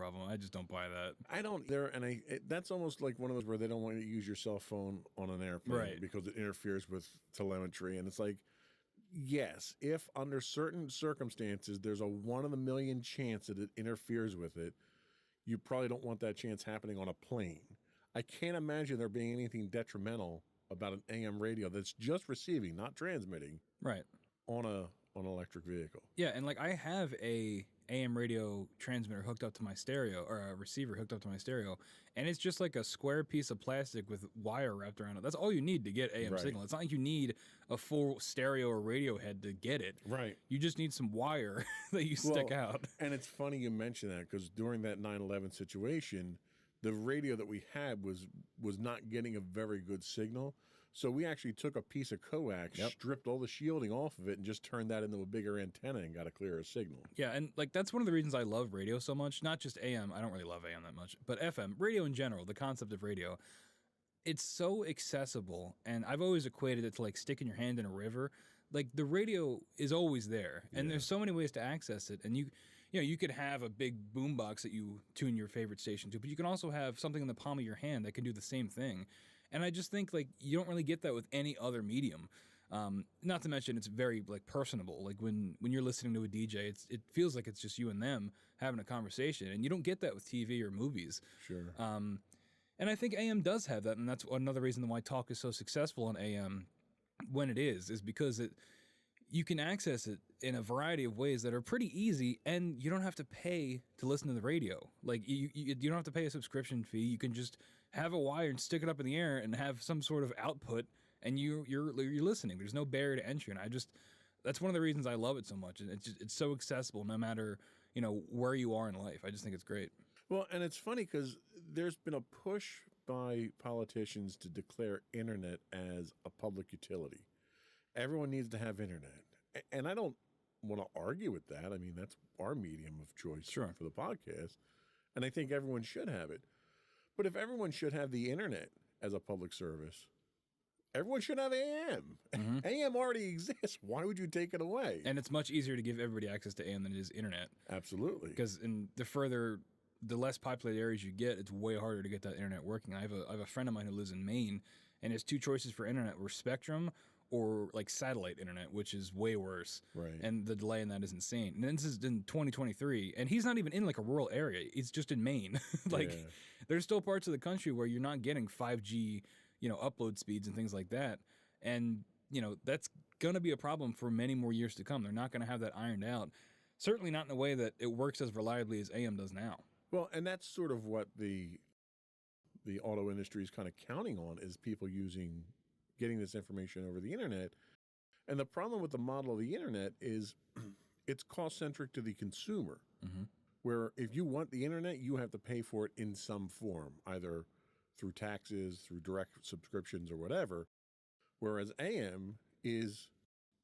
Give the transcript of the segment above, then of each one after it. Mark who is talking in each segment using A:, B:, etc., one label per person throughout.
A: problem. I just don't buy that.
B: I don't there, and that's almost like one of those where they don't want you to use your cell phone on an airplane
A: Right.
B: because it interferes with telemetry, and it's like, yes, if under certain circumstances there's a 1 in a million chance that it interferes with it, you probably don't want that chance happening on a plane. I can't imagine there being anything detrimental about an AM radio that's just receiving, not transmitting,
A: Right.
B: on an electric vehicle.
A: Yeah, and like I have a AM radio transmitter hooked up to my stereo, or a receiver hooked up to my stereo, and it's just like a square piece of plastic with wire wrapped around it. That's all you need to get AM
B: Right.
A: signal. It's not like you need a full stereo or radio head to get it.
B: Right.
A: You just need some wire that you stick out.
B: And it's funny you mention that because during that 9/11 situation, the radio that we had was not getting a very good signal. So we actually took a piece of coax, stripped all the shielding off of it, and just turned that into a bigger antenna and got a clearer signal.
A: Yeah, and like that's one of the reasons I love radio so much. Not just AM. I don't really love AM that much, but FM, radio in general. The concept of radio. It's so accessible, and I've always equated it to like sticking your hand in a river. Like the radio is always there, and there's so many ways to access it. And you could have a big boombox that you tune your favorite station to, but you can also have something in the palm of your hand that can do the same thing. And I just think like you don't really get that with any other medium. Not to mention it's very like personable. Like when you're listening to a DJ, it feels like it's just you and them having a conversation, and you don't get that with TV or movies.
B: Sure.
A: And I think AM does have that, and that's another reason why talk is so successful on AM when it is because you can access it in a variety of ways that are pretty easy, and you don't have to pay to listen to the radio. Like you don't have to pay a subscription fee. You can just have a wire and stick it up in the air and have some sort of output, and you're listening. There's no barrier to entry, and that's one of the reasons I love it so much. And it's so accessible no matter where you are in life. I just think it's great.
B: Well, and it's funny because there's been a push by politicians to declare internet as a public utility. Everyone needs to have internet. And I don't want to argue with that. I mean, that's our medium of choice for the podcast. And I think everyone should have it. But if everyone should have the internet as a public service, everyone should have AM. Mm-hmm. AM already exists. Why would you take it away?
A: And it's much easier to give everybody access to AM than it is internet.
B: Absolutely.
A: Because the less populated areas you get, it's way harder to get that internet working. I have a friend of mine who lives in Maine, and his two choices for internet were Spectrum or like satellite internet, which is way worse.
B: Right.
A: And the delay in that is insane. And this is in 2023, and he's not even in like a rural area. He's just in Maine. There's still parts of the country where you're not getting 5G, upload speeds and things like that. And, that's going to be a problem for many more years to come. They're not going to have that ironed out. Certainly not in a way that it works as reliably as AM does now.
B: Well, and that's sort of what the auto industry is kind of counting on is people getting this information over the internet. And the problem with the model of the internet is it's cost-centric to the consumer, where if you want the internet, you have to pay for it in some form, either through taxes, through direct subscriptions or whatever, whereas AM is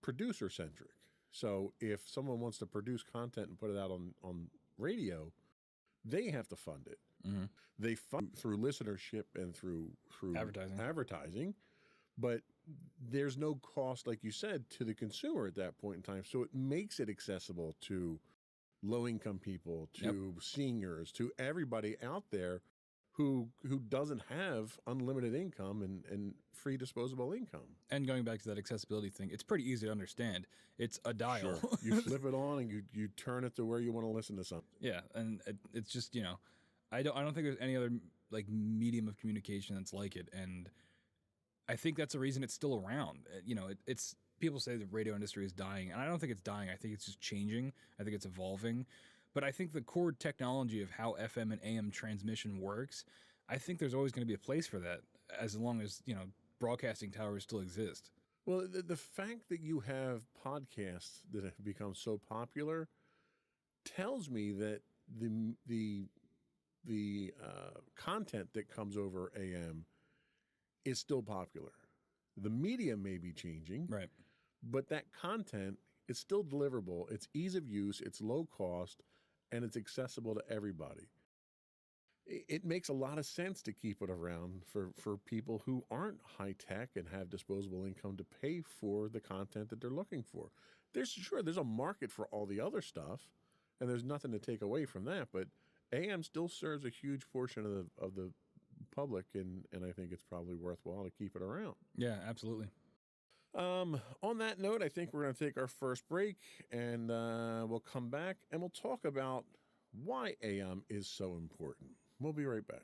B: producer-centric. So if someone wants to produce content and put it out on radio, they have to fund it. Mm-hmm. They fund through listenership and through advertising, but there's no cost, like you said, to the consumer at that point in time. So it makes it accessible to low-income people, to seniors, to everybody out there who doesn't have unlimited income and free disposable income.
A: And going back to that accessibility thing, it's pretty easy to understand. It's a dial.
B: Sure. You flip it on and you turn it to where you want to listen to something.
A: Yeah, and it's just, I don't think there's any other like medium of communication that's like it, and I think that's the reason it's still around. It's people say the radio industry is dying, and I don't think it's dying. I think it's just changing. I think it's evolving. But I think the core technology of how FM and AM transmission works, I think there's always going to be a place for that as long as, broadcasting towers still exist.
B: Well, the fact that you have podcasts that have become so popular tells me that the content that comes over AM is still popular. The media may be changing,
A: right?
B: But that content is still deliverable. It's ease of use, it's low cost, and it's accessible to everybody. It makes a lot of sense to keep it around for people who aren't high tech and have disposable income to pay for the content that they're looking for. There's a market for all the other stuff, and there's nothing to take away from that. But AM still serves a huge portion of the public, and I think it's probably worthwhile to keep it around.
A: Yeah, absolutely.
B: On that note, I think we're going to take our first break, and we'll come back and we'll talk about why AM is so important. We'll be right back.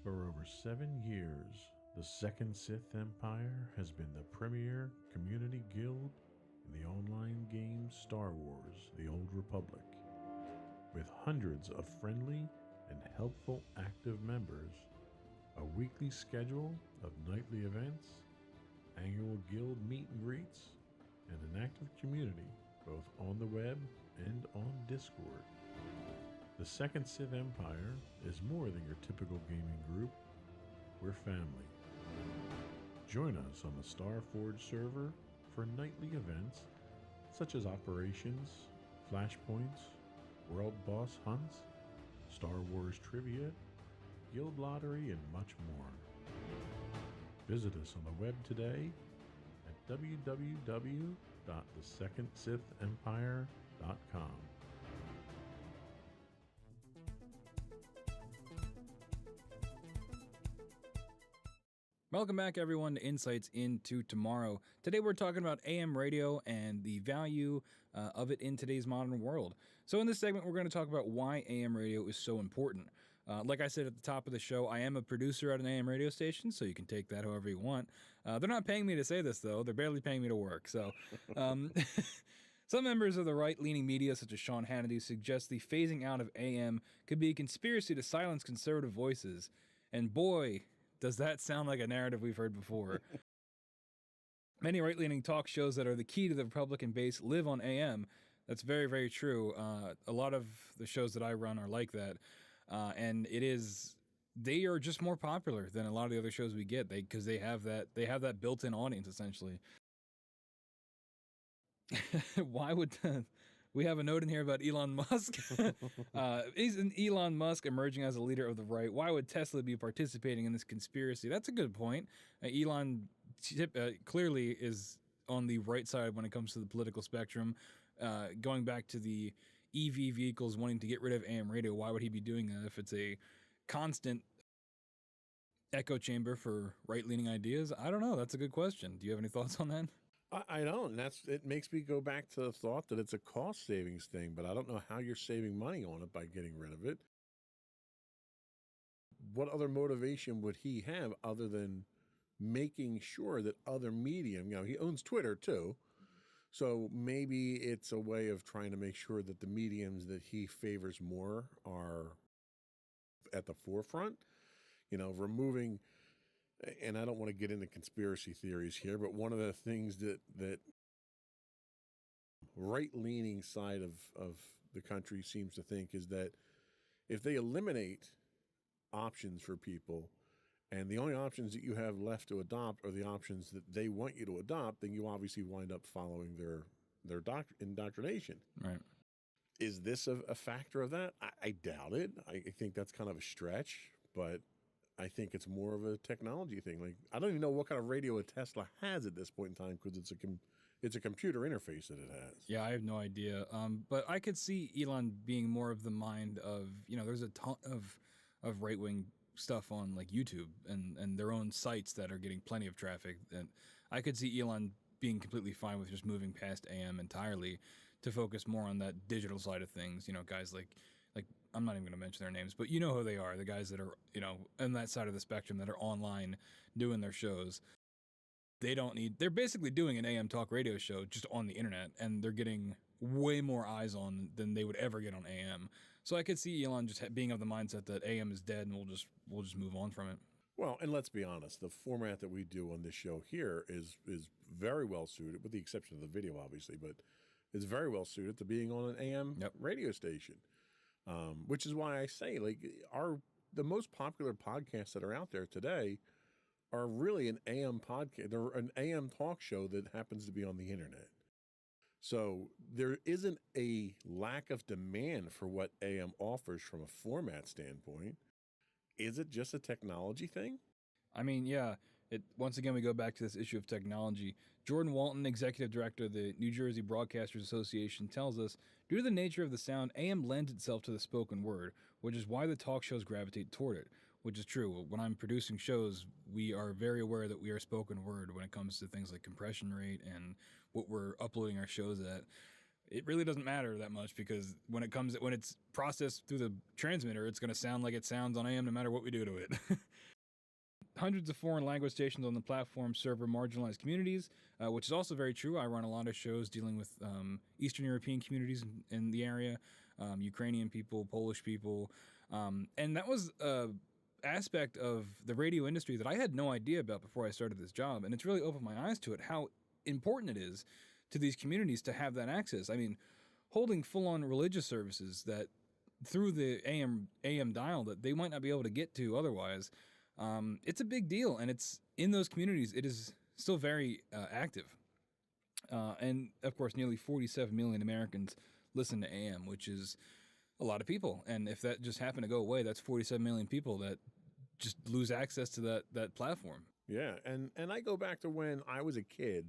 B: For over 7 years, the Second Sith Empire has been the premier community guild in the online game Star Wars: The Old Republic. With hundreds of friendly and helpful active members, a weekly schedule of nightly events, annual guild meet and greets, and an active community both on the web and on Discord. The Second Sith Empire is more than your typical gaming group. We're family. Join us on the Starforge server for nightly events such as operations, flashpoints, world boss hunts, Star Wars trivia, guild lottery, and much more. Visit us on the web today at www.thesecondsithempire.com.
A: Welcome back, everyone, to Insights into Tomorrow. Today we're talking about AM radio and the value of it in today's modern world. So in this segment, we're going to talk about why AM radio is so important. Like I said at the top of the show, I am a producer at an AM radio station, so you can take that however you want. They're not paying me to say this, though. They're barely paying me to work. So some members of the right-leaning media, such as Sean Hannity, suggest the phasing out of AM could be a conspiracy to silence conservative voices. And boy, does that sound like a narrative we've heard before. Many right-leaning talk shows that are the key to the Republican base live on AM. That's very, very true. A lot of the shows that I run are like that. And they are just more popular than a lot of the other shows we get because they have that built-in audience, essentially. Why would we have a note in here about Elon Musk? Isn't Elon Musk emerging as a leader of the right? Why would Tesla be participating in this conspiracy? That's a good point. Elon clearly is on the right side when it comes to the political spectrum. Going back to the EV vehicles wanting to get rid of AM radio, why would he be doing that if it's a constant echo chamber for right-leaning ideas? I don't know. That's a good question. Do you have any thoughts on that?
B: I don't. It makes me go back to the thought that it's a cost savings thing, but I don't know how you're saving money on it by getting rid of it. What other motivation would he have other than making sure that other medium, he owns Twitter too. So maybe it's a way of trying to make sure that the mediums that he favors more are at the forefront, removing. And I don't want to get into conspiracy theories here, but one of the things that right-leaning side of the country seems to think is that if they eliminate options for people and the only options that you have left to adopt are the options that they want you to adopt, then you obviously wind up following their indoctrination.
A: Right.
B: Is this a factor of that? I doubt it. I think that's kind of a stretch, but I think it's more of a technology thing. Like, I don't even know what kind of radio a Tesla has at this point in time because it's a computer interface that it has.
A: Yeah, I have no idea. But I could see Elon being more of the mind of, there's a ton of right-wing stuff on like YouTube and their own sites that are getting plenty of traffic. And I could see Elon being completely fine with just moving past AM entirely to focus more on that digital side of things. Guys like I'm not even going to mention their names, but you know who they are, the guys that are, on that side of the spectrum that are online doing their shows. They're basically doing an AM talk radio show just on the internet, and they're getting way more eyes on than they would ever get on AM. So I could see Elon just being of the mindset that AM is dead and we'll just move on from it.
B: Well, and let's be honest, the format that we do on this show here is very well suited, with the exception of the video, obviously, but it's very well suited to being on an AM radio station. Which is why I say, the most popular podcasts that are out there today are really an AM podcast. They're an AM talk show that happens to be on the internet. So there isn't a lack of demand for what AM offers from a format standpoint. Is it just a technology thing?
A: I mean, yeah, Once again, we go back to this issue of technology. Jordan Walton, executive director of the New Jersey Broadcasters Association, tells us, due to the nature of the sound, AM lends itself to the spoken word, which is why the talk shows gravitate toward it, which is true. When I'm producing shows, we are very aware that we are spoken word when it comes to things like compression rate and what we're uploading our shows at. It really doesn't matter that much because when it's processed through the transmitter, it's going to sound like it sounds on AM no matter what we do to it. Hundreds of foreign language stations on the platform serve marginalized communities, which is also very true. I run a lot of shows dealing with Eastern European communities in the area, Ukrainian people, Polish people, and that was an aspect of the radio industry that I had no idea about before I started this job, and it's really opened my eyes to it, how important it is to these communities to have that access. I mean, holding full-on religious services that through the AM dial that they might not be able to get to otherwise, it's a big deal, and it's in those communities. It is still very active, and of course, nearly 47 million Americans listen to AM, which is a lot of people. And if that just happened to go away, that's 47 million people that just lose access to that platform.
B: Yeah, and I go back to when I was a kid.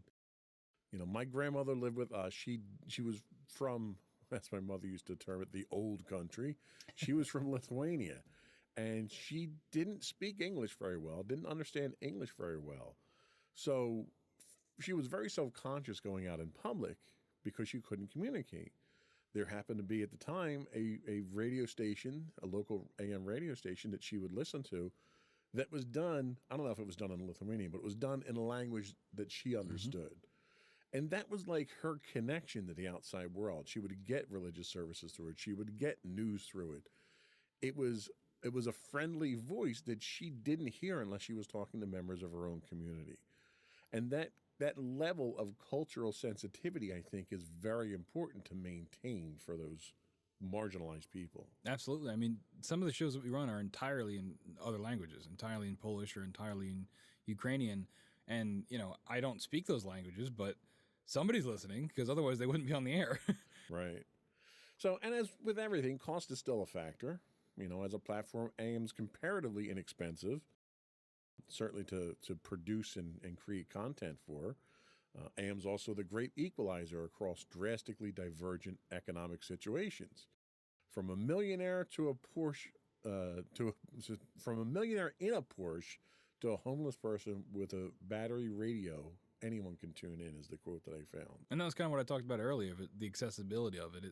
B: You know, my grandmother lived with us. She was from, as my mother used to term it, the old country. She was from Lithuania, and she didn't speak English very well, didn't understand English very well. So she was very self-conscious going out in public because she couldn't communicate. There happened to be at the time a radio station, a local AM radio station that she would listen to that was done, I don't know if it was done in Lithuanian, but it was done in a language that she understood. And that was like her connection to the outside world. She would get religious services through it. She would get news through it. It was a friendly voice that she didn't hear unless she was talking to members of her own community. And that level of cultural sensitivity, I think, is very important to maintain for those marginalized people.
A: Absolutely. I mean, some of the shows that we run are entirely in other languages, entirely in Polish or entirely in Ukrainian. And, you know, I don't speak those languages, but somebody's listening because otherwise they wouldn't be on the air.
B: Right. So, and as with everything, cost is still a factor. You know, as a platform, AM's comparatively inexpensive, certainly to produce and create content for. AM's also the great equalizer across drastically divergent economic situations. From a millionaire to a Porsche, from a millionaire in a Porsche to a homeless person with a battery radio, anyone can tune in, is the quote that I found.
A: And that was kind of what I talked about earlier, the accessibility of it.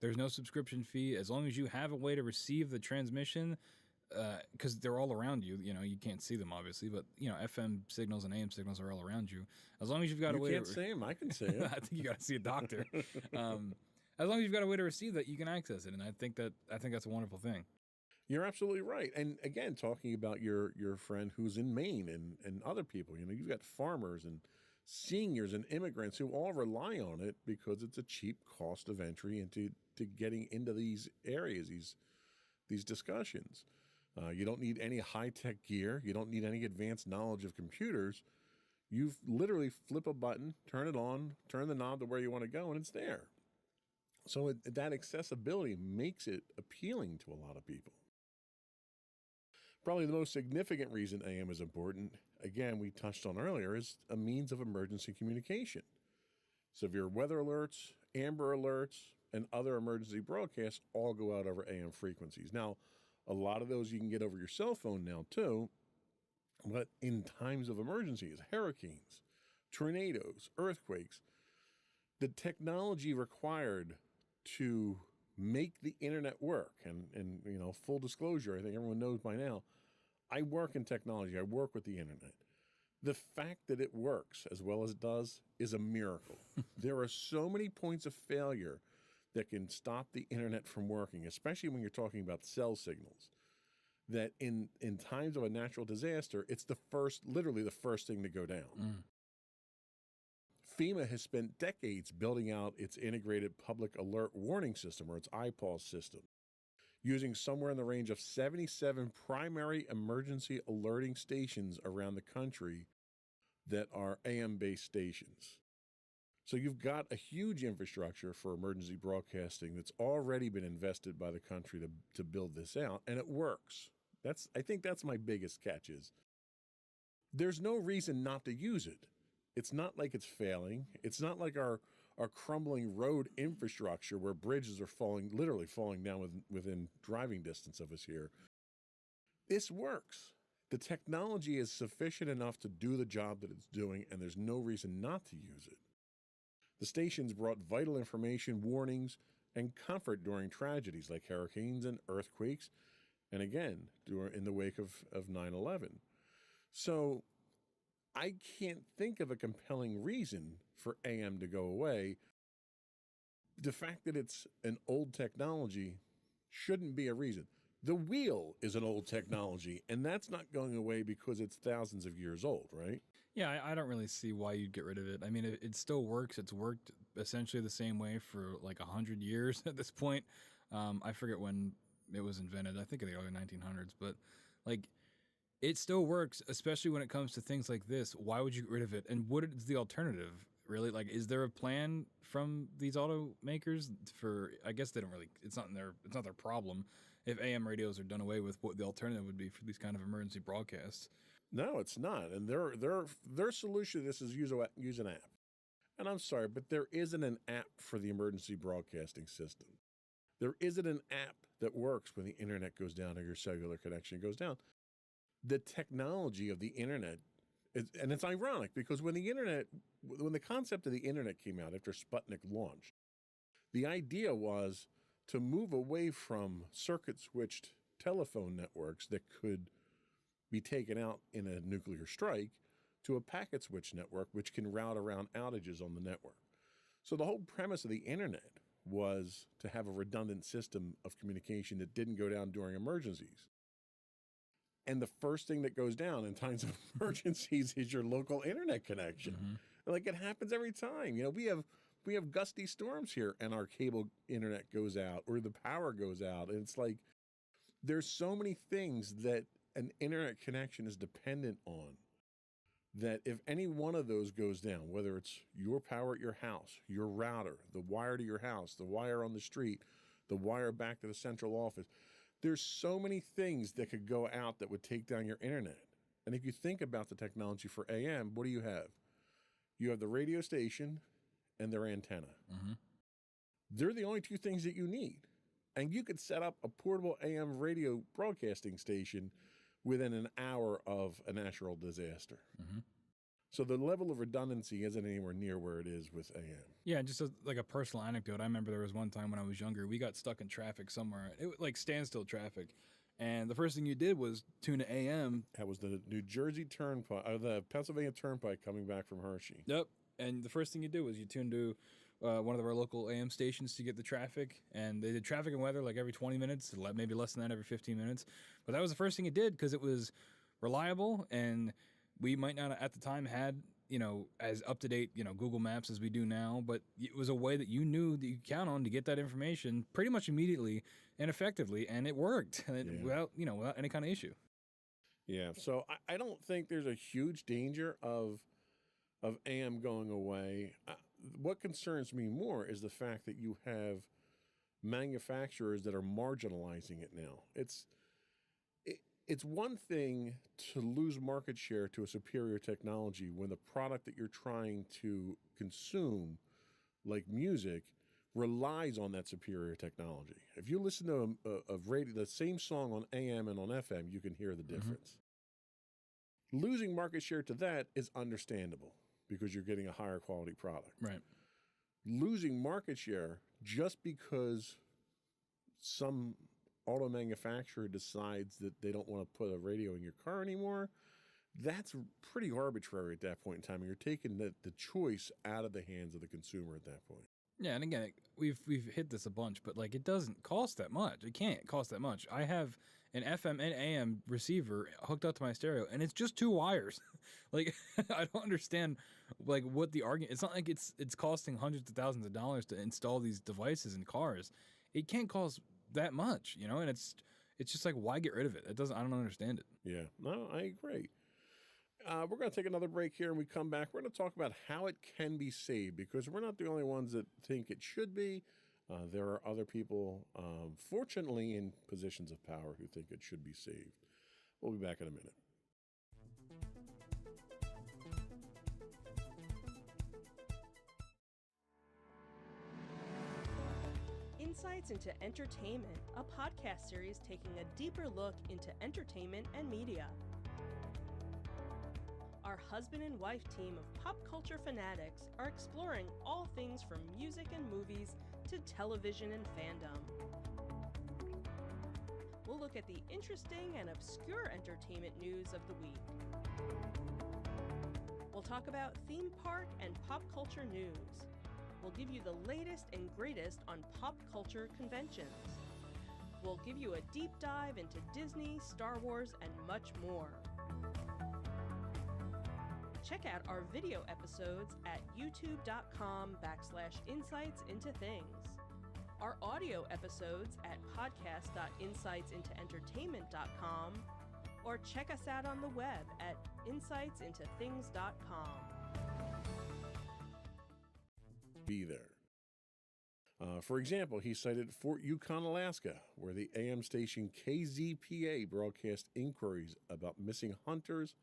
A: There's no subscription fee. As long as you have a way to receive the transmission, because they're all around you. You know, you can't see them, obviously, but, you know, FM signals and AM signals are all around you. As long as you've got a way to...
B: You can't see them. I can see them.
A: I think you got to see a doctor. As long as you've got a way to receive that, you can access it. And I think that's a wonderful thing.
B: You're absolutely right. And again, talking about your friend who's in Maine and other people, you know, you've got farmers and seniors and immigrants who all rely on it because it's a cheap cost of entry into getting into these areas, these discussions. You don't need any high-tech gear. You don't need any advanced knowledge of computers. You literally flip a button, turn it on, turn the knob to where you want to go, and it's there. So that accessibility makes it appealing to a lot of people. Probably the most significant reason AM is important, again, we touched on earlier, is a means of emergency communication. Severe weather alerts, Amber alerts, and other emergency broadcasts all go out over AM frequencies. Now, a lot of those you can get over your cell phone now too, but in times of emergencies, hurricanes, tornadoes, earthquakes, the technology required to make the internet work, and you know, full disclosure, I think everyone knows by now, I work in technology, I work with the internet. The fact that it works as well as it does is a miracle. There are so many points of failure that can stop the internet from working, especially when you're talking about cell signals, that in times of a natural disaster, it's literally the first thing to go down. FEMA has spent decades building out its integrated public alert warning system, or its IPAWS system, using somewhere in the range of 77 primary emergency alerting stations around the country that are AM-based stations. So you've got a huge infrastructure for emergency broadcasting that's already been invested by the country to build this out, and it works. I think that's my biggest catch is there's no reason not to use it. It's not like it's failing. It's not like our crumbling road infrastructure where bridges are literally falling down within driving distance of us here. This works. The technology is sufficient enough to do the job that it's doing, and there's no reason not to use it. The stations brought vital information, warnings, and comfort during tragedies like hurricanes and earthquakes, and again, in the wake of 9/11. So I can't think of a compelling reason for AM to go away. The fact that it's an old technology shouldn't be a reason. The wheel is an old technology, and that's not going away because it's thousands of years old, right?
A: Yeah, I don't really see why you'd get rid of it. I mean, it still works. It's worked essentially the same way for like 100 years at this point. I forget when it was invented. I think in the early 1900s, but like it still works, especially when it comes to things like this. Why would you get rid of it? And what is the alternative? Really, like, is there a plan from these automakers for? I guess they don't really. It's not their problem if AM radios are done away with. What the alternative would be for these kind of emergency broadcasts?
B: No, it's not. And their solution to this is use an app. And I'm sorry, but there isn't an app for the emergency broadcasting system. There isn't an app that works when the internet goes down or your cellular connection goes down. The technology of the internet, and it's ironic because when the concept of the internet came out after Sputnik launched, the idea was to move away from circuit switched telephone networks that could be taken out in a nuclear strike to a packet switch network which can route around outages on the network. So the whole premise of the internet was to have a redundant system of communication that didn't go down during emergencies. And the first thing that goes down in times of emergencies is your local internet connection. Mm-hmm. Like it happens every time. You know, we have gusty storms here and our cable internet goes out or the power goes out. And it's like there's so many things that an internet connection is dependent on that if any one of those goes down, whether it's your power at your house, your router, the wire to your house, the wire on the street, the wire back to the central office, there's so many things that could go out that would take down your internet. And if you think about the technology for AM, what do you have? You have the radio station and their antenna. Mm-hmm. They're the only two things that you need. And you could set up a portable AM radio broadcasting station within an hour of a natural disaster. Mm-hmm. So the level of redundancy isn't anywhere near where it is with AM.
A: Yeah, just like a personal anecdote. I remember there was one time when I was younger, we got stuck in traffic somewhere. It was like standstill traffic. And the first thing you did was tune to AM.
B: That was the New Jersey Turnpike, or the Pennsylvania Turnpike coming back from Hershey.
A: Yep. And the first thing you do was you tuned to one of our local AM stations to get the traffic. And they did traffic and weather like every 20 minutes, maybe less than that, every 15 minutes. But that was the first thing it did because it was reliable, and we might not at the time had, as up-to-date, Google Maps as we do now, but it was a way that you knew that you could count on to get that information pretty much immediately and effectively, and it worked without any kind of issue.
B: Yeah, so I don't think there's a huge danger of AM going away. What concerns me more is the fact that you have manufacturers that are marginalizing it now. It's one thing to lose market share to a superior technology when the product that you're trying to consume, like music, relies on that superior technology. If you listen to a radio, the same song on AM and on FM, you can hear the difference. Mm-hmm. Losing market share to that is understandable because you're getting a higher quality product.
A: Right.
B: Losing market share just because some auto manufacturer decides that they don't want to put a radio in your car anymore, that's pretty arbitrary at that point in time. You're taking the choice out of the hands of the consumer at that point.
A: Yeah, and again, we've hit this a bunch, but like it doesn't cost that much. It can't cost that much. I have an FM and AM receiver hooked up to my stereo, and it's just 2 wires. Like I don't understand like what the argument. It's not like it's costing hundreds of thousands of dollars to install these devices in cars. It can't cost that much, and it's just like, why get rid of it? I don't understand it.
B: Yeah, no, I agree. We're going to take another break here, and we come back. We're going to talk about how it can be saved, because we're not the only ones that think it should be. There are other people, fortunately, in positions of power who think it should be saved. We'll be back in a minute.
C: Insights into Entertainment, a podcast series taking a deeper look into entertainment and media. Our husband and wife team of pop culture fanatics are exploring all things from music and movies to television and fandom. We'll look at the interesting and obscure entertainment news of the week. We'll talk about theme park and pop culture news. We'll give you the latest and greatest on pop culture conventions. We'll give you a deep dive into Disney, Star Wars, and much more. Check out our video episodes at youtube.com/insightsintothings. Our audio episodes at podcast.insightsintoentertainment.com, or check us out on the web at insightsintothings.com.
B: Be there. For example, he cited Fort Yukon, Alaska, where the AM station KZPA broadcast inquiries about missing hunters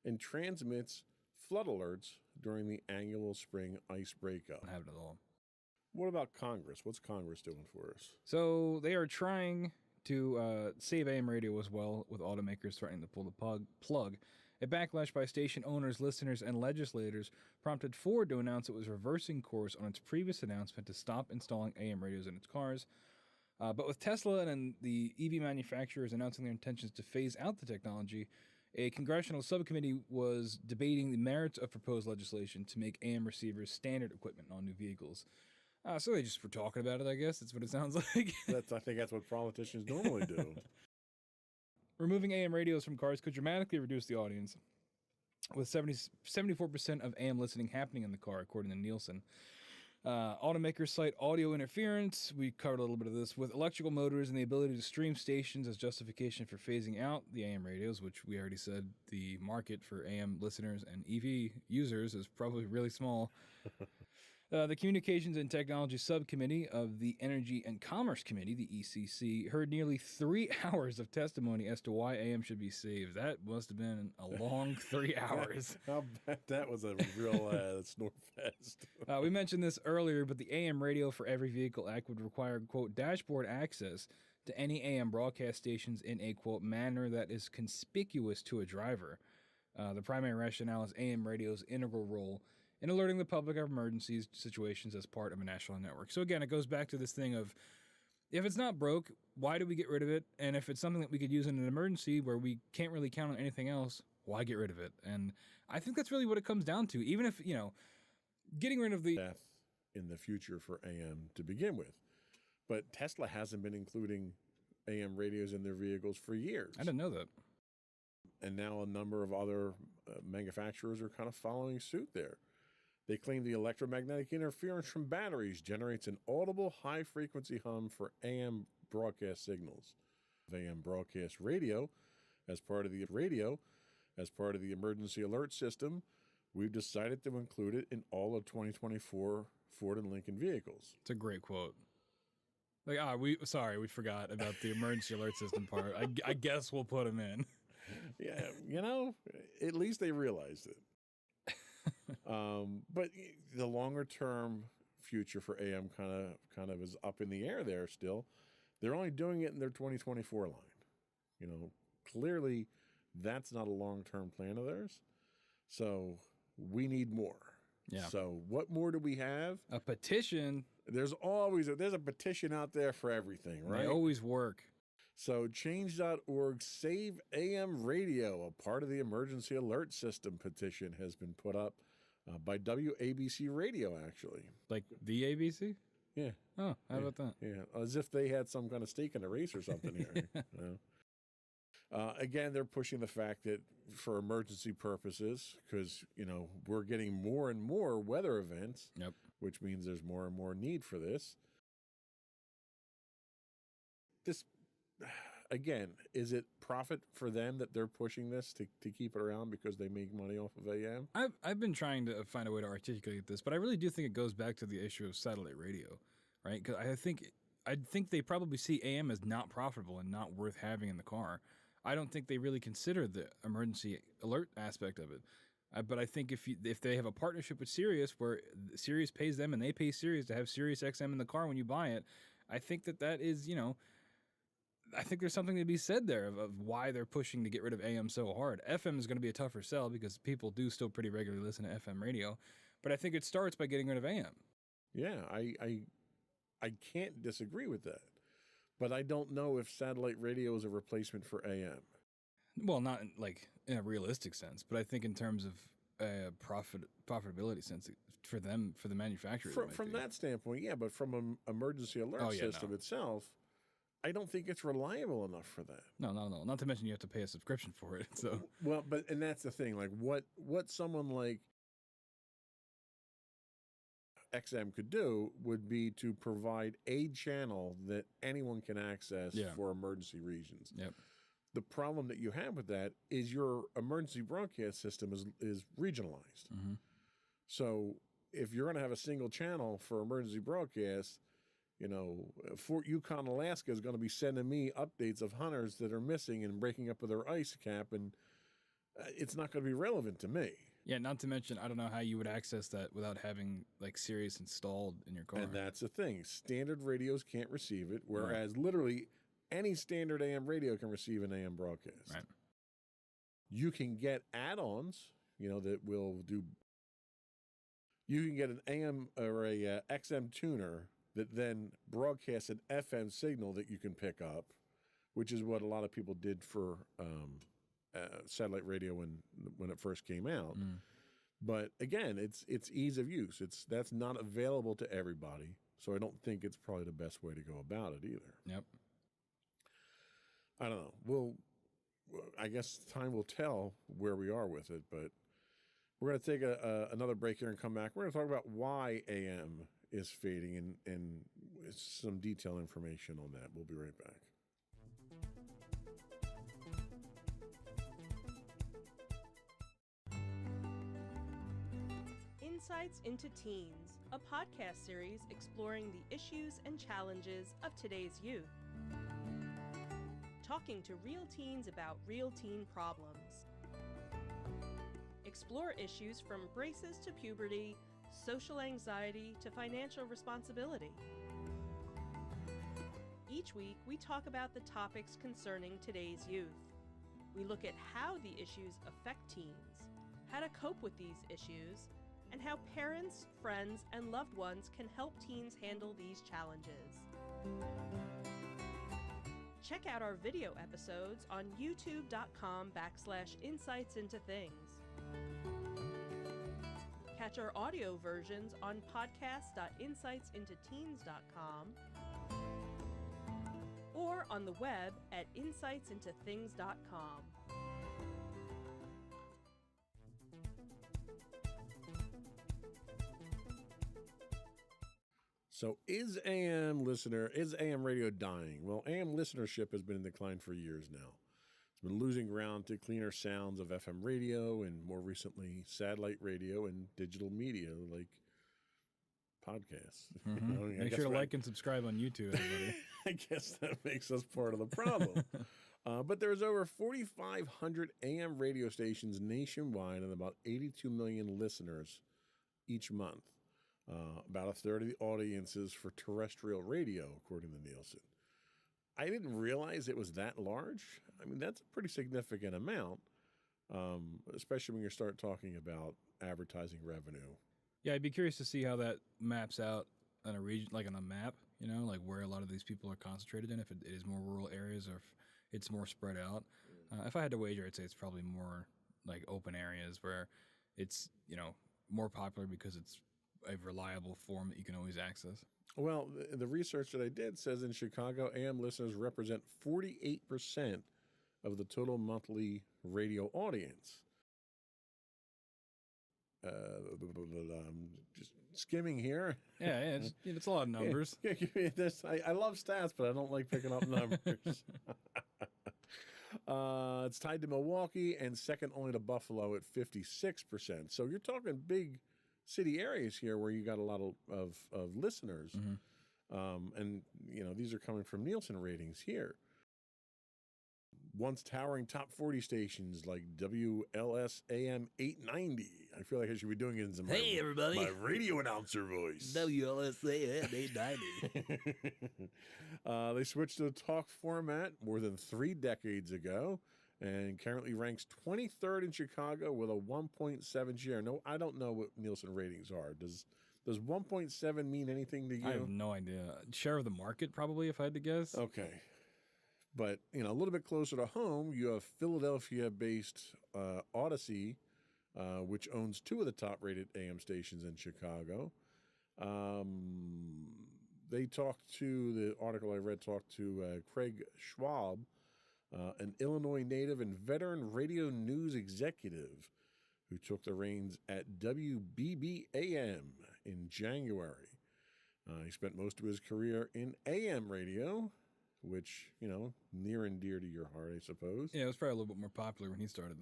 B: and transmits flood alerts during the annual spring ice breakup.
A: I have it all.
B: What about Congress? What's Congress doing for us?
A: So they are trying to save AM radio as well, with automakers threatening to pull the plug. A backlash by station owners, listeners, and legislators prompted Ford to announce it was reversing course on its previous announcement to stop installing AM radios in its cars. But with Tesla and the EV manufacturers announcing their intentions to phase out the technology, a congressional subcommittee was debating the merits of proposed legislation to make AM receivers standard equipment on new vehicles. So they just were talking about it, I guess. That's what it sounds like.
B: I think that's what politicians normally do.
A: Removing AM radios from cars could dramatically reduce the audience, with 74% of AM listening happening in the car, according to Nielsen. Automakers cite audio interference. We covered a little bit of this with electrical motors and the ability to stream stations as justification for phasing out the AM radios, which we already said the market for AM listeners and EV users is probably really small. The Communications and Technology Subcommittee of the Energy and Commerce Committee, the ECC, heard nearly 3 hours of testimony as to why AM should be saved. That must have been a long 3 hours.
B: I'll bet that was a real snore fest.
A: We mentioned this earlier, but the AM Radio for Every Vehicle Act would require, quote, dashboard access to any AM broadcast stations in a, quote, manner that is conspicuous to a driver. The primary rationale is AM radio's integral role in alerting the public of emergency situations as part of a national network. So again, it goes back to this thing of, if it's not broke, why do we get rid of it? And if it's something that we could use in an emergency where we can't really count on anything else, why get rid of it? And I think that's really what it comes down to. Even if, getting rid of the
B: death in the future for AM to begin with. But Tesla hasn't been including AM radios in their vehicles for years.
A: I didn't know that.
B: And now a number of other manufacturers are kind of following suit there. They claim the electromagnetic interference from batteries generates an audible high-frequency hum for AM broadcast signals. AM broadcast radio, as part of the emergency alert system, we've decided to include it in all of 2024 Ford and Lincoln vehicles.
A: It's a great quote. We forgot about the emergency alert system part. I guess we'll put them in.
B: Yeah, at least they realized it. But the longer term future for AM kind of is up in the air there still. They're only doing it in their 2024 line. Clearly that's not a long-term plan of theirs. So we need more.
A: Yeah.
B: So what more do we have?
A: A petition.
B: There's a petition out there for everything, right?
A: They always work.
B: So change.org Save AM Radio, a part of the emergency alert system petition, has been put up by WABC Radio, actually.
A: Like the ABC?
B: Yeah.
A: Oh, how about that?
B: Yeah, as if they had some kind of stake in the race or something here. Again, they're pushing the fact that for emergency purposes, because, we're getting more and more weather events,
A: Yep.
B: which means there's more and more need for this. Again, is it profit for them that they're pushing this to keep it around because they make money off of AM?
A: I've been trying to find a way to articulate this, but I really do think it goes back to the issue of satellite radio, right? Because I think they probably see AM as not profitable and not worth having in the car. I don't think they really consider the emergency alert aspect of it. But I think if they have a partnership with Sirius where Sirius pays them and they pay Sirius to have Sirius XM in the car when you buy it, I think that is, I think there's something to be said there of why they're pushing to get rid of AM so hard. FM is going to be a tougher sell because people do still pretty regularly listen to FM radio, but I think it starts by getting rid of AM.
B: Yeah, I can't disagree with that, but I don't know if satellite radio is a replacement for AM.
A: Well, not like in a realistic sense, but I think in terms of profitability sense for them, for the manufacturers.
B: From that standpoint, yeah, but from an emergency alert system itself, I don't think it's reliable enough for that.
A: No, not at all. Not to mention you have to pay a subscription for it. So
B: well, and that's the thing. Like what someone like XM could do would be to provide a channel that anyone can access for emergency regions.
A: Yep.
B: The problem that you have with that is your emergency broadcast system is regionalized.
A: Mm-hmm.
B: So if you're going to have a single channel for emergency broadcast, Fort Yukon, Alaska is going to be sending me updates of hunters that are missing and breaking up with their ice cap, and it's not going to be relevant to me.
A: Yeah, not to mention, I don't know how you would access that without having like Sirius installed in your car.
B: And that's the thing. Standard radios can't receive it, whereas literally any standard AM radio can receive an AM broadcast.
A: Right.
B: You can get add-ons, that will do. You can get an AM or a XM tuner that then broadcasts an FM signal that you can pick up, which is what a lot of people did for satellite radio when it first came out.
A: Mm.
B: But again, it's ease of use. That's not available to everybody, so I don't think it's probably the best way to go about it either.
A: Yep.
B: I don't know. I guess time will tell where we are with it, but we're going to take another break here and come back. We're going to talk about why AM is fading and some detailed information on that. We'll be right back.
C: Insights into Teens, a podcast series exploring the issues and challenges of today's youth. Talking to real teens about real teen problems. Explore issues from braces to puberty, social anxiety to financial responsibility. Each week, we talk about the topics concerning today's youth. We look at how the issues affect teens, how to cope with these issues, and how parents, friends, and loved ones can help teens handle these challenges. Check out our video episodes on youtube.com/insightsintothings. Catch our audio versions on podcast.insightsintoteens.com or on the web at insightsintothings.com.
B: So is AM radio dying? Well, AM listenership has been in decline for years now. It's been losing ground to cleaner sounds of FM radio and more recently satellite radio and digital media like podcasts.
A: Mm-hmm. Make sure to like and subscribe on YouTube, everybody.
B: I guess that makes us part of the problem. But there's over 4,500 AM radio stations nationwide and about 82 million listeners each month. About a third of the audiences for terrestrial radio, according to Nielsen. I didn't realize it was that large. I mean, that's a pretty significant amount, especially when you start talking about advertising revenue.
A: Yeah, I'd be curious to see how that maps out on a region, like on a map, like where a lot of these people are concentrated in, if it is more rural areas or if it's more spread out. If I had to wager, I'd say it's probably more like open areas where it's, more popular because it's a reliable form that you can always access.
B: Well, the research that I did says in Chicago, AM listeners represent 48% of the total monthly radio audience. Just skimming here.
A: Yeah, it's a lot of numbers.
B: Yeah, I love stats, but I don't like picking up numbers. It's tied to Milwaukee and second only to Buffalo at 56%. So you're talking big city areas here where you got a lot of listeners.
A: Mm-hmm.
B: And, these are coming from Nielsen ratings here. once towering top 40 stations like WLS AM 890. I feel like I should be doing it in some
A: Hey, everybody.
B: my radio announcer voice.
A: WLSA 890.
B: They switched to a talk format more than 3 decades ago and currently ranks 23rd in Chicago with a 1.7 share. No, I don't know what Nielsen ratings are. Does 1.7 mean anything to you?
A: I have no idea. Share of the market, probably, if I had to guess.
B: Okay. But, a little bit closer to home, you have Philadelphia-based Odyssey, which owns 2 of the top-rated AM stations in Chicago. The article I read talked to Craig Schwab, an Illinois native and veteran radio news executive who took the reins at WBBAM in January. He spent most of his career in AM radio, which, near and dear to your heart, I suppose.
A: Yeah, it was probably a little bit more popular when he started,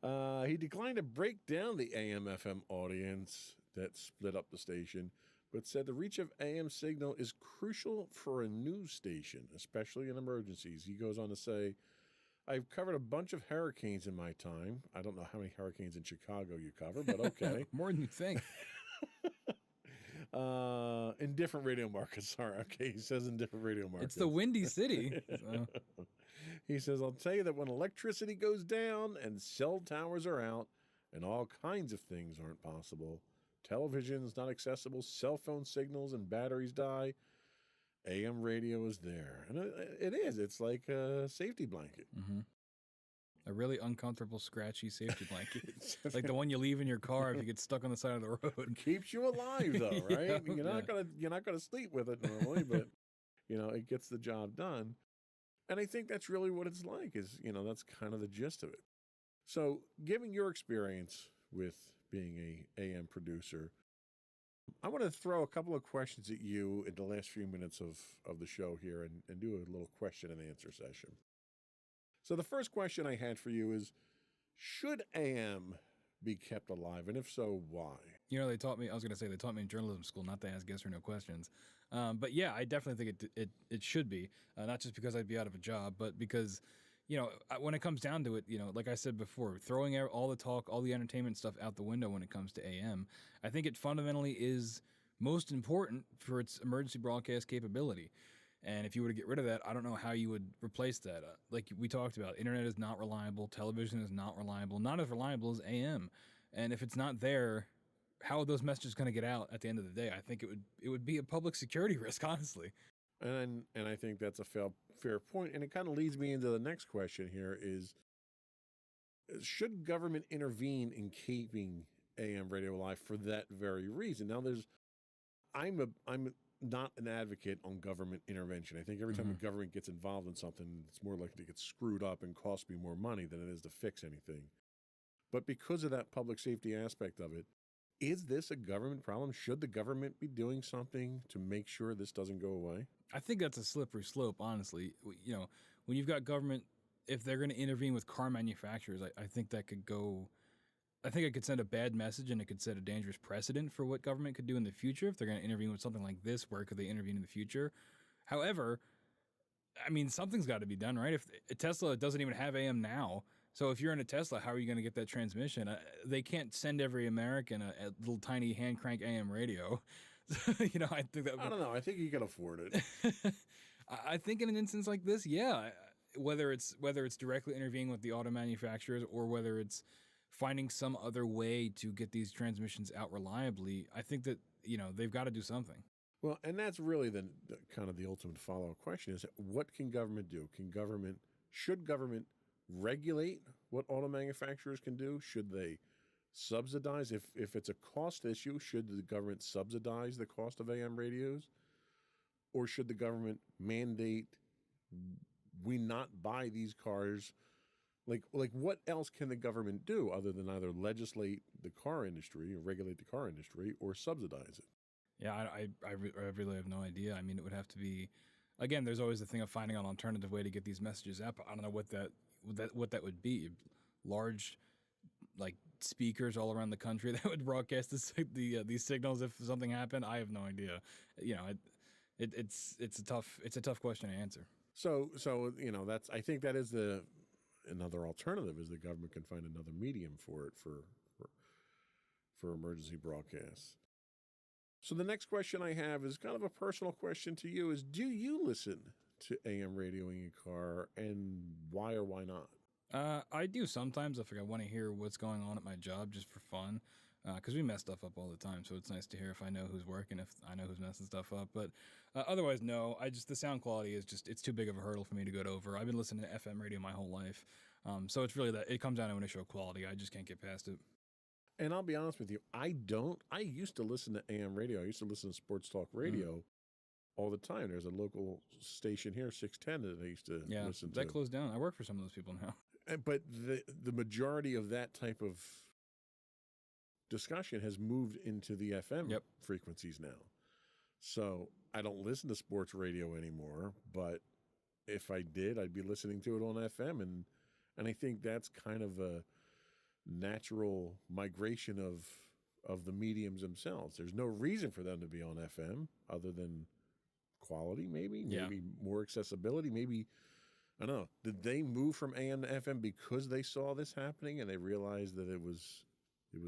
A: though.
B: He declined to break down the AM/FM audience that split up the station, but said the reach of AM signal is crucial for a news station, especially in emergencies. He goes on to say, I've covered a bunch of hurricanes in my time. I don't know how many hurricanes in Chicago you cover, but okay.
A: More than you think.
B: In different radio markets. Sorry, okay. He says in different radio markets.
A: It's the Windy City. So.
B: He says, I'll tell you that when electricity goes down and cell towers are out and all kinds of things aren't possible, television's not accessible, cell phone signals and batteries die, AM radio is there. And it is. It's like a safety blanket.
A: Mm-hmm. A really uncomfortable, scratchy safety blanket. Like the one you leave in your car if you get stuck on the side of the road.
B: Keeps you alive, though, right?
A: Yeah,
B: You're not gonna sleep with it normally, but it gets the job done. And I think that's really what it's like. Is that's kind of the gist of it. So, given your experience with being a AM producer, I want to throw a couple of questions at you in the last few minutes of the show here and do a little question and answer session. So the first question I had for you is, should AM be kept alive? And if so, why?
A: They taught me in journalism school not to ask yes or no questions. But yeah, I definitely think it should be, not just because I'd be out of a job, but because, when it comes down to it, like I said before, throwing out all the talk, all the entertainment stuff out the window when it comes to AM, I think it fundamentally is most important for its emergency broadcast capability. And if you were to get rid of that, I don't know how you would replace that. Like we talked about, internet is not reliable, television is not reliable, not as reliable as AM. And if it's not there, how are those messages going to get out at the end of the day? I think it would be a public security risk, honestly.
B: And I think that's a fair point. And it kind of leads me into the next question here is, should government intervene in keeping AM radio alive for that very reason? Now, I'm not an advocate on government intervention. I think every time the government gets involved in something, it's more likely to get screwed up and cost me more money than it is to fix anything. But because of that public safety aspect of it, is this a government problem? Should the government be doing something to make sure this doesn't go away?
A: I think that's a slippery slope, honestly. When you've got government, if they're going to intervene with car manufacturers, I think that could go... I think it could send a bad message, and it could set a dangerous precedent for what government could do in the future. If they're going to intervene with something like this, where could they intervene in the future? However, I mean, something's got to be done, right? If Tesla doesn't even have AM now, so if you're in a Tesla, how are you going to get that transmission? They can't send every American a little tiny hand crank AM radio. I think that.
B: I don't know. I think you can afford it.
A: I think in an instance like this, yeah. Whether it's directly intervening with the auto manufacturers or whether it's finding some other way to get these transmissions out reliably, I think that, they've got to do something.
B: Well, and that's really the kind of the ultimate follow-up question is, what can government do? Should government regulate what auto manufacturers can do? Should they subsidize? If it's a cost issue, should the government subsidize the cost of AM radios? Or should the government mandate we not buy these cars? Like what else can the government do other than either legislate the car industry or regulate the car industry or subsidize it?
A: Yeah, I really have no idea. I mean, it would have to be, again, there's always the thing of finding an alternative way to get these messages out. But I don't know what that would be. Large, like, speakers all around the country that would broadcast these signals if something happened. I have no idea. It's a tough question to answer.
B: So that's, I think that is another alternative, is the government can find another medium for it for emergency broadcasts. So the next question I have is kind of a personal question to you: is do you listen to AM radio in your car, and why or why not?
A: I do sometimes if I want to hear what's going on at my job just for fun, because we mess stuff up all the time. So it's nice to hear if I know who's working, if I know who's messing stuff up. But otherwise, no. The sound quality is just, it's too big of a hurdle for me to get over. I've been listening to FM radio my whole life, so it's really that it comes down to an issue of quality. I just can't get past it.
B: And I'll be honest with you, I used to listen to AM radio. I used to listen to sports talk radio all the time. There's a local station here, 610, that I used to listen to.
A: That closed down. I work for some of those people now.
B: But the majority of that type of discussion has moved into the FM frequencies now. So I don't listen to sports radio anymore, but if I did, I'd be listening to it on FM. And I think that's kind of a natural migration of the mediums themselves. There's no reason for them to be on FM other than quality, maybe more accessibility, maybe. I don't know. Did they move from AM to FM because they saw this happening and they realized that it was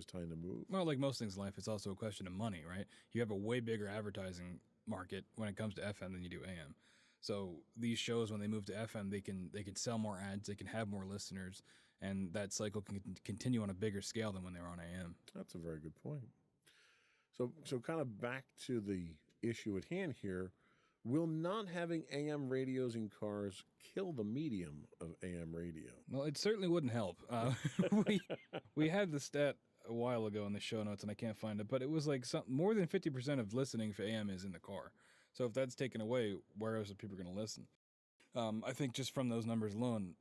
B: time to move?
A: Well, like most things in life, it's also a question of money, right? You have a way bigger advertising market when it comes to FM than you do AM. So these shows, when they move to FM, they can sell more ads, they can have more listeners, and that cycle can continue on a bigger scale than when they were on AM.
B: That's a very good point. So kind of back to the issue at hand here. Will not having AM radios in cars kill the medium of AM radio?
A: Well, it certainly wouldn't help. We had the stat a while ago in the show notes, and I can't find it, but it was like more than 50% of listening for AM is in the car. So if that's taken away, where else are people going to listen? I think just from those numbers alone,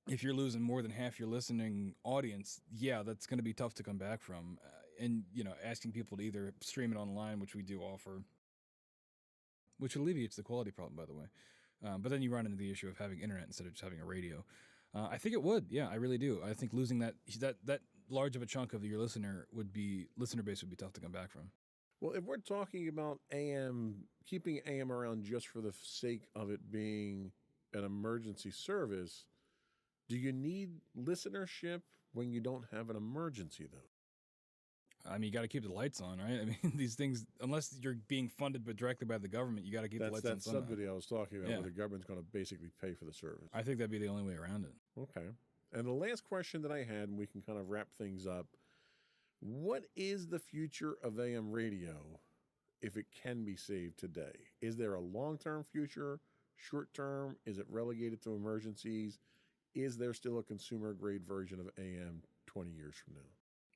A: if you're losing more than half your listening audience, that's going to be tough to come back from. And, asking people to either stream it online, which we do offer, which alleviates the quality problem, by the way. But then you run into the issue of having internet instead of just having a radio. I think it would. Yeah, I really do. I think losing that large of a chunk of your listener base would be tough to come back from.
B: Well, if we're talking about AM, keeping AM around just for the sake of it being an emergency service, do you need listenership when you don't have an emergency, though?
A: I mean, you got to keep the lights on, right? I mean, these things, unless you're being funded directly by the government, you got to keep the lights on.
B: That's that subsidy I was talking about, where the government's going to basically pay for the service.
A: I think that'd be the only way around it.
B: Okay. And the last question that I had, and we can kind of wrap things up, what is the future of AM radio if it can be saved today? Is there a long-term future, short-term? Is it relegated to emergencies? Is there still a consumer-grade version of AM 20 years from now?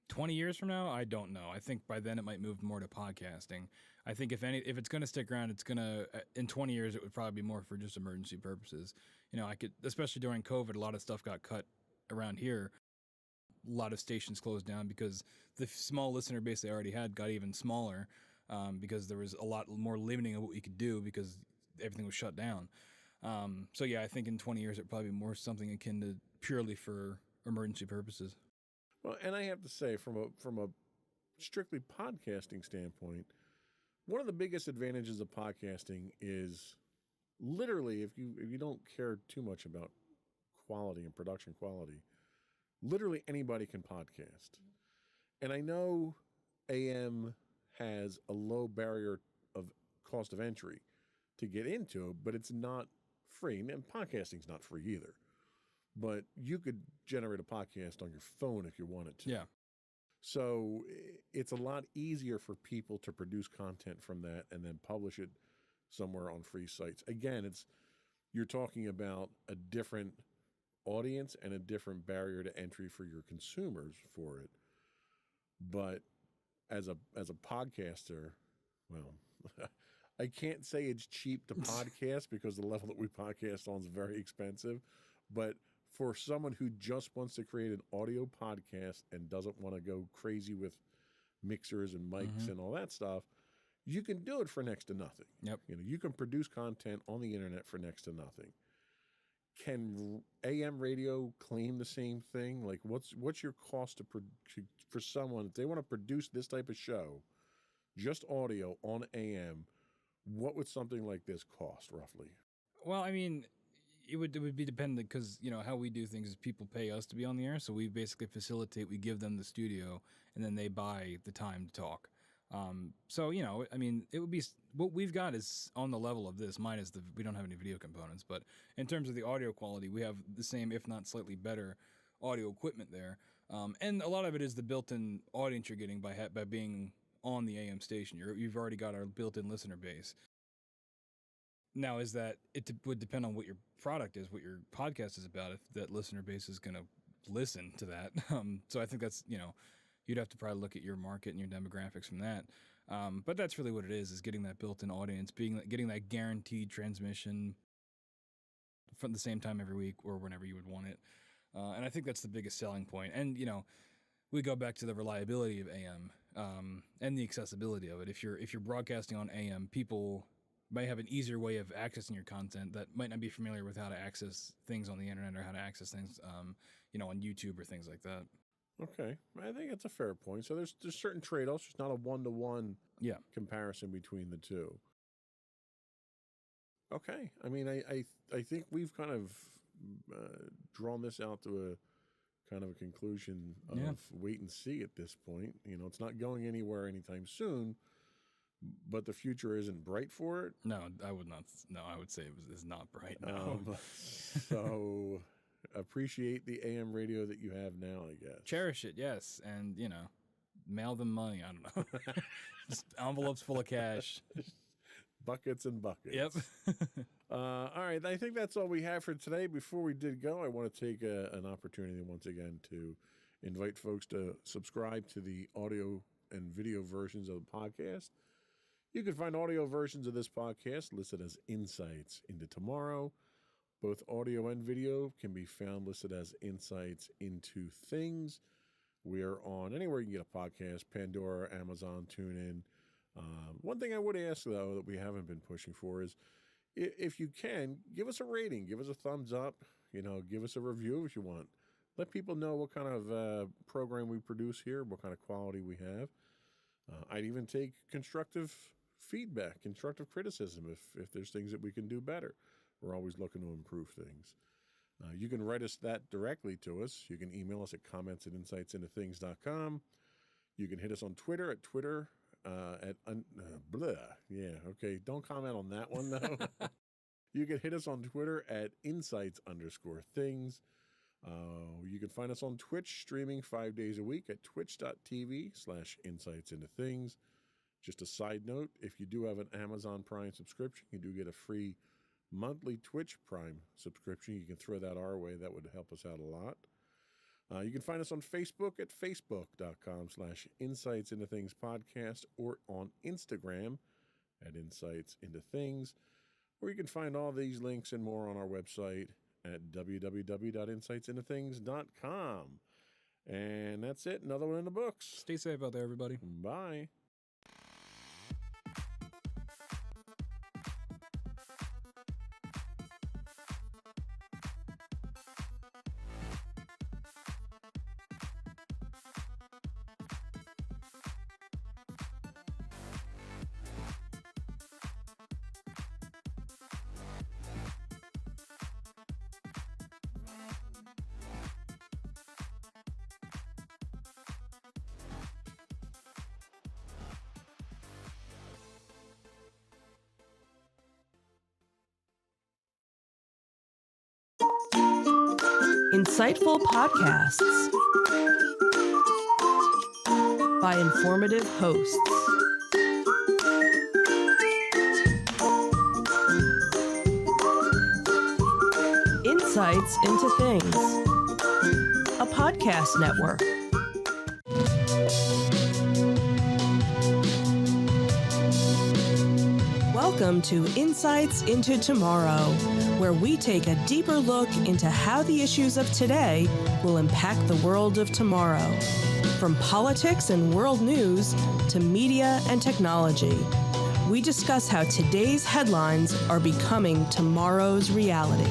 A: 20 years from now, I don't know. I think by then it might move more to podcasting. I think if it's going to stick around, it's going to, in 20 years, it would probably be more for just emergency purposes. Especially during COVID, a lot of stuff got cut around here. A lot of stations closed down because the small listener base they already had got even smaller, because there was a lot more limiting of what we could do because everything was shut down. I think in 20 years, it'd probably be more something akin to purely for emergency purposes.
B: Well, and I have to say, from a strictly podcasting standpoint, one of the biggest advantages of podcasting is literally, if you don't care too much about quality and production quality, literally anybody can podcast. And I know AM has a low barrier of cost of entry to get into, but it's not free. And podcasting's not free either. But you could generate a podcast on your phone if you wanted to.
A: Yeah.
B: So it's a lot easier for people to produce content from that and then publish it somewhere on free sites. Again, you're talking about a different audience and a different barrier to entry for your consumers for it. But as a podcaster, well, I can't say it's cheap to podcast because the level that we podcast on is very expensive. But for someone who just wants to create an audio podcast and doesn't want to go crazy with mixers and mics and all that stuff, you can do it for next to nothing.
A: Yep.
B: You can produce content on the internet for next to nothing. Can AM radio claim the same thing? Like, what's your cost for someone if they want to produce this type of show, just audio on AM? What would something like this cost roughly?
A: Well, I mean, it would be dependent because how we do things is people pay us to be on the air, so we basically facilitate. We give them the studio, and then they buy the time to talk. So I mean, it would be what we've got is on the level of this. Minus we don't have any video components, but in terms of the audio quality, we have the same, if not slightly better, audio equipment there. And a lot of it is the built-in audience you're getting by being on the AM station. You've already got our built-in listener base. Now, is that it would depend on what your product is, what your podcast is about, if that listener base is going to listen to that. So I think that's, you'd have to probably look at your market and your demographics from that. But that's really what it is getting that built-in audience, getting that guaranteed transmission from the same time every week or whenever you would want it. And I think that's the biggest selling point. And, we go back to the reliability of AM and the accessibility of it. If you're broadcasting on AM, people might have an easier way of accessing your content that might not be familiar with how to access things on the internet or how to access things, on YouTube or things like that.
B: Okay, I think that's a fair point. So there's certain trade-offs. There's not a one-to-one comparison between the two. Okay, I mean, I think we've kind of drawn this out to a kind of a conclusion of wait and see at this point. It's not going anywhere anytime soon. But the future isn't bright for it.
A: No, I would not. No, I would say it's not bright. No.
B: So appreciate the AM radio that you have now, I guess.
A: Cherish it, yes, and mail them money. I don't know, just envelopes full of cash,
B: buckets and buckets.
A: Yep.
B: All right, I think that's all we have for today. Before we did go, I want to take an opportunity once again to invite folks to subscribe to the audio and video versions of the podcast. You can find audio versions of this podcast listed as Insights into Tomorrow. Both audio and video can be found listed as Insights into Things. We are on anywhere you can get a podcast, Pandora, Amazon, TuneIn. One thing I would ask, though, that we haven't been pushing for is if you can, give us a rating, give us a thumbs up, give us a review if you want. Let people know what kind of program we produce here, what kind of quality we have. I'd even take constructive feedback, constructive criticism if there's things that we can do better. We're always looking to improve things. You can write us that directly to us. You can email us at comments@insightsintothings.com. You can hit us on Twitter at Twitter Yeah, okay. Don't comment on that one, though. You can hit us on Twitter at insights_things. You can find us on Twitch, streaming 5 days a week at twitch.tv/insightsintothings. Just a side note, if you do have an Amazon Prime subscription, you do get a free monthly Twitch Prime subscription. You can throw that our way. That would help us out a lot. You can find us on Facebook at facebook.com/insightsintothingspodcast or on Instagram at insightsintothings. Or you can find all these links and more on our website at www.insightsintothings.com. And that's it. Another one in the books.
A: Stay safe out there, everybody.
B: Bye.
C: Insightful podcasts by informative hosts. Insights into Things, a podcast network. Welcome to Insights into Tomorrow, where we take a deeper look into how the issues of today will impact the world of tomorrow. From politics and world news to media and technology, we discuss how today's headlines are becoming tomorrow's reality.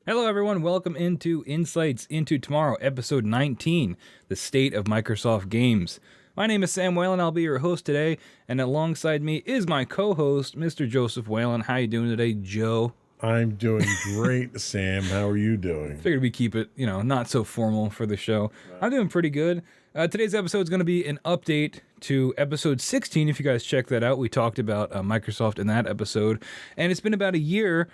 A: Hello, everyone. Welcome into Insights into Tomorrow, episode 19, The State of Microsoft Games. My name is Sam Whalen. I'll be your host today, and alongside me is my co-host, Mr. Joseph Whalen. How you doing today, Joe?
B: I'm doing great, Sam. How are you doing?
A: Figured we keep it, not so formal for the show. I'm doing pretty good. Today's episode is going to be an update to episode 16. If you guys check that out, we talked about Microsoft in that episode, and it's been about a year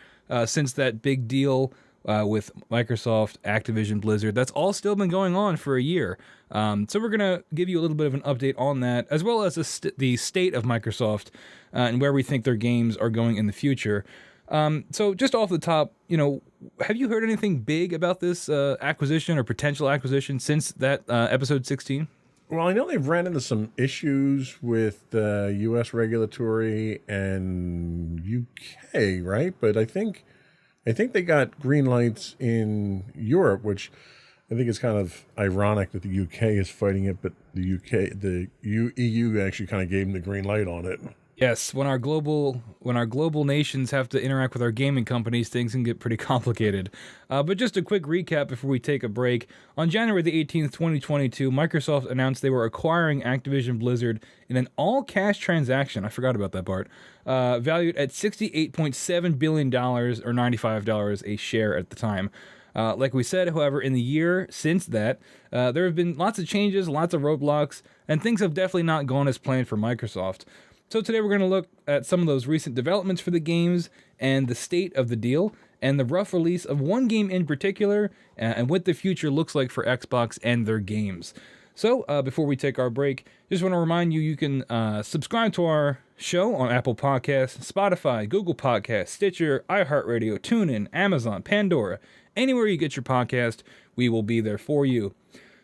A: since that big deal with Microsoft, Activision, Blizzard. That's all still been going on for a year. So we're going to give you a little bit of an update on that, as well as the state of Microsoft and where we think their games are going in the future. So just off the top, have you heard anything big about this acquisition or potential acquisition since that episode 16?
B: Well, I know they've ran into some issues with U.S. regulatory and UK, right? But I think they got green lights in Europe, which I think is kind of ironic that the UK is fighting it, but the EU actually kind of gave them the green light on it.
A: Yes, when our global nations have to interact with our gaming companies, things can get pretty complicated. But just a quick recap before we take a break. On January the 18th, 2022, Microsoft announced they were acquiring Activision Blizzard in an all-cash transaction. I forgot about that part. Valued at $68.7 billion or $95 a share at the time. Like we said, however, in the year since that, there have been lots of changes, lots of roadblocks, and things have definitely not gone as planned for Microsoft. So today we're going to look at some of those recent developments for the games and the state of the deal and the rough release of one game in particular and what the future looks like for Xbox and their games. So before we take our break, just want to remind you can subscribe to our show on Apple Podcasts, Spotify, Google Podcasts, Stitcher, iHeartRadio, TuneIn, Amazon, Pandora. Anywhere you get your podcast, we will be there for you.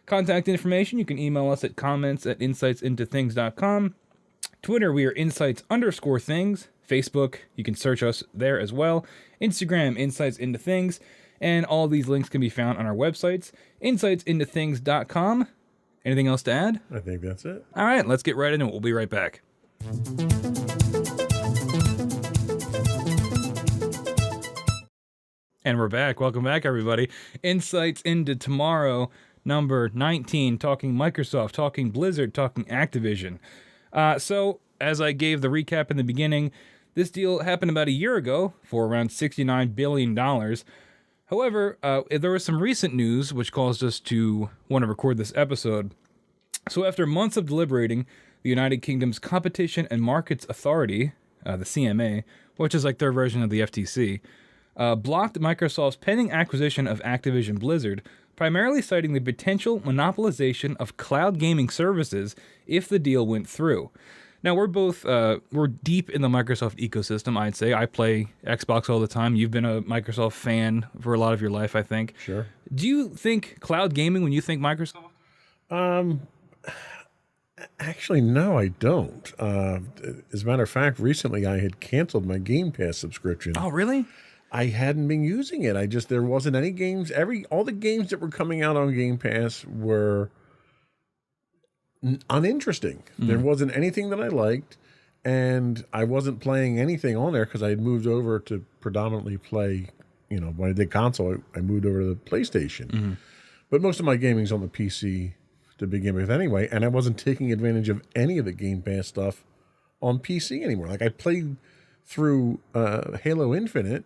A: Contact information, you can email us at comments@insightsintothings.com. Twitter, we are insights_things. Facebook, you can search us there as well. Instagram, Insights Into Things. And all these links can be found on our websites, insightsintothings.com. Anything else to add?
B: I think that's it.
A: All right, let's get right into it. We'll be right back. And we're back. Welcome back, everybody. Insights Into Tomorrow, number 19, talking Microsoft, talking Blizzard, talking Activision. So, as I gave the recap in the beginning, this deal happened about a year ago for around $69 billion. However, there was some recent news which caused us to want to record this episode. So after months of deliberating, the United Kingdom's Competition and Markets Authority, the CMA, which is like their version of the FTC, blocked Microsoft's pending acquisition of Activision Blizzard, primarily citing the potential monopolization of cloud gaming services if the deal went through. Now, we're deep in the Microsoft ecosystem, I'd say. I play Xbox all the time. You've been a Microsoft fan for a lot of your life, I think.
B: Sure.
A: Do you think cloud gaming when you think Microsoft?
B: Actually, no, I don't. As a matter of fact, recently I had canceled my Game Pass subscription.
A: Oh, really?
B: I hadn't been using it. There wasn't any games. All the games that were coming out on Game Pass were uninteresting. There wasn't anything that I liked, and I wasn't playing anything on there because I had moved over to predominantly play, when I did console, I moved over to the PlayStation. But most of my gaming's on the PC to begin with anyway, and I wasn't taking advantage of any of the Game Pass stuff on PC anymore. Like I played through Halo Infinite,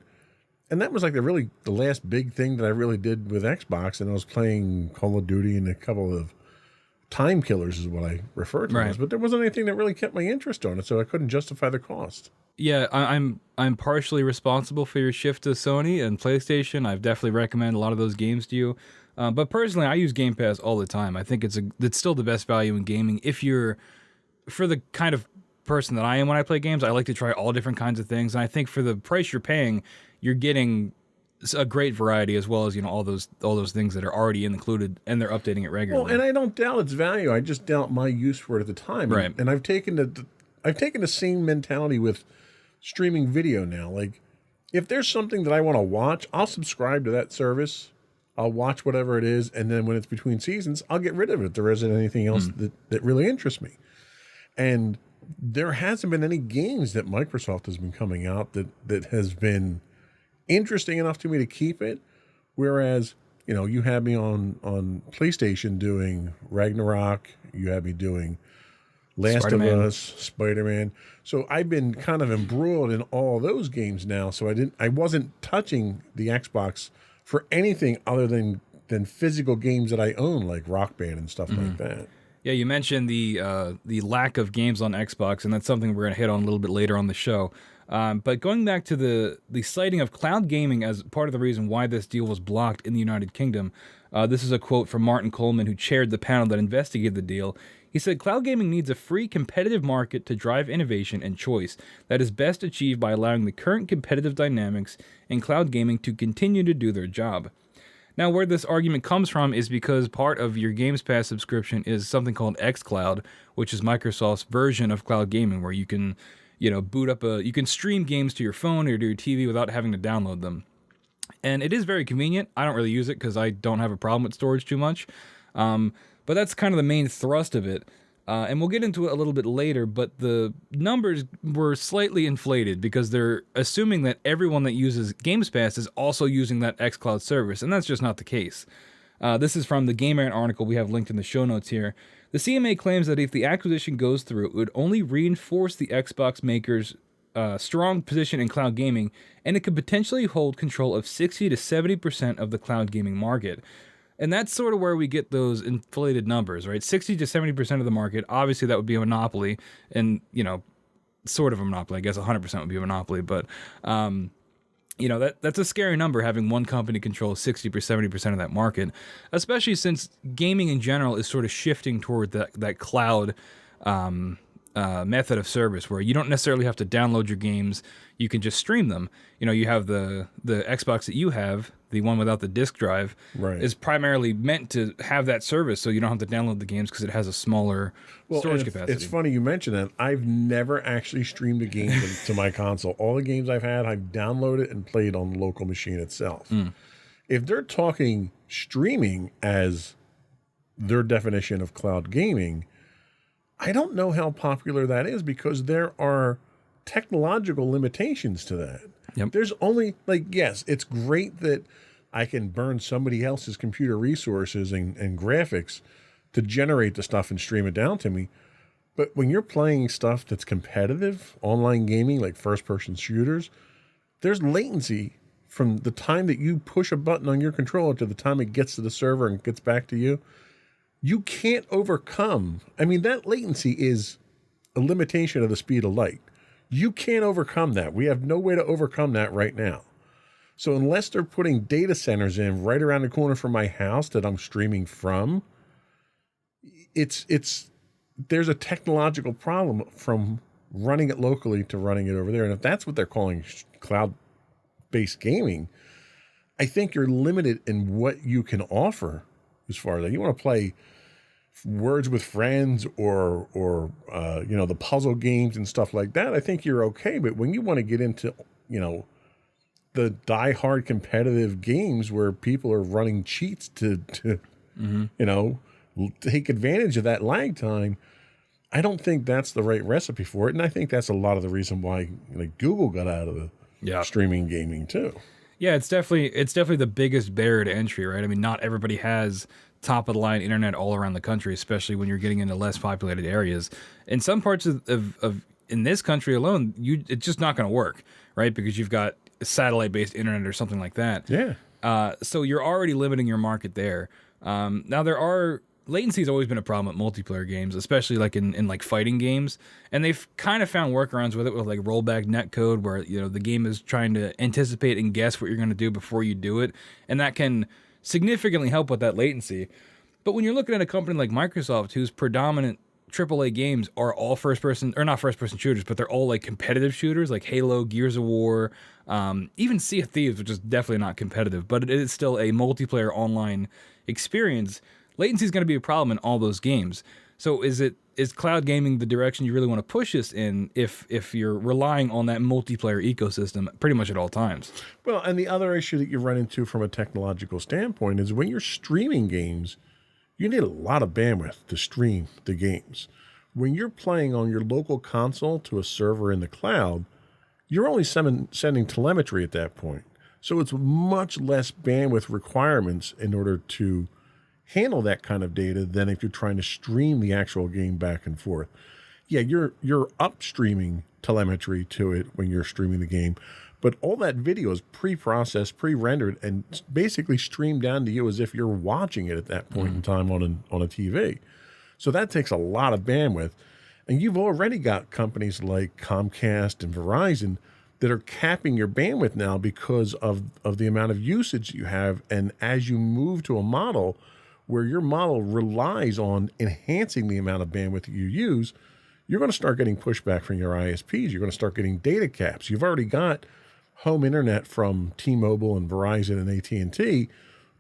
B: and that was like the last big thing that I really did with Xbox, and I was playing Call of Duty and a couple of time killers is what I refer to as, but there wasn't anything that really kept my interest on it, so I couldn't justify the cost.
A: Yeah, I'm partially responsible for your shift to Sony and PlayStation. I've definitely recommended a lot of those games to you. But personally, I use Game Pass all the time. I think it's still the best value in gaming. If you're, for the kind of person that I am when I play games, I like to try all different kinds of things. And I think for the price you're paying, you're getting a great variety as well as, all those things that are already included, and they're updating it regularly.
B: Well, and I don't doubt its value. I just doubt my use for it at the time.
A: Right.
B: And I've taken the same mentality with streaming video now. Like, if there's something that I want to watch, I'll subscribe to that service. I'll watch whatever it is, and then when it's between seasons, I'll get rid of it if there isn't anything else that really interests me. And there hasn't been any games that Microsoft has been coming out that has been interesting enough to me to keep it. Whereas, you had me on PlayStation doing Ragnarok, you had me doing Last
A: Spider-Man.
B: of Us, Spider-Man. So I've been kind of embroiled in all those games now. So I wasn't touching the Xbox for anything other than physical games that I own, like Rock Band and stuff like that.
A: Yeah, you mentioned the lack of games on Xbox, and that's something we're going to hit on a little bit later on the show. But going back to the citing of cloud gaming as part of the reason why this deal was blocked in the United Kingdom, this is a quote from Martin Coleman, who chaired the panel that investigated the deal. He said, "Cloud gaming needs a free, competitive market to drive innovation and choice that is best achieved by allowing the current competitive dynamics in cloud gaming to continue to do their job." Now, where this argument comes from is because part of your Games Pass subscription is something called xCloud, which is Microsoft's version of cloud gaming, where you can, boot up you can stream games to your phone or to your TV without having to download them. And it is very convenient. I don't really use it because I don't have a problem with storage too much. But that's kind of the main thrust of it. And we'll get into it a little bit later, but the numbers were slightly inflated because they're assuming that everyone that uses Games Pass is also using that xCloud service, and that's just not the case. This is from the Gamer article we have linked in the show notes here. The CMA claims that if the acquisition goes through, it would only reinforce the Xbox maker's strong position in cloud gaming, and it could potentially hold control of 60 to 70% of the cloud gaming market. And that's sort of where we get those inflated numbers, right? 60 to 70% of the market. Obviously, that would be a monopoly, and sort of a monopoly. I guess 100% would be a monopoly, but that's a scary number, having one company control 60 or 70% of that market, especially since gaming in general is sort of shifting toward that cloud method of service, where you don't necessarily have to download your games. You can just stream them. You have the Xbox that you have, the one without the disk drive,
B: Right.
A: is primarily meant to have that service, so you don't have to download the games because it has a smaller storage capacity.
B: It's funny you mention that. I've never actually streamed a game to my console. All the games I've had, I've downloaded and played on the local machine itself. If they're talking streaming as their definition of cloud gaming, I don't know how popular that is, because there are technological limitations to that.
A: Yep.
B: There's only, yes, it's great that I can burn somebody else's computer resources and graphics to generate the stuff and stream it down to me. But when you're playing stuff that's competitive, online gaming, like first-person shooters, there's latency from the time that you push a button on your controller to the time it gets to the server and gets back to you. You can't overcome. I mean, that latency is a limitation of the speed of light. You can't overcome that. We have no way to overcome that right now. So unless they're putting data centers in right around the corner from my house that I'm streaming from, there's a technological problem from running it locally to running it over there. And if that's what they're calling cloud-based gaming, I think you're limited in what you can offer. As far as you want to play Words with Friends or the puzzle games and stuff like that, I think you're okay. But when you want to get into the die-hard competitive games where people are running cheats to take advantage of that lag time, I don't think that's the right recipe for it. And I think that's a lot of the reason why Google got out of the streaming gaming too.
A: Yeah, it's definitely the biggest barrier to entry, right? I mean, not everybody has top of the line internet all around the country, especially when you're getting into less populated areas. In some parts of in this country alone, it's just not going to work, right? Because you've got satellite based internet or something like that.
B: Yeah.
A: So you're already limiting your market there. Now latency has always been a problem with multiplayer games, especially in like fighting games, and they've kind of found workarounds with it with like rollback netcode, where the game is trying to anticipate and guess what you're going to do before you do it, and that can significantly help with that latency. But when you're looking at a company like Microsoft, whose predominant AAA games are all not first person shooters, but they're all like competitive shooters, like Halo, Gears of War, even Sea of Thieves, which is definitely not competitive, but it is still a multiplayer online experience. Latency is going to be a problem in all those games. So is cloud gaming the direction you really want to push this in if you're relying on that multiplayer ecosystem pretty much at all times?
B: Well, and the other issue that you run into from a technological standpoint is when you're streaming games, you need a lot of bandwidth to stream the games. When you're playing on your local console to a server in the cloud, you're only sending telemetry at that point. So it's much less bandwidth requirements in order to handle that kind of data than if you're trying to stream the actual game back and forth. Yeah, you're upstreaming telemetry to it when you're streaming the game, but all that video is pre-processed, pre-rendered, and basically streamed down to you as if you're watching it at that point in time on a TV. So that takes a lot of bandwidth. And you've already got companies like Comcast and Verizon that are capping your bandwidth now because of the amount of usage you have. And as you move to a model where your model relies on enhancing the amount of bandwidth that you use, you're going to start getting pushback from your ISPs. You're going to start getting data caps. You've already got home internet from T-Mobile and Verizon and AT&T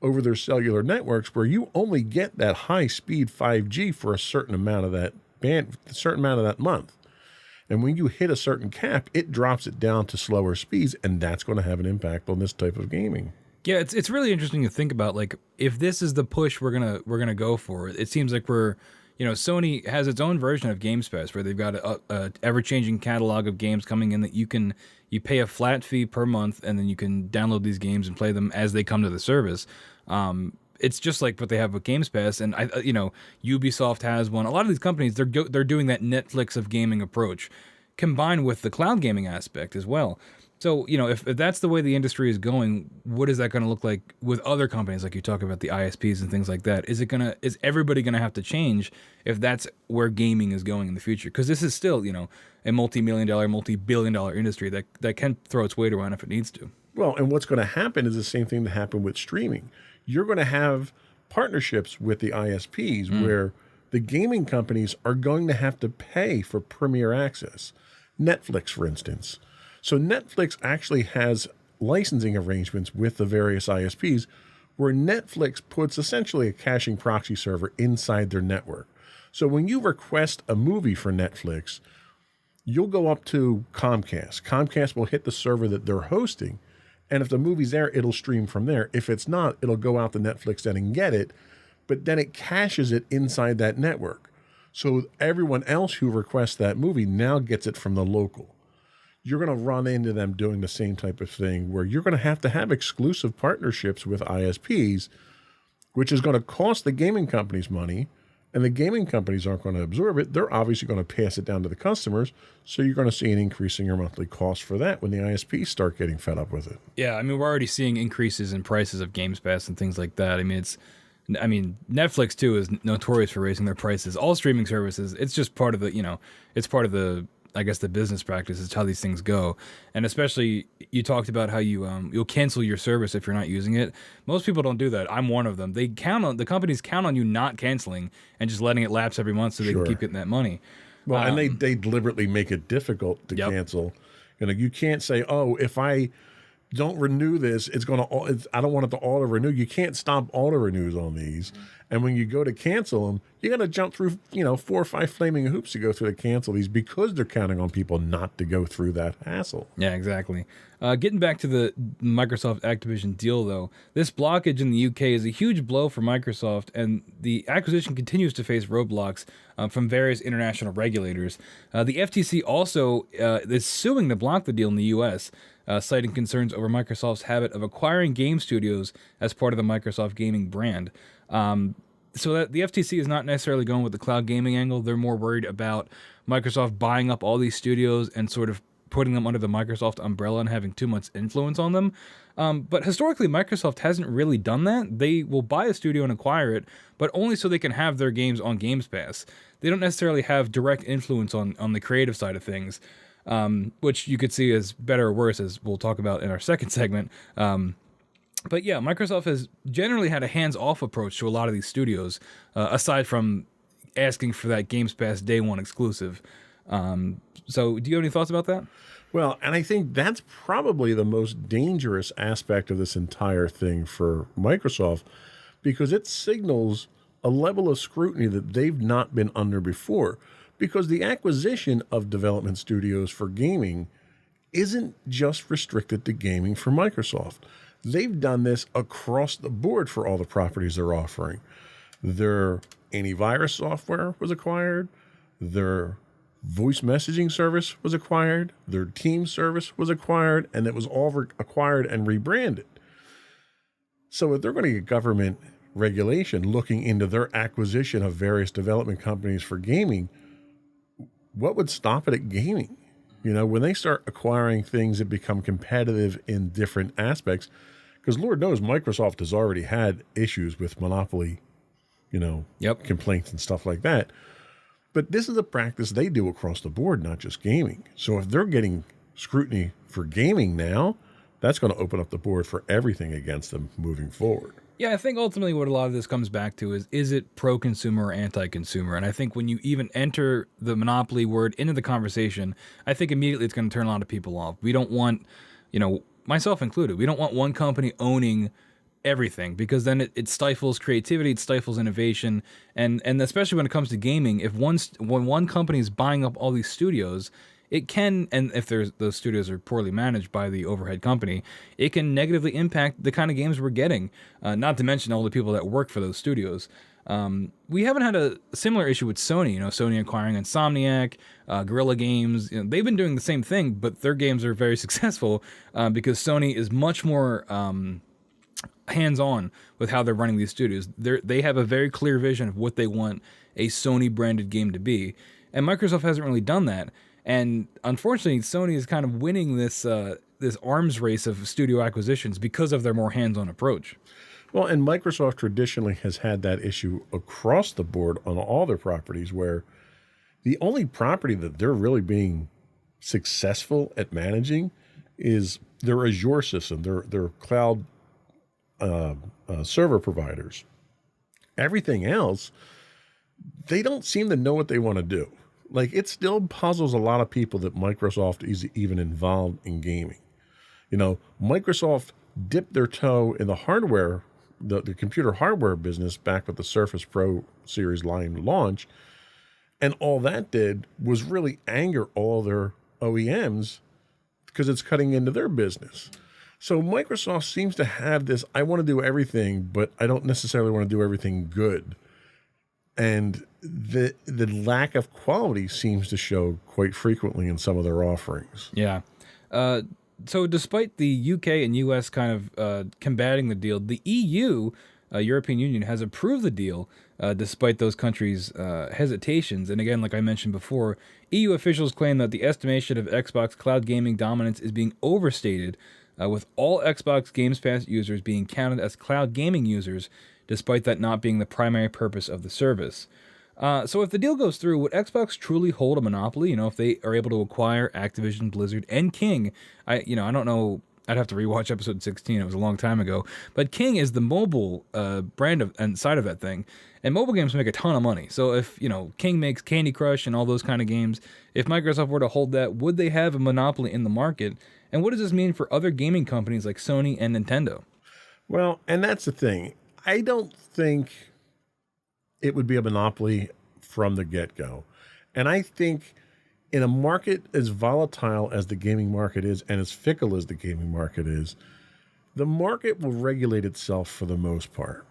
B: over their cellular networks where you only get that high-speed 5G for a certain amount of that month. And when you hit a certain cap, it drops it down to slower speeds, and that's going to have an impact on this type of gaming.
A: Yeah, it's really interesting to think about. Like, if this is the push we're gonna go for, it seems like Sony has its own version of Games Pass where they've got a ever-changing catalog of games coming in that you pay a flat fee per month, and then you can download these games and play them as they come to the service. It's just like what they have with Games Pass, and Ubisoft has one. A lot of these companies, they're doing that Netflix of gaming approach, combined with the cloud gaming aspect as well. So, if that's the way the industry is going, what is that going to look like with other companies, like you talk about the ISPs and things like that? Is everybody going to have to change if that's where gaming is going in the future? Because this is still, a multi-million-dollar, multi-billion-dollar industry that can throw its weight around if it needs to.
B: Well, and what's going to happen is the same thing that happened with streaming. You're going to have partnerships with the ISPs where the gaming companies are going to have to pay for premier access. Netflix, for instance. So Netflix actually has licensing arrangements with the various ISPs where Netflix puts essentially a caching proxy server inside their network. So when you request a movie for Netflix, you'll go up to Comcast. Comcast will hit the server that they're hosting, and if the movie's there, it'll stream from there. If it's not, it'll go out to Netflix then and get it, but then it caches it inside that network. So everyone else who requests that movie now gets it from the local. You're going to run into them doing the same type of thing where you're going to have exclusive partnerships with ISPs, which is going to cost the gaming companies money, and the gaming companies aren't going to absorb it. They're obviously going to pass it down to the customers. So you're going to see an increase in your monthly cost for that when the ISPs start getting fed up with it.
A: Yeah, I mean, we're already seeing increases in prices of Games Pass and things like that. I mean, Netflix too is notorious for raising their prices. All streaming services, it's just part of the I guess the business practice is how these things go. And especially you talked about how you'll cancel your service if you're not using it. Most people don't do that. I'm one of them. The companies count on you not canceling and just letting it lapse every month so they can keep getting that money.
B: Well, and they deliberately make it difficult to cancel. You can't say, oh, if I don't renew this, I don't want it to auto renew. You can't stop auto renews on these. And when you go to cancel them, you got to jump through, 4 or 5 flaming hoops to go through to cancel these because they're counting on people not to go through that hassle.
A: Yeah, exactly. Getting back to the Microsoft Activision deal, though, this blockage in the UK is a huge blow for Microsoft, and the acquisition continues to face roadblocks from various international regulators. The FTC also is suing to block the deal in the US, citing concerns over Microsoft's habit of acquiring game studios as part of the Microsoft gaming brand. So that the FTC is not necessarily going with the cloud gaming angle. They're more worried about Microsoft buying up all these studios and sort of putting them under the Microsoft umbrella and having too much influence on them. But historically, Microsoft hasn't really done that. They will buy a studio and acquire it, but only so they can have their games on Games Pass. They don't necessarily have direct influence on the creative side of things, which you could see as better or worse, as we'll talk about in our second segment. But yeah, Microsoft has generally had a hands-off approach to a lot of these studios, aside from asking for that Games Pass Day 1 exclusive. So do you have any thoughts about that?
B: Well, and I think that's probably the most dangerous aspect of this entire thing for Microsoft, because it signals a level of scrutiny that they've not been under before. Because the acquisition of development studios for gaming isn't just restricted to gaming for Microsoft. They've done this across the board for all the properties they're offering. Their antivirus software was acquired. Their voice messaging service was acquired, their team service was acquired, and it was all acquired and rebranded. So if they're going to get government regulation looking into their acquisition of various development companies for gaming, what would stop it at gaming? You know, when they start acquiring things that become competitive in different aspects, because Lord knows Microsoft has already had issues with monopoly, complaints and stuff like that. But this is a practice they do across the board, not just gaming. So if they're getting scrutiny for gaming now, that's going to open up the board for everything against them moving forward.
A: Yeah, I think ultimately what a lot of this comes back to is it pro-consumer or anti-consumer? And I think when you even enter the monopoly word into the conversation, I think immediately it's going to turn a lot of people off. We don't want, myself included, we don't want one company owning everything, because then it stifles creativity, it stifles innovation, and especially when it comes to gaming, when one company is buying up all these studios, it can, and if those studios are poorly managed by the overhead company, it can negatively impact the kind of games we're getting. Not to mention all the people that work for those studios. We haven't had a similar issue with Sony. Sony acquiring Insomniac, Guerrilla Games. They've been doing the same thing, but their games are very successful because Sony is much more hands-on with how they're running these studios. They have a very clear vision of what they want a Sony-branded game to be, and Microsoft hasn't really done that. And unfortunately, Sony is kind of winning this arms race of studio acquisitions because of their more hands-on approach.
B: Well, and Microsoft traditionally has had that issue across the board on all their properties, where the only property that they're really being successful at managing is their Azure system, their cloud server providers. Everything else, they don't seem to know what they want to do. Like, it still puzzles a lot of people that Microsoft is even involved in gaming. Microsoft dipped their toe in the hardware, the computer hardware business back with the Surface Pro series line launch. And all that did was really anger all their OEMs because it's cutting into their business. So Microsoft seems to have this, I want to do everything, but I don't necessarily want to do everything good. And the lack of quality seems to show quite frequently in some of their offerings.
A: Yeah. So despite the UK and US kind of combating the deal, the EU, European Union, has approved the deal despite those countries' hesitations. And again, like I mentioned before, EU officials claim that the estimation of Xbox cloud gaming dominance is being overstated, with all Xbox Games Pass users being counted as cloud gaming users, despite that not being the primary purpose of the service. So if the deal goes through, would Xbox truly hold a monopoly? If they are able to acquire Activision, Blizzard, and King. I don't know. I'd have to rewatch episode 16. It was a long time ago. But King is the mobile brand and side of that thing. And mobile games make a ton of money. So if, King makes Candy Crush and all those kind of games, if Microsoft were to hold that, would they have a monopoly in the market? And what does this mean for other gaming companies like Sony and Nintendo?
B: Well, and that's the thing. I don't think it would be a monopoly from the get-go. And I think in a market as volatile as the gaming market is and as fickle as the gaming market is, the market will regulate itself for the most part.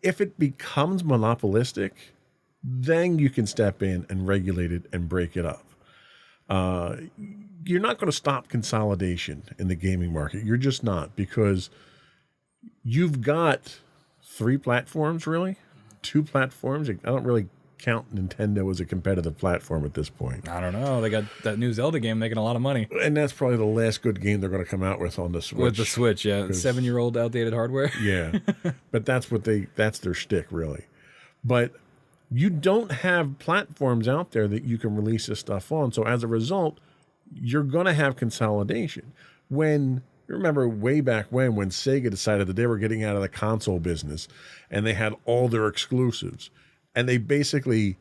B: If it becomes monopolistic, then you can step in and regulate it and break it up. You're not going to stop consolidation in the gaming market. You're just not, because you've got 3 platforms, really, 2 platforms. I don't really count Nintendo as a competitive platform at this point.
A: I don't know. They got that new Zelda game making a lot of money.
B: And that's probably the last good game they're going to come out with on the Switch.
A: With the Switch, yeah. 7-year-old outdated hardware.
B: Yeah. But that's their shtick, really. But you don't have platforms out there that you can release this stuff on. So as a result, you're going to have consolidation. Remember way back when Sega decided that they were getting out of the console business and they had all their exclusives, and they basically,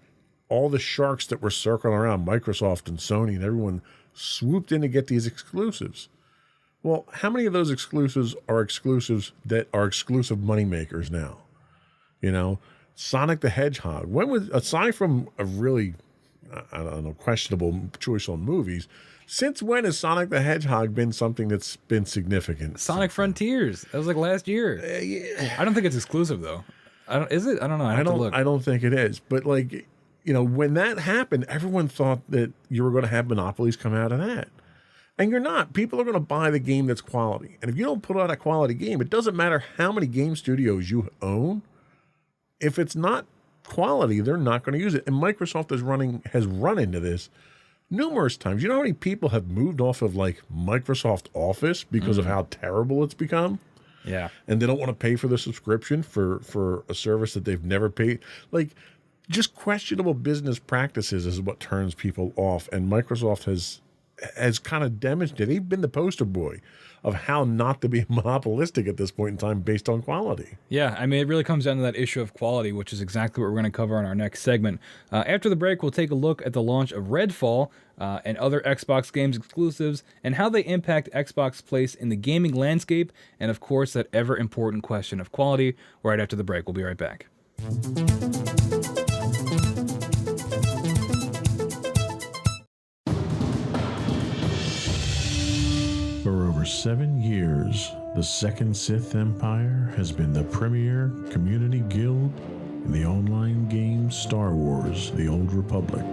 B: all the sharks that were circling around, Microsoft and Sony and everyone, swooped in to get these exclusives. Well, how many of those exclusives are exclusives that are exclusive moneymakers now? Sonic the Hedgehog. When was, aside from a really, questionable choice on movies, since when has Sonic the Hedgehog been something that's been significant?
A: Sonic Frontiers. That was like last year.
B: Yeah.
A: I don't think it's exclusive though. Is it? I don't know. I have to look.
B: I don't think it is. But when that happened, everyone thought that you were going to have monopolies come out of that. And you're not. People are going to buy the game that's quality. And if you don't put out a quality game, it doesn't matter how many game studios you own. If it's not quality, they're not going to use it. And Microsoft has run into this numerous times. You know how many people have moved off of like Microsoft Office because of how terrible it's become?
A: Yeah.
B: And they don't want to pay for the subscription for a service that they've never paid. Like, just questionable business practices is what turns people off. And Microsoft has kind of demonstrated, they've been the poster boy of how not to be monopolistic at this point in time based on quality.
A: Yeah, I mean, it really comes down to that issue of quality, which is exactly what we're going to cover in our next segment. After the break, we'll take a look at the launch of Redfall and other Xbox games exclusives and how they impact Xbox's place in the gaming landscape, and of course, that ever-important question of quality. Right after the break, we'll be right back.
D: For over 7 years, the Second Sith Empire has been the premier community guild in the online game Star Wars: The Old Republic.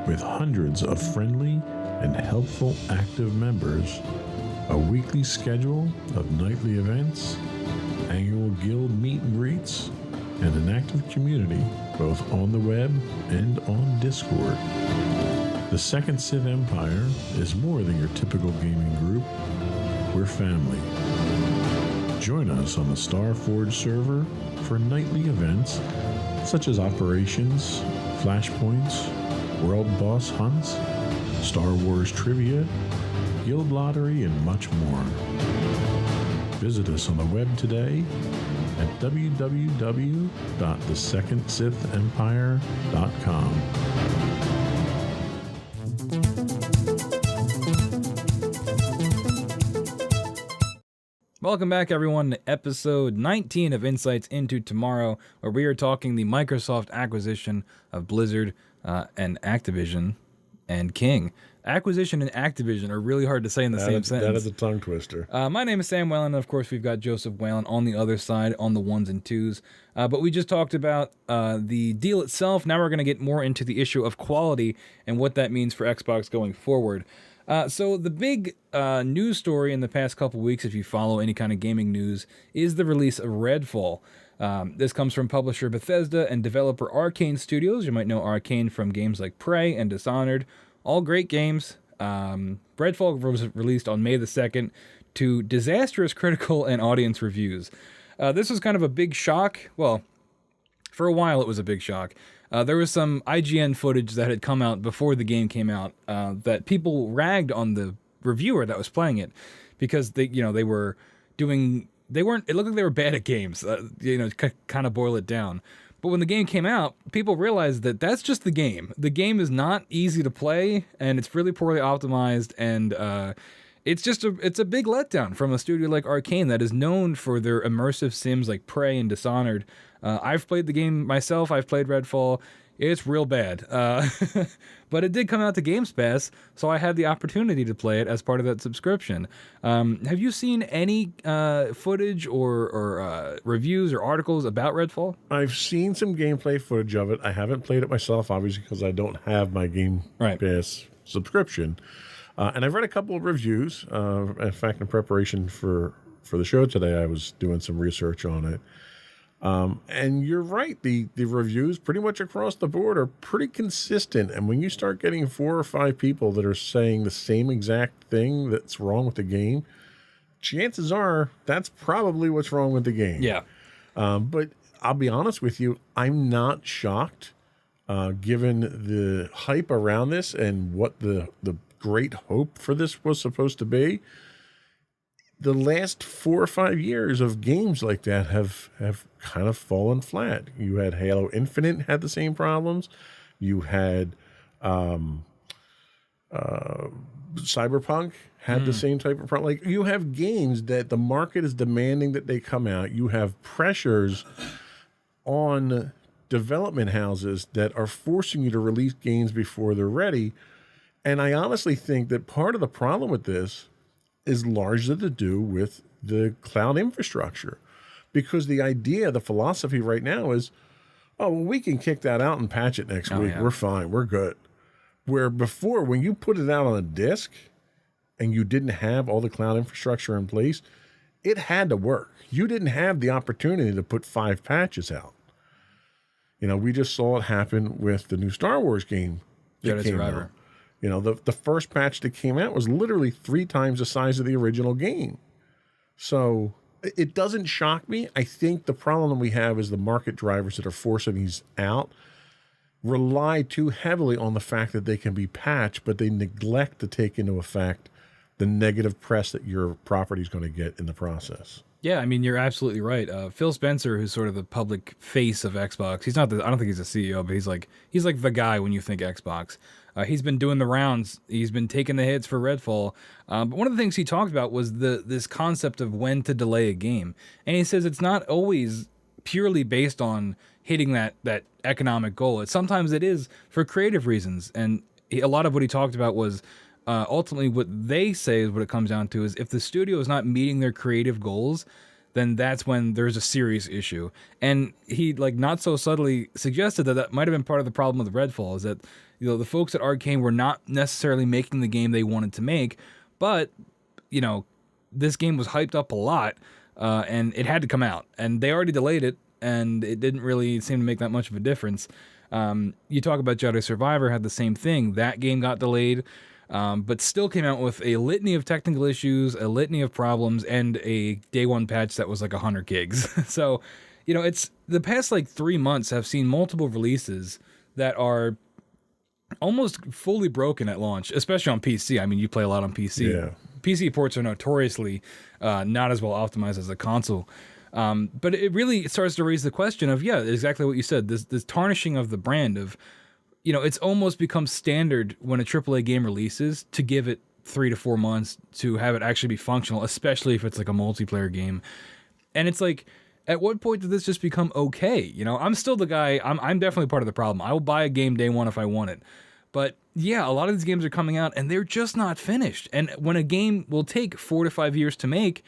D: With hundreds of friendly and helpful active members, a weekly schedule of nightly events, annual guild meet and greets, and an active community both on the web and on Discord. The Second Sith Empire is more than your typical gaming group. We're family. Join us on the Starforge server for nightly events such as operations, flashpoints, world boss hunts, Star Wars trivia, guild lottery, and much more. Visit us on the web today at www.thesecondsithempire.com.
A: Welcome back, everyone, to episode 19 of Insights into Tomorrow, where we are talking the Microsoft acquisition of Blizzard and Activision and King. Acquisition and Activision are really hard to say in the same sentence.
B: That is a tongue twister.
A: My name is Sam Whalen, and of course we've got Joseph Whalen on the other side, on the ones and twos. But we just talked about the deal itself. Now we're going to get more into the issue of quality and what that means for Xbox going forward. So the big news story in the past couple weeks, if you follow any kind of gaming news, is the release of Redfall. This comes from publisher Bethesda and developer Arcane Studios. You might know Arcane from games like Prey and Dishonored. All great games. Redfall was released on May the 2nd to disastrous critical and audience reviews. This was kind of a big shock. Well, for a while it was a big shock. There was some IGN footage that had come out before the game came out that people ragged on the reviewer that was playing it because they were doing. It looked like they were bad at games. Kind of boil it down. But when the game came out, people realized that that's just the game. The game is not easy to play, and it's really poorly optimized, and it's a big letdown from a studio like Arcane that is known for their immersive sims like Prey and Dishonored. I've played the game myself. I've played Redfall. It's real bad. But it did come out to Games Pass, so I had the opportunity to play it as part of that subscription. Have you seen any footage or reviews or articles about Redfall?
B: I've seen some gameplay footage of it. I haven't played it myself, obviously, because I don't have my Game Pass subscription. And I've read a couple of reviews. In fact, in preparation for the show today, I was doing some research on it. And you're right, the reviews pretty much across the board are pretty consistent. And when you start getting 4 or 5 people that are saying the same exact thing that's wrong with the game, chances are that's probably what's wrong with the game.
A: Yeah.
B: But I'll be honest with you, I'm not shocked given the hype around this and what the great hope for this was supposed to be. The last 4 or 5 years of games like that have kind of fallen flat. You had Halo Infinite had the same problems. You had Cyberpunk had the same type of problem. Like, you have games that the market is demanding that they come out. You have pressures on development houses that are forcing you to release games before they're ready. And I honestly think that part of the problem with this is largely to do with the cloud infrastructure, because the idea, the philosophy right now is, Oh, well, we can kick that out and patch it next
A: Oh,
B: week.
A: yeah.
B: We're fine. We're good. Where before, when you put it out on a disk and you didn't have all the cloud infrastructure in place, it had to work. You didn't have the opportunity to put 5 patches out. You know, we just saw it happen with the new Star Wars game that
A: Jedi
B: came
A: Survivor.
B: out. You know, the first patch that came out was literally 3 times the size of the original game. So it doesn't shock me. I think the problem we have is the market drivers that are forcing these out rely too heavily on the fact that they can be patched, but they neglect to take into effect the negative press that your property is going to get in the process.
A: Yeah, I mean, you're absolutely right. Phil Spencer, who's sort of the public face of Xbox, he's not I don't think he's a CEO, but he's like the guy when you think Xbox. He's been doing the rounds. He's been taking the hits for Redfall. But one of the things he talked about was this concept of when to delay a game. And he says it's not always purely based on hitting that economic goal. Sometimes it is for creative reasons. And a lot of what he talked about was ultimately what they say is what it comes down to is if the studio is not meeting their creative goals, then that's when there's a serious issue. And he not so subtly suggested that might have been part of the problem with Redfall is that the folks at Arcane were not necessarily making the game they wanted to make, but this game was hyped up a lot and it had to come out, and they already delayed it, and it didn't really seem to make that much of a difference. You talk about Jedi Survivor had the same thing. That game got delayed, but still came out with a litany of technical issues, a litany of problems, and a day one patch that was like 100 gigs. So, it's the past 3 months have seen multiple releases that are almost fully broken at launch, especially on PC. I mean, you play a lot on PC.
B: Yeah.
A: PC ports are notoriously not as well optimized as a console. But it really starts to raise the question of, exactly what you said, this tarnishing of the brand of, it's almost become standard when a AAA game releases to give it 3 to 4 months to have it actually be functional, especially if it's like a multiplayer game. And it's like, at what point did this just become okay? I'm still the guy, I'm definitely part of the problem. I will buy a game day one if I want it. But yeah, a lot of these games are coming out and they're just not finished. And when a game will take 4 to 5 years to make,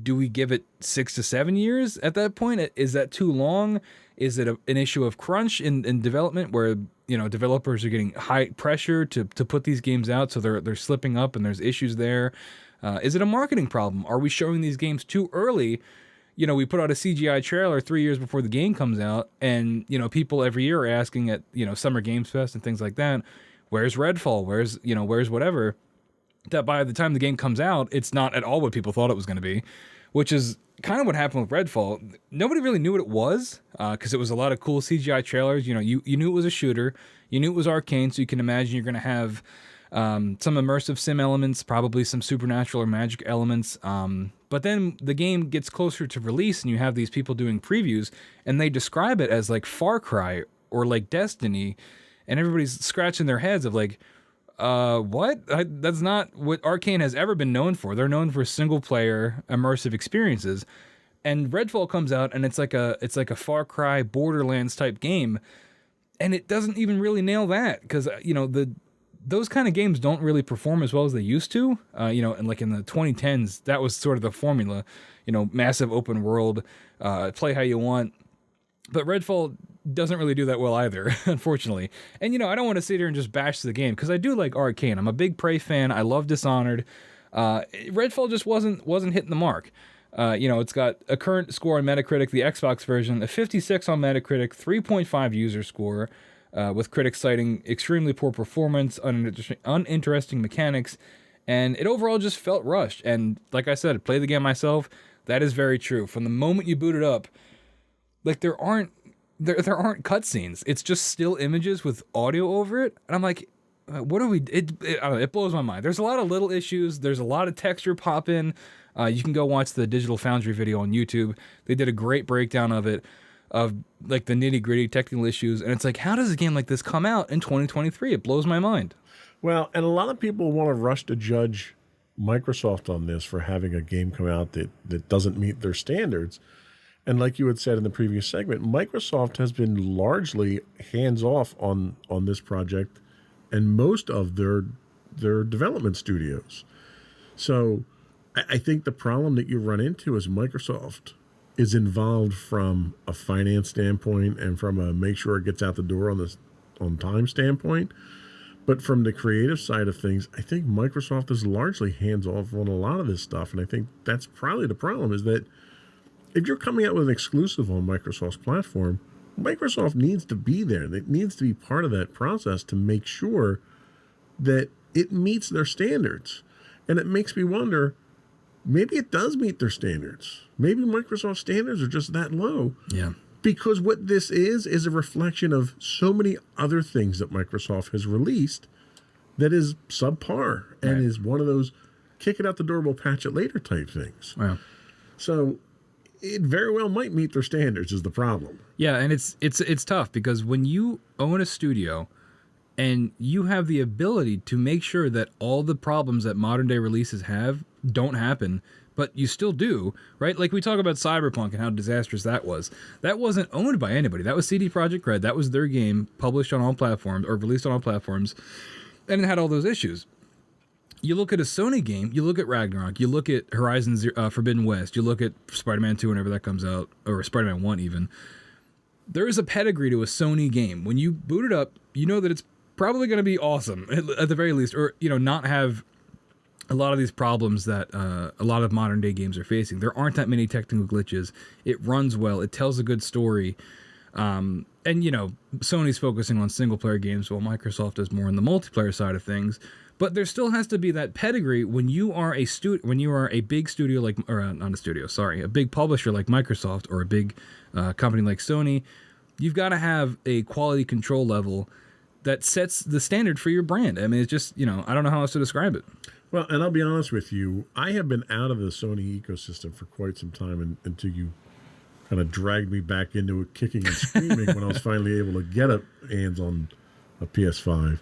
A: do we give it 6 to 7 years at that point? Is that too long? Is it an issue of crunch in development where developers are getting high pressure to put these games out, so they're slipping up and there's issues there? Is it a marketing problem? Are we showing these games too early? We put out a CGI trailer 3 years before the game comes out, and people every year are asking at Summer Games Fest and things like that, where's Redfall? Where's whatever? That by the time the game comes out, it's not at all what people thought it was going to be, which is kind of what happened with Redfall. Nobody really knew what it was because it was a lot of cool CGI trailers. You knew it was a shooter. You knew it was Arcane, so you can imagine you're going to have some immersive sim elements, probably some supernatural or magic elements. But then the game gets closer to release and you have these people doing previews and they describe it as like Far Cry or like Destiny, and everybody's scratching their heads of like, what? That's not what Arcane has ever been known for. They're known for single player immersive experiences. And Redfall comes out and it's like a Far Cry Borderlands type game, and it doesn't even really nail that because those kind of games don't really perform as well as they used to. And like in the 2010s, that was sort of the formula. Massive open world, play how you want. But Redfall doesn't really do that well either, unfortunately. And I don't want to sit here and just bash the game because I do like Arcane. I'm a big Prey fan. I love Dishonored. Redfall just wasn't hitting the mark. It's got a current score on Metacritic, the Xbox version, a 56 on Metacritic, 3.5 user score, with critics citing extremely poor performance, uninteresting mechanics, and it overall just felt rushed. And like I said, I played the game myself. That is very true. From the moment you boot it up, like there aren't cutscenes. It's just still images with audio over it, and I'm like, what are we? I don't know. It blows my mind. There's a lot of little issues. There's a lot of texture pop in. You can go watch the Digital Foundry video on YouTube. They did a great breakdown of it, of like the nitty gritty technical issues, and it's like, how does a game like this come out in 2023? It blows my mind.
B: Well, and a lot of people want to rush to judge Microsoft on this for having a game come out that doesn't meet their standards. And like you had said in the previous segment, Microsoft has been largely hands-off on this project and most of their development studios. So I think the problem that you run into is Microsoft
D: is involved from a finance standpoint and from a make sure it gets out the door on time standpoint. But from the creative side of things, I think Microsoft is largely hands off on a lot of this stuff. And I think that's probably the problem, is that if you're coming out with an exclusive on Microsoft's platform, Microsoft needs to be there. It needs to be part of that process to make sure that it meets their standards. And it makes me wonder, maybe it does meet their standards. Maybe Microsoft's standards are just that low.
A: Yeah.
D: Because what this is a reflection of so many other things that Microsoft has released that is subpar and is one of those kick it out the door, we'll patch it later type things.
A: Wow.
D: So it very well might meet their standards is the problem.
A: Yeah, and it's tough because when you own a studio and you have the ability to make sure that all the problems that modern day releases have don't happen, but you still do, right? Like we talk about Cyberpunk and how disastrous that was. That wasn't owned by anybody. That was CD Projekt Red. That was their game, published on all platforms or released on all platforms, and it had all those issues. You look at a Sony game, you look at Ragnarok, you look at Horizon Forbidden West, you look at Spider-Man 2 whenever that comes out, or Spider-Man 1 even. There is a pedigree to a Sony game. When you boot it up, you know that it's probably going to be awesome, at the very least, or not have a lot of these problems that a lot of modern day games are facing. There aren't that many technical glitches. It runs well. It tells a good story. And, Sony's focusing on single player games while Microsoft is more on the multiplayer side of things. But there still has to be that pedigree when you are a big studio a big publisher like Microsoft or a big company like Sony. You've got to have a quality control level that sets the standard for your brand. I mean, it's just, I don't know how else to describe it.
D: Well, and I'll be honest with you, I have been out of the Sony ecosystem for quite some time until you kind of dragged me back into it kicking and screaming when I was finally able to get hands on a PS5.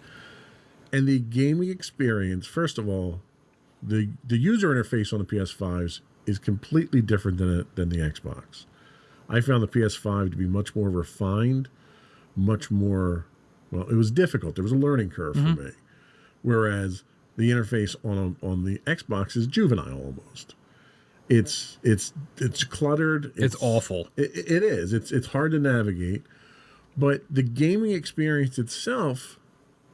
D: And the gaming experience, first of all, the user interface on the PS5s is completely different than the Xbox. I found the PS5 to be much more refined, much more, well, it was difficult. There was a learning curve for me. Whereas the interface on the Xbox is juvenile almost. It's cluttered.
A: It's awful.
D: It is. It's hard to navigate. But the gaming experience itself,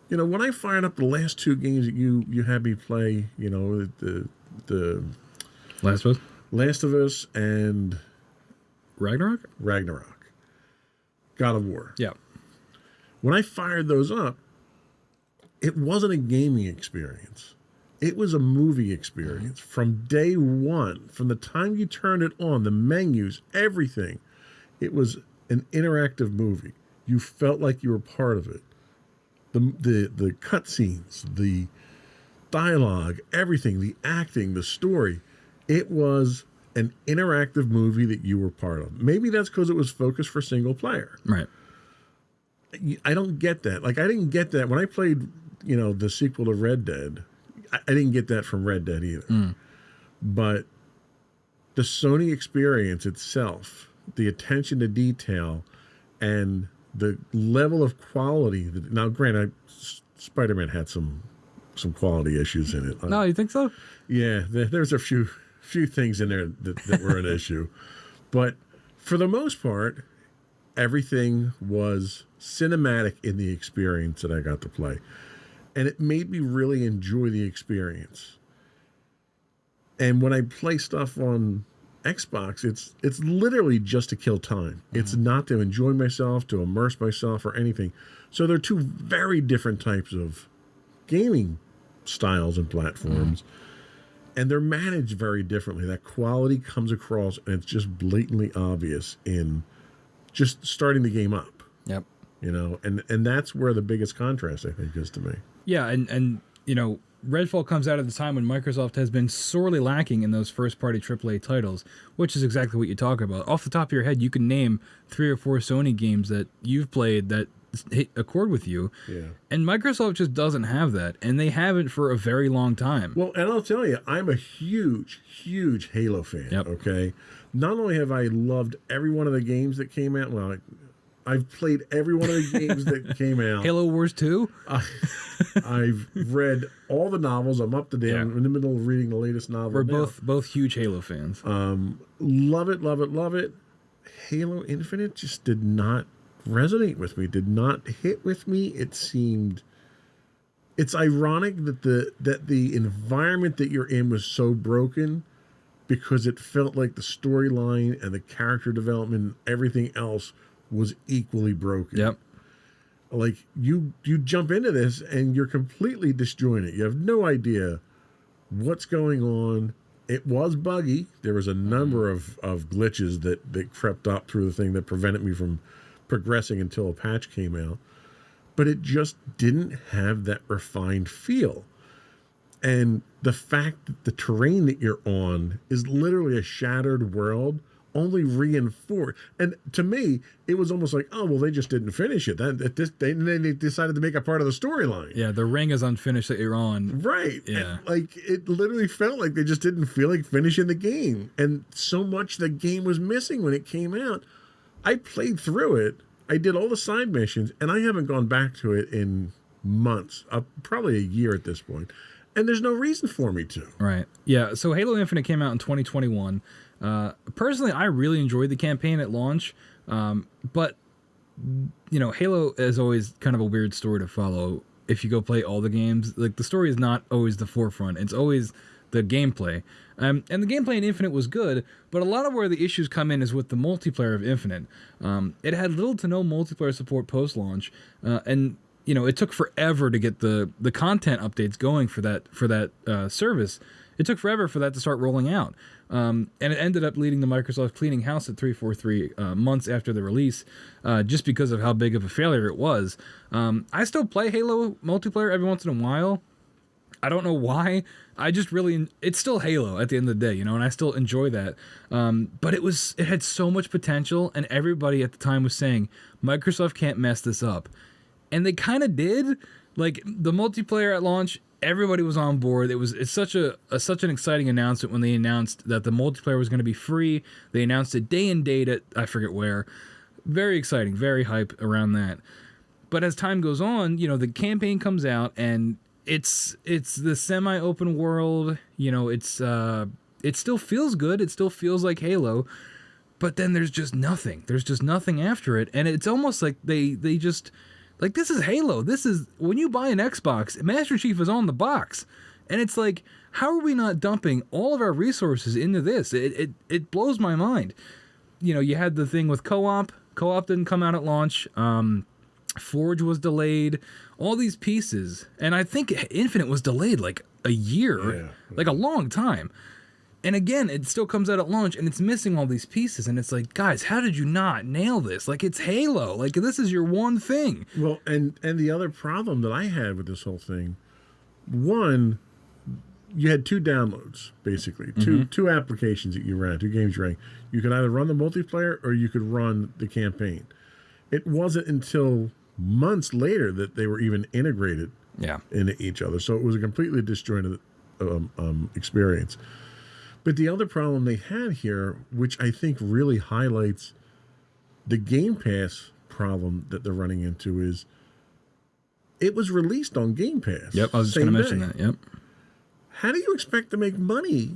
D: when I fired up the last two games that you had me play, the Last of Us and
A: Ragnarok,
D: God of War.
A: Yeah.
D: When I fired those up, it wasn't a gaming experience. It was a movie experience from day one. From the time you turned it on, the menus, everything, it was an interactive movie. You felt like you were part of it. The cutscenes, the dialogue, everything, the acting, the story, it was an interactive movie that you were part of. Maybe that's because it was focused for single player.
A: Right.
D: I don't get that. Like, I didn't get that when I played, the sequel to Red Dead. I didn't get that from Red Dead either. But the Sony experience itself, the attention to detail, and the level of quality. Now, granted, Spider-Man had some quality issues in it.
A: No, you think so?
D: Yeah, there's a few things in there that were an issue. But for the most part, everything was cinematic in the experience that I got to play. And it made me really enjoy the experience. And when I play stuff on Xbox, it's literally just to kill time. It's not to enjoy myself, to immerse myself, or anything. So they're two very different types of gaming styles and platforms. And they're managed very differently. That quality comes across, and it's just blatantly obvious in just starting the game up.
A: Yep.
D: And that's where the biggest contrast, I think, is to me.
A: Yeah, and Redfall comes out at the time when Microsoft has been sorely lacking in those first-party AAA titles, which is exactly what you talk about. Off the top of your head, you can name 3 or 4 Sony games that you've played that hit a chord with you.
D: Yeah.
A: And Microsoft just doesn't have that, and they haven't for a very long time.
D: Well, and I'll tell you, I'm a huge, huge Halo fan,
A: Yep.
D: okay? Not only have I loved every one of the games that came out, well,
B: I've played every one of the games that came out.
A: Halo Wars 2?
B: I've read all the novels. I'm up to date.
A: Yeah.
B: I'm in the middle of reading the latest novel.
A: We're
B: now.
A: both huge Halo fans.
B: Love it, love it, love it. Halo Infinite just did not resonate with me. Did not hit with me. It seemed. It's ironic that the environment that you're in was so broken, because it felt like the storyline and the character development and everything else was equally broken.
A: Yep.
B: Like you jump into this and you're completely disjointed. You have no idea what's going on. It was buggy. There was a number of glitches that crept up through the thing that prevented me from progressing until a patch came out. But it just didn't have that refined feel. And the fact that the terrain that you're on is literally a shattered world only reinforced. And to me, it was almost like, oh, well, they just didn't finish it. Then they decided to make it part of the storyline.
A: Yeah, the ring is unfinished that you're on.
B: Right.
A: Yeah.
B: And, like, it literally felt like they just didn't feel like finishing the game. And so much the game was missing when it came out. I played through it. I did all the side missions, and I haven't gone back to it in months, probably a year at this point. And there's no reason for me to.
A: Right. Yeah. So Halo Infinite came out in 2021. Personally, I really enjoyed the campaign at launch. But, you know, Halo is always kind of a weird story to follow. If you go play all the games, like the story is not always the forefront. It's always the gameplay. And the gameplay in Infinite was good, but a lot of where the issues come in is with the multiplayer of Infinite. It had little to no multiplayer support post-launch, and you know, it took forever to get the content updates going for that service. It took forever for that to start rolling out, and it ended up leading to Microsoft cleaning house at 343 months after the release, just because of how big of a failure it was. I still play Halo multiplayer every once in a while. I don't know why. I just really, it's still Halo at the end of the day, you know, and I still enjoy that. But it had so much potential, and everybody at the time was saying Microsoft can't mess this up. And they kind of did. Like the multiplayer at launch, everybody was on board. It's such an exciting announcement when they announced that the multiplayer was going to be free. They announced it day and date at I forget where. Very exciting, very hype around that. But as time goes on, you know, the campaign comes out and it's the semi-open world. You know, it still feels good. It still feels like Halo. But then there's just nothing. There's just nothing after it, and it's almost like they just. Like, this is Halo. This is, when you buy an Xbox, Master Chief is on the box. And it's like, how are we not dumping all of our resources into this? It blows my mind. You know, you had the thing with co-op. Co-op didn't come out at launch. Forge was delayed. All these pieces. And I think Infinite was delayed like a year. Like a long time. And again, it still comes out at launch, and it's missing all these pieces. And it's like, guys, how did you not nail this? Like, it's Halo. Like, this is your one thing.
B: Well, and the other problem that I had with this whole thing, one, you had two downloads, basically. Two applications that you ran, two games you ran. You could either run the multiplayer or you could run the campaign. It wasn't until months later that they were even integrated into each other. So it was a completely disjointed experience. But the other problem they had here, which I think really highlights the Game Pass problem that they're running into, is it was released on Game Pass.
A: Yep, I was just going to mention that. Yep.
B: How do you expect to make money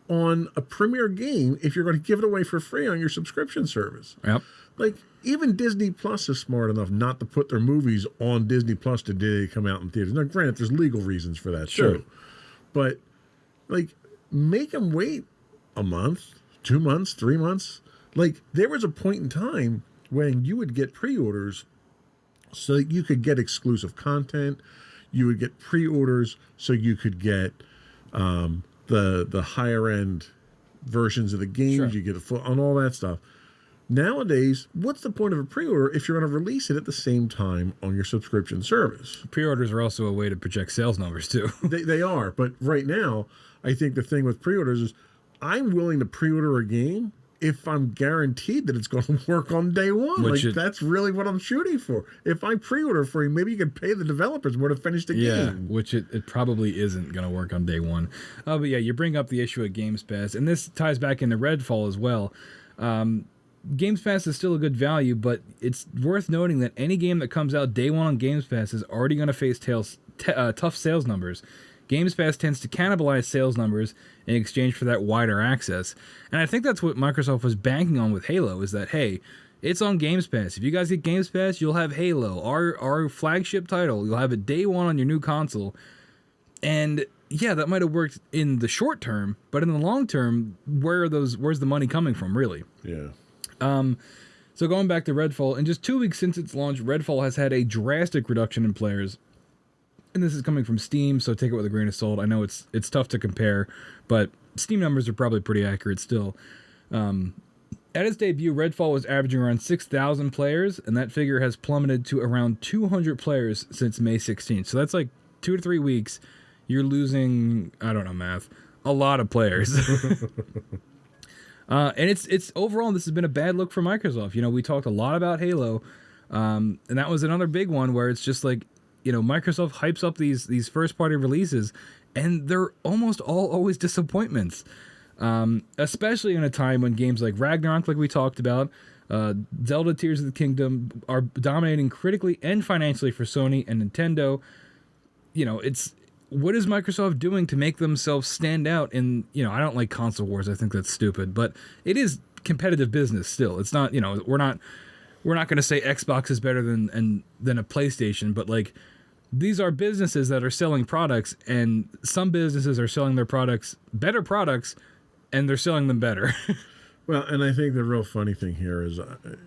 B: on a premier game if you're going to give it away for free on your subscription service?
A: Yep.
B: Like, even Disney Plus is smart enough not to put their movies on Disney Plus the day they come out in theaters. Now, granted, there's legal reasons for that, too. But, like, make them wait a month, 2 months, 3 months. Like, there was a point in time when you would get pre-orders so that you could get exclusive content. You would get pre-orders so you could get the higher end versions of the games. You get a full on all that stuff. Nowadays, what's the point of a pre-order if you're going to release it at the same time on your subscription service?
A: Pre-orders are also a way to project sales numbers too.
B: They are, but right now, I think the thing with pre-orders is I'm willing to pre-order a game if I'm guaranteed that it's going to work on day one. That's really what I'm shooting for. If I pre-order for you, maybe you can pay the developers more to finish the game.
A: Which it probably isn't going to work on day one. But yeah, you bring up the issue of Games Pass, and this ties back into Redfall as well. Games Pass is still a good value, but it's worth noting that any game that comes out day one on Games Pass is already going to face tough sales numbers. Games Pass tends to cannibalize sales numbers in exchange for that wider access. And I think that's what Microsoft was banking on with Halo, is that, hey, it's on Games Pass. If you guys get Games Pass, you'll have Halo, our flagship title. You'll have it day one on your new console. And yeah, that might have worked in the short term, but in the long term, where's the money coming from, really?
B: Yeah.
A: So going back to Redfall, in just 2 weeks since its launch, Redfall has had a drastic reduction in players. And this is coming from Steam, so take it with a grain of salt. I know it's tough to compare, but Steam numbers are probably pretty accurate still. At its debut, Redfall was averaging around 6,000 players, and that figure has plummeted to around 200 players since May 16th. So that's like 2 to 3 weeks. You're losing, I don't know math, a lot of players. And it's overall, this has been a bad look for Microsoft. You know, we talked a lot about Halo, and that was another big one where it's just like, you know, Microsoft hypes up these first-party releases, and they're almost always disappointments. Especially in a time when games like Ragnarok, like we talked about, Zelda Tears of the Kingdom are dominating critically and financially for Sony and Nintendo. You know, what is Microsoft doing to make themselves stand out in, you know, I don't like console wars. I think that's stupid, but it is competitive business still. It's not, you know, we're not going to say Xbox is better than a PlayStation, but like, these are businesses that are selling products, and some businesses are selling their products, better products, and they're selling them better.
B: Well, and I think the real funny thing here is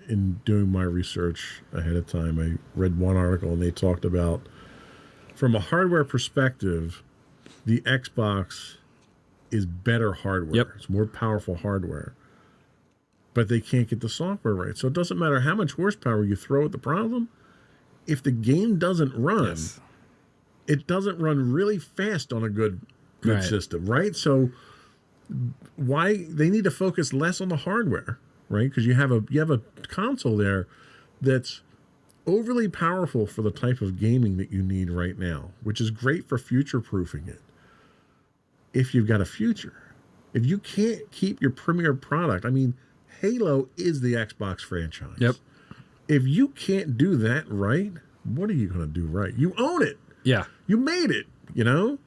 B: in doing my research ahead of time, I read one article and they talked about, from a hardware perspective, the Xbox is better hardware.
A: Yep.
B: It's more powerful hardware. But they can't get the software right. So it doesn't matter how much horsepower you throw at the problem. If the game doesn't run, it doesn't run really fast on a good
A: Right.
B: system, right? So why they need to focus less on the hardware, right? Because you have a console there that's overly powerful for the type of gaming that you need right now, which is great for future proofing it. If you've got a future, if you can't keep your premier product, I mean, Halo is the Xbox franchise.
A: Yep.
B: If you can't do that right, what are you going to do right? You own it.
A: Yeah.
B: You made it, you know?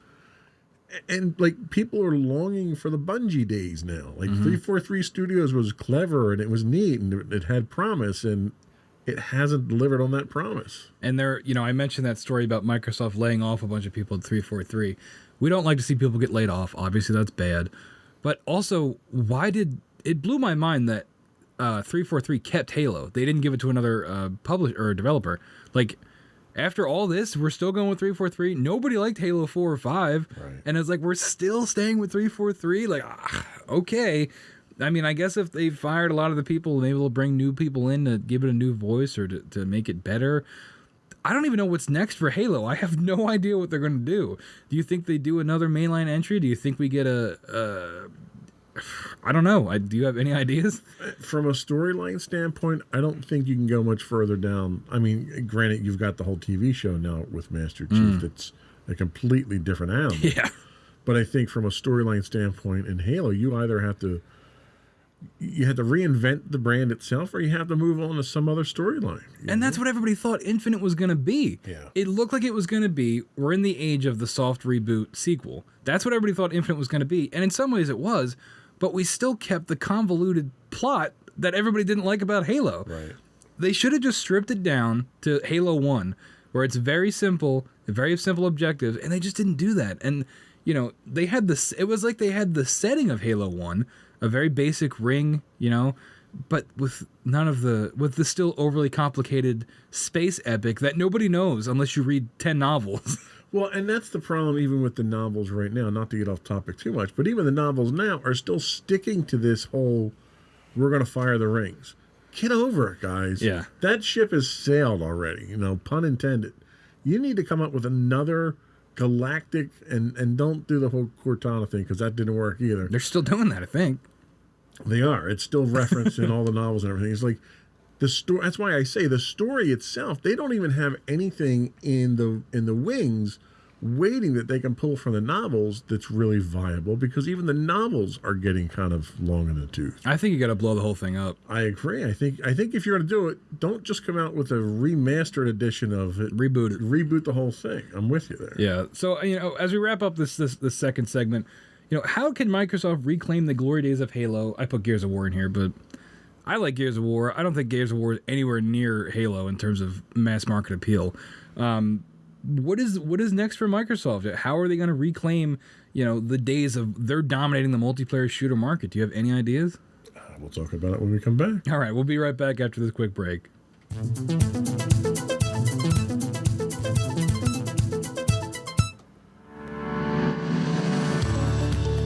B: And like people are longing for the Bungie days now. Like 343 Studios was clever and it was neat and it had promise, and it hasn't delivered on that promise.
A: And there, you know, I mentioned that story about Microsoft laying off a bunch of people at 343. We don't like to see people get laid off. Obviously, that's bad. But also, it blew my mind that 343 kept Halo. They didn't give it to another publisher or developer. Like, after all this, we're still going with 343. Nobody liked Halo 4 or 5.
B: Right.
A: And it's like, we're still staying with 343. Like, okay. I mean, I guess if they fired a lot of the people, maybe they'll bring new people in to give it a new voice or to make it better. I don't even know what's next for Halo. I have no idea what they're going to do. Do you think they do another mainline entry? Do you think we get I don't know. Do you have any ideas?
B: From a storyline standpoint, I don't think you can go much further down. I mean, granted, you've got the whole TV show now with Master Chief. That's a completely different animal.
A: Yeah.
B: But I think from a storyline standpoint in Halo, you either have to reinvent the brand itself, or you have to move on to some other storyline.
A: And that's what everybody thought Infinite was going to be.
B: Yeah.
A: It looked like it was going to be, we're in the age of the soft reboot sequel. That's what everybody thought Infinite was going to be. And in some ways it was, but we still kept the convoluted plot that everybody didn't like about Halo.
B: Right.
A: They should have just stripped it down to Halo 1, where it's very simple objectives, and they just didn't do that. And, you know, it was like they had the setting of Halo 1, a very basic ring, you know, but with with the still overly complicated space epic that nobody knows unless you read 10 novels.
B: Well, and that's the problem even with the novels right now, not to get off topic too much, but even the novels now are still sticking to this whole, we're going to fire the rings. Get over it, guys.
A: Yeah.
B: That ship has sailed already, you know, pun intended. You need to come up with another galactic, and don't do the whole Cortana thing, because that didn't work either.
A: They're still doing that, I think.
B: They are. It's still referenced in all the novels and everything. It's like the story. That's why I say the story itself. They don't even have anything in the wings waiting that they can pull from the novels that's really viable, because even the novels are getting kind of long in the tooth.
A: I think you got to blow the whole thing up.
B: I agree. I think if you're going to do it, don't just come out with a remastered edition of it.
A: Reboot it.
B: Reboot the whole thing. I'm with you there.
A: Yeah. So as we wrap up this second segment, how can Microsoft reclaim the glory days of Halo? I put Gears of War in here, but I like Gears of War. I don't think Gears of War is anywhere near Halo in terms of mass market appeal. What is next for Microsoft? How are they going to reclaim, the days of they're dominating the multiplayer shooter market? Do you have any ideas?
B: We'll talk about it when we come back.
A: All right, we'll be right back after this quick break.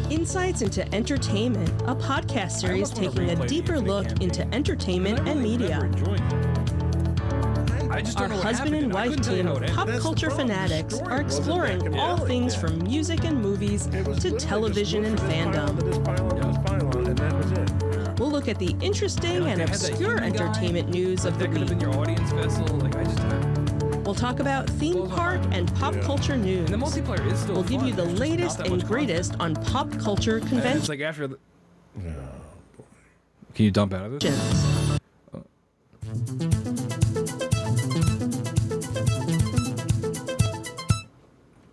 C: Insights into Entertainment, a podcast series taking a deeper look into entertainment and media. Our husband and wife team of pop culture fanatics are exploring all things from music and movies to television and fandom. We'll look at the interesting and obscure entertainment news of the week. We'll talk about theme park and pop culture news.
A: And the multiplayer is still
C: We'll give you the latest and greatest on pop culture conventions.
A: It's like after the... Can you dump out of this?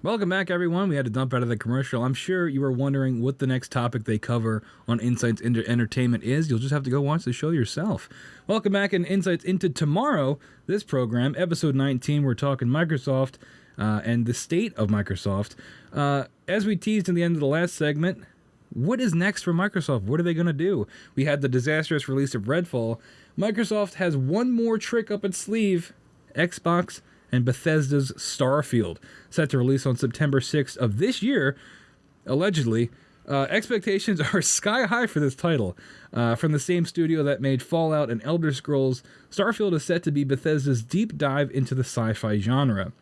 A: Welcome back, everyone. We had to dump out of the commercial. I'm sure you were wondering what the next topic they cover on Insights into Entertainment is. You'll just have to go watch the show yourself. Welcome back in Insights into Tomorrow. This program, episode 19, we're talking Microsoft and the state of Microsoft. As we teased in the end of the last segment, what is next for Microsoft? What are they going to do? We had the disastrous release of Redfall. Microsoft has one more trick up its sleeve. Xbox and Bethesda's Starfield, set to release on September 6th of this year, allegedly. Expectations are sky high for this title. From the same studio that made Fallout and Elder Scrolls, Starfield is set to be Bethesda's deep dive into the sci-fi genre.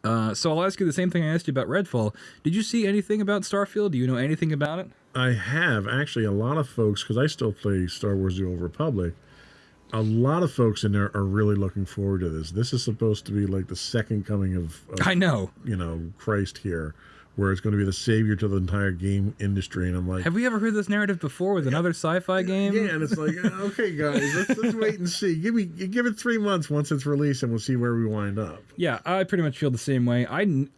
A: So I'll ask you the same thing I asked you about Redfall. Did you see anything about Starfield? Do you know anything about it?
B: I have. Actually, a lot of folks, because I still play Star Wars The Old Republic, a lot of folks in there are really looking forward to this. This is supposed to be like the second coming of
A: I know.
B: Christ here, where it's going to be the savior to the entire game industry. And I'm like,
A: have we ever heard this narrative before with another sci-fi game?
B: Yeah, and it's like, okay, guys, let's wait and see. Give it 3 months once it's released, and we'll see where we wind up.
A: Yeah, I pretty much feel the same way.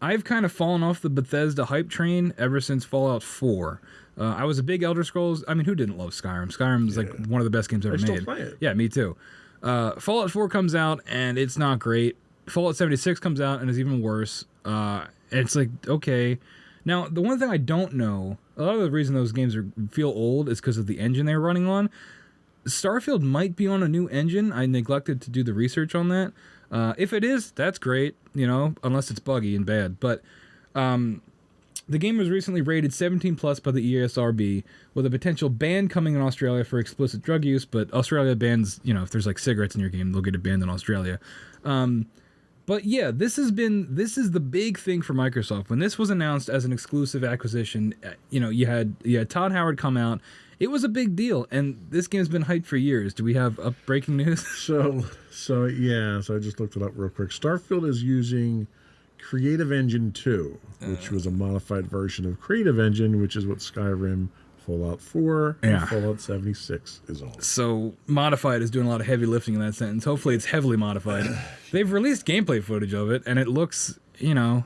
A: I've kind of fallen off the Bethesda hype train ever since Fallout 4. I was a big Elder Scrolls. I mean, who didn't love Skyrim? Skyrim's like one of the best games ever made.
B: Still play it.
A: Yeah, me too. Fallout 4 comes out and it's not great. Fallout 76 comes out and is even worse. And it's like, okay. Now, the one thing I don't know, a lot of the reason those games feel old is because of the engine they're running on. Starfield might be on a new engine. I neglected to do the research on that. If it is, that's great, unless it's buggy and bad. But the game was recently rated 17 plus by the ESRB, with a potential ban coming in Australia for explicit drug use. But Australia bans, if there's like cigarettes in your game, they'll get it banned in Australia. But yeah, this is the big thing for Microsoft. When this was announced as an exclusive acquisition, you had Todd Howard come out. It was a big deal, and this game's been hyped for years. Do we have breaking news?
B: So I just looked it up real quick. Starfield is using Creative Engine 2, which was a modified version of Creative Engine, which is what Skyrim, Fallout 4, and Fallout 76 is on.
A: So modified is doing a lot of heavy lifting in that sentence. Hopefully it's heavily modified. They've released gameplay footage of it, and it looks, I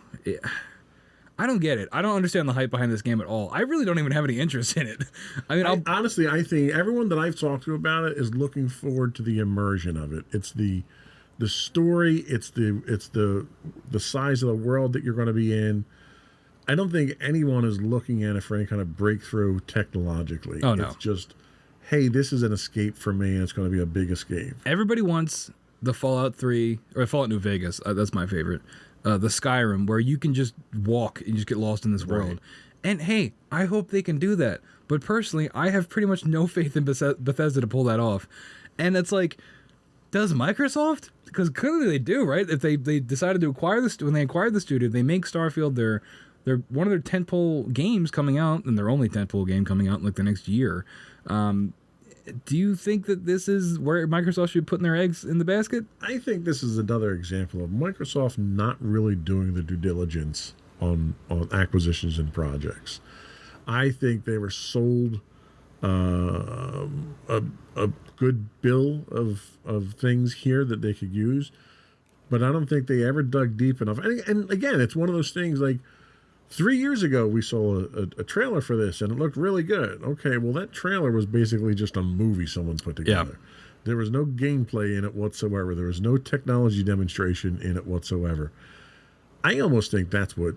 A: don't get it. I don't understand the hype behind this game at all. I really don't even have any interest in it. I mean,
B: honestly, I think everyone that I've talked to about it is looking forward to the immersion of it. It's the story, it's the size of the world that you're going to be in. I don't think anyone is looking at it for any kind of breakthrough technologically.
A: Oh, no.
B: It's just, hey, this is an escape for me, and it's going to be a big escape.
A: Everybody wants the Fallout 3, or Fallout New Vegas, that's my favorite, the Skyrim, where you can just walk and just get lost in this world. And hey, I hope they can do that. But personally, I have pretty much no faith in Bethesda to pull that off. And it's like, does Microsoft? Because clearly they do, right? If they decided to acquire when they acquired the studio, they make Starfield their one of their tentpole games coming out, and their only tentpole game coming out in like the next year. Do you think that this is where Microsoft should be putting their eggs in the basket?
B: I think this is another example of Microsoft not really doing the due diligence on acquisitions and projects. I think they were sold a good bill of things here that they could use, but I don't think they ever dug deep enough. And again, it's one of those things like 3 years ago we saw a trailer for this and it looked really good. Okay, well that trailer was basically just a movie someone put together.
A: Yeah.
B: There was no gameplay in it whatsoever. There was no technology demonstration in it whatsoever. I almost think that's what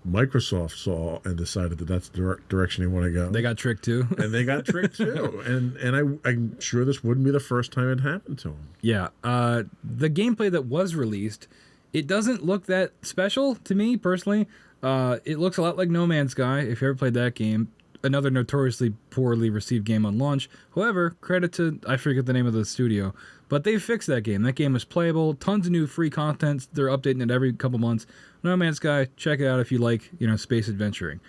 B: Microsoft saw and decided that that's the direction they want to go.
A: They got tricked too.
B: And they got tricked too. And I'm sure this wouldn't be the first time it happened to them.
A: Yeah. The gameplay that was released, it doesn't look that special to me personally. It looks a lot like No Man's Sky, if you ever played that game. Another notoriously poorly received game on launch. However, credit to, I forget the name of the studio, but they fixed that game. That game is playable. Tons of new free content. They're updating it every couple months. No Man's Sky, check it out if you like, space adventuring.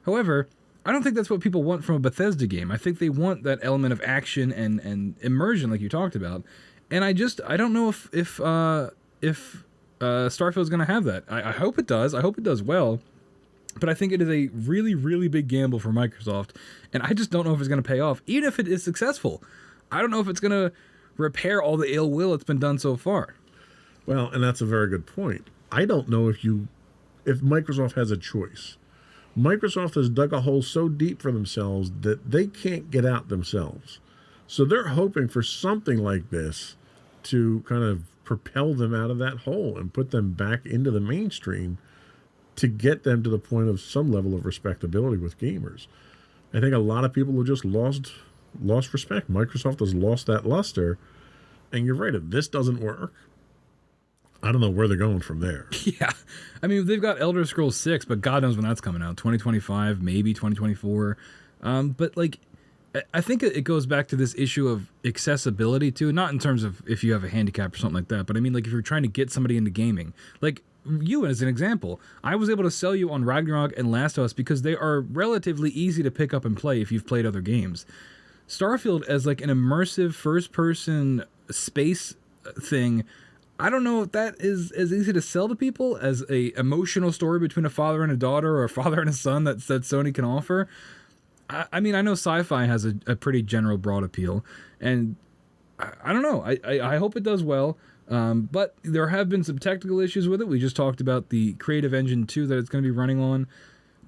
A: However, I don't think that's what people want from a Bethesda game. I think they want that element of action and immersion, like you talked about. And I don't know if Starfield's going to have that. I hope it does. I hope it does well. But I think it is a really, really big gamble for Microsoft. And I just don't know if it's going to pay off, even if it is successful. I don't know if it's going to repair all the ill will that's been done so far.
B: Well, and that's a very good point. I don't know if Microsoft has a choice. Microsoft has dug a hole so deep for themselves that they can't get out themselves. So they're hoping for something like this to kind of propel them out of that hole and put them back into the mainstream to get them to the point of some level of respectability with gamers. I think a lot of people have just lost respect. Microsoft has lost that luster. And you're right, if this doesn't work, I don't know where they're going from there.
A: Yeah. I mean, they've got Elder Scrolls 6, but God knows when that's coming out. 2025, maybe 2024. But I think it goes back to this issue of accessibility too, not in terms of if you have a handicap or something like that, but I mean, like if you're trying to get somebody into gaming, like you as an example, I was able to sell you on Ragnarok and Last of Us because they are relatively easy to pick up and play if you've played other games. Starfield as like an immersive first-person space thing, I don't know if that is as easy to sell to people as a emotional story between a father and a daughter or a father and a son that Sony can offer. I mean, I know sci-fi has a pretty general broad appeal, and I don't know. I hope it does well. But there have been some technical issues with it. We just talked about the Creative Engine 2 that it's going to be running on.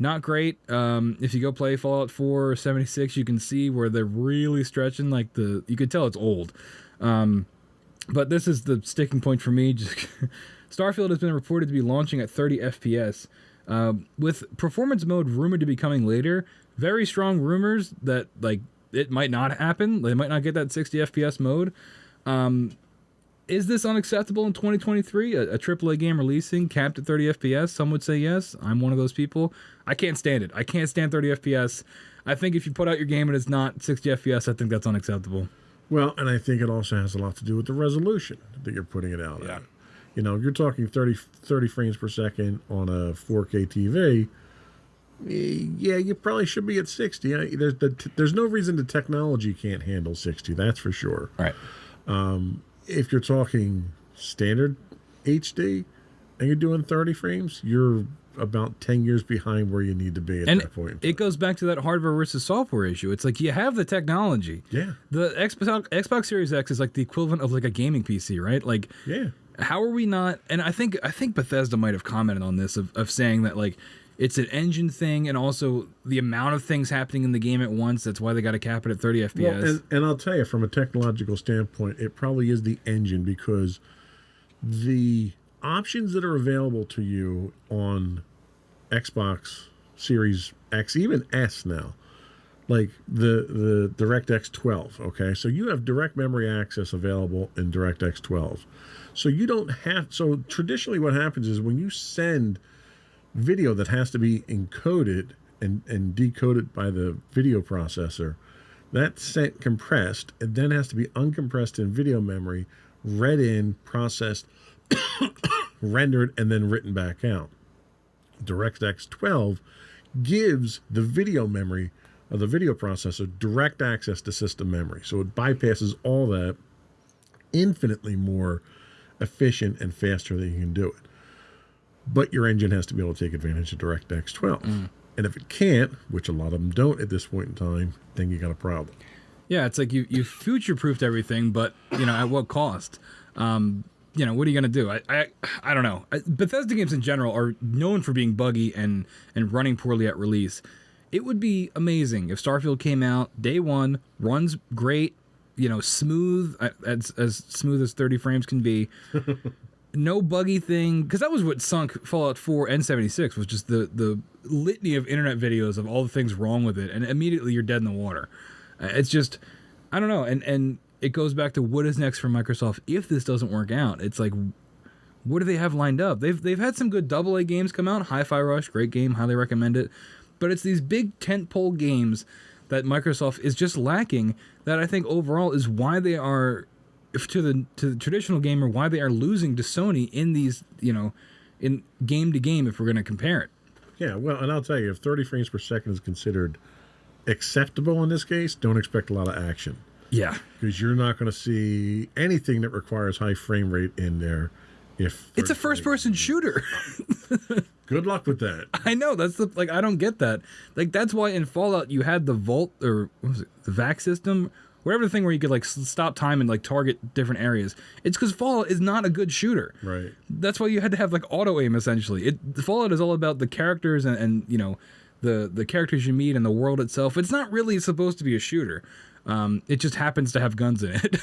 A: Not great. If you go play Fallout 4 or 76, you can see where they're really stretching. You could tell it's old. But this is the sticking point for me. Starfield has been reported to be launching at 30 FPS. With performance mode rumored to be coming later, very strong rumors that it might not happen. They might not get that 60 FPS mode. Is this unacceptable in 2023? A AAA game releasing capped at 30 FPS? Some would say yes. I'm one of those people. I can't stand it. I can't stand 30 FPS. I think if you put out your game and it's not 60 FPS, I think that's unacceptable.
B: Well, and I think it also has a lot to do with the resolution that you're putting it out at. If you're talking 30 frames per second on a 4K TV, yeah, you probably should be at 60. There's no reason the technology can't handle 60, that's for sure.
A: Right.
B: If you're talking standard HD and you're doing 30 frames, you're about 10 years behind where you need to be at that point.
A: It goes back to that hardware versus software issue. It's like you have the technology.
B: Yeah.
A: The Xbox Series X is like the equivalent of like a gaming PC, right? Like,
B: yeah.
A: How are we not? And I think Bethesda might have commented on this of saying that like it's an engine thing and also the amount of things happening in the game at once. That's why they got to cap it at 30 FPS.
B: Well, and I'll tell you, from a technological standpoint, it probably is the engine because the options that are available to you on Xbox Series X, even S now, like the DirectX 12, okay? So you have direct memory access available in DirectX 12. So you don't have, so traditionally what happens is when you send video that has to be encoded and decoded by the video processor, that's sent compressed, and then has to be uncompressed in video memory, read in, processed, rendered, and then written back out. DirectX 12 gives the video memory of the video processor direct access to system memory. So it bypasses all that, infinitely more efficient and faster than you can do it. but your engine has to be able to take advantage of DirectX 12. And if it can't, which a lot of them don't at this point in time, then you got a problem.
A: Yeah, it's like you future-proofed everything, but, at what cost? What are you going to do? I don't know. Bethesda games in general are known for being buggy and running poorly at release. It would be amazing if Starfield came out day one, runs great, smooth, as smooth as 30 frames can be. No buggy thing, because that was what sunk Fallout 4 and 76, was just the litany of internet videos of all the things wrong with it, and immediately you're dead in the water. It's just, I don't know, and it goes back to what is next for Microsoft if this doesn't work out. It's like, what do they have lined up? They've had some good AA games come out. Hi-Fi Rush, great game, highly recommend it. But it's these big tentpole games that Microsoft is just lacking, that I think overall is why they are, to the traditional gamer, why they are losing to Sony in these, in game to game, if we're going to compare it.
B: Yeah, well, and I'll tell you, if 30 frames per second is considered acceptable in this case, don't expect a lot of action.
A: Yeah.
B: Because you're not going to see anything that requires high frame rate in there. If
A: it's a first-person shooter.
B: Good luck with that.
A: I know, I don't get that. Like, that's why in Fallout you had the Vault, or what was it, the VAC system, whatever the thing where you could stop time and target different areas. It's because Fallout is not a good shooter.
B: Right.
A: That's why you had to have auto aim essentially. Fallout is all about the characters and the characters you meet and the world itself. It's not really supposed to be a shooter. It just happens to have guns in it.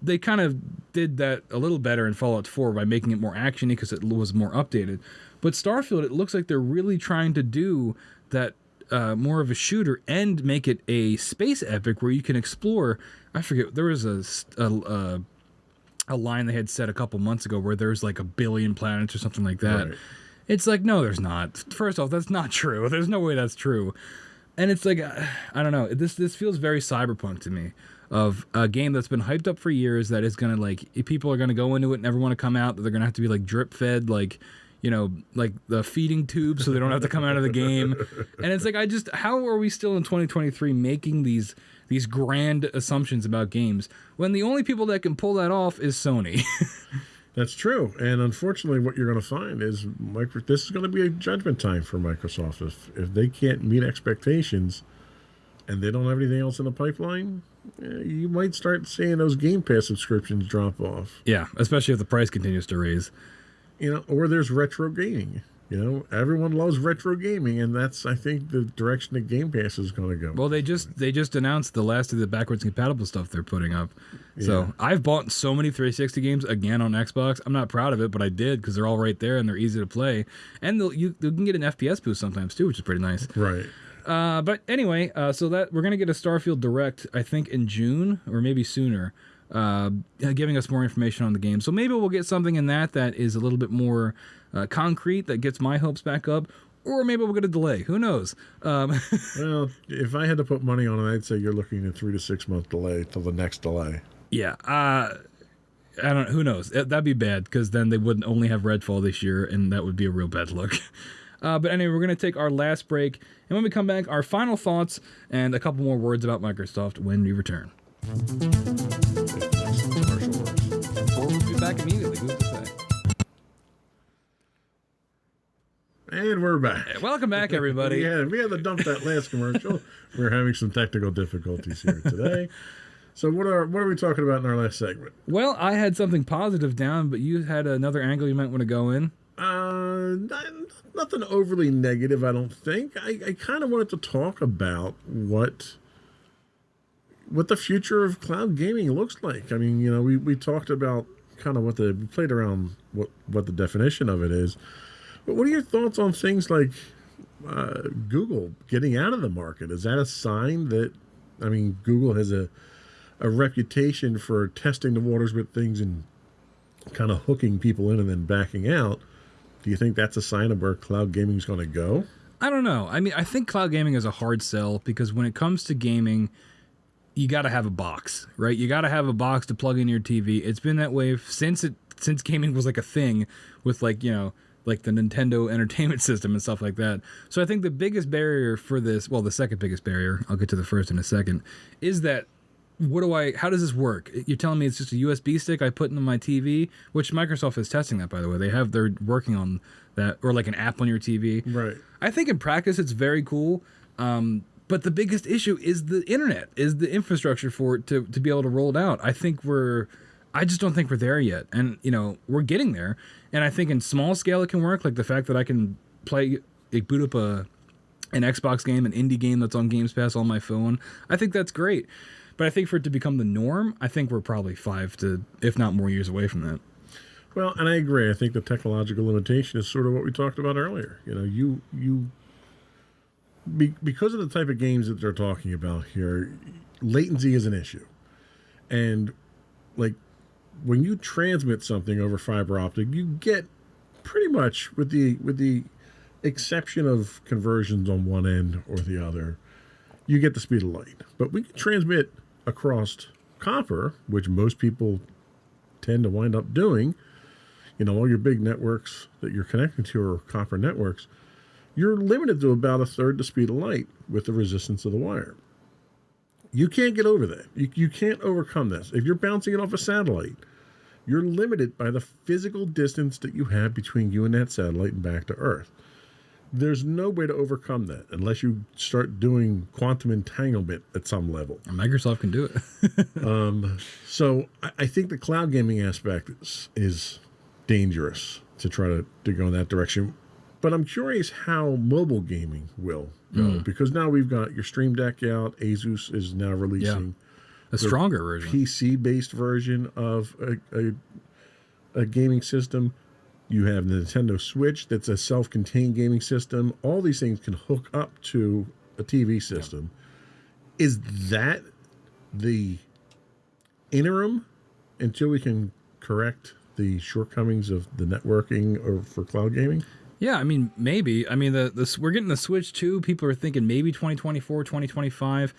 A: They kind of did that a little better in Fallout 4 by making it more actiony because it was more updated. But Starfield, it looks like they're really trying to do that more of a shooter and make it a space epic where you can explore. I forget, there was a line they had said a couple months ago where there's 1 billion planets or something like that.
B: Right.
A: It's like, no, there's not. First off, that's not true. There's no way that's true. And it's like, I don't know. This feels very Cyberpunk to me, of a game that's been hyped up for years that is going to, people are going to go into it and never want to come out, that they're going to have to be drip fed, the feeding tube so they don't have to come out of the game. And it's like, how are we still in 2023 making these grand assumptions about games when the only people that can pull that off is Sony?
B: That's true. And unfortunately, what you're going to find is this is going to be a judgment time for Microsoft. If they can't meet expectations and they don't have anything else in the pipeline, you might start seeing those Game Pass subscriptions drop off.
A: Yeah, especially if the price continues to raise.
B: Or there's retro gaming. Everyone loves retro gaming, and that's, I think, the direction that Game Pass is going to go.
A: Well, they just announced the last of the backwards compatible stuff they're putting up. Yeah. So I've bought so many 360 games again on Xbox. I'm not proud of it, but I did because they're all right there and they're easy to play. And you can get an FPS boost sometimes too, which is pretty nice.
B: Right.
A: But anyway, so that we're gonna get a Starfield Direct, I think in June or maybe sooner, giving us more information on the game. So maybe we'll get something in that is a little bit more concrete, that gets my hopes back up. Or maybe we'll get a delay. Who knows?
B: Well, if I had to put money on it, I'd say you're looking at 3 to 6 month delay till the next delay.
A: Yeah. I don't know. Who knows? That'd be bad because then they wouldn't only have Redfall this year, and that would be a real bad look. But anyway, we're going to take our last break. And when we come back, our final thoughts and a couple more words about Microsoft when we return. Or we'll be back immediately. Who's to say?
B: And we're back.
A: Welcome back, everybody.
B: We had to dump that last commercial. We're having some technical difficulties here today. So what are we talking about in our last segment?
A: Well, I had something positive down, but you had another angle you might want to go in.
B: Nothing overly negative, I don't think. I kind of wanted to talk about what the future of cloud gaming looks like. I mean, we talked about kind of we played around what the definition of it is. But what are your thoughts on things like Google getting out of the market? Is that a sign that, Google has a reputation for testing the waters with things and kind of hooking people in and then backing out? Do you think that's a sign of where cloud gaming is going to go?
A: I don't know. I think cloud gaming is a hard sell because when it comes to gaming, you got to have a box, right? You got to have a box to plug in your TV. It's been that way since gaming was a thing with the Nintendo Entertainment System and stuff like that. So I think the biggest barrier for this, well, the second biggest barrier, I'll get to the first in a second, is that how does this work? You're telling me it's just a USB stick I put into my TV, which Microsoft is testing that, by the way. They're working on that, or like an app on your TV.
B: Right.
A: I think in practice it's very cool. But the biggest issue is the internet, is the infrastructure for it to be able to roll it out. I just don't think we're there yet. And, we're getting there. And I think in small scale it can work. Like the fact that I can boot up an Xbox game, an indie game that's on Games Pass on my phone. I think that's great. But I think for it to become the norm, I think we're probably 5 to, if not more, years away from that.
D: Well, and I agree. I think the technological limitation is sort of what we talked about earlier. Because of the type of games that they're talking about here, latency is an issue. And like when you transmit something over fiber optic, you get pretty much, with the exception of conversions on one end or the other, you get the speed of light. But we can transmit across copper, which most people tend to wind up doing. All your big networks that you're connecting to are copper networks. You're limited to about a third the speed of light with the resistance of the wire. You can't get over that. You can't overcome this. If you're bouncing it off a satellite, you're limited by the physical distance that you have between you and that satellite and back to Earth. There's no way to overcome that unless you start doing quantum entanglement at some level.
A: Microsoft can do it.
D: So I think the cloud gaming aspect is dangerous to try to go in that direction. But I'm curious how mobile gaming will go, because now we've got your Stream Deck out. Asus is now releasing
A: a stronger version,
D: PC-based version of a gaming system. You have the Nintendo Switch that's a self-contained gaming system. All these things can hook up to a TV system. Yeah. Is that the interim until we can correct the shortcomings of the networking or for cloud gaming?
A: Yeah, I mean, maybe. I mean, we're getting the Switch 2. People are thinking maybe 2024, 2025.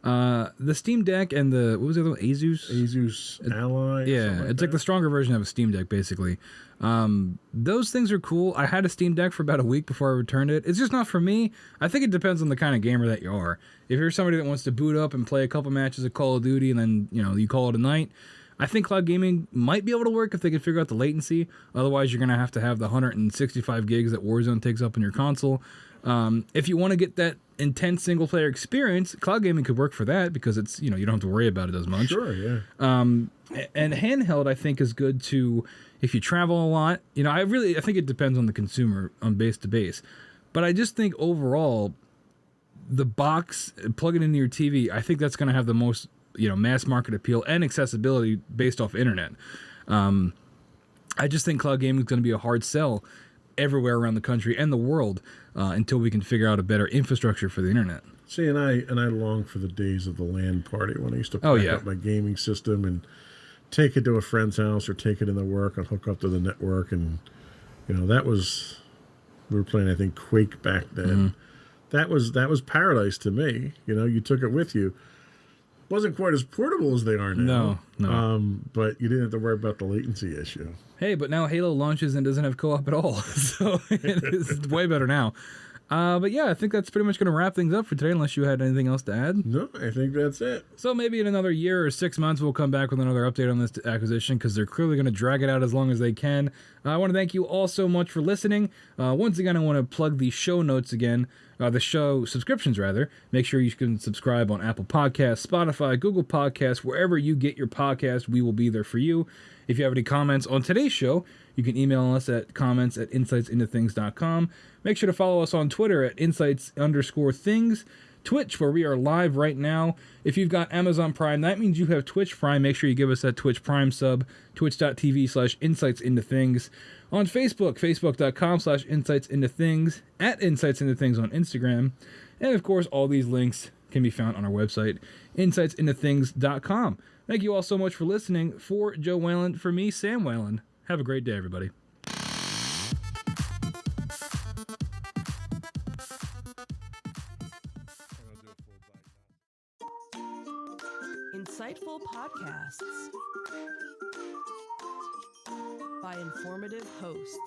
A: The Steam Deck and what was the other one?
D: Asus Ally?
A: Yeah, it's like the stronger version of a Steam Deck, basically. Those things are cool. I had a Steam Deck for about a week before I returned it. It's just not for me. I think it depends on the kind of gamer that you are. If you're somebody that wants to boot up and play a couple matches of Call of Duty and then, you call it a night, I think cloud gaming might be able to work if they can figure out the latency. Otherwise, you're going to have the 165 gigs that Warzone takes up in your console. If you want to get that intense single-player experience, cloud gaming could work for that because it's, you don't have to worry about it as much.
D: Sure, yeah.
A: And handheld, I think, is good to, if you travel a lot. I think it depends on the consumer on base to base. But I just think overall, the box, plug it into your TV, I think that's going to have the most mass market appeal and accessibility based off internet. I just think cloud gaming is going to be a hard sell everywhere around the country and the world until we can figure out a better infrastructure for the internet.
D: See, and I long for the days of the LAN party when I used to pack up my gaming system and take it to a friend's house or take it into work and hook up to the network. And, that was, we were playing, I think, Quake back then. Mm-hmm. That was paradise to me. You took it with you. Wasn't quite as portable as they are now.
A: No.
D: But you didn't have to worry about the latency issue.
A: Hey, but now Halo launches and doesn't have co-op at all. So it's way better now. But yeah, I think that's pretty much going to wrap things up for today, unless you had anything else to add.
D: No, I think that's it.
A: So maybe in another year or 6 months, we'll come back with another update on this acquisition because they're clearly going to drag it out as long as they can. I want to thank you all so much for listening. Once again, I want to plug the show notes again. The show subscriptions, rather. Make sure you can subscribe on Apple Podcasts, Spotify, Google Podcasts, wherever you get your podcast. We will be there for you. If you have any comments on today's show, you can email us at comments@insightsintothings.com. Make sure to follow us on Twitter at insights_things. Twitch, where we are live right now. If you've got Amazon Prime, that means you have Twitch Prime. Make sure you give us that Twitch Prime sub, twitch.tv/insightsintothings. On Facebook, facebook.com/insightsintothings, at insightsintothings on Instagram. And of course, all these links can be found on our website, insightsintothings.com. Thank you all so much for listening. For Joe Whalen, for me, Sam Whalen. Have a great day, everybody.
C: Insightful podcasts by informative hosts.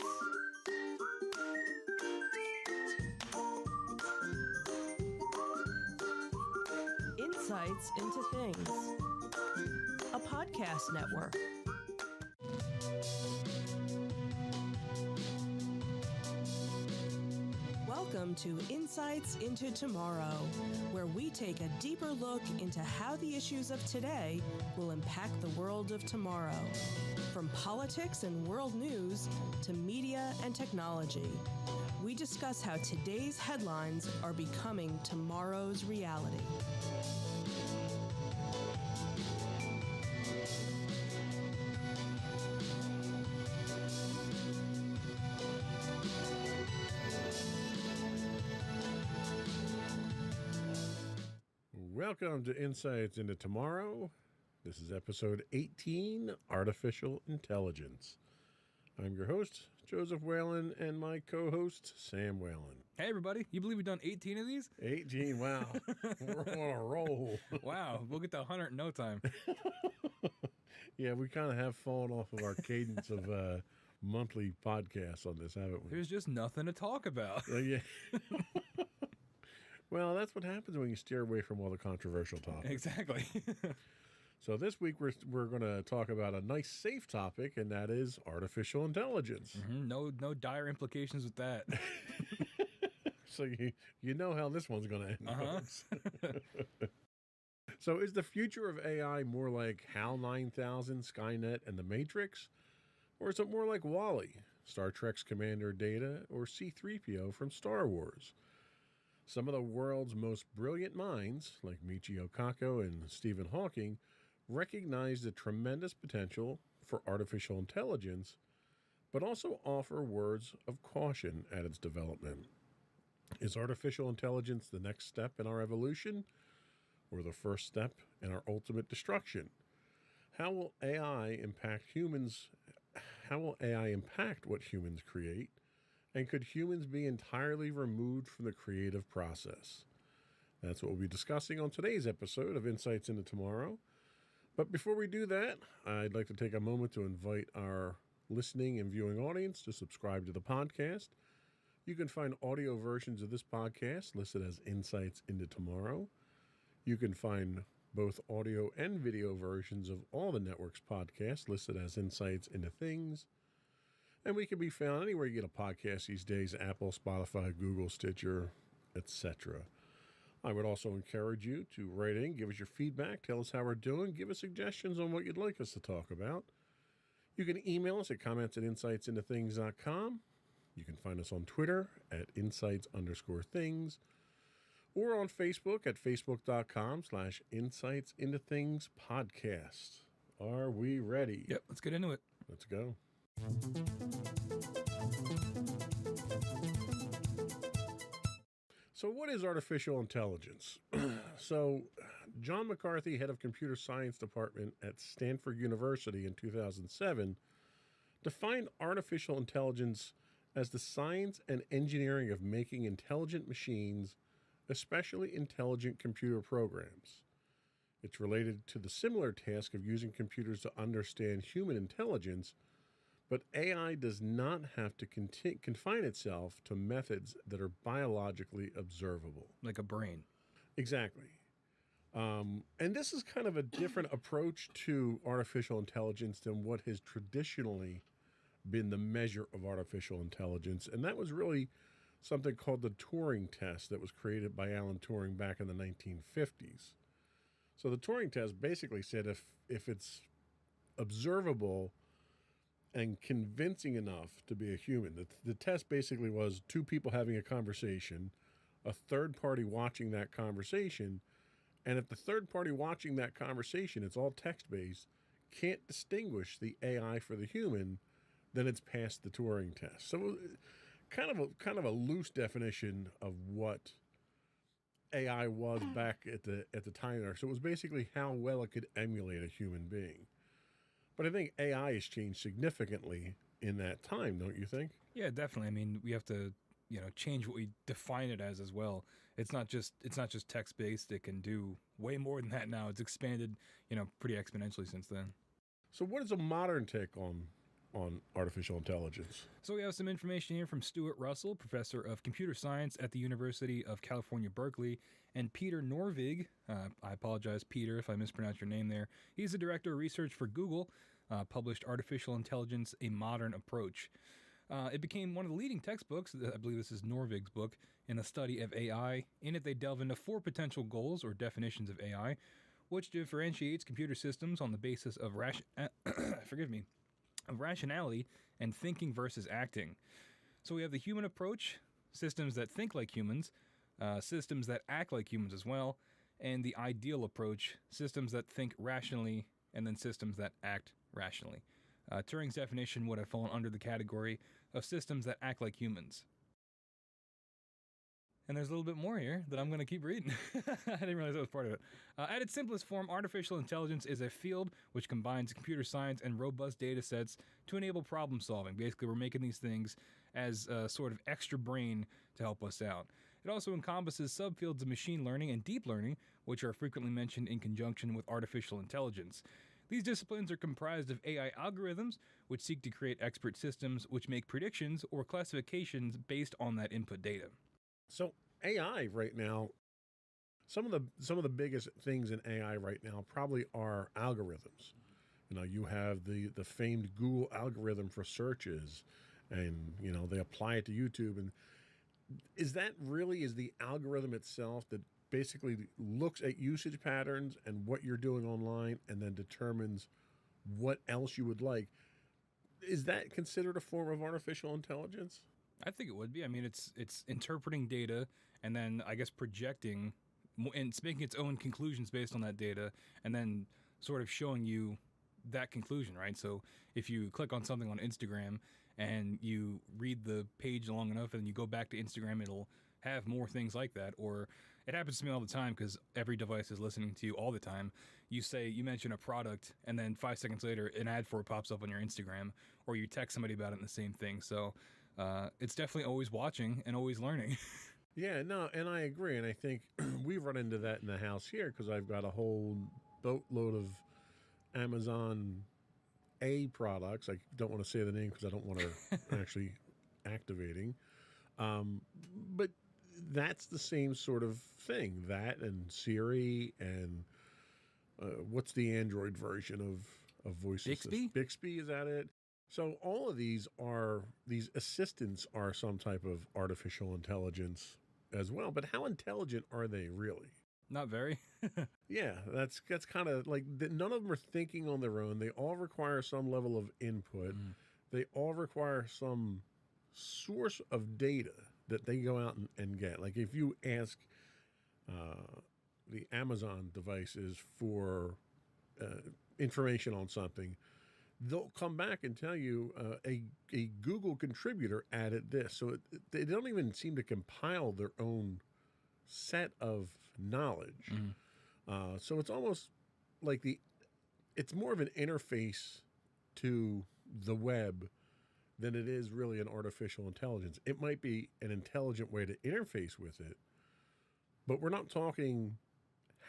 C: Insights into things. podcast network. Welcome to Insights into Tomorrow, where we take a deeper look into how the issues of today will impact the world of tomorrow. From politics and world news to media and technology, we discuss how today's headlines are becoming tomorrow's reality.
B: Welcome to Insights into Tomorrow. This is episode 18, Artificial Intelligence. I'm your host, Joseph Whalen, and my co-host, Sam Whalen.
A: Hey, everybody. You believe we've done 18 of these?
B: 18, wow. We're on a roll.
A: Wow. We'll get to 100 in no time.
B: Yeah, we kind of have fallen off of our cadence of monthly podcasts on this, haven't we?
A: There's just nothing to talk about.
B: Yeah. Well, that's what happens when you steer away from all the controversial topics.
A: Exactly.
B: So this week we're going to talk about a nice, safe topic, and that is artificial intelligence.
A: No dire implications with that.
B: So you know how this one's going to end.
A: Uh-huh.
B: Folks. So is the future of AI more like HAL 9000, Skynet, and The Matrix? Or is it more like WALL-E, Star Trek's Commander Data, or C-3PO from Star Wars? Some of the world's most brilliant minds, like Michio Kaku and Stephen Hawking, recognize the tremendous potential for artificial intelligence, but also offer words of caution at its development. Is artificial intelligence the next step in our evolution, or the first step in our ultimate destruction? How will AI impact humans? How will AI impact what humans create? And could humans be entirely removed from the creative process? That's what we'll be discussing on today's episode of Insights into Tomorrow. But before we do that, I'd like to take a moment to invite our listening and viewing audience to subscribe to the podcast. You can find audio versions of this podcast listed as Insights into Tomorrow. You can find both audio and video versions of all the network's podcasts listed as Insights into Things. And we can be found anywhere you get a podcast these days: Apple, Spotify, Google, Stitcher, etc. I would also encourage you to write in, give us your feedback, tell us how we're doing, give us suggestions on what you'd like us to talk about. You can email us at comments@insightsintothings.com. You can find us on Twitter at insights_things, or on Facebook at facebook.com/insightsintothingspodcast. Are we ready?
A: Yep, let's get into it.
B: Let's go. So what is artificial intelligence? So John McCarthy, head of computer science department at Stanford University in 2007, defined artificial intelligence as the science and engineering of making intelligent machines, especially intelligent computer programs. It's related to the similar task of using computers to understand human intelligence, but AI does not have to confine itself to methods that are biologically observable.
A: Like a brain.
B: Exactly. And this is kind of a different approach to artificial intelligence than what has traditionally been the measure of artificial intelligence. And that was really something called the Turing test that was created by Alan Turing back in the 1950s. So the Turing test basically said if it's observable and convincing enough to be a human. The test basically was two people having a conversation, a third party watching that conversation, and if the third party watching that conversation, it's all text-based, can't distinguish the AI for the human, then it's passed the Turing test. So kind of a loose definition of what AI was back at the time there. So it was basically how well it could emulate a human being. But I think AI has changed significantly in that time, don't you think?
A: Yeah, definitely. I mean, we have to, change what we define it as well. It's not just text based. It can do way more than that now. It's expanded, pretty exponentially since then.
B: So what is a modern take on on artificial intelligence.
A: So we have some information here from Stuart Russell, professor of computer science at the University of California, Berkeley, and Peter Norvig. I apologize, Peter, if I mispronounced your name there. He's the director of research for Google, published Artificial Intelligence, A Modern Approach. It became one of the leading textbooks, I believe this is Norvig's book, in the study of AI. In it, they delve into 4 potential goals or definitions of AI, which differentiates computer systems on the basis of rationality and thinking versus acting. So we have the human approach, systems that think like humans, systems that act like humans as well, and the ideal approach, systems that think rationally, and then systems that act rationally. Turing's definition would have fallen under the category of systems that act like humans. And there's a little bit more here that I'm going to keep reading. I didn't realize that was part of it. At its simplest form, artificial intelligence is a field which combines computer science and robust data sets to enable problem solving. Basically, we're making these things as a sort of extra brain to help us out. It also encompasses subfields of machine learning and deep learning, which are frequently mentioned in conjunction with artificial intelligence. These disciplines are comprised of AI algorithms, which seek to create expert systems which make predictions or classifications based on that input data.
B: So AI right now, some of the biggest things in AI right now probably are algorithms. You know, you have the famed Google algorithm for searches, and you know they apply it to YouTube. And is the algorithm itself that basically looks at usage patterns and what you're doing online, and then determines what else you would like? Is that considered a form of artificial intelligence?
A: I think it would be. I mean, it's interpreting data and then I guess projecting and it's making its own conclusions based on that data and then sort of showing you that conclusion, right? So if you click on something on Instagram and you read the page long enough and you go back to Instagram, it'll have more things like that. Or it happens to me all the time because every device is listening to you all the time. You mention a product and then 5 seconds later an ad for it pops up on your Instagram, or you text somebody about it and the same thing. So it's definitely always watching and always learning.
B: Yeah, no, and I agree. And I think we've run into that in the house here because I've got a whole boatload of Amazon A products. I don't want to say the name because I don't want to actually activating. But that's the same sort of thing. That and Siri and what's the Android version of voice
A: Bixby?
B: Bixby, is that it? So all of these assistants are some type of artificial intelligence as well. But how intelligent are they really?
A: Not very.
B: Yeah, that's kind of like none of them are thinking on their own. They all require some level of input. They all require some source of data that they go out and get. Like if you ask the Amazon devices for information on something, they'll come back and tell you a Google contributor added this. So they don't even seem to compile their own set of knowledge. So it's almost like it's more of an interface to the web than it is really an artificial intelligence. It might be an intelligent way to interface with it, but we're not talking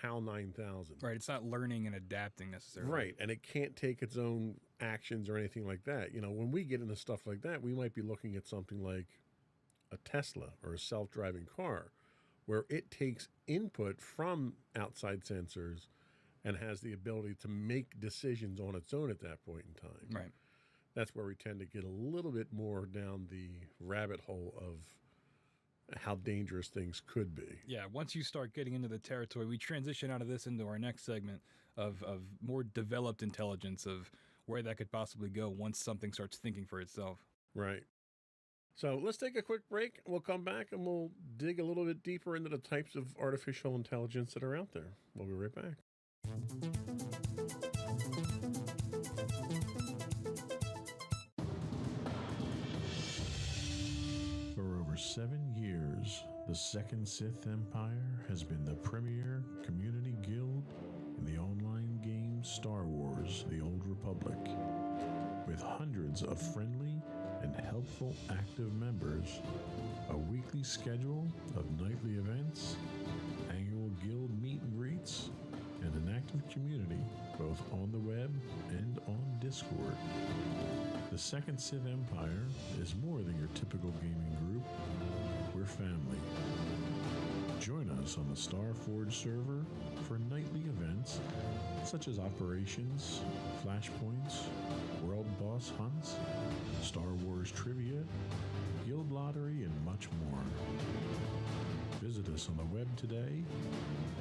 B: HAL 9000.
A: Right, it's not learning and adapting necessarily.
B: Right, and it can't take its own actions or anything like that. You know, when we get into stuff like that, we might be looking at something like a Tesla or a self-driving car, where it takes input from outside sensors and has the ability to make decisions on its own at that point in time.
A: Right.
B: That's where we tend to get a little bit more down the rabbit hole of how dangerous things could be.
A: Yeah, once you start getting into the territory, we transition out of this into our next segment of more developed intelligence, of where that could possibly go once something starts thinking for itself.
B: Right. So let's take a quick break. We'll come back and we'll dig a little bit deeper into the types of artificial intelligence that are out there. We'll be right back.
D: For over 7 years, the Second Sith Empire has been the premier community guild in the online game Star Wars: The Old Republic. With hundreds of friendly and helpful active members, a weekly schedule of nightly events, annual guild meet and greets, and an active community both on the web and on Discord. The Second Sith Empire is more than your typical gaming group. We're family. Join us on the Starforge server for nightly events such as operations, flashpoints, world boss hunts, Star Wars trivia, guild lottery, and much more. Visit us on the web today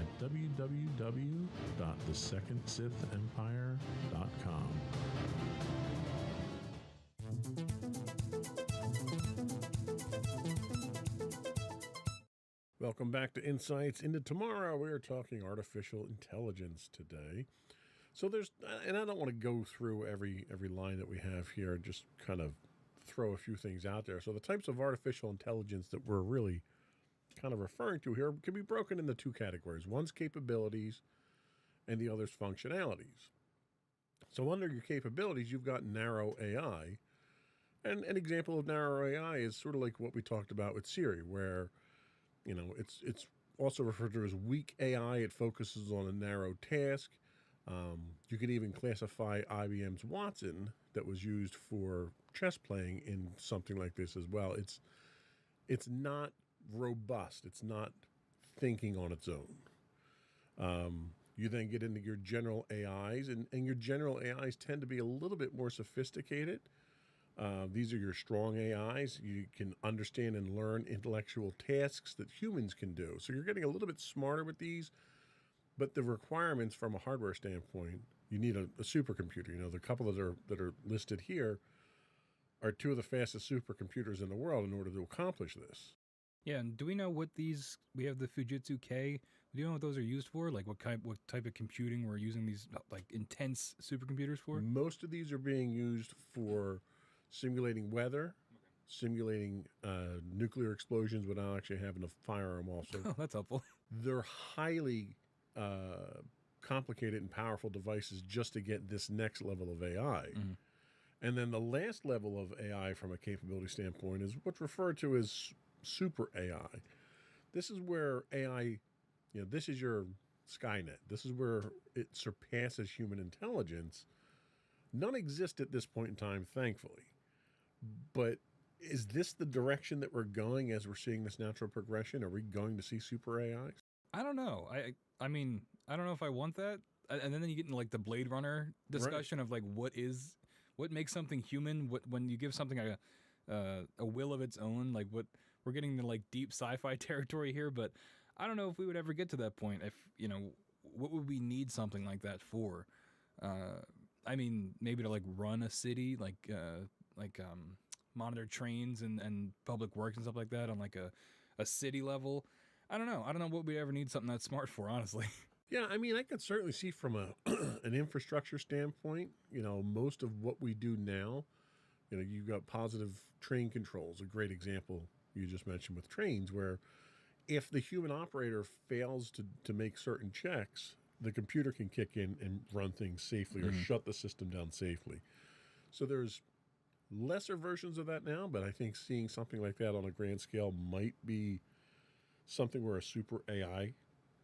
D: at www.thesecondsithempire.com.
B: Welcome back to Insights into Tomorrow. We are talking artificial intelligence today. So and I don't want to go through every line that we have here, just kind of throw a few things out there. So the types of artificial intelligence that we're really kind of referring to here can be broken into two categories. One's capabilities and the other's functionalities. So under your capabilities, you've got narrow AI. And an example of narrow AI is sort of like what we talked about with Siri, where it's also referred to as weak AI. It focuses on a narrow task. You can even classify IBM's Watson that was used for chess playing in something like this as well. It's not robust. It's not thinking on its own. You then get into your general AIs, and your general AIs tend to be a little bit more sophisticated. These are your strong AIs. You can understand and learn intellectual tasks that humans can do. So you're getting a little bit smarter with these, but the requirements from a hardware standpoint, you need a supercomputer. The couple that are listed here are two of the fastest supercomputers in the world in order to accomplish this.
A: Yeah, and do we know what these? We have the Fujitsu K. Do you know what those are used for? Like what type of computing we're using these like intense supercomputers for?
B: Most of these are being used for simulating weather, simulating nuclear explosions without actually having to fire them off. So
A: Oh, that's helpful.
B: they're highly complicated and powerful devices just to get this next level of AI.
A: Mhm.
B: And then the last level of AI from a capability standpoint is what's referred to as super AI. This is where AI, this is your Skynet. This is where it surpasses human intelligence. None exist at this point in time, thankfully. But is this the direction that we're going as we're seeing this natural progression? Are we going to see super AIs?
A: I don't know. I mean, I don't know if I want that. And then you get into like the Blade Runner discussion of like what makes something human. When you give something a will of its own, like what we're getting to like deep sci-fi territory here. But I don't know if we would ever get to that point. If what would we need something like that for? I mean, maybe to like run a city, like monitor trains and public works and stuff like that on like a city level. I don't know what we'd ever need something that smart for, honestly.
B: Yeah, I mean, I could certainly see from an infrastructure standpoint, most of what we do now, you've got positive train controls, a great example you just mentioned with trains, where if the human operator fails to make certain checks, the computer can kick in and run things safely or shut the system down safely. So there's lesser versions of that now, but I think seeing something like that on a grand scale might be something where a super AI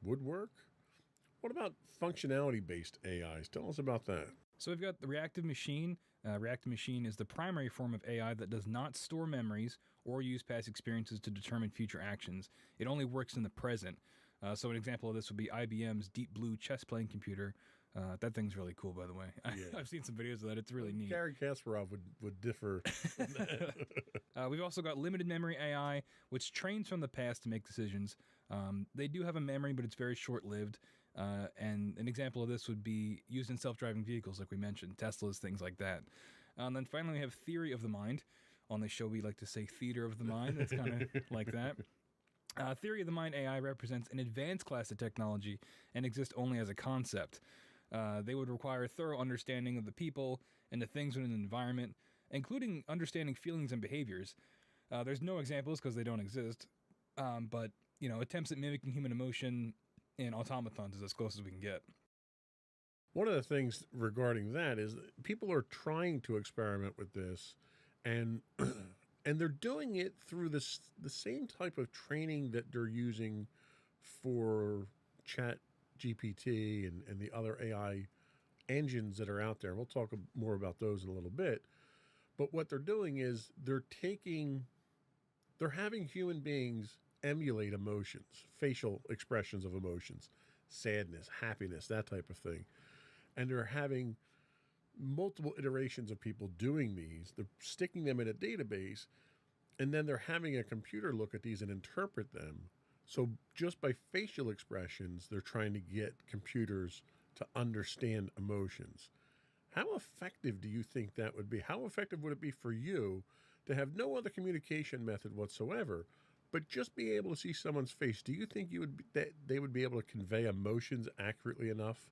B: would work. What about functionality-based AIs? Tell us about that.
A: So we've got the reactive machine. Reactive machine is the primary form of AI that does not store memories or use past experiences to determine future actions. It only works in the present. So an example of this would be IBM's Deep Blue chess playing computer. That thing's really cool, by the way.
B: Yeah.
A: I've seen some videos of that. It's really neat.
B: Gary Kasparov would differ from that.
A: We've also got limited memory AI, which trains from the past to make decisions. They do have a memory, but it's very short-lived. And an example of this would be used in self-driving vehicles, like we mentioned, Teslas, things like that. And then finally, we have theory of the mind. On this show, we like to say theater of the mind. It's kind of like that. Theory of the mind AI represents an advanced class of technology and exists only as a concept. They would require a thorough understanding of the people and the things within an environment, including understanding feelings and behaviors. There's no examples because they don't exist, but attempts at mimicking human emotion and automatons is as close as we can get.
B: One of the things regarding that is that people are trying to experiment with this, and they're doing it through the same type of training that they're using for Chat GPT and the other AI engines that are out there. We'll talk more about those in a little bit. But what they're doing is they're having human beings emulate emotions, facial expressions of emotions, sadness, happiness, that type of thing. And they're having multiple iterations of people doing these. They're sticking them in a database, and then they're having a computer look at these and interpret them. So just by facial expressions, they're trying to get computers to understand emotions. How effective do you think that would be? How effective would it be for you to have no other communication method whatsoever, but just be able to see someone's face? Do you think that they would be able to convey emotions accurately enough?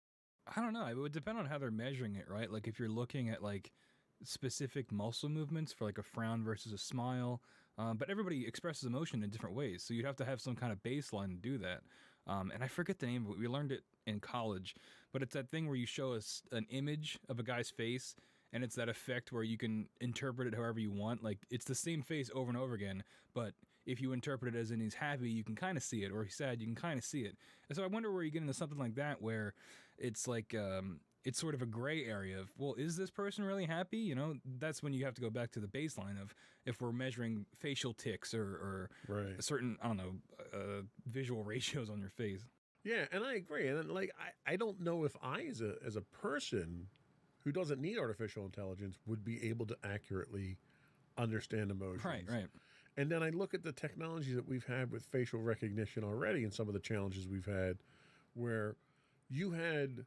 A: I don't know. It would depend on how they're measuring it, right? Like if you're looking at like specific muscle movements for like a frown versus a smile, but everybody expresses emotion in different ways. So you'd have to have some kind of baseline to do that. And I forget the name of it. We learned it in college, but it's that thing where you show us an image of a guy's face, and it's that effect where you can interpret it however you want. Like it's the same face over and over again, but if you interpret it as in he's happy, you can kind of see it, or he's sad, you can kind of see it. And so I wonder where you get into something like that, where it's like it's sort of a gray area of, well, is this person really happy? You know, that's when you have to go back to the baseline of if we're measuring facial tics or
B: Right.
A: certain, I don't know, visual ratios on your face.
B: Yeah, and I agree. And like I don't know if I as a person who doesn't need artificial intelligence would be able to accurately understand emotions.
A: Right, right.
B: And then I look at the technology that we've had with facial recognition already and some of the challenges we've had where you had,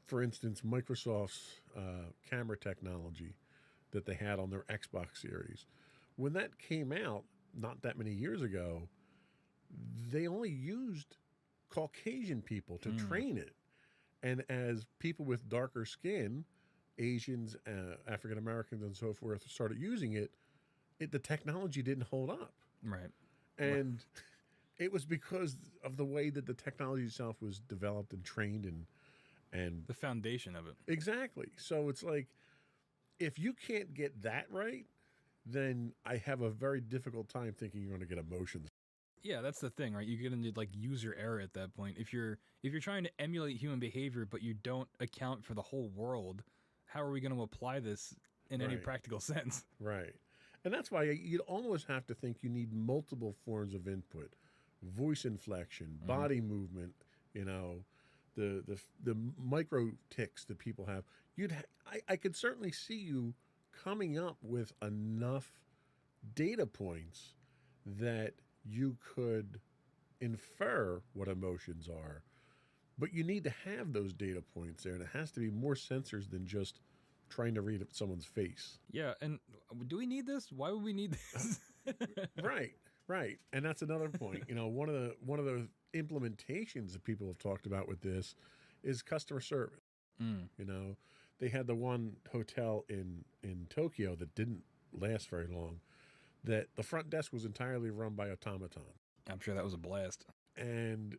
B: for instance, Microsoft's camera technology that they had on their Xbox series. When that came out, not that many years ago, they only used Caucasian people to train it. And as people with darker skin, Asians, African Americans, and so forth, started using it, the technology didn't hold up.
A: Right.
B: And it was because of the way that the technology itself was developed and trained and
A: The foundation of it.
B: exactly. So it's like, if you can't get that right, then I have a very difficult time thinking you're going to get emotions.
A: Yeah, that's the thing, right? You get into like user error at that point. If you're trying to emulate human behavior, but you don't account for the whole world, how are we going to apply this in any
B: Right.
A: practical sense?
B: Right. And that's why you'd almost have to think you need multiple forms of input, voice inflection, body movement, you know, the micro tics that people have. I could certainly see you coming up with enough data points that you could infer what emotions are, but you need to have those data points there, and it has to be more sensors than just trying to read someone's face.
A: Yeah, and do we need this? Why would we need this?
B: Right. And that's another point. You know, one of the implementations that people have talked about with this is customer service. You know, they had the one hotel in Tokyo that didn't last very long, that the front desk was entirely run by automaton.
A: I'm sure that was a blast.
B: And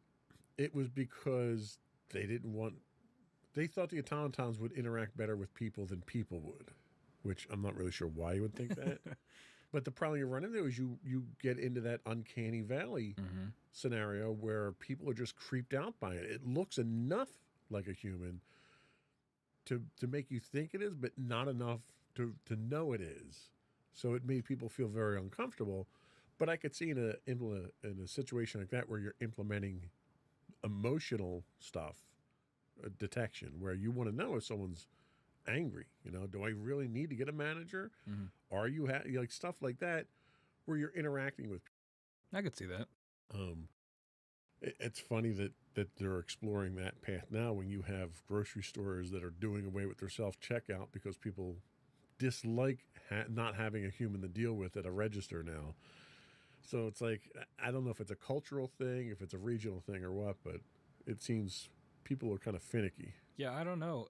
B: it was because they thought the automatons would interact better with people than people would, which I'm not really sure why you would think that. But the problem you run into is you get into that uncanny valley scenario where people are just creeped out by it. It looks enough like a human to make you think it is, but not enough to know it is. So it made people feel very uncomfortable. But I could see in a situation like that where you're implementing emotional stuff, detection, where you want to know if someone's angry. You know, do I really need to get a manager? Are you like stuff like that where you're interacting with people?
A: I could see that.
B: It's funny that they're exploring that path now when you have grocery stores that are doing away with their self-checkout because people dislike not having a human to deal with at a register now. So it's like, I don't know if it's a cultural thing, if it's a regional thing or what, but it seems people are kind of finicky.
A: Yeah, I don't know.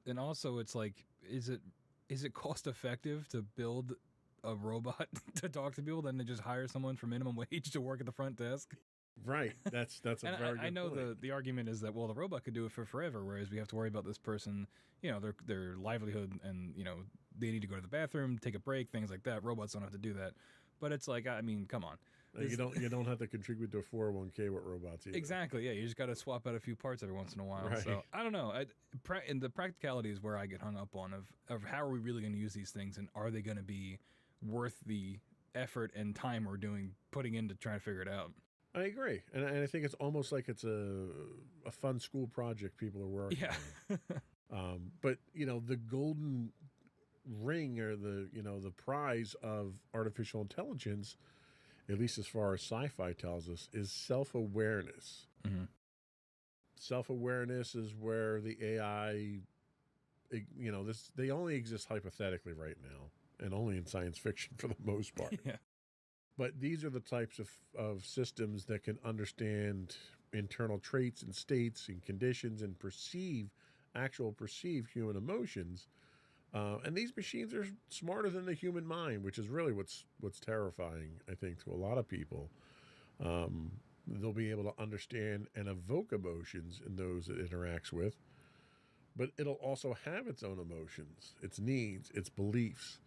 A: And also, it's like, is it cost effective to build a robot to talk to people than to just hire someone for minimum wage to work at the front desk?
B: Right. That's a
A: And
B: very good
A: I know
B: point.
A: the argument is that, well, the robot could do it for forever, whereas we have to worry about this person, you know, their livelihood, and, you know, they need to go to the bathroom, take a break, things like that. Robots don't have to do that. But it's like, I mean, come on.
B: And you don't have to contribute to a 401k with robots either.
A: Exactly. Yeah, you just got to swap out a few parts every once in a while.
B: Right.
A: So I don't know. And the practicality is where I get hung up on of how are we really going to use these things, and are they going to be worth the effort and time we're putting in to try to figure it out.
B: I agree, and I think it's almost like it's a fun school project people are working on. But the golden ring, or the prize of artificial intelligence, at least as far as sci-fi tells us, is self-awareness.
A: Mm-hmm.
B: Self-awareness is where the AI, they only exist hypothetically right now, and only in science fiction for the most part.
A: Yeah.
B: But these are the types of systems that can understand internal traits and states and conditions and perceive human emotions. And these machines are smarter than the human mind, which is really what's terrifying, I think, to a lot of people. They'll be able to understand and evoke emotions in those it interacts with, but it'll also have its own emotions, its needs, its beliefs.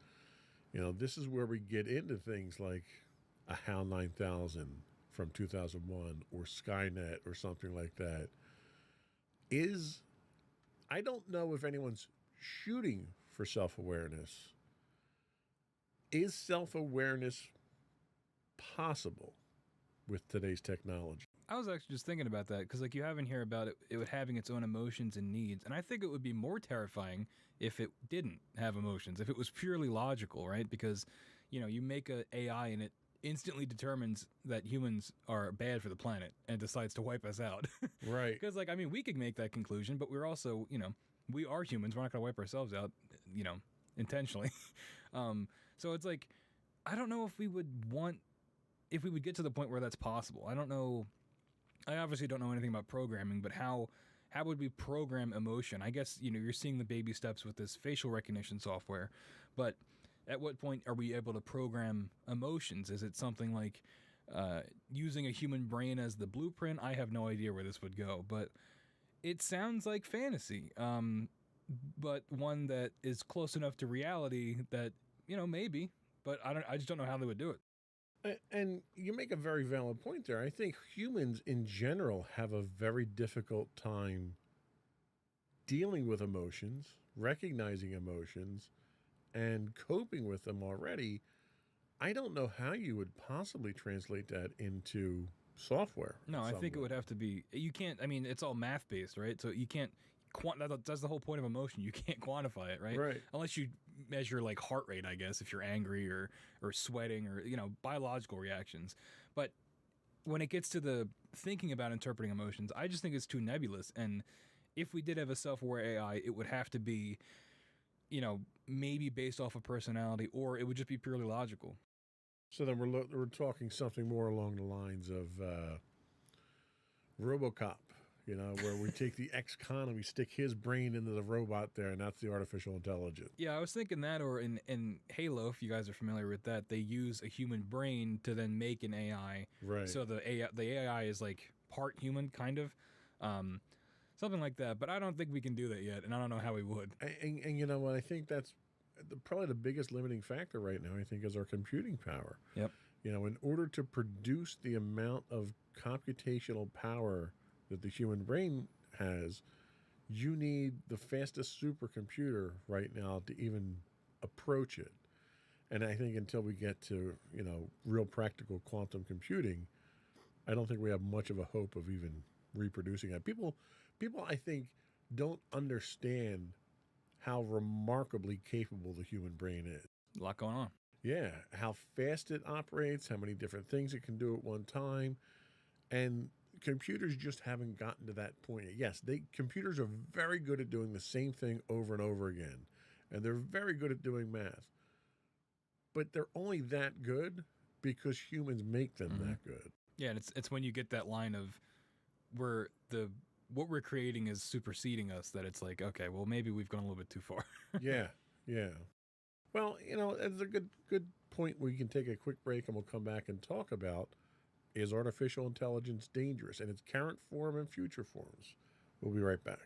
B: This is where we get into things like a HAL 9000 from 2001 or Skynet or something like that. I don't know if anyone's shooting for self-awareness. Is self-awareness possible with today's technology?
A: I was actually just thinking about that because, you have in here about it having its own emotions and needs, and I think it would be more terrifying if it didn't have emotions, if it was purely logical, right? Because, you make a AI and it instantly determines that humans are bad for the planet and decides to wipe us out.
B: Right.
A: Because, we could make that conclusion, but we're also, we are humans. We're not going to wipe ourselves out, intentionally. So it's I don't know if we would get to the point where that's possible. I don't know. I obviously don't know anything about programming, but how would we program emotion? I guess, you're seeing the baby steps with this facial recognition software, but at what point are we able to program emotions? Is it something like using a human brain as the blueprint? I have no idea where this would go, but it sounds like fantasy, but one that is close enough to reality that, maybe, but I just don't know how they would do it.
B: And you make a very valid point there. I think humans in general have a very difficult time dealing with emotions, recognizing emotions, and coping with them already. I don't know how you would possibly translate that into software.
A: No, I think it would have to be, you can't, it's all math based, right? So you can't, that's the whole point of emotion. You can't quantify it, right?
B: Right.
A: Unless you measure heart rate, I guess, if you're angry or sweating or, biological reactions. But when it gets to the thinking about interpreting emotions, I just think it's too nebulous. And if we did have a self-aware AI, it would have to be, maybe based off of personality, or it would just be purely logical.
B: So then we're talking something more along the lines of RoboCop, where we take the ex-con and we stick his brain into the robot there, and that's the artificial intelligence.
A: Yeah, I was thinking that, or in Halo, if you guys are familiar with that, they use a human brain to then make an AI.
B: Right.
A: So the AI is part human, kind of. Something like that, but I don't think we can do that yet, and I don't know how we would.
B: And you know what? I think that's probably the biggest limiting factor right now, I think, is our computing power.
A: Yep.
B: In order to produce the amount of computational power that the human brain has, you need the fastest supercomputer right now to even approach it. And I think until we get to, real practical quantum computing, I don't think we have much of a hope of even reproducing that. People, I think, don't understand how remarkably capable the human brain is.
A: A lot going on.
B: Yeah, how fast it operates, how many different things it can do at one time. And computers just haven't gotten to that point yet. Yes, computers are very good at doing the same thing over and over again. And they're very good at doing math. But they're only that good because humans make them that good.
A: Yeah, and it's when you get that line of where what we're creating is superseding us, that it's okay, well, maybe we've gone a little bit too far.
B: Yeah. Well, it's a good point. We can take a quick break and we'll come back and talk about, is artificial intelligence dangerous in its current form and future forms? We'll be right back.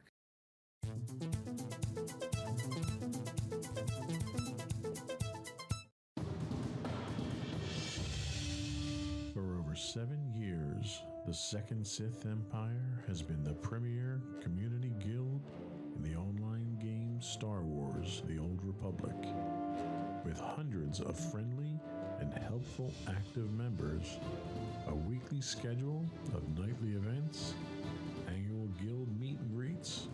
D: For 7 years, the Second Sith Empire has been the premier community guild in the online game Star Wars The Old Republic. With hundreds of friendly and helpful active members, a weekly schedule of nightly events, annual guild meet and greets,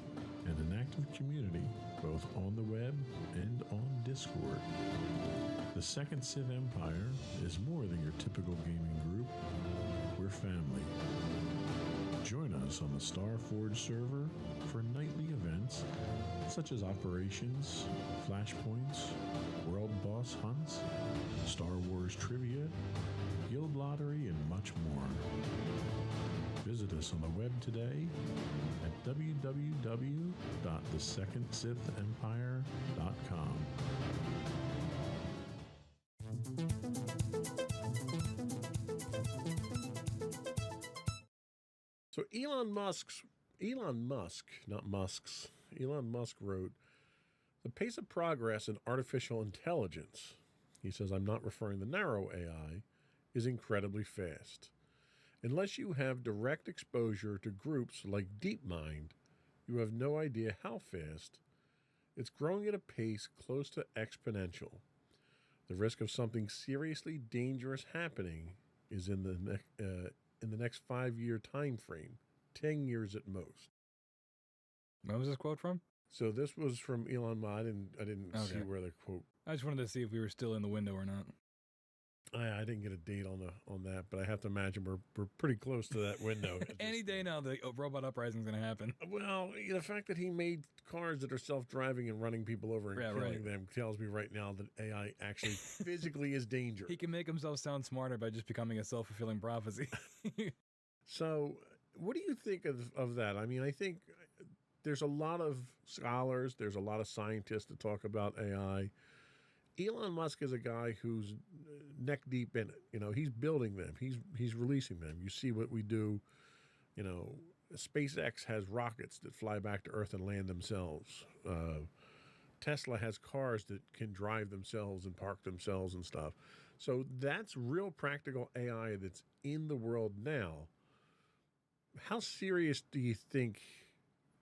D: and an active community both on the web and on Discord. The Second Sith Empire is more than your typical gaming group. We're family. Join us on the Starforge server for nightly events such as operations, flashpoints, world boss hunts, Star Wars trivia, guild lottery, and much more. Visit us on the web today at www.thesecondsithempire.com.
B: So Elon Musk, not Musk's, Elon Musk wrote, the pace of progress in artificial intelligence, he says, I'm not referring to narrow AI, is incredibly fast. Unless you have direct exposure to groups like DeepMind, you have no idea how fast. It's growing at a pace close to exponential. The risk of something seriously dangerous happening is in the next 5-year time frame, 10 years at most.
A: Where was this quote from?
B: So this was from Elon Musk. I didn't see
A: Okay.
B: where the quote.
A: I just wanted to see if we were still in the window or not.
B: I didn't get a date on that, but I have to imagine we're pretty close to that window. at this
A: Any day
B: point.
A: now, the robot uprising is going to happen.
B: Well, the fact that he made cars that are self-driving and running people over and
A: Yeah,
B: killing
A: right.
B: them tells me right now that AI actually physically is danger.
A: He can make himself sound smarter by just becoming a self-fulfilling prophecy.
B: So, what do you think of that? I mean, I think there's a lot of scholars, there's a lot of scientists that talk about AI. Elon Musk is a guy who's neck deep in it. He's building them. He's releasing them. You see what we do. SpaceX has rockets that fly back to Earth and land themselves. Tesla has cars that can drive themselves and park themselves and stuff. So that's real practical AI that's in the world now. How serious do you think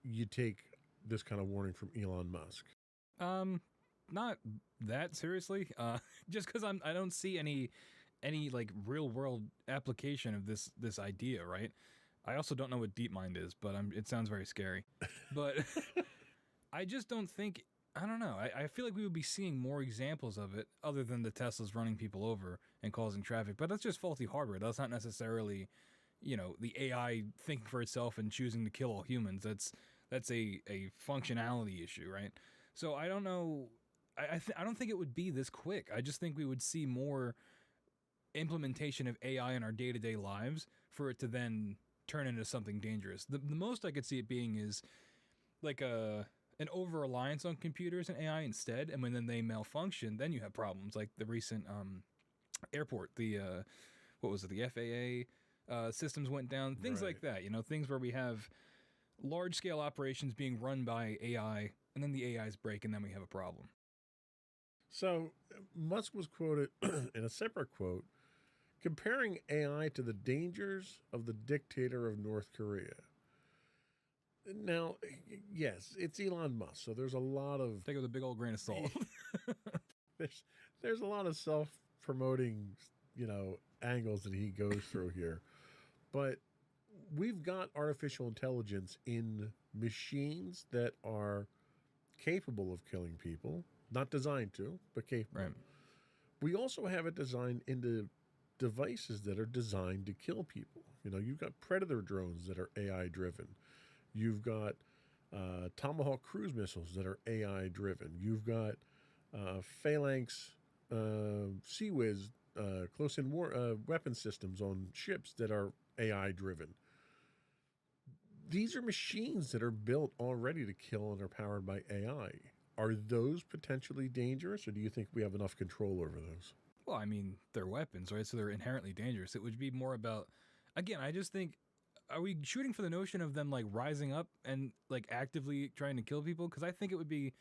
B: you take this kind of warning from Elon Musk?
A: Not that seriously. Just because I don't see any like real world application of this idea, right? I also don't know what DeepMind is, but it sounds very scary. But I just don't think. I don't know. I feel like we would be seeing more examples of it other than the Teslas running people over and causing traffic. But that's just faulty hardware. That's not necessarily, the AI thinking for itself and choosing to kill all humans. That's a functionality issue, right? So I don't know. I don't think it would be this quick. I just think we would see more implementation of AI in our day-to-day lives for it to then turn into something dangerous. The most I could see it being is like an over-reliance on computers and AI instead, and when then they malfunction, then you have problems like the recent airport, the what was it, the FAA systems went down, things like that, things where we have large-scale operations being run by AI, and then the AIs break, and then we have a problem.
B: So Musk was quoted in a separate quote comparing AI to the dangers of the dictator of North Korea. Now, yes, it's Elon Musk, so there's a lot of
A: Take it with a big old grain of salt.
B: there's a lot of self-promoting, angles that he goes through here. But we've got artificial intelligence in machines that are capable of killing people, not designed to, but capable.
A: Right.
B: We also have it designed into devices that are designed to kill people. You've got Predator drones that are AI driven. You've got Tomahawk cruise missiles that are AI driven. You've got Phalanx Sea-Wiz close-in weapon systems on ships that are AI driven. These are machines that are built already to kill and are powered by AI. Are those potentially dangerous, or do you think we have enough control over those?
A: Well, I mean, they're weapons, right? So they're inherently dangerous. It would be more about, again, I just think, are we shooting for the notion of them like rising up and like actively trying to kill people? Because I think it would be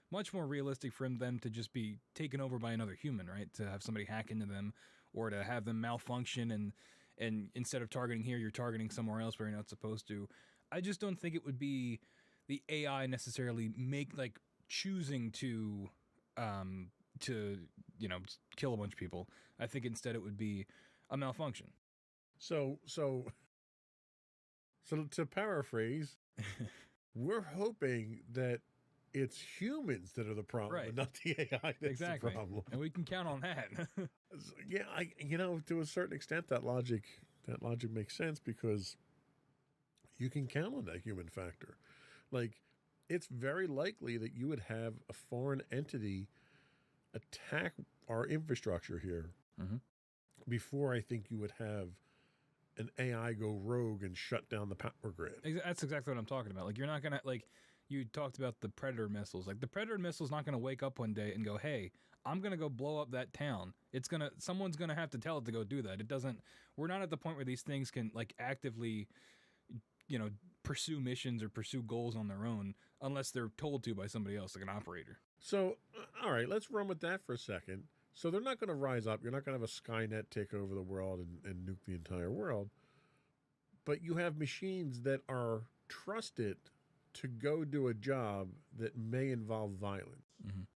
A: much more realistic for them to just be taken over by another human, right? To have somebody hack into them or to have them malfunction and instead of targeting here, you're targeting somewhere else where you're not supposed to. I just don't think it would be the AI necessarily choosing to kill a bunch of people. I think instead it would be a malfunction.
B: So to paraphrase, we're hoping that it's humans that are the problem,
A: Right.
B: and not the AI that's
A: Exactly.
B: the problem.
A: And we can count on that.
B: Yeah, to a certain extent, that logic makes sense because you can count on that human factor. Like, it's very likely that you would have a foreign entity attack our infrastructure here
A: Mhm.
B: before I think you would have an AI go rogue and shut down the power grid.
A: That's exactly what I'm talking about. Like, you're not gonna you talked about the Predator missiles. Like, the Predator missile's not gonna wake up one day and go, "Hey, I'm gonna go blow up that town." Someone's gonna have to tell it to go do that. It doesn't. We're not at the point where these things can actively, pursue missions or pursue goals on their own unless they're told to by somebody else, like an operator.
B: So, all right, let's run with that for a second. So they're not going to rise up. You're not going to have a Skynet take over the world and nuke the entire world. But you have machines that are trusted to go do a job that may involve violence.
A: Mhm.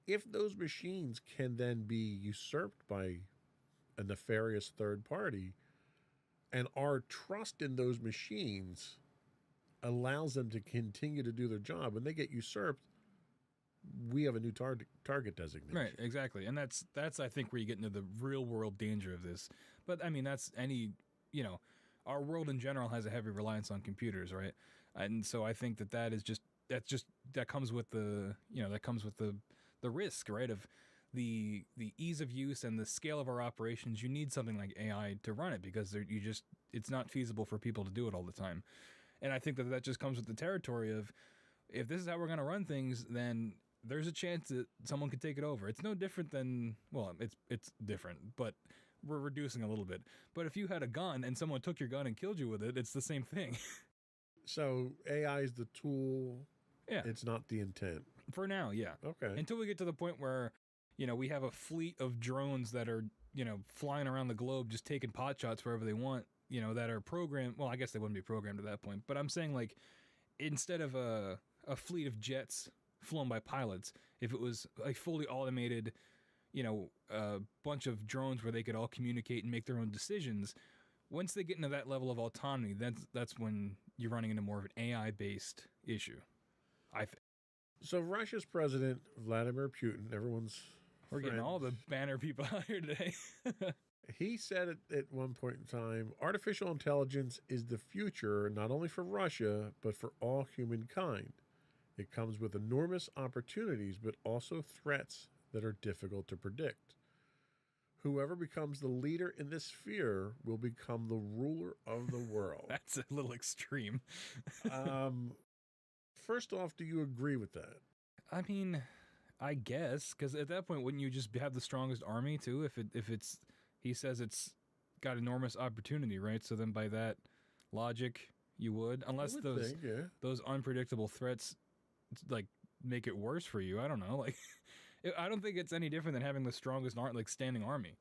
B: If those machines can then be usurped by a nefarious third party, and our trust in those machines allows them to continue to do their job, when they get usurped, we have a new target designation.
A: Right, exactly. And that's I think where you get into the real world danger of this. But I mean, that's our world in general has a heavy reliance on computers, right? And so I think that comes with the risk, right, of the ease of use and the scale of our operations. You need something like AI to run it because it's not feasible for people to do it all the time. And I think that just comes with the territory of, if this is how we're going to run things, then there's a chance that someone could take it over. It's no different than, well, it's different, but we're reducing a little bit. But if you had a gun and someone took your gun and killed you with it, it's the same thing.
B: So AI is the tool.
A: Yeah.
B: It's not the intent.
A: For now, yeah.
B: Okay.
A: Until we get to the point where, we have a fleet of drones that are, flying around the globe just taking pot shots wherever they want, that are programmed. Well, I guess they wouldn't be programmed at that point. But I'm saying, instead of a fleet of jets flown by pilots, if it was a fully automated, a bunch of drones where they could all communicate and make their own decisions, once they get into that level of autonomy, that's when you're running into more of an AI-based issue, I think.
B: So Russia's president, Vladimir Putin, everyone's
A: We're getting
B: friend,
A: all the banner people out here today.
B: he said at one point in time, artificial intelligence is the future, not only for Russia, but for all humankind. It comes with enormous opportunities, but also threats that are difficult to predict. Whoever becomes the leader in this sphere will become the ruler of the world.
A: That's a little extreme.
B: First off, do you agree with that?
A: I mean, I guess, because at that point, wouldn't you just have the strongest army too? If it's he says it's got enormous opportunity, right? So then by that logic, you would, unless
B: I would think, yeah.
A: those unpredictable threats make it worse for you. I don't know. I don't think it's any different than having the strongest standing army,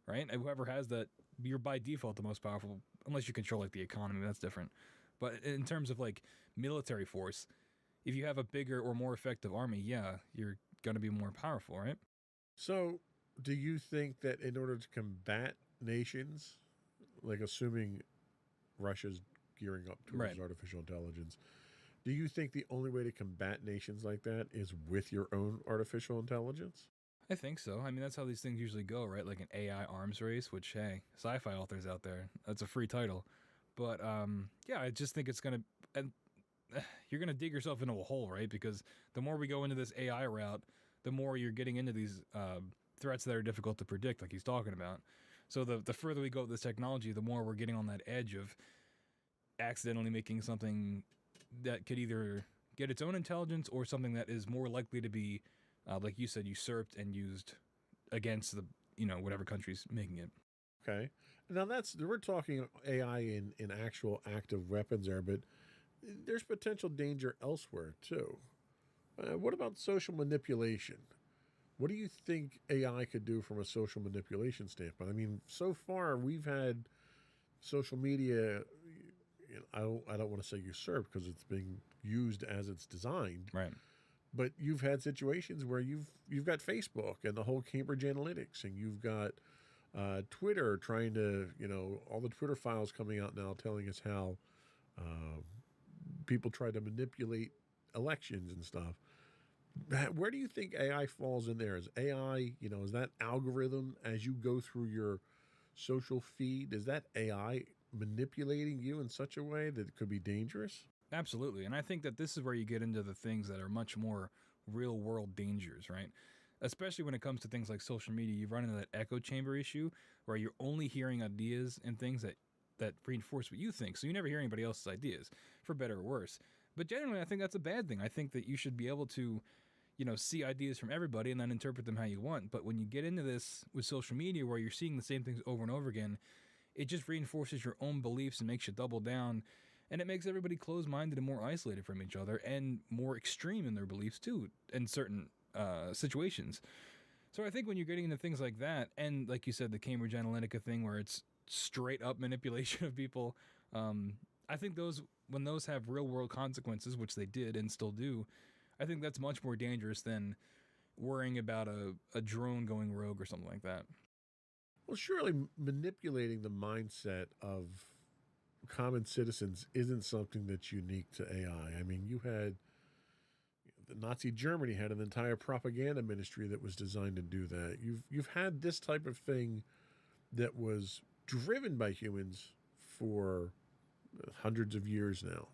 A: right? And whoever has that, you're by default the most powerful, unless you control the economy. That's different. But in terms of military force, if you have a bigger or more effective army, yeah, you're going to be more powerful, right?
B: So, do you think that in order to combat nations, assuming Russia's gearing up towards
A: Right.
B: artificial intelligence, do you think the only way to combat nations like that is with your own artificial intelligence?
A: I think so. I mean, that's how these things usually go, right? Like an AI arms race, which, hey, sci-fi authors out there, that's a free title. But, yeah, I just think it's going to... And you're going to dig yourself into a hole, right? Because the more we go into this AI route, the more you're getting into these threats that are difficult to predict, like he's talking about. So the further we go with this technology, the more we're getting on that edge of accidentally making something that could either get its own intelligence or something that is more likely to be, like you said, usurped and used against the, whatever country's making it.
B: Okay. Now we're talking AI in actual active weapons there, but there's potential danger elsewhere too. What about social manipulation? What do you think AI could do from a social manipulation standpoint? I mean, so far we've had social media, I don't want to say usurped because it's being used as it's designed.
A: Right.
B: But you've had situations where you've got Facebook and the whole Cambridge Analytics, and you've got Twitter trying to, all the Twitter files coming out now telling us how people try to manipulate elections and stuff. Where do you think AI falls in there? Is AI, is that algorithm as you go through your social feed? Is that AI manipulating you in such a way that it could be dangerous?
A: Absolutely. And I think that this is where you get into the things that are much more real world dangers, right? Especially when it comes to things like social media, you run into that echo chamber issue where you're only hearing ideas and things that reinforce what you think. So you never hear anybody else's ideas, for better or worse. But generally, I think that's a bad thing. I think that you should be able to, see ideas from everybody and then interpret them how you want. But when you get into this with social media where you're seeing the same things over and over again, it just reinforces your own beliefs and makes you double down. And it makes everybody closed-minded and more isolated from each other and more extreme in their beliefs, too, in certain situations. So I think when you're getting into things like that, and like you said, the Cambridge Analytica thing where it's straight-up manipulation of people, I think when those have real-world consequences, which they did and still do, I think that's much more dangerous than worrying about a drone going rogue or something like that.
B: Well, surely manipulating the mindset of common citizens isn't something that's unique to AI. I mean, you had the Nazi Germany had an entire propaganda ministry that was designed to do that. You've had this type of thing that was driven by humans for hundreds of years now.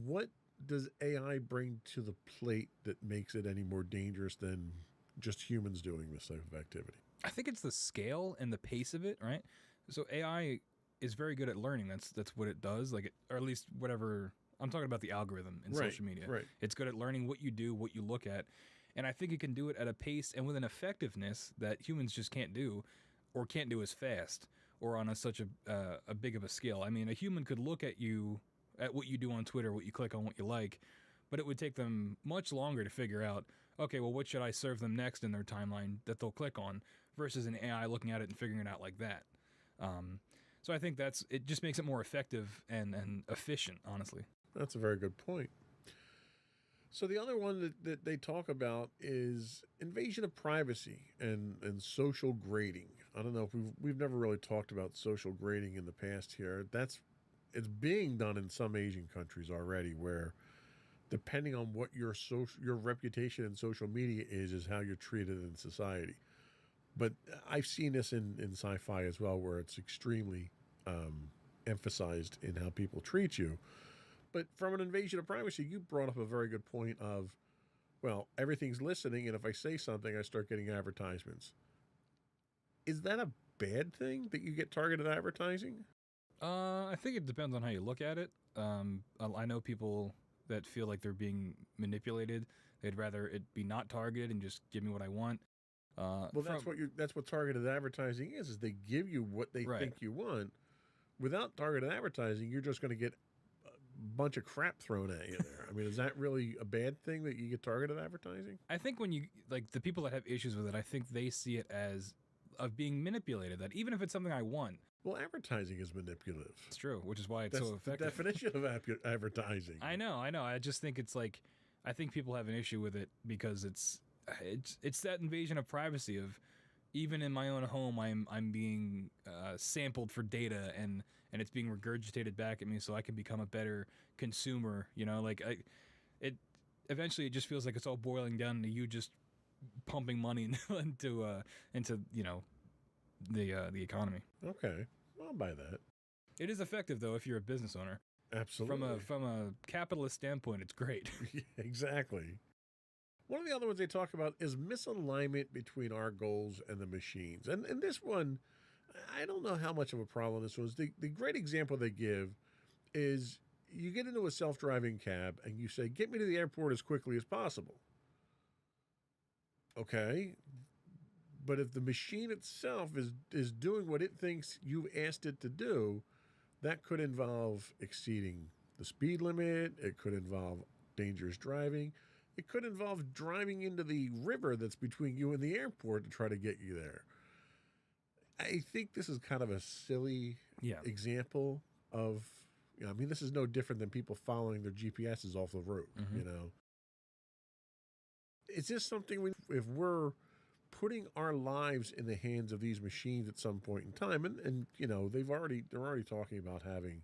B: What does AI bring to the plate that makes it any more dangerous than just humans doing this type of activity?
A: I think it's the scale and the pace of it, right? So AI is very good at learning. That's what it does, or at least whatever. I'm talking about the algorithm in social media.
B: Right.
A: It's good at learning what you do, what you look at, and I think it can do it at a pace and with an effectiveness that humans just can't do, or can't do as fast, or on such a big of a scale. I mean, a human could look at what you do on Twitter, what you click on, what you like, but it would take them much longer to figure out, okay, well, what should I serve them next in their timeline that they'll click on, versus an AI looking at it and figuring it out like that. So I think it just makes it more effective and efficient, honestly.
B: That's a very good point. So the other one that they talk about is invasion of privacy and social grading. I don't know if we've never really talked about social grading in the past here. It's being done in some Asian countries already, where depending on what your reputation in social media is how you're treated in society. But I've seen this in sci-fi as well, where it's extremely emphasized in how people treat you. But from an invasion of privacy, you brought up a very good point of, well, everything's listening, and if I say something, I start getting advertisements. Is that a bad thing that you get targeted advertising?
A: I think it depends on how you look at it. I know people that feel like they're being manipulated. They'd rather it be not targeted and just give me what I want.
B: Well, that's what targeted advertising is they give you what they think you want. Without targeted advertising, you're just going to get a bunch of crap thrown at you there. I mean, is that really a bad thing that you get targeted advertising?
A: I think when you, the people that have issues with it, I think they see it as of being manipulated, that even if it's something I want.
B: Well, advertising is manipulative.
A: It's true, which is why it's so effective.
B: That's the definition of advertising.
A: I know. I just think it's I think people have an issue with it because it's that invasion of privacy of, even in my own home, I'm being sampled for data and it's being regurgitated back at me so I can become a better consumer. Eventually it just feels like it's all boiling down to you just pumping money into the economy.
B: Okay, I'll buy that.
A: It is effective though if you're a business owner.
B: Absolutely.
A: From a capitalist standpoint, it's great.
B: Yeah, exactly. One of the other ones they talk about is misalignment between our goals and the machines. And this one, I don't know how much of a problem this was. The great example they give is you get into a self-driving cab and you say, get me to the airport as quickly as possible. Okay. But if the machine itself is doing what it thinks you've asked it to do, that could involve exceeding the speed limit. It could involve dangerous driving. It could involve driving into the river that's between you and the airport to try to get you there. I think this is kind of a silly
A: Yeah.
B: example of, I mean, this is no different than people following their GPSs off the road,
A: Mhm.
B: you know. Is this something if we're putting our lives in the hands of these machines at some point in time, and you know, they're already talking about having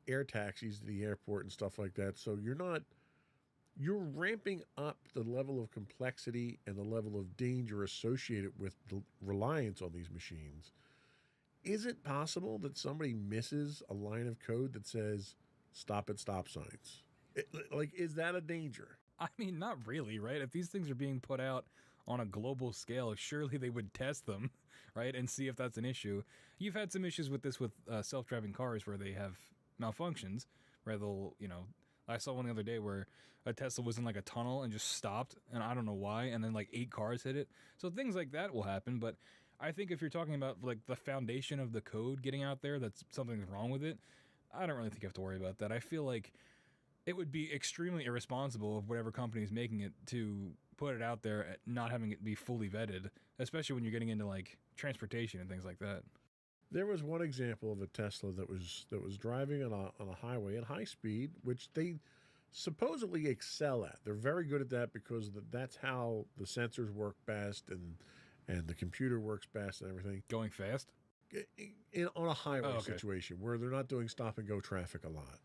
B: air taxis to the airport and stuff like that. So you're ramping up the level of complexity and the level of danger associated with the reliance on these machines. Is it possible that somebody misses a line of code that says stop at stop signs? Like, is that a danger?
A: I mean, not really, right? If these things are being put out on a global scale, surely they would test them, right, and see if that's an issue. You've had some issues with this with self-driving cars where they have malfunctions, where they'll, I saw one the other day where a Tesla was in like a tunnel and just stopped, and I don't know why, and then like 8 cars hit it. So things like that will happen, but I think if you're talking about like the foundation of the code getting out there, that's something's wrong with it, I don't really think you have to worry about that. I feel like it would be extremely irresponsible of whatever company is making it to put it out there at not having it be fully vetted, especially when you're getting into like transportation and things like that.
B: There was one example of a Tesla that was driving on a highway at high speed, which they supposedly excel at. They're very good at that because that's how the sensors work best and the computer works best and everything.
A: Going fast?
B: On a highway
A: Oh, okay.
B: situation where they're not doing stop and go traffic a lot.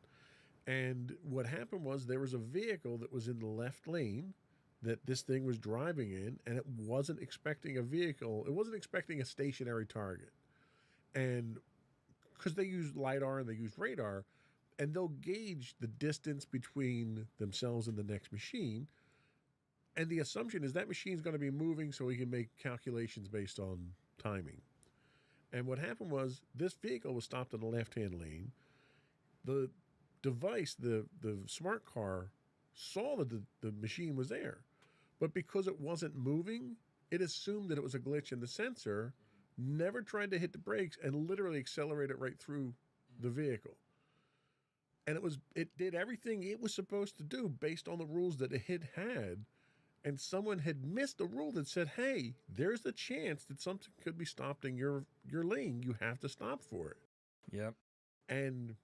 B: And what happened was there was a vehicle that was in the left lane that this thing was driving in, and it wasn't expecting a vehicle. It wasn't expecting a stationary target. And because they use LiDAR and they use radar, and they'll gauge the distance between themselves and the next machine. And the assumption is that machine's going to be moving so he can make calculations based on timing. And what happened was this vehicle was stopped in the left-hand lane. The device, the smart car, saw that the machine was there. But because it wasn't moving, it assumed that it was a glitch in the sensor, never tried to hit the brakes, and literally accelerated right through the vehicle. And it did everything it was supposed to do based on the rules that it had. And someone had missed a rule that said, hey, there's a chance that something could be stopped in your lane. You have to stop for it.
A: Yep.
B: And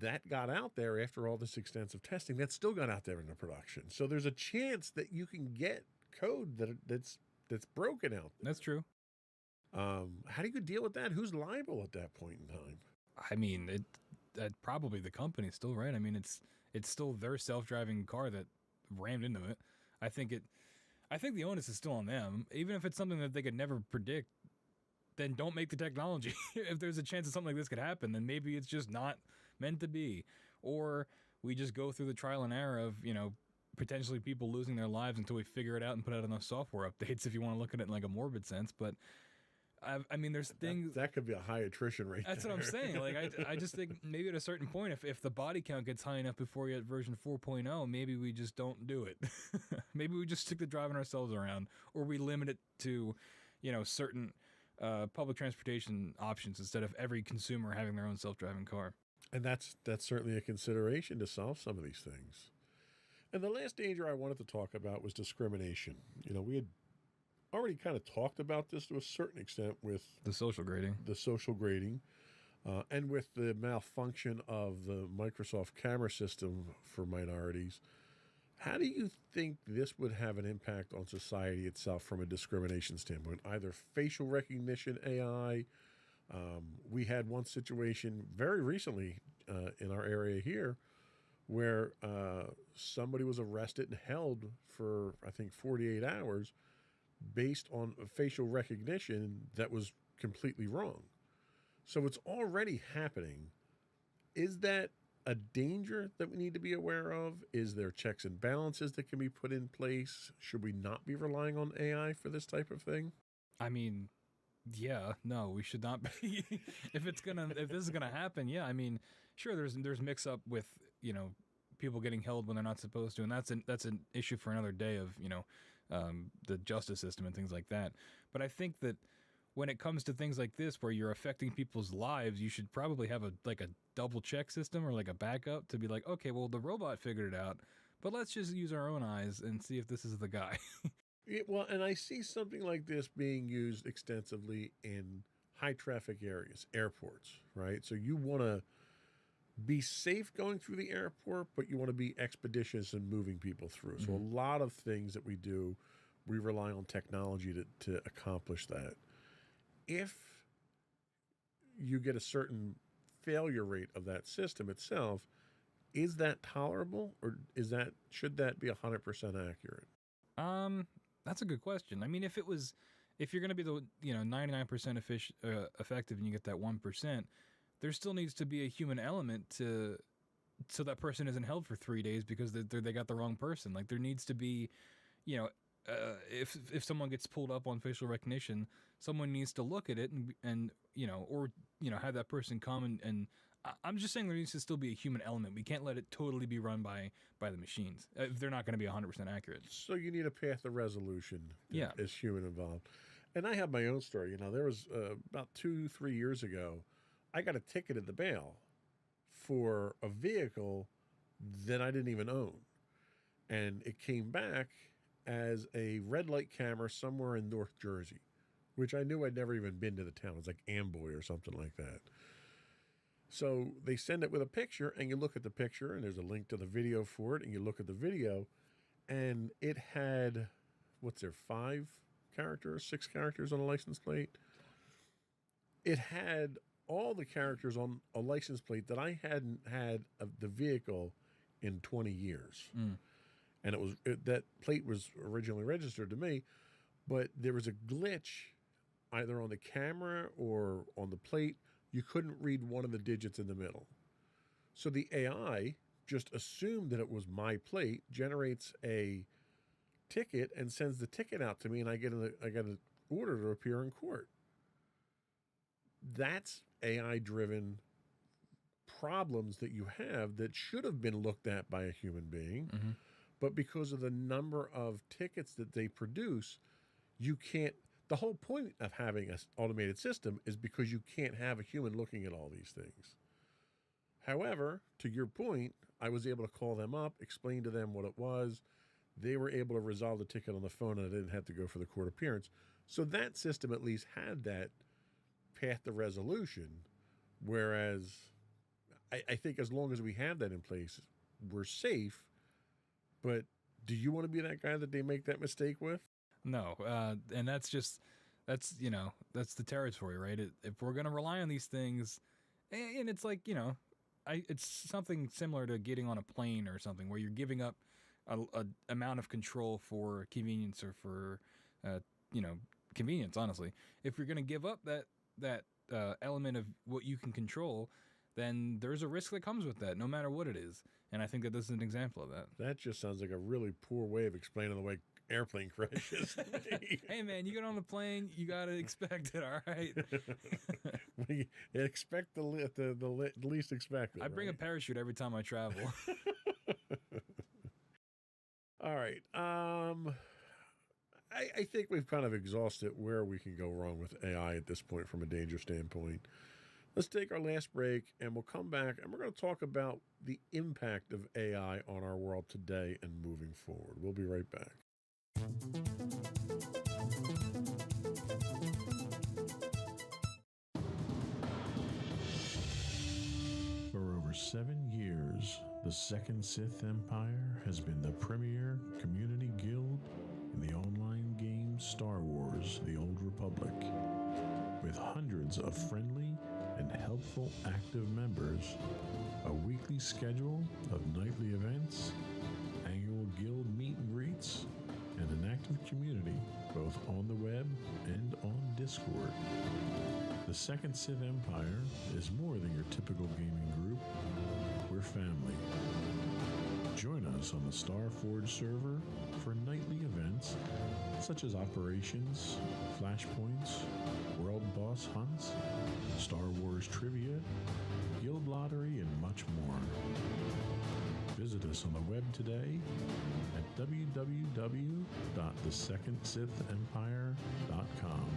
B: that got out there after all this extensive testing. That still got out there into production. So there's a chance that you can get code that's broken out there.
A: That's true.
B: How do you deal with that? Who's liable at that point in time?
A: I mean, probably the company still, right? I mean, it's still their self-driving car that rammed into it. I think the onus is still on them. Even if it's something that they could never predict, then don't make the technology. If there's a chance that something like this could happen, then maybe it's just not meant to be. Or we just go through the trial and error of, potentially people losing their lives until we figure it out and put out enough software updates, if you want to look at it in like a morbid sense. But I mean, there's things
B: that could be a high attrition rate.
A: That's what I'm saying. Like, I just think maybe at a certain point, if the body count gets high enough before you get version 4.0, maybe we just don't do it. Maybe we just stick to driving ourselves around, or we limit it to, certain public transportation options instead of every consumer having their own self-driving car.
B: And that's certainly a consideration to solve some of these things. And the last danger I wanted to talk about was discrimination. We had already kind of talked about this to a certain extent with
A: the social grading,
B: and with the malfunction of the Microsoft camera system for minorities. How do you think this would have an impact on society itself from a discrimination standpoint? Either facial recognition AI. We had one situation very recently in our area here where somebody was arrested and held for, I think, 48 hours based on facial recognition that was completely wrong. So it's already happening. Is that a danger that we need to be aware of? Is there checks and balances that can be put in place? Should we not be relying on AI for this type of thing?
A: I mean, yeah, no, we should not be. if this is gonna happen, yeah, I mean, sure, there's mix up with, people getting held when they're not supposed to, and that's an issue for another day of, the justice system and things like that. But I think that when it comes to things like this, where you're affecting people's lives, you should probably have a double check system or like a backup to be like, okay, well, the robot figured it out, but let's just use our own eyes and see if this is the guy.
B: Well, and I see something like this being used extensively in high traffic areas, airports, right? So you want to be safe going through the airport, but you want to be expeditious in moving people through. So a lot of things that we do, we rely on technology to accomplish that. If you get a certain failure rate of that system itself, is that tolerable, or should that be 100% accurate?
A: That's a good question. I mean, if you're going to be the 99% effective and you get that 1%, there still needs to be a human element so that person isn't held for 3 days because they got the wrong person. Like there needs to be, if someone gets pulled up on facial recognition, someone needs to look at it and have that person come and I'm just saying there needs to still be a human element. We can't let it totally be run by the machines. They're not going to be 100% accurate.
B: So you need a path of resolution
A: Yeah.
B: as human involved. And I have my own story. There was about 2-3 years ago, I got a ticket at the mail for a vehicle that I didn't even own. And it came back as a red light camera somewhere in North Jersey, which I knew I'd never even been to the town. It's like Amboy or something like that. So they send it with a picture, and you look at the picture, and there's a link to the video for it, and you look at the video, and it had, 5 characters, 6 characters on a license plate? It had all the characters on a license plate that I hadn't had of the vehicle in 20 years. And that plate was originally registered to me, but there was a glitch either on the camera or on the plate. You couldn't read one of the digits in the middle. So the AI just assumed that it was my plate, generates a ticket, and sends the ticket out to me, and I get an order to appear in court. That's AI-driven problems that you have that should have been looked at by a human being, but because of the number of tickets that they produce, you can't. The whole point of having an automated system is because you can't have a human looking at all these things. However, to your point, I was able to call them up, explain to them what it was. They were able to resolve the ticket on the phone, and I didn't have to go for the court appearance. So that system at least had that path to resolution, whereas I think as long as we have that in place, we're safe. But do you want to be that guy that they make that mistake with?
A: No, and that's the territory, right? If we're going to rely on these things, and it's like, it's something similar to getting on a plane or something where you're giving up a amount of control for convenience or for, convenience, honestly. If you're going to give up that element of what you can control, then there's a risk that comes with that, no matter what it is. And I think that this is an example of that.
B: That just sounds like a really poor way of explaining the way airplane crashes.
A: Hey man, you get on the plane, you gotta expect it. All right.
B: We expect the least expected.
A: I bring a parachute every time I travel.
B: All right. I think we've kind of exhausted where we can go wrong with AI at this point from a danger standpoint. Let's take our last break, and we'll come back, and we're going to talk about the impact of AI on our world today and moving forward. We'll be right back.
D: For over 7 years, the Second Sith Empire has been the premier community guild in the online game Star Wars: The Old Republic. With hundreds of friendly and helpful active members, a weekly schedule of nightly events, annual guild meet and greets, and an active community both on the web and on Discord. The Second Sith Empire is more than your typical gaming group. We're family. Join us on the Starforge server for nightly events such as operations, flashpoints, world boss hunts, Star Wars trivia, guild lottery, and much more. Visit us on the web today at www.thesecondsithempire.com.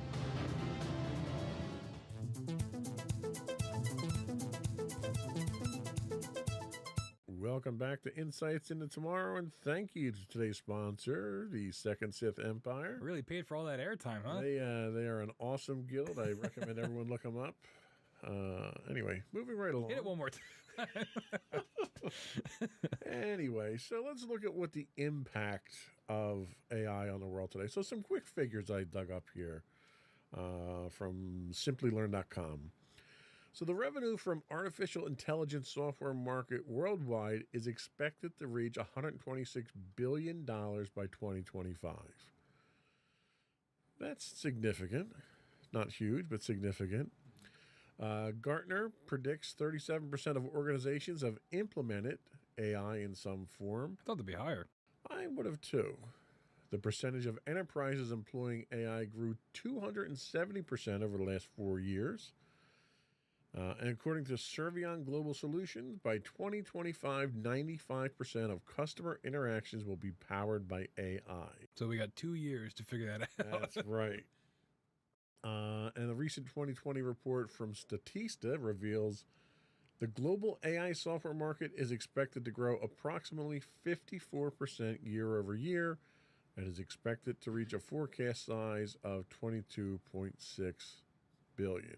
B: welcome back to Insights into Tomorrow, and thank you to today's sponsor, the Second Sith Empire.
A: Really paid for all that airtime, huh?
B: They are an awesome guild. I recommend everyone look them up. Anyway, moving right along.
A: Hit it one more time.
B: Anyway, so let's look at what the impact of AI on the world today. So some quick figures I dug up here from simplylearn.com. So the revenue from artificial intelligence software market worldwide is expected to reach $126 billion by 2025. That's significant. Not huge, but significant. Gartner predicts 37% of organizations have implemented AI in some form.
A: I thought they'd be higher.
B: I would have too. The percentage of enterprises employing AI grew 270% over the last 4 years. And according to Servion Global Solutions, by 2025, 95% of customer interactions will be powered by AI.
A: So we got 2 years to figure that out.
B: That's right. And a recent 2020 report from Statista reveals the global AI software market is expected to grow approximately 54% year over year and is expected to reach a forecast size of 22.6 billion.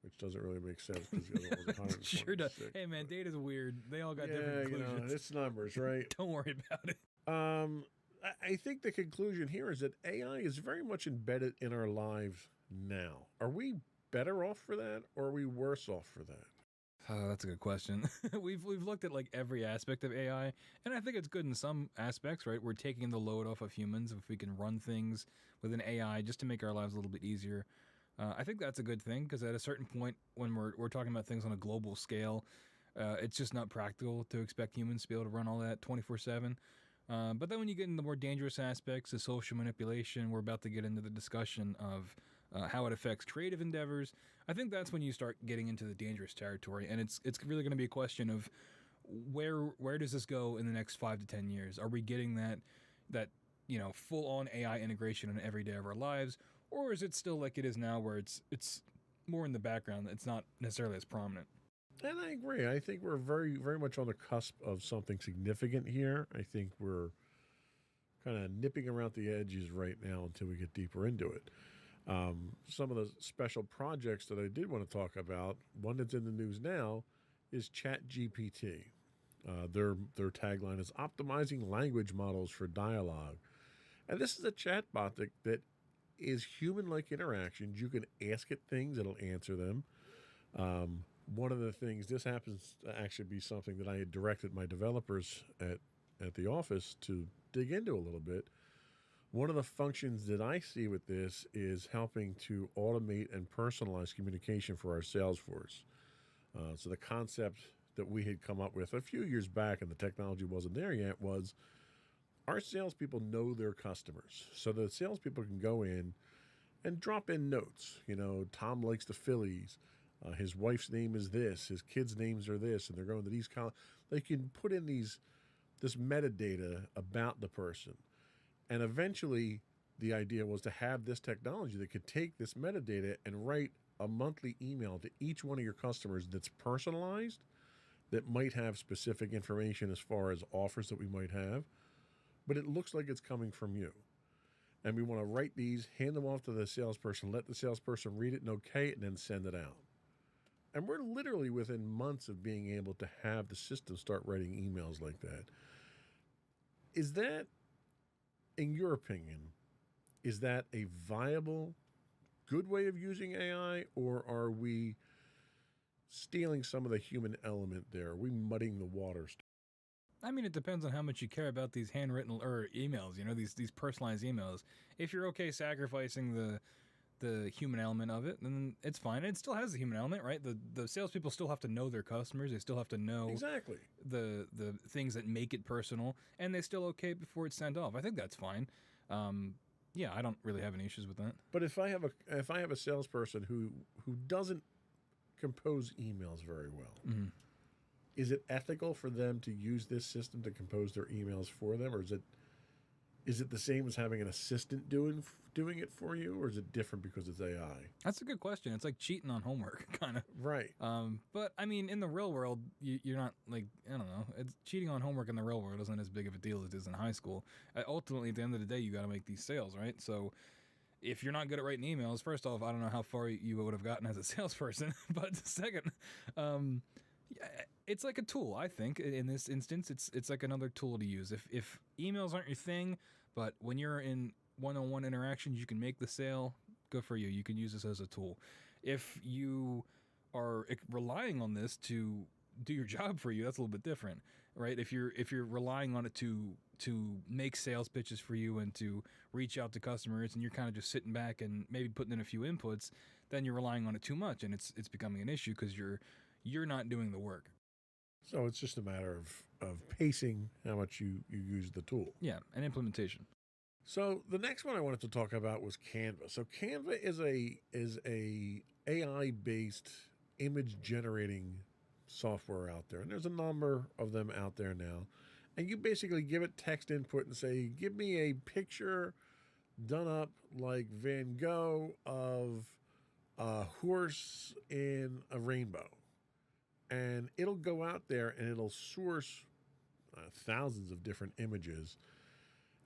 B: Which doesn't really make sense because the other one was 126.
A: Sure does. Hey man, data's weird. They all got different conclusions.
B: It's numbers, right?
A: Don't worry about it.
B: I think the conclusion here is that AI is very much embedded in our lives now. Are we better off for that, or are we worse off for that?
A: Oh, that's a good question. We've looked at like every aspect of AI, and I think it's good in some aspects, right? We're taking the load off of humans if we can run things with an AI just to make our lives a little bit easier. I think that's a good thing because at a certain point when we're talking about things on a global scale, it's just not practical to expect humans to be able to run all that 24/7. But then when you get into the more dangerous aspects of social manipulation, we're about to get into the discussion of how it affects creative endeavors. I think that's when you start getting into the dangerous territory, and it's really going to be a question of where does this go in the next 5 to 10 years? Are we getting that full on AI integration in every day of our lives? Or is it still like it is now where it's more in the background? It's not necessarily as prominent.
B: And I agree. I think we're very, very much on the cusp of something significant here. I think we're kind of nipping around the edges right now until we get deeper into it. Some of the special projects that I did want to talk about, one that's in the news now, is ChatGPT. Their tagline is optimizing language models for dialogue. And this is a chatbot that is human-like interactions. You can ask it things, it'll answer them. One of the things, this happens to actually be something that I had directed my developers at the office to dig into a little bit. One of the functions that I see with this is helping to automate and personalize communication for our sales force. So the concept that we had come up with a few years back, and the technology wasn't there yet, was our salespeople know their customers. So the salespeople can go in and drop in notes. Tom likes the Phillies. His wife's name is this. His kids' names are this. And they're going to these college. They can put in this metadata about the person. And eventually, the idea was to have this technology that could take this metadata and write a monthly email to each one of your customers that's personalized, that might have specific information as far as offers that we might have. But it looks like it's coming from you. And we want to write these, hand them off to the salesperson, let the salesperson read it and okay it, and then send it out. And we're literally within months of being able to have the system start writing emails like that. Is that, in your opinion, is that a viable, good way of using AI, or are we stealing some of the human element there? Are we muddying the waters?
A: I mean, it depends on how much you care about these handwritten or emails, these personalized emails. If you're okay sacrificing the human element of it, then it's fine. It still has the human element, right? The salespeople still have to know their customers. They still have to know
B: exactly
A: the things that make it personal, and they still okay before it's sent off. I think that's fine. Yeah, I don't really have any issues with that.
B: But if I have a salesperson who doesn't compose emails very well,
A: mm-hmm.
B: Is it ethical for them to use this system to compose their emails for them, or is it the same as having an assistant doing it for you, or is it different because it's AI?
A: That's a good question. It's like cheating on homework, kind of.
B: Right.
A: But I mean, in the real world, you're not like, I don't know. It's cheating on homework in the real world isn't as big of a deal as it is in high school. Ultimately, at the end of the day, you got to make these sales, right? So if you're not good at writing emails, first off, I don't know how far you would have gotten as a salesperson. But second, it's like a tool. I think in this instance, it's like another tool to use. If emails aren't your thing, but when you're in one-on-one interactions, you can make the sale. Good for you. You can use this as a tool. If you are relying on this to do your job for you, that's a little bit different, right? If you're relying on it to make sales pitches for you and to reach out to customers, and you're kind of just sitting back and maybe putting in a few inputs, then you're relying on it too much, and it's becoming an issue because you're not doing the work.
B: So it's just a matter of pacing how much you use the tool.
A: Yeah, and implementation.
B: So the next one I wanted to talk about was Canva. So Canva is a AI based image generating software out there, and there's a number of them out there now. And you basically give it text input and say, give me a picture done up like Van Gogh of a horse in a rainbow. And it'll go out there and it'll source thousands of different images,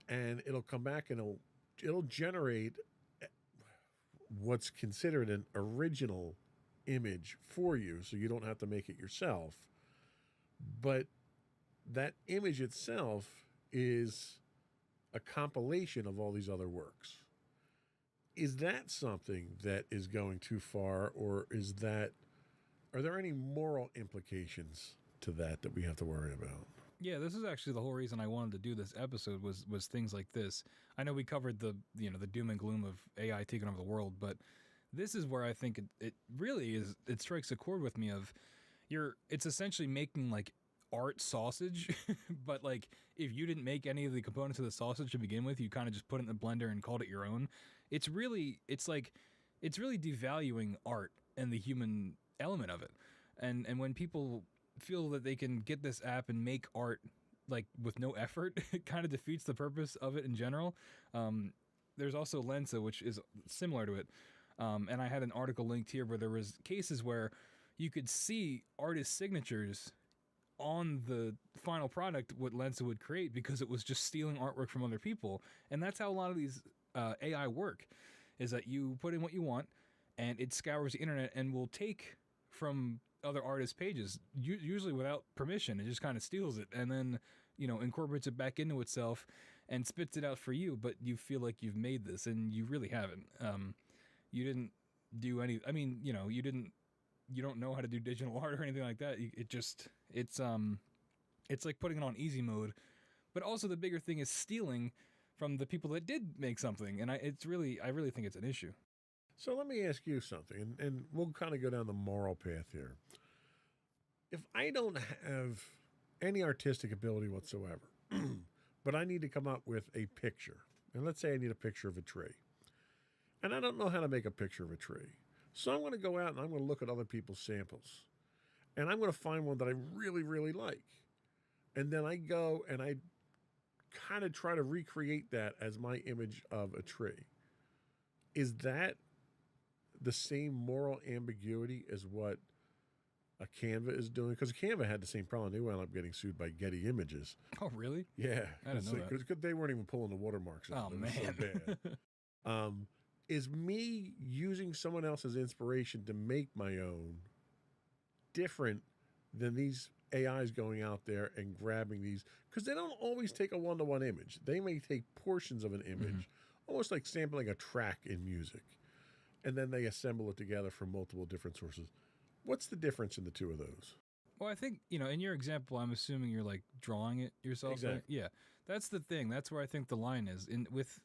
B: and it'll come back and it'll generate what's considered an original image for you, so you don't have to make it yourself. But that image itself is a compilation of all these other works. Is that something that is going too far, or are there any moral implications to that we have to worry about?
A: Yeah, this is actually the whole reason I wanted to do this episode was things like this. I know we covered the doom and gloom of AI taking over the world, but this is where I think it really is. It strikes a chord with me of it's essentially making like art sausage, but like if you didn't make any of the components of the sausage to begin with, you kind of just put it in the blender and called it your own. It's really devaluing art and the human element of it. And when people feel that they can get this app and make art like with no effort, it kind of defeats the purpose of it in general. There's also Lensa, which is similar to it. And I had an article linked here where there was cases where you could see artist signatures on the final product what Lensa would create because it was just stealing artwork from other people. And that's how a lot of these AI work, is that you put in what you want and it scours the internet and will take from other artists' pages, usually without permission. It just kind of steals it and then, incorporates it back into itself and spits it out for you, but you feel like you've made this and you really haven't. You didn't do any, you don't know how to do digital art or anything like that. It's like putting it on easy mode, but also the bigger thing is stealing from the people that did make something. And I really think it's an issue.
B: So let me ask you something, and we'll kind of go down the moral path here. If I don't have any artistic ability whatsoever, but I need to come up with a picture, and let's say I need a picture of a tree, and I don't know how to make a picture of a tree, so I'm going to go out and I'm going to look at other people's samples, and I'm going to find one that I really, really like, and then I go and I kind of try to recreate that as my image of a tree. Is that the same moral ambiguity as what a Canva is doing? Because Canva had the same problem. They wound up getting sued by Getty Images.
A: Oh, really?
B: Yeah.
A: I didn't know that.
B: Because they weren't even pulling the watermarks out.
A: Oh,
B: It was
A: man.
B: so bad. Is me using someone else's inspiration to make my own different than these AIs going out there and grabbing these? Because they don't always take a one-to-one image. They may take portions of an image, almost like sampling a track in music, and then they assemble it together from multiple different sources. What's the difference in the two of those?
A: Well, I think, in your example, I'm assuming you're like drawing it yourself.
B: Exactly.
A: Right? Yeah. That's the thing. That's where I think the line is. With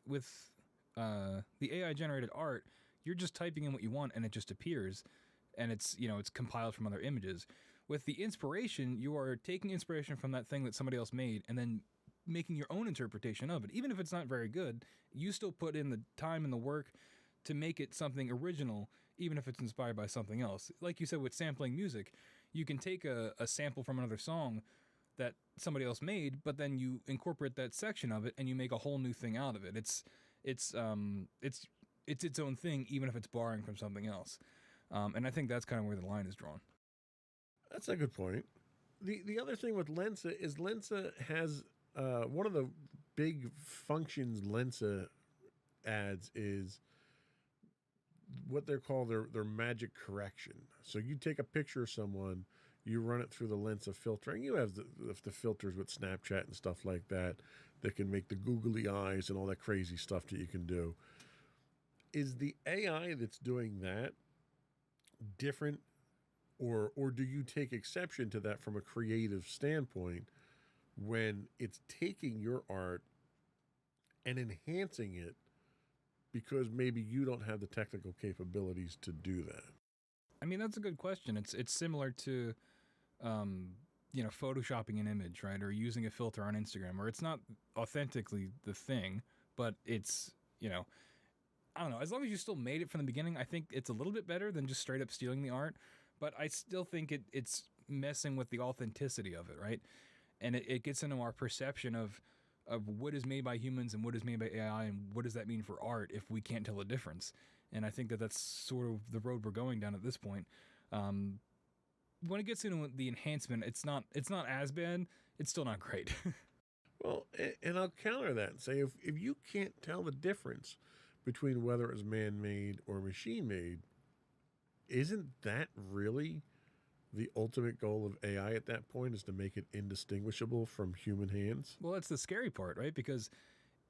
A: the AI generated art, you're just typing in what you want and it just appears, and it's compiled from other images. With the inspiration, you are taking inspiration from that thing that somebody else made and then making your own interpretation of it. Even if it's not very good, you still put in the time and the work to make it something original, even if it's inspired by something else. Like you said with sampling music, you can take a sample from another song, that somebody else made, but then you incorporate that section of it and you make a whole new thing out of it. It's its own thing, even if it's borrowing from something else. And I think that's kind of where the line is drawn.
B: That's a good point. The other thing with Lensa is Lensa has one of the big functions Lensa adds is what they call their magic correction. So you take a picture of someone, you run it through the Lensa filter, and you have the filters with Snapchat and stuff like that that can make the googly eyes and all that crazy stuff that you can do. Is the AI that's doing that different, or do you take exception to that from a creative standpoint when it's taking your art and enhancing it because maybe you don't have the technical capabilities to do that?
A: I mean, that's a good question. It's similar to, photoshopping an image, right? Or using a filter on Instagram, where it's not authentically the thing, but it's, I don't know. As long as you still made it from the beginning, I think it's a little bit better than just straight up stealing the art. But I still think it's messing with the authenticity of it, right? And it gets into our perception of what is made by humans and what is made by AI, and what does that mean for art if we can't tell the difference. And I think that's sort of the road we're going down at this point. When it gets into the enhancement, it's not as bad. It's still not great.
B: Well, and I'll counter that and say if you can't tell the difference between whether it's man-made or machine-made, isn't that really the ultimate goal of AI at that point, is to make it indistinguishable from human hands?
A: Well, that's the scary part, right? Because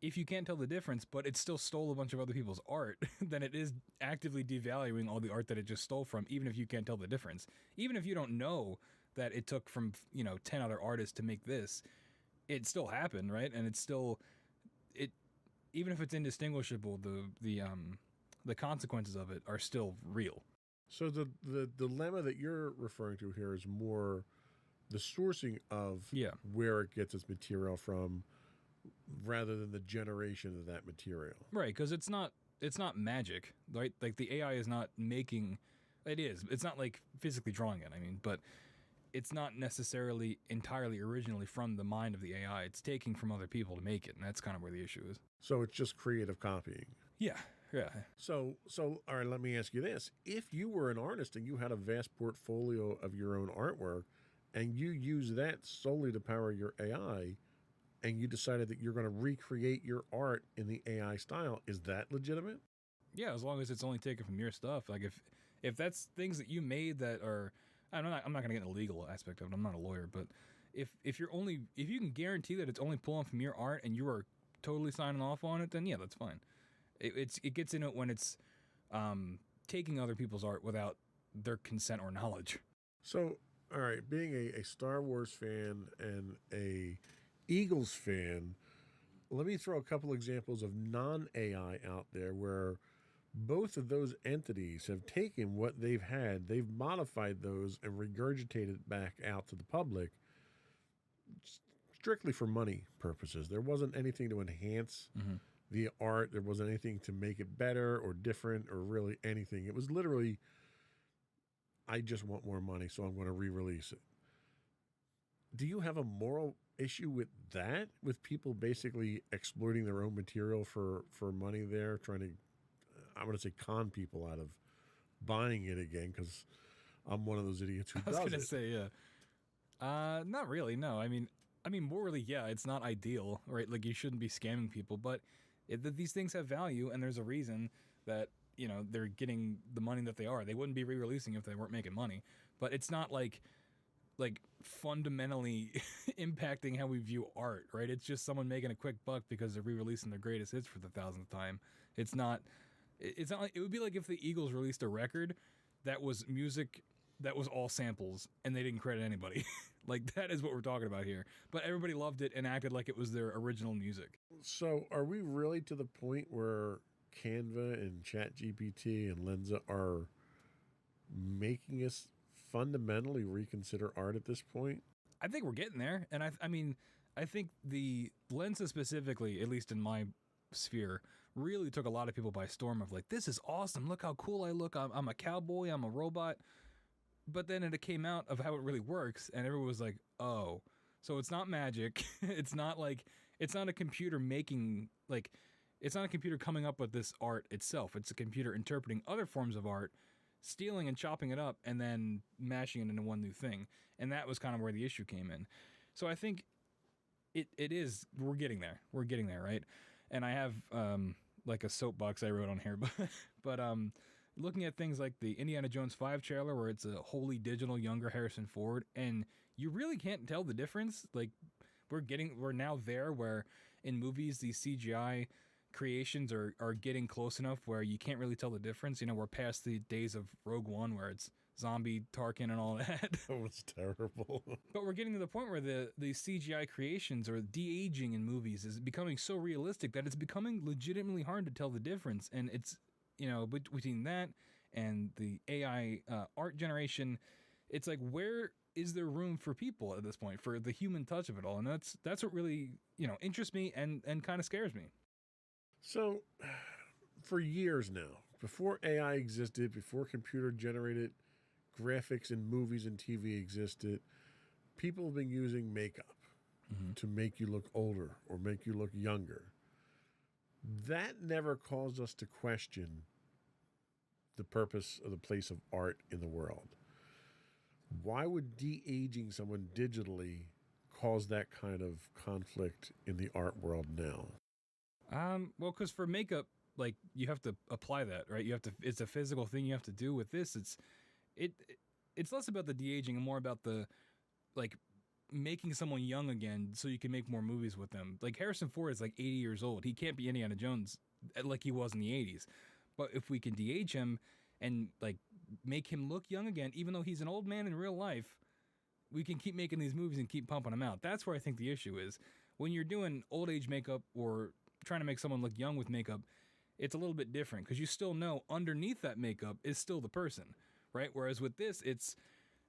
A: if you can't tell the difference, but it still stole a bunch of other people's art, then it is actively devaluing all the art that it just stole from, even if you can't tell the difference. Even if you don't know that it took from, 10 other artists to make this, it still happened, right? And it's still, even if it's indistinguishable, the consequences of it are still real.
B: So the dilemma that you're referring to here is more the sourcing of where it gets its material from, rather than the generation of that material.
A: Right, because it's not magic, right? Like the AI is not making, it's not like physically drawing it, but it's not necessarily entirely originally from the mind of the AI. It's taking from other people to make it, and that's kind of where the issue is.
B: So it's just creative copying.
A: Yeah.
B: So all right, let me ask you this. If you were an artist and you had a vast portfolio of your own artwork and you use that solely to power your AI, and you decided that you're going to recreate your art in the AI style, is that legitimate?
A: Yeah, as long as it's only taken from your stuff. Like if that's things that you made that are, I'm not going to get into the legal aspect of it. I'm not a lawyer, but if you can guarantee that it's only pulling from your art and you are totally signing off on it, then yeah, that's fine. It gets into it when it's taking other people's art without their consent or knowledge.
B: So, all right, being a Star Wars fan and a Eagles fan, let me throw a couple examples of non-AI out there where both of those entities have taken what they've modified those and regurgitated back out to the public strictly for money purposes. There wasn't anything to enhance the art. There wasn't anything to make it better or different or really anything. It was literally, I just want more money, so I'm going to re-release it. Do you have a moral issue with that, with people basically exploiting their own material for money there, trying to, I'm going to say, con people out of buying it again, because I'm one of those idiots who does it.
A: I was going to say, yeah. Not really, no. I mean, morally, yeah, it's not ideal, right? Like, you shouldn't be scamming people, but these things have value, and there's a reason that, they're getting the money that they are. They wouldn't be re-releasing if they weren't making money. But it's not like fundamentally impacting how we view art, right? It's just someone making a quick buck because they're re-releasing their greatest hits for the 1,000th time. It's not like, it would be like if the Eagles released a record that was music that was all samples and they didn't credit anybody. Like, that is what we're talking about here. But everybody loved it and acted like it was their original music.
B: So are we really to the point where Canva and ChatGPT and Lensa are making us fundamentally reconsider art at this point?
A: I think we're getting there. And I think the Lensa specifically, at least in my sphere, really took a lot of people by storm of like, this is awesome. Look how cool I look. I'm a cowboy. I'm a robot. But then it came out of how it really works, and everyone was like, oh, So it's not magic. It's not like it's not a computer making like it's not a computer coming up with this art itself. It's a computer interpreting other forms of art, stealing and chopping it up, and then mashing it into one new thing. And that was kind of where the issue came in. So I think it is we're getting there. We're getting there, right? And I have like a soapbox I wrote on here, but looking at things like the Indiana Jones 5 trailer where it's a wholly digital younger Harrison Ford, and you really can't tell the difference. Like we're now there where in movies these CGI creations are getting close enough where you can't really tell the difference. You know, we're past the days of Rogue One where it's zombie Tarkin and all that.
B: That was terrible.
A: But we're getting to the point where the CGI creations or de-aging in movies is becoming so realistic that it's becoming legitimately hard to tell the difference. And it's, you know, between that and the AI art generation, it's like, where is there room for people at this point, for the human touch of it all? And that's what really, you know, interests me and kind of scares me.
B: So, for years now, before AI existed, before computer-generated graphics in movies and TV existed, people have been using makeup to make you look older or make you look younger. That never caused us to question the purpose or the place of art in the world. Why would de-aging someone digitally cause that kind of conflict in the art world now?
A: Well, because for makeup, like you have to apply that, right? You have to. It's a physical thing you have to do. With this, it's less about the de-aging and more about the like making someone young again, so you can make more movies with them. Like Harrison Ford is like 80 years old. He can't be Indiana Jones like he was in the 80s. But if we can de-age him and like make him look young again, even though he's an old man in real life, we can keep making these movies and keep pumping them out. That's where I think the issue is. When you're doing old age makeup or trying to make someone look young with makeup, it's a little bit different because you still know underneath that makeup is still the person, right? Whereas with this, it's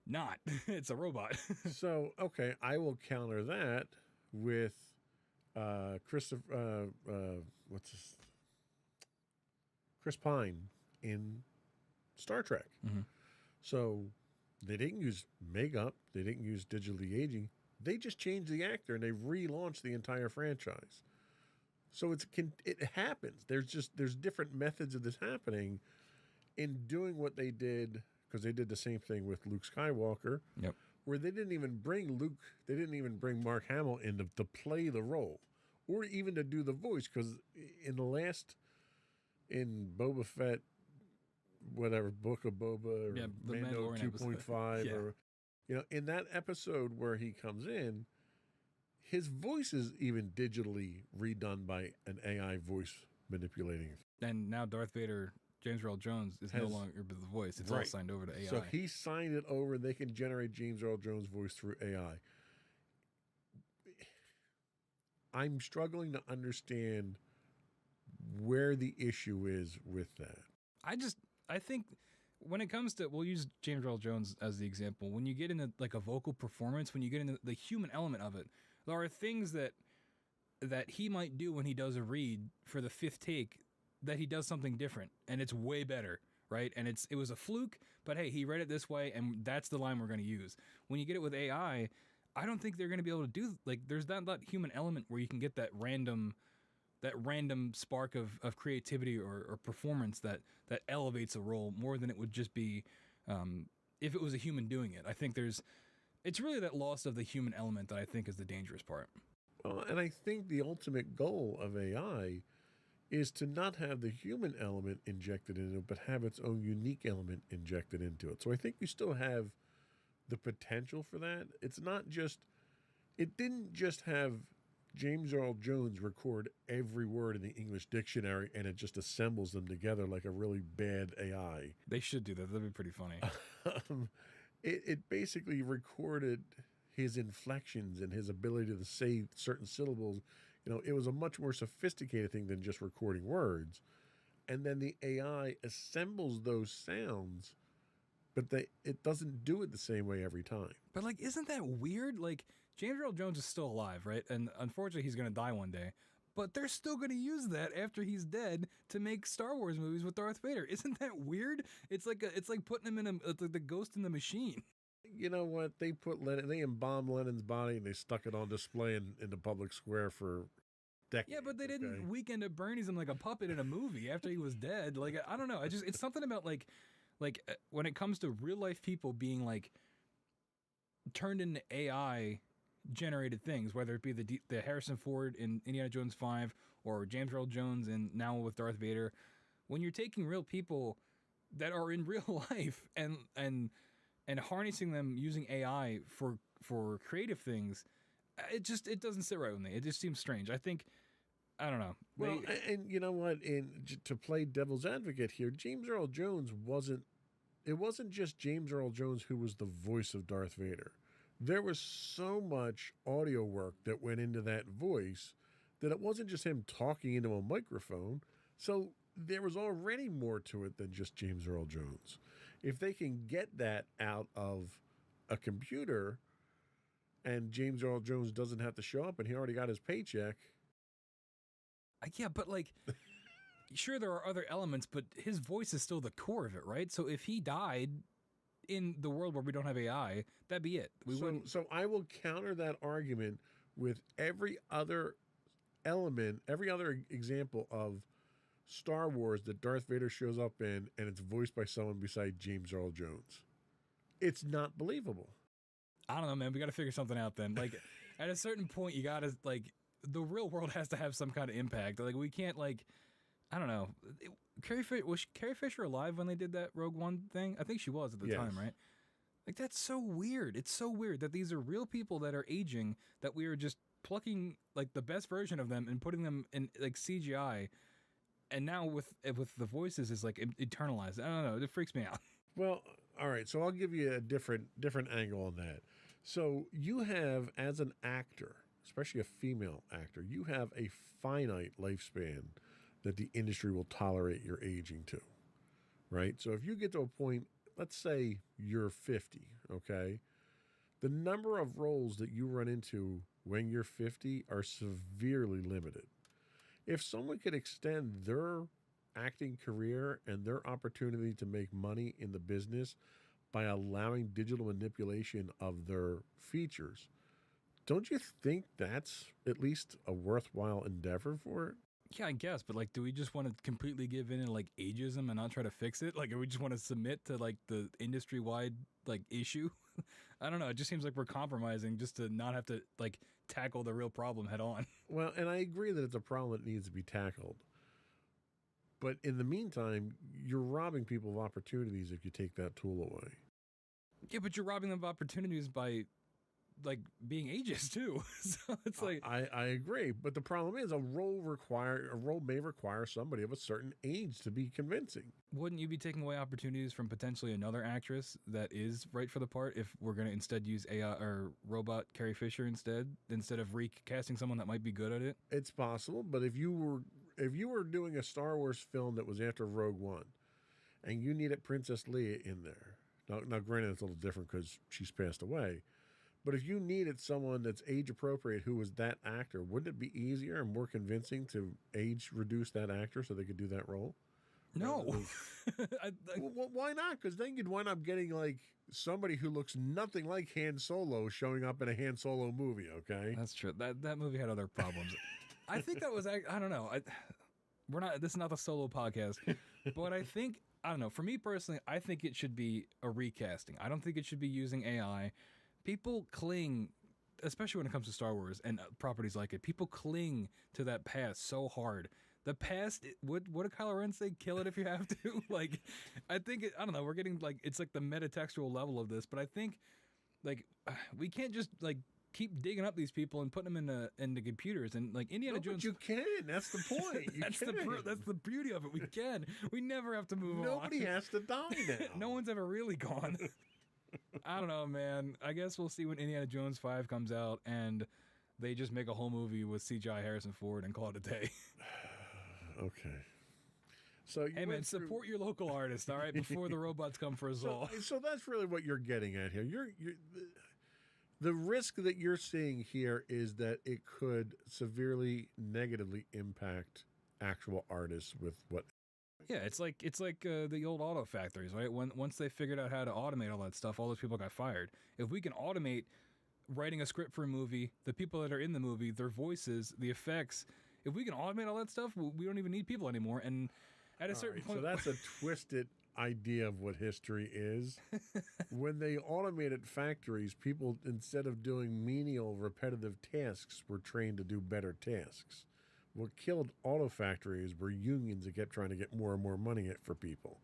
A: not. It's a robot.
B: So, okay, I will counter that with Chris Pine in Star Trek. So they didn't use makeup, they didn't use digital de-aging. They just changed the actor and they relaunched the entire franchise. So it happens. There's different methods of this happening in doing what they did, because they did the same thing with Luke Skywalker.
A: Yep.
B: Where they didn't even bring Mark Hamill in to play the role or even to do the voice, because in Boba Fett, whatever, Book of Boba or
A: the
B: Mando
A: Mandalorian
B: 2.5
A: Yeah.
B: or, you know, in that episode where he comes in, his voice is even digitally redone by an AI voice manipulating.
A: And now Darth Vader, James Earl Jones, is no longer the voice. It's all
B: Right.
A: signed over to AI.
B: So he signed it over, and they can generate James Earl Jones' voice through AI. I'm struggling to understand where the issue is with that.
A: I think when it comes to, we'll use James Earl Jones as the example. When you get into like a vocal performance, when you get into the human element of it, there are things that he might do when he does a read for the fifth take that he does something different, and it's way better, right? And it was a fluke, but hey, he read it this way, and that's the line we're going to use. When you get it with AI, I don't think they're going to be able to do, like, there's that human element where you can get that random spark of creativity or performance that elevates a role more than it would just be if it was a human doing it. I think it's really that loss of the human element that I think is the dangerous part.
B: Well, and I think the ultimate goal of AI is to not have the human element injected into it, but have its own unique element injected into it. So I think you still have the potential for that. It didn't just have James Earl Jones record every word in the English dictionary and it just assembles them together like a really bad AI.
A: They should do that. That'd be pretty funny.
B: It basically recorded his inflections and his ability to say certain syllables. You know, it was a much more sophisticated thing than just recording words. And then the AI assembles those sounds, but it doesn't do it the same way every time.
A: But, like, isn't that weird? Like, James Earl Jones is still alive, right? And unfortunately, he's going to die one day. But they're still going to use that after he's dead to make Star Wars movies with Darth Vader. Isn't that weird? It's like putting him in it's like the ghost in the machine.
B: You know what? They put Lenin, they embalmed Lenin's body and they stuck it on display in the public square for decades.
A: Yeah, but they
B: okay?
A: didn't Weekend at Bernie's him like a puppet in a movie after he was dead. Like, I don't know. It's something about like when it comes to real life people being like turned into AI generated things, whether it be the Harrison Ford in Indiana Jones 5 or James Earl Jones and now with Darth Vader. When you're taking real people that are in real life and harnessing them using AI for creative things, it doesn't sit right with me. It just seems strange. I don't know.
B: Well, and you know what? To play devil's advocate here, James Earl Jones wasn't. It wasn't just James Earl Jones who was the voice of Darth Vader. There was so much audio work that went into that voice that it wasn't just him talking into a microphone. So there was already more to it than just James Earl Jones. If they can get that out of a computer and James Earl Jones doesn't have to show up and he already got his paycheck.
A: Yeah, but like, sure, there are other elements, but his voice is still the core of it, right? So if he died in the world where we don't have AI, that'd be it.
B: So I will counter that argument with every other element, every other example of Star Wars that Darth Vader shows up in and it's voiced by someone beside James Earl Jones. It's not believable.
A: I don't know, man. We got to figure something out then. Like, at a certain point, you got to, like, the real world has to have some kind of impact. Like, we can't, like, I don't know. Was Carrie Fisher alive when they did that Rogue One thing? I think she was at the time, right? Like, that's so weird. It's so weird that these are real people that are aging, that we are just plucking, like, the best version of them and putting them in, like, CGI. And now with the voices is, like, eternalized. I don't know. It freaks me out.
B: Well, all right. So I'll give you a different angle on that. So you have, as an actor, especially a female actor, you have a finite lifespan that the industry will tolerate your aging to, right? So if you get to a point, let's say you're 50, okay? The number of roles that you run into when you're 50 are severely limited. If someone could extend their acting career and their opportunity to make money in the business by allowing digital manipulation of their features, don't you think that's at least a worthwhile endeavor for it?
A: Yeah, I guess, but like, do we just want to completely give in to like ageism and not try to fix it? Like, do we just want to submit to like the industry-wide like issue? I don't know. It just seems like we're compromising just to not have to like tackle the real problem head on.
B: Well, and I agree that it's a problem that needs to be tackled. But in the meantime, you're robbing people of opportunities if you take that tool away.
A: Yeah, but you're robbing them of opportunities by like being ageist too. So it's like
B: I agree, but the problem is a role may require somebody of a certain age to be convincing.
A: Wouldn't you be taking away opportunities from potentially another actress that is right for the part if we're going to instead use AI or robot Carrie Fisher instead of recasting someone that might be good at it?
B: It's possible, but if you were doing a Star Wars film that was after Rogue One and you needed Princess Leia in there. Now granted it's a little different because she's passed away. But if you needed someone that's age appropriate who was that actor, wouldn't it be easier and more convincing to age reduce that actor so they could do that role?
A: No.
B: Well, why not? Because then you'd wind up getting like somebody who looks nothing like Han Solo showing up in a Han Solo movie. Okay,
A: that's true. That movie had other problems. I think that was. I don't know. We're not. This is not the Solo podcast, but I don't know. For me personally, I think it should be a recasting. I don't think it should be using AI. People cling, especially when it comes to Star Wars and properties like it, people cling to that past so hard. The past, what did Kylo Ren say? Kill it if you have to. Like, I think, I don't know, we're getting, like, it's like the metatextual level of this, but I think, like, we can't just, like, keep digging up these people and putting them in the computers. And, like, Indiana Jones.
B: But you can. That's the point.
A: That's the beauty of it. We can. We never have to move on.
B: Nobody has to die now.
A: No one's ever really gone. I don't know, man. I guess we'll see when Indiana Jones 5 comes out and they just make a whole movie with CGI Harrison Ford and call it a day.
B: Okay. So
A: hey, man, support your local artist, all right, before the robots come for us all.
B: So that's really what you're getting at here. The risk that you're seeing here is that it could severely negatively impact actual artists with what
A: Yeah, it's like the old auto factories, right? Once they figured out how to automate all that stuff, all those people got fired. If we can automate writing a script for a movie, the people that are in the movie, their voices, the effects, if we can automate all that stuff, we don't even need people anymore. And at a certain point,
B: so that's a twisted idea of what history is. When they automated factories, people, instead of doing menial, repetitive tasks, were trained to do better tasks. What killed auto factories were unions that kept trying to get more and more money for people.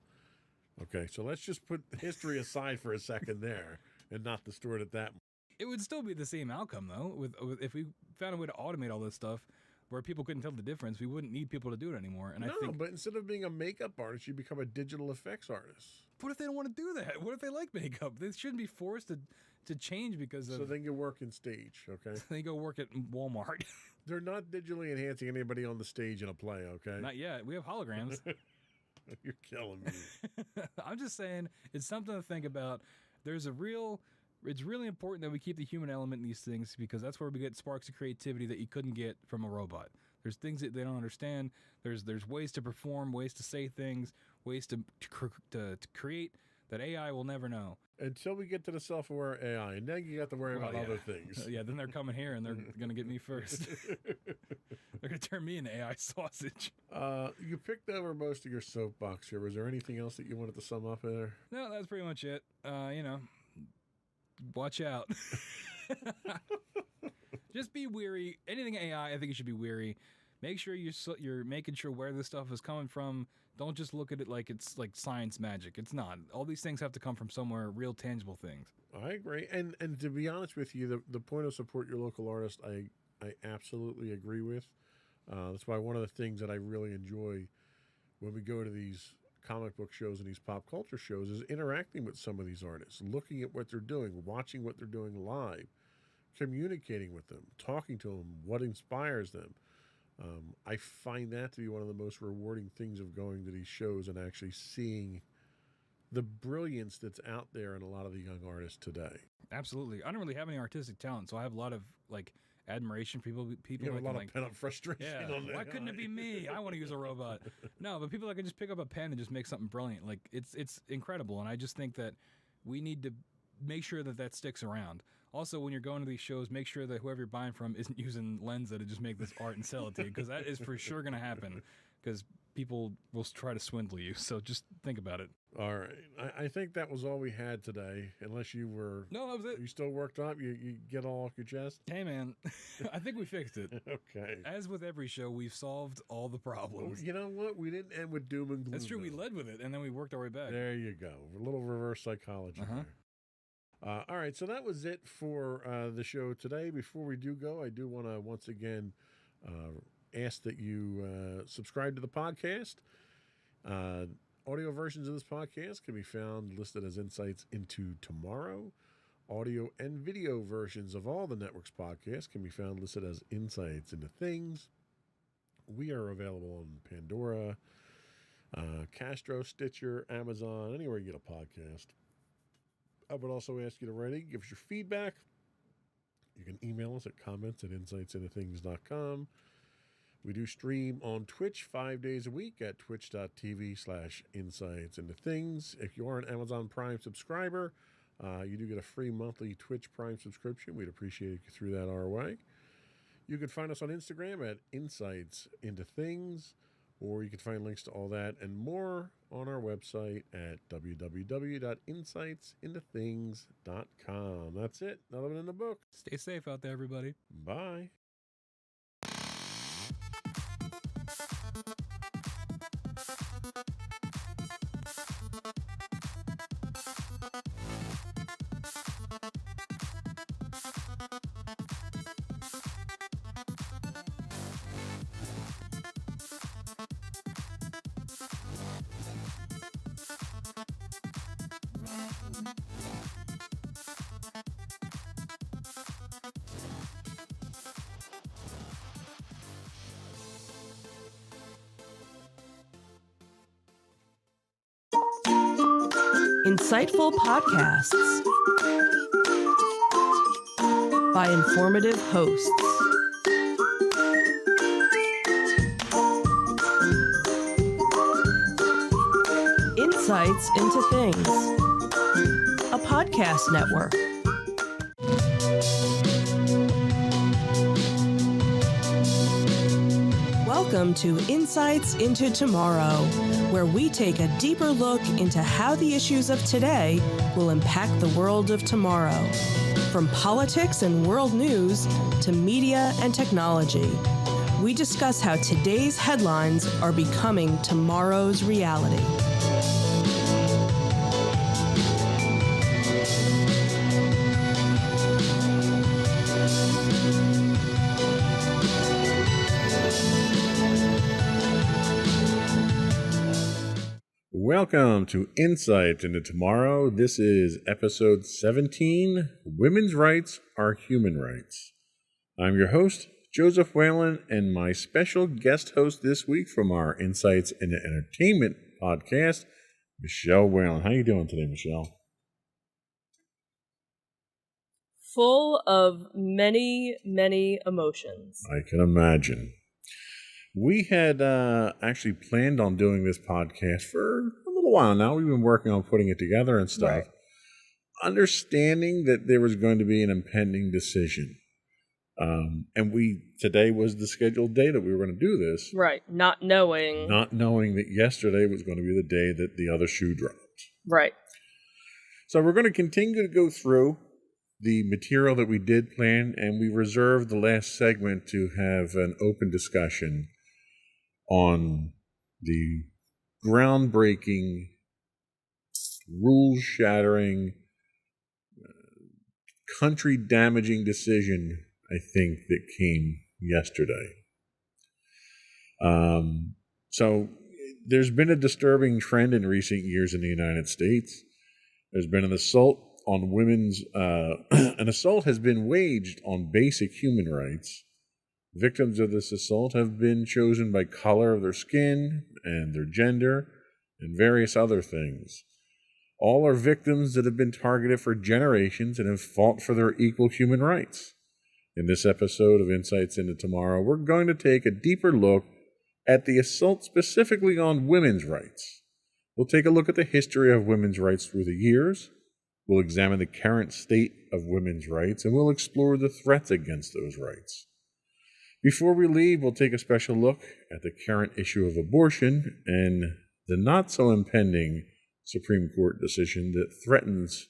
B: Okay, so let's just put history aside for a second there and not distort it that much.
A: it would still be the same outcome though. With if we found a way to automate all this stuff, where people couldn't tell the difference, we wouldn't need people to do it anymore. And
B: No,
A: I think,
B: but instead of being a makeup artist, you become a digital effects artist.
A: what if they don't want to do that? What if they like makeup? They shouldn't be forced to change because of.
B: So then you work in stage, okay?
A: They go work at Walmart.
B: They're not digitally enhancing anybody on the stage in a play, okay?
A: Not yet. We have holograms.
B: You're killing me.
A: I'm just saying it's something to think about. It's really important that we keep the human element in these things because that's where we get sparks of creativity that you couldn't get from a robot. There's things that they don't understand. There's ways to perform, ways to say things, ways to create that AI will never know.
B: Until we get to the self-aware AI, and then you got to worry about other things.
A: Yeah, then they're coming here and they're going to get me first. They're going to turn me into AI sausage.
B: You picked over most of your soapbox here. Was there anything else that you wanted to sum up there?
A: No, that's pretty much it. Watch out. Just be weary. Anything AI, I think you should be weary. Make sure you're making sure where this stuff is coming from. Don't just look at it like it's like science magic. It's not. All these things have to come from somewhere, real tangible things.
B: I agree. And to be honest with you, the point of support your local artist, I absolutely agree with. That's why one of the things that I really enjoy when we go to these comic book shows and these pop culture shows is interacting with some of these artists, looking at what they're doing, watching what they're doing live, communicating with them, talking to them, what inspires them. I find that to be one of the most rewarding things of going to these shows and actually seeing the brilliance that's out there in a lot of the young artists today.
A: Absolutely. I don't really have any artistic talent, so I have a lot of like admiration for people.
B: You have a lot
A: like,
B: of pent-up frustration.
A: Yeah,
B: on that.
A: why couldn't it be me? I want to use a robot. No, but people that can just pick up a pen and just make something brilliant. Like it's incredible, and I just think that we need to make sure that sticks around. Also, when you're going to these shows, make sure that whoever you're buying from isn't using Lensa to just make this art and sell it to you, because that is for sure going to happen. Because people will try to swindle you. So just think about it.
B: All right. I think that was all we had today, unless you were...
A: No, that was it.
B: You still worked up? You get all off your chest?
A: Hey, man. I think we fixed it.
B: Okay.
A: As with every show, we've solved all the problems.
B: You know what? We didn't end with doom and gloom.
A: That's true.
B: though.
A: We led with it, and then we worked our way back.
B: There you go. A little reverse psychology there. All right, so that was it for the show today. Before we do go, I do want to once again ask that you subscribe to the podcast. Audio versions of this podcast can be found listed as Insights into Tomorrow. Audio and video versions of all the network's podcasts can be found listed as Insights into Things. We are available on Pandora, Castro, Stitcher, Amazon, anywhere you get a podcast. I would also ask you to write in, give us your feedback. You can email us at comments@insightsintothings.com. We do stream on Twitch 5 days a week at twitch.tv/insightsintothings. If you are an Amazon Prime subscriber, you do get a free monthly Twitch Prime subscription. We'd appreciate if you threw that our way. You can find us on Instagram at Insights Into Things, or you can find links to all that and more on our website at www.insightsintothings.com. That's it. Another one in the book.
A: Stay safe out there, everybody.
B: Bye.
C: Insightful podcasts by informative hosts. Insights into Things, a podcast network. Welcome to Insights into Tomorrow, where we take a deeper look into how the issues of today will impact the world of tomorrow. From politics and world news to media and technology, we discuss how today's headlines are becoming tomorrow's reality.
B: Welcome to Insight into Tomorrow. This is episode 17, Women's Rights Are Human Rights. I'm your host, Joseph Whalen, and my special guest host this week from our Insights into Entertainment podcast, Michelle Whalen. How you doing today, Michelle?
C: Full of many, many emotions.
B: I can imagine. We had actually planned on doing this podcast for a little while now. We've been working on putting it together and stuff.
C: Right.
B: Understanding that there was going to be an impending decision. And today was the scheduled day that we were going to do this.
C: Right. Not knowing
B: that yesterday was going to be the day that the other shoe dropped.
C: Right.
B: So we're going to continue to go through the material that we did plan, and we reserved the last segment to have an open discussion on the groundbreaking, rule-shattering, country-damaging decision, I think, that came yesterday. So there's been a disturbing trend in recent years in the United States. There's been an assault on women's, an assault has been waged on basic human rights. Victims of this assault have been chosen by color of their skin and their gender and various other things. All are victims that have been targeted for generations and have fought for their equal human rights. In this episode of Insights into Tomorrow, we're going to take a deeper look at the assault specifically on women's rights. We'll take a look at the history of women's rights through the years. We'll examine the current state of women's rights, and we'll explore the threats against those rights. Before we leave, we'll take a special look at the current issue of abortion and the not-so-impending Supreme Court decision that threatens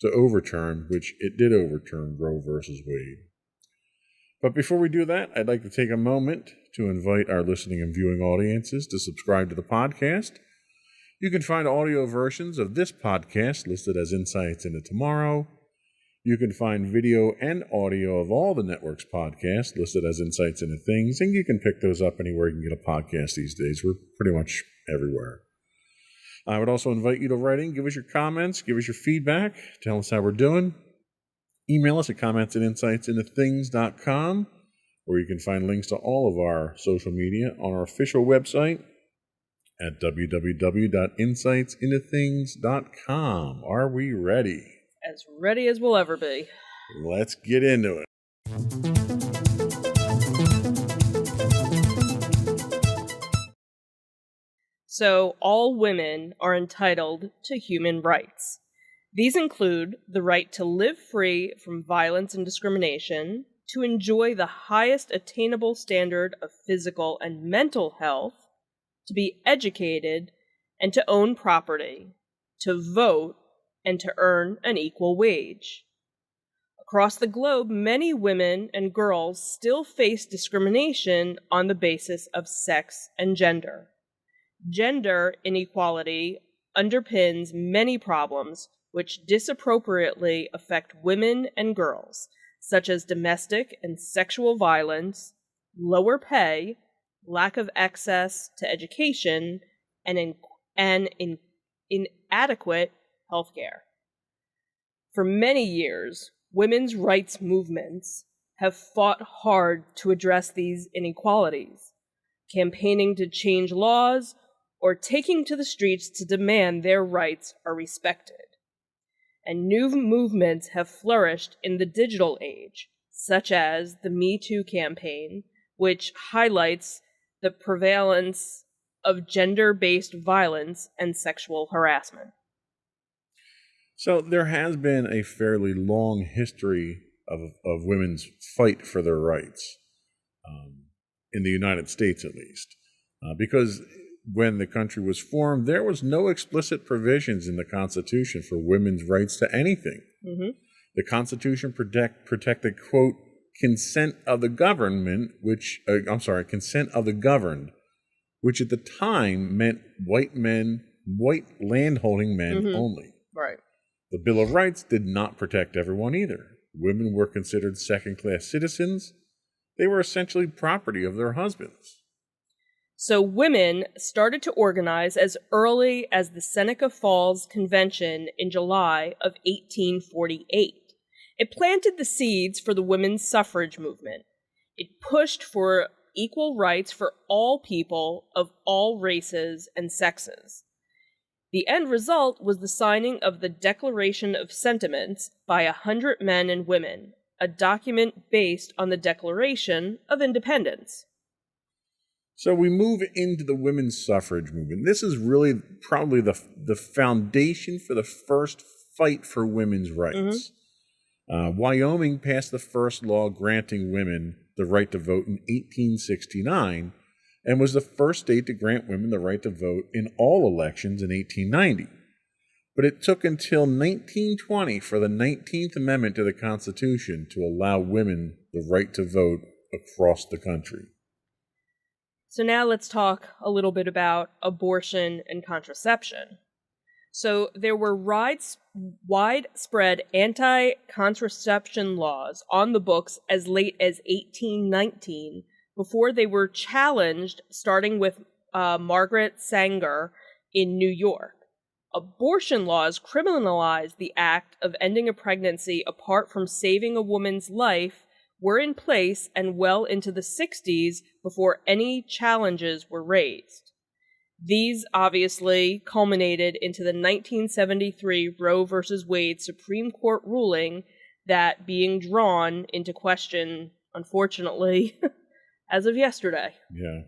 B: to overturn, which it did overturn, Roe versus Wade. But before we do that, I'd like to take a moment to invite our listening and viewing audiences to subscribe to the podcast. You can find audio versions of this podcast listed as Insights into Tomorrow. You can find video and audio of all the network's podcasts listed as Insights into Things, and you can pick those up anywhere you can get a podcast these days. We're pretty much everywhere. I would also invite you to write in, give us your comments, give us your feedback, tell us how we're doing. Email us at comments@insightsintothings.com, where you can find links to all of our social media on our official website at www.insightsintothings.com. Are we ready?
C: As ready as we'll ever be.
B: Let's get into it.
C: So, all women are entitled to human rights. These include the right to live free from violence and discrimination, to enjoy the highest attainable standard of physical and mental health, to be educated, and to own property, to vote, and to earn an equal wage. Across the globe, many women and girls still face discrimination on the basis of sex and gender. Gender inequality underpins many problems which disappropriately affect women and girls, such as domestic and sexual violence, lower pay, lack of access to education, and inadequate healthcare. For many years, women's rights movements have fought hard to address these inequalities, campaigning to change laws or taking to the streets to demand their rights are respected. And new movements have flourished in the digital age, such as the Me Too campaign, which highlights the prevalence of gender-based violence and sexual harassment.
B: So there has been a fairly long history of women's fight for their rights, in the United States at least, because when the country was formed, there was no explicit provisions in the Constitution for women's rights to anything.
C: Mm-hmm.
B: The Constitution protected, quote, consent of the government, consent of the governed, which at the time meant white landholding men
C: Mm-hmm.
B: only.
C: Right.
B: The Bill of Rights did not protect everyone either. Women were considered second-class citizens. They were essentially property of their husbands.
C: So women started to organize as early as the Seneca Falls Convention in July of 1848. It planted the seeds for the women's suffrage movement. It pushed for equal rights for all people of all races and sexes. The end result was the signing of the Declaration of Sentiments by 100 men and women, a document based on the Declaration of Independence.
B: So we move into the women's suffrage movement. This is really probably the foundation for the first fight for women's rights. Wyoming passed the first law granting women the right to vote in 1869 and was the first state to grant women the right to vote in all elections in 1890. But it took until 1920 for the 19th Amendment to the Constitution to allow women the right to vote across the country.
C: So now let's talk a little bit about abortion and contraception. So there were widespread anti-contraception laws on the books as late as 1819 before they were challenged, starting with Margaret Sanger in New York. Abortion laws criminalized the act of ending a pregnancy apart from saving a woman's life were in place and well into the 60s before any challenges were raised. These obviously culminated into the 1973 Roe v. Wade Supreme Court ruling that being drawn into question, unfortunately, as of yesterday.
B: Yeah.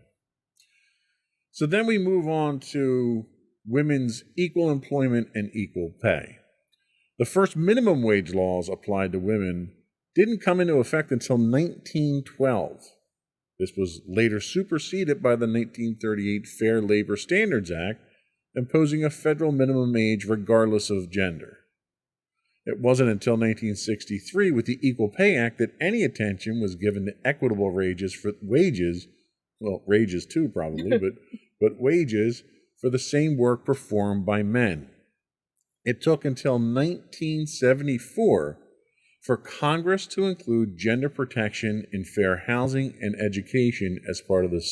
B: So then we move on to women's equal employment and equal pay. The first minimum wage laws applied to women didn't come into effect until 1912. This was later superseded by the 1938 Fair Labor Standards Act, imposing a federal minimum age regardless of gender. It wasn't until 1963 with the Equal Pay Act that any attention was given to equitable wages, well, wages too probably, but wages for the same work performed by men. It took until 1974 for Congress to include gender protection in fair housing and education as part of the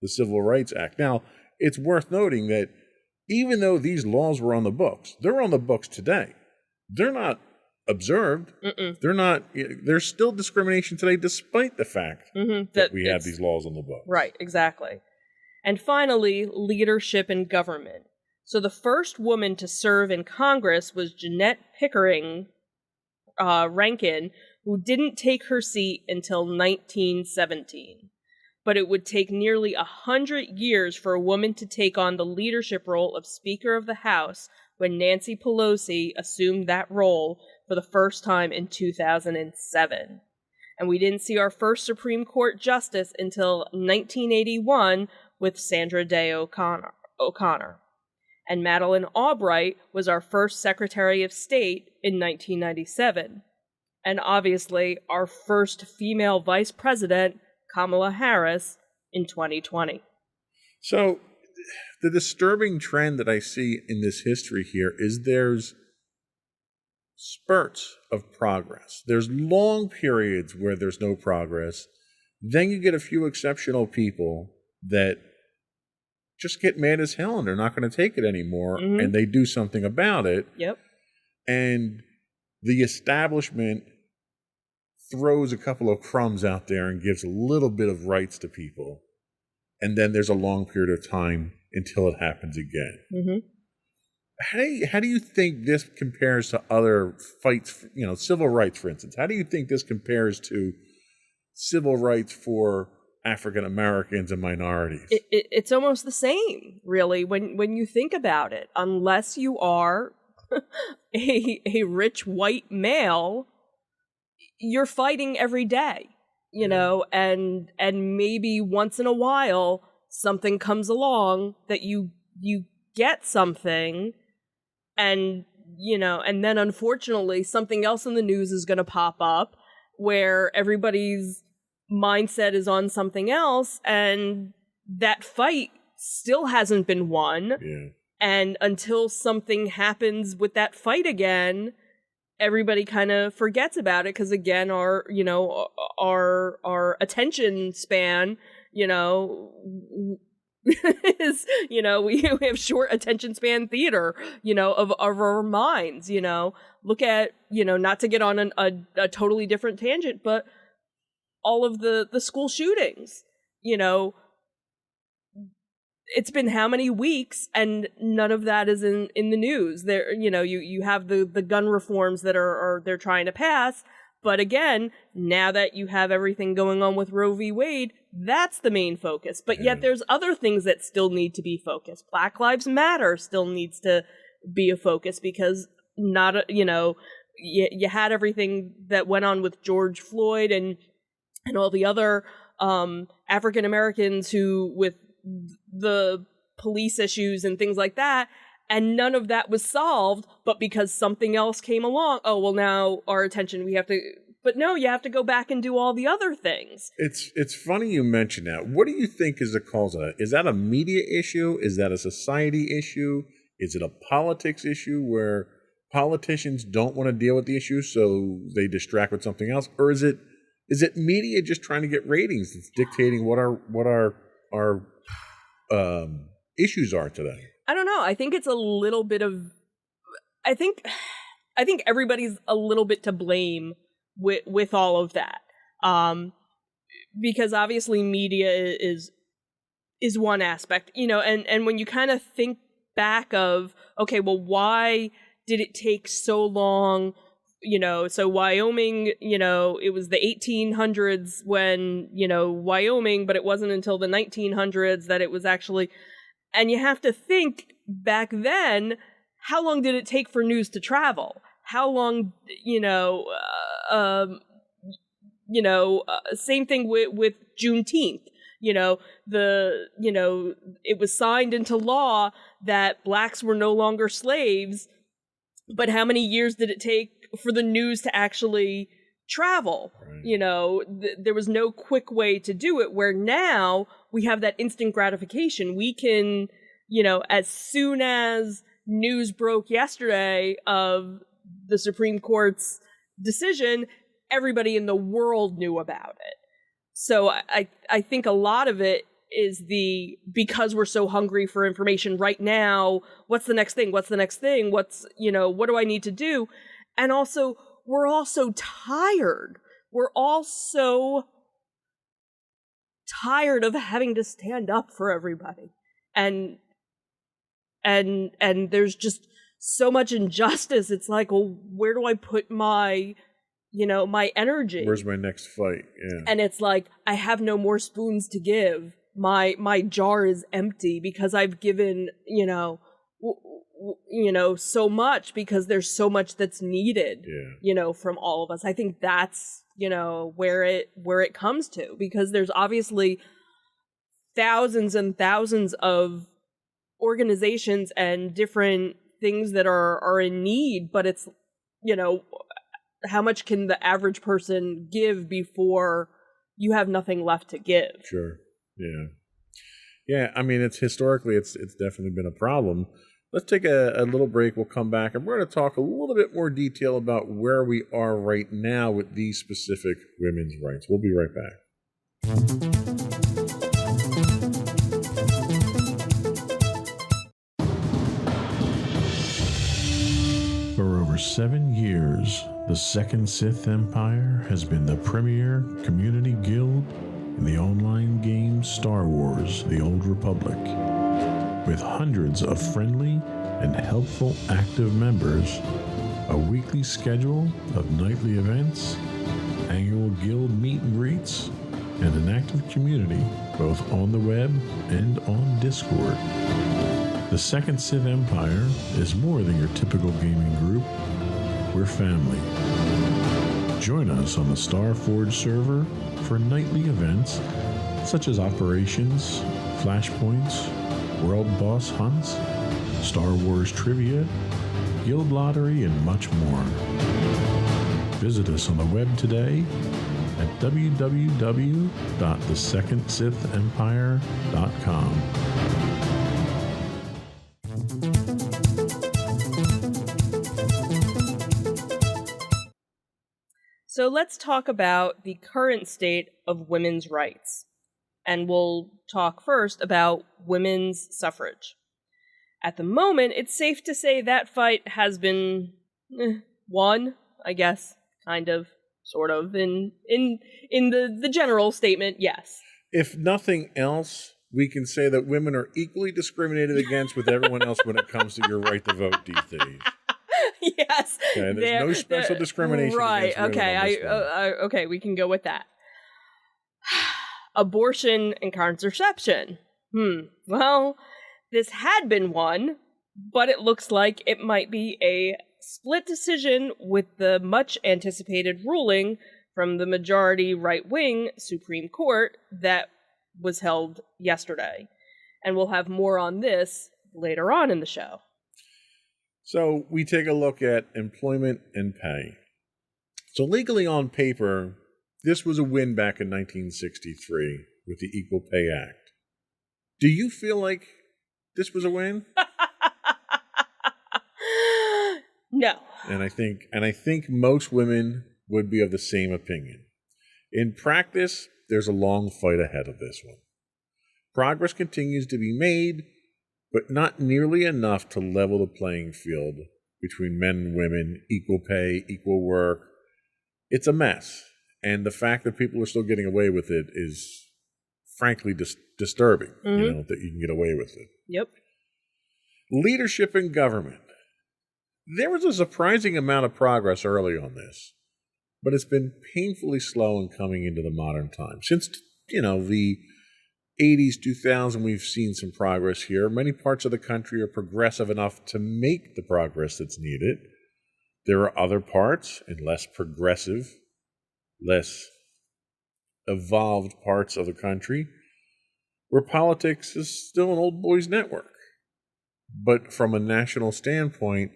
B: Civil Rights Act. Now, it's worth noting that even though these laws were on the books, they're on the books today. They're not observed. There's still discrimination today, despite the fact that we have these laws on the books.
C: Right, exactly. And finally, leadership in government. So the first woman to serve in Congress was Jeanette Pickering Rankin, who didn't take her seat until 1917. But it would take nearly 100 years for a woman to take on the leadership role of Speaker of the House when Nancy Pelosi assumed that role for the first time in 2007. And we didn't see our first Supreme Court justice until 1981 with Sandra Day O'Connor. And Madeleine Albright was our first Secretary of State in 1997. And obviously, our first female Vice President, Kamala Harris, in 2020.
B: So, the disturbing trend that I see in this history here is there's spurts of progress. There's long periods where there's no progress. Then you get a few exceptional people that just get mad as hell and they're not going to take it anymore, and they do something about it.
C: Yep.
B: And the establishment throws a couple of crumbs out there and gives a little bit of rights to people. And then there's a long period of time until it happens again. How do you think this compares to other fights, civil rights, for instance? How do you think this compares to civil rights for African Americans and minorities.
C: It's almost the same, really, when you think about it. Unless you are a rich white male, you're fighting every day, you know, and maybe once in a while something comes along that you get something, and you know, and then unfortunately something else in the news is going to pop up where everybody's mindset is on something else, and that fight still hasn't been won.
B: Yeah.
C: And until something happens with that fight again, everybody kind of forgets about it, because again, our attention span, you know, is, you know, we have short attention span theater, you know, of our minds. You know, look at, you know, not to get on a totally different tangent, but all of the school shootings, you know, it's been how many weeks and none of that is in the news. There, you know, you have the gun reforms that are they're trying to pass, but again, now that you have everything going on with Roe v. Wade, that's the main focus. But yet there's other things that still need to be focused. Black Lives Matter still needs to be a focus, because you know, you had everything that went on with George Floyd and all the other African Americans who, with the police issues and things like that, and none of that was solved, but because something else came along, oh, well, now our attention, we have to, but no, you have to go back and do all the other things.
B: It's funny you mention that. What do you think is the cause of that? Is that a media issue? Is that a society issue? Is it a politics issue where politicians don't want to deal with the issue, so they distract with something else? Or is it media just trying to get ratings that's dictating what our issues are today?
C: I don't know. I think it's a little bit of, I think everybody's a little bit to blame with all of that. Because obviously media is one aspect, you know, and when you kind of think back of, okay, well, why did it take so long? You know, so Wyoming, you know, it was the 1800s when, you know, Wyoming, but it wasn't until the 1900s that it was actually, and you have to think back then, how long did it take for news to travel? How long, same thing with Juneteenth. You know, it was signed into law that blacks were no longer slaves, but how many years did it take for the news to actually travel? Right. You know, there was no quick way to do it, where now we have that instant gratification. We can, you know, as soon as news broke yesterday of the Supreme Court's decision, everybody in the world knew about it. So I think a lot of it is because we're so hungry for information right now, what's the next thing? What's the next thing? What's, you know, what do I need to do? And also, we're all so tired. We're all so tired of having to stand up for everybody. And there's just so much injustice. It's like, well, where do I put my, you know, my energy?
B: Where's my next fight? Yeah.
C: And it's like, I have no more spoons to give. My jar is empty because I've given, so much, because there's so much that's needed, you know, from all of us. I think that's, you know, where it comes to, because there's obviously thousands and thousands of organizations and different things that are in need, but it's, you know, how much can the average person give before you have nothing left to give?
B: Sure. Yeah. Yeah. I mean, it's historically, it's definitely been a problem. Let's take a little break. We'll come back and we're going to talk a little bit more detail about where we are right now with these specific women's rights. We'll be right back.
D: For over 7 years, the Second Sith Empire has been the premier community guild in the online game Star Wars: The Old Republic. With hundreds of friendly and helpful active members, a weekly schedule of nightly events, annual guild meet and greets, and an active community both on the web and on Discord. The Second Sith Empire is more than your typical gaming group. We're family. Join us on the Starforge server for nightly events such as operations, flashpoints, world boss hunts, Star Wars trivia, guild lottery, and much more. Visit us on the web today at www.thesecondsithempire.com.
C: So let's talk about the current state of women's rights. And we'll talk first about women's suffrage. At the moment, it's safe to say that fight has been won, I guess, kind of, sort of, in the general statement, yes.
B: If nothing else, we can say that women are equally discriminated against with everyone else when it comes to your right to vote these days.
C: Yes.
B: Okay, there's no special discrimination.
C: Right.
B: Against women on this one.
C: Okay, we can go with that. Abortion and contraception. Well, this had been won, but it looks like it might be a split decision with the much anticipated ruling from the majority right-wing Supreme Court that was held yesterday. And we'll have more on this later on in the show.
B: So we take a look at employment and pay. So legally on paper, this was a win back in 1963 with the Equal Pay Act. Do you feel like this was a win?
C: No.
B: And I think most women would be of the same opinion. In practice, there's a long fight ahead of this one. Progress continues to be made, but not nearly enough to level the playing field between men and women, equal pay, equal work. It's a mess. And the fact that people are still getting away with it is frankly disturbing, that you can get away with it.
C: Yep.
B: Leadership in government. There was a surprising amount of progress early on this, but it's been painfully slow in coming into the modern time. Since, the 80s, 2000, we've seen some progress here. Many parts of the country are progressive enough to make the progress that's needed. There are other parts, and less progressive, less evolved parts of the country, where politics is still an old boys network. But from a national standpoint,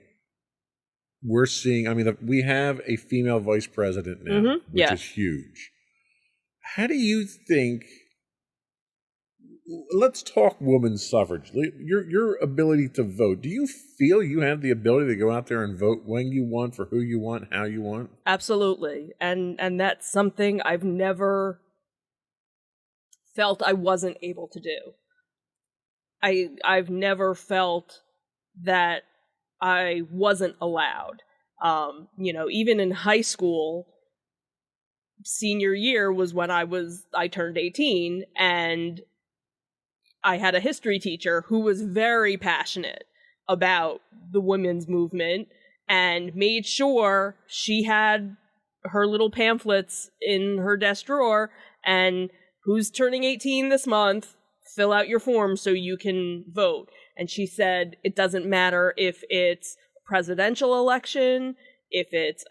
B: we're seeing, we have a female vice president now, which is huge. How do you think, let's talk women's suffrage, your ability to vote. Do you feel you have the ability to go out there and vote when you want, for who you want, how you want?
C: Absolutely. And that's something I've never felt I wasn't able to do. I've never felt that I wasn't allowed. Even in high school, senior year was when I turned 18, and I had a history teacher who was very passionate about the women's movement and made sure she had her little pamphlets in her desk drawer, and who's turning 18 this month, fill out your form so you can vote. And she said, it doesn't matter if it's a presidential election, if it's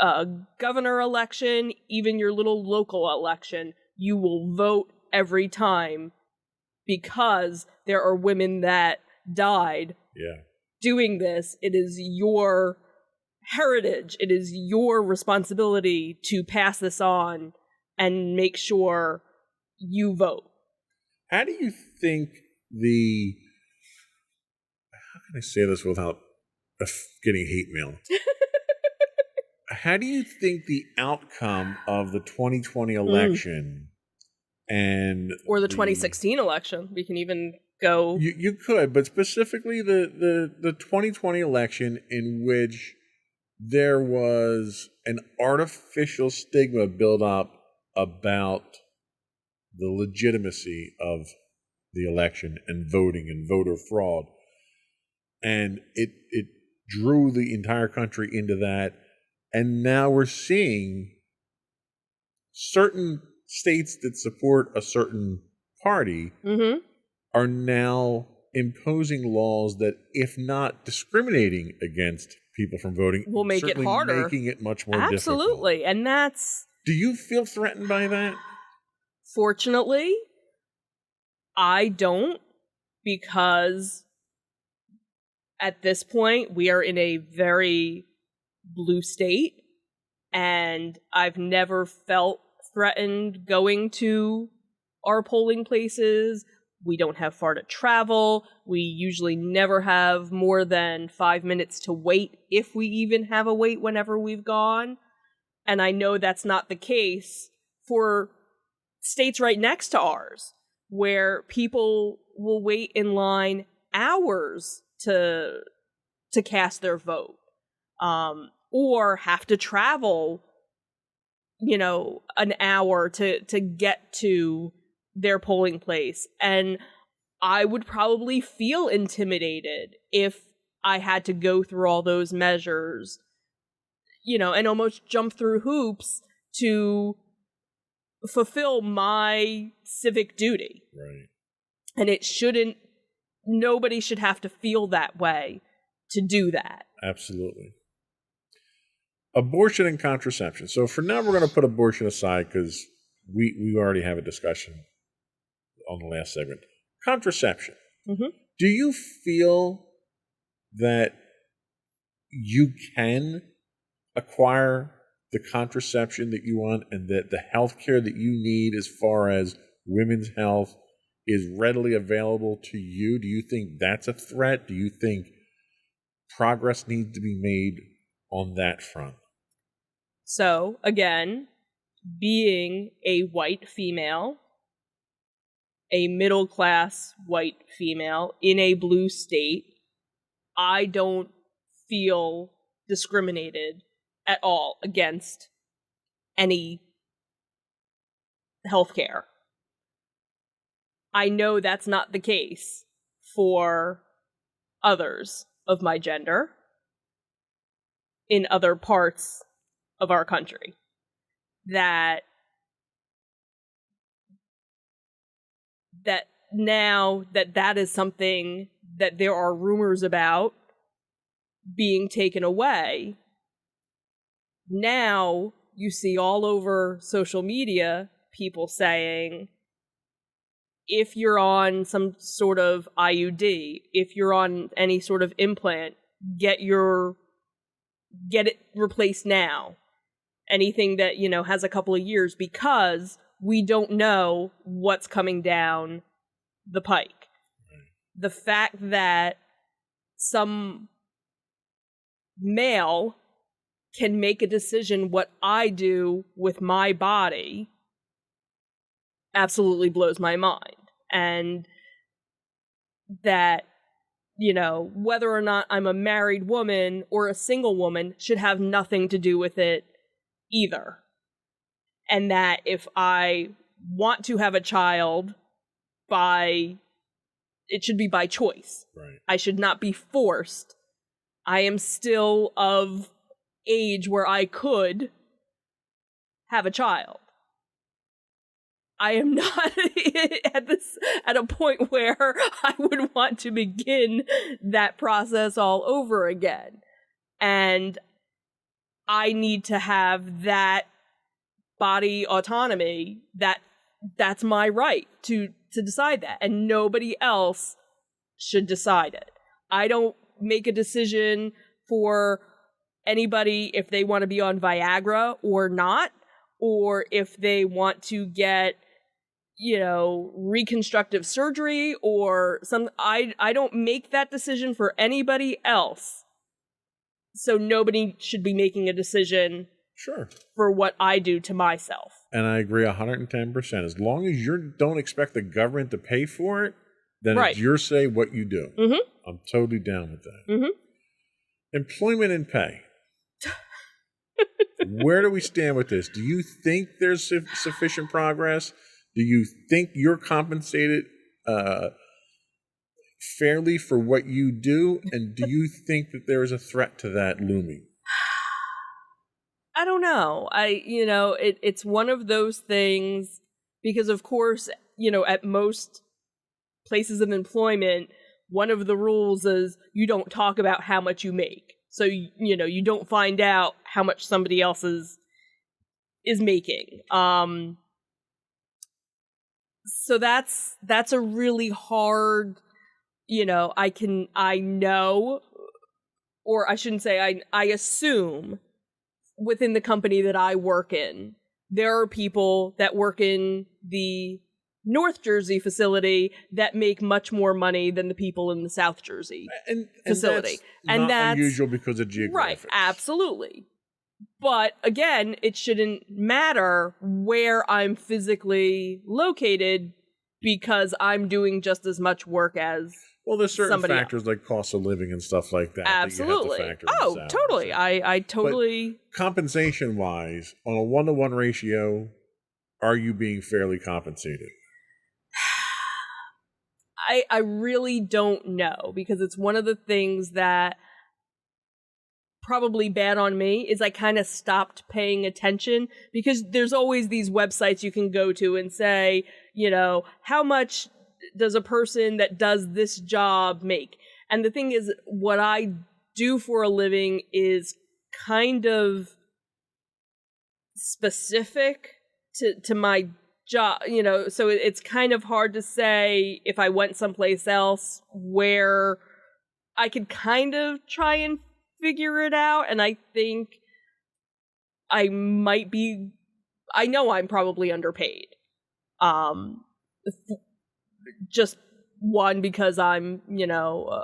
C: a governor election, even your little local election, you will vote every time, because there are women that died doing this. It is your heritage. It is your responsibility to pass this on and make sure you vote.
B: How do you think how can I say this without getting hate mail? How do you think the outcome of the 2020 election
C: or the 2016 election, we can even go.
B: You could, but specifically the 2020 election, in which there was an artificial stigma built up about the legitimacy of the election and voting and voter fraud. And it drew the entire country into that. And now we're seeing certain states that support a certain party
C: Mm-hmm.
B: are now imposing laws that, if not discriminating against people from voting,
C: Will make it
B: certainly
C: harder.
B: making it much more difficult.
C: Absolutely. And that's,
B: Do you feel threatened by that?
C: fortunately, I don't, because at this point we are in a very blue state, and I've never felt threatened going to our polling places. We don't have far to travel. We usually never have more than 5 minutes to wait, if we even have a wait whenever we've gone. And I know that's not the case for states right next to ours, where people will wait in line hours to cast their vote, or have to travel, an hour to get to their polling place. And I would probably feel intimidated if I had to go through all those measures, and almost jump through hoops to fulfill my civic duty.
B: Right.
C: And nobody should have to feel that way to do that.
B: Absolutely. Abortion and contraception. So for now, we're going to put abortion aside because we already have a discussion on the last segment. Contraception.
C: Mm-hmm.
B: Do you feel that you can acquire the contraception that you want, and that the health care that you need as far as women's health is readily available to you? Do you think that's a threat? Do you think progress needs to be made on that front?
C: So, again, being a white female, a middle-class white female in a blue state, I don't feel discriminated at all against any healthcare. I know that's not the case for others of my gender in other parts of our country. That now that is something that there are rumors about being taken away. Now you see all over social media people saying, if you're on some sort of IUD, if you're on any sort of implant, get it replaced now. Anything that, has a couple of years, because we don't know what's coming down the pike. The fact that some male can make a decision what I do with my body absolutely blows my mind. And that, whether or not I'm a married woman or a single woman should have nothing to do with it either. And that if I want to have a child, it should be by choice.
B: Right.
C: I should not be forced. I am still of age where I could have a child. I am not at a point where I would want to begin that process all over again. And I need to have that body autonomy. That's my right to decide that, and nobody else should decide it. I don't make a decision for anybody if they want to be on Viagra or not, or if they want to get, reconstructive surgery or some. I don't make that decision for anybody else. So nobody should be making a decision
B: Sure.
C: for what I do to myself.
B: And I agree 110%. As long as you don't expect the government to pay for it, then
C: Right.
B: it's your say what you do.
C: Mm-hmm.
B: I'm totally down with that.
C: Mm-hmm.
B: Employment and pay. Where do we stand with this? Do you think there's sufficient progress? Do you think you're compensated fairly for what you do? And do you think that there is a threat to that looming?
C: I don't know. It's one of those things because, of course, at most places of employment, one of the rules is you don't talk about how much you make. So, you don't find out how much somebody else is making. So that's a really hard, I know, or I shouldn't say I assume within the company that I work in, there are people that work in the North Jersey facility that make much more money than the people in the South Jersey facility.
B: And that's unusual because of geographics.
C: Right, absolutely. But again, it shouldn't matter where I'm physically located because I'm doing just as much work as
B: well, there's certain factors
C: else.
B: like cost of living and stuff like that.
C: Absolutely.
B: That you have to factor in
C: totally. I totally.
B: But compensation-wise, on a 1-to-1 ratio, are you being fairly compensated?
C: I really don't know because it's one of the things that probably bad on me is I kind of stopped paying attention because there's always these websites you can go to and say, how much does a person that does this job make? And the thing is, what I do for a living is kind of specific to my job, so it's kind of hard to say if I went someplace else where I could kind of try and figure it out. And I think I know I'm probably underpaid. Just one, because I'm,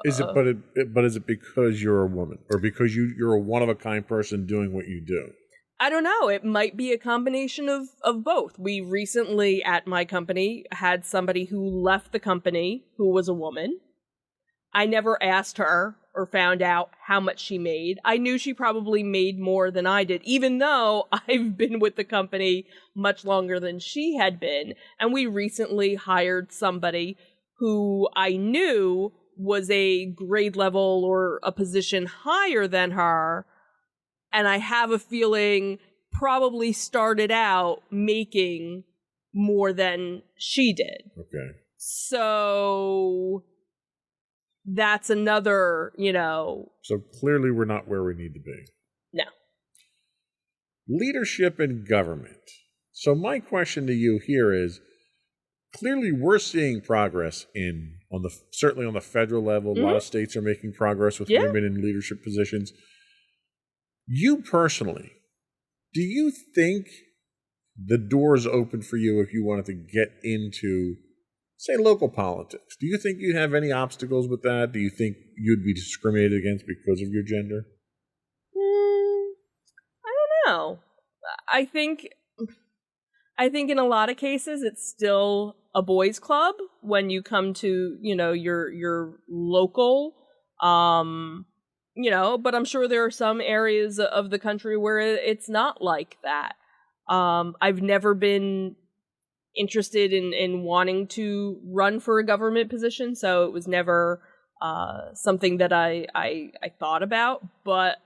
B: is it because you're a woman or because you're a one-of-a-kind person doing what you do?
C: I don't know. It might be a combination of both. We recently at my company had somebody who left the company who was a woman. I never asked her or found out how much she made. I knew she probably made more than I did, even though I've been with the company much longer than she had been. And we recently hired somebody who I knew was a grade level or a position higher than her. And I have a feeling probably started out making more than she did.
B: Okay.
C: So that's another,
B: So clearly we're not where we need to be.
C: No.
B: Leadership in government. So my question to you here is, clearly we're seeing progress certainly on the federal level.
C: Mm-hmm.
B: A lot of states are making progress with women in leadership positions. You personally, do you think the door is open for you if you wanted to get into, say, local politics? Do you think you'd have any obstacles with that? Do you think you'd be discriminated against because of your gender?
C: I don't know. I think in a lot of cases it's still a boys' club when you come to, your local. But I'm sure there are some areas of the country where it's not like that. I've never been interested in wanting to run for a government position, so it was never something that I thought about, but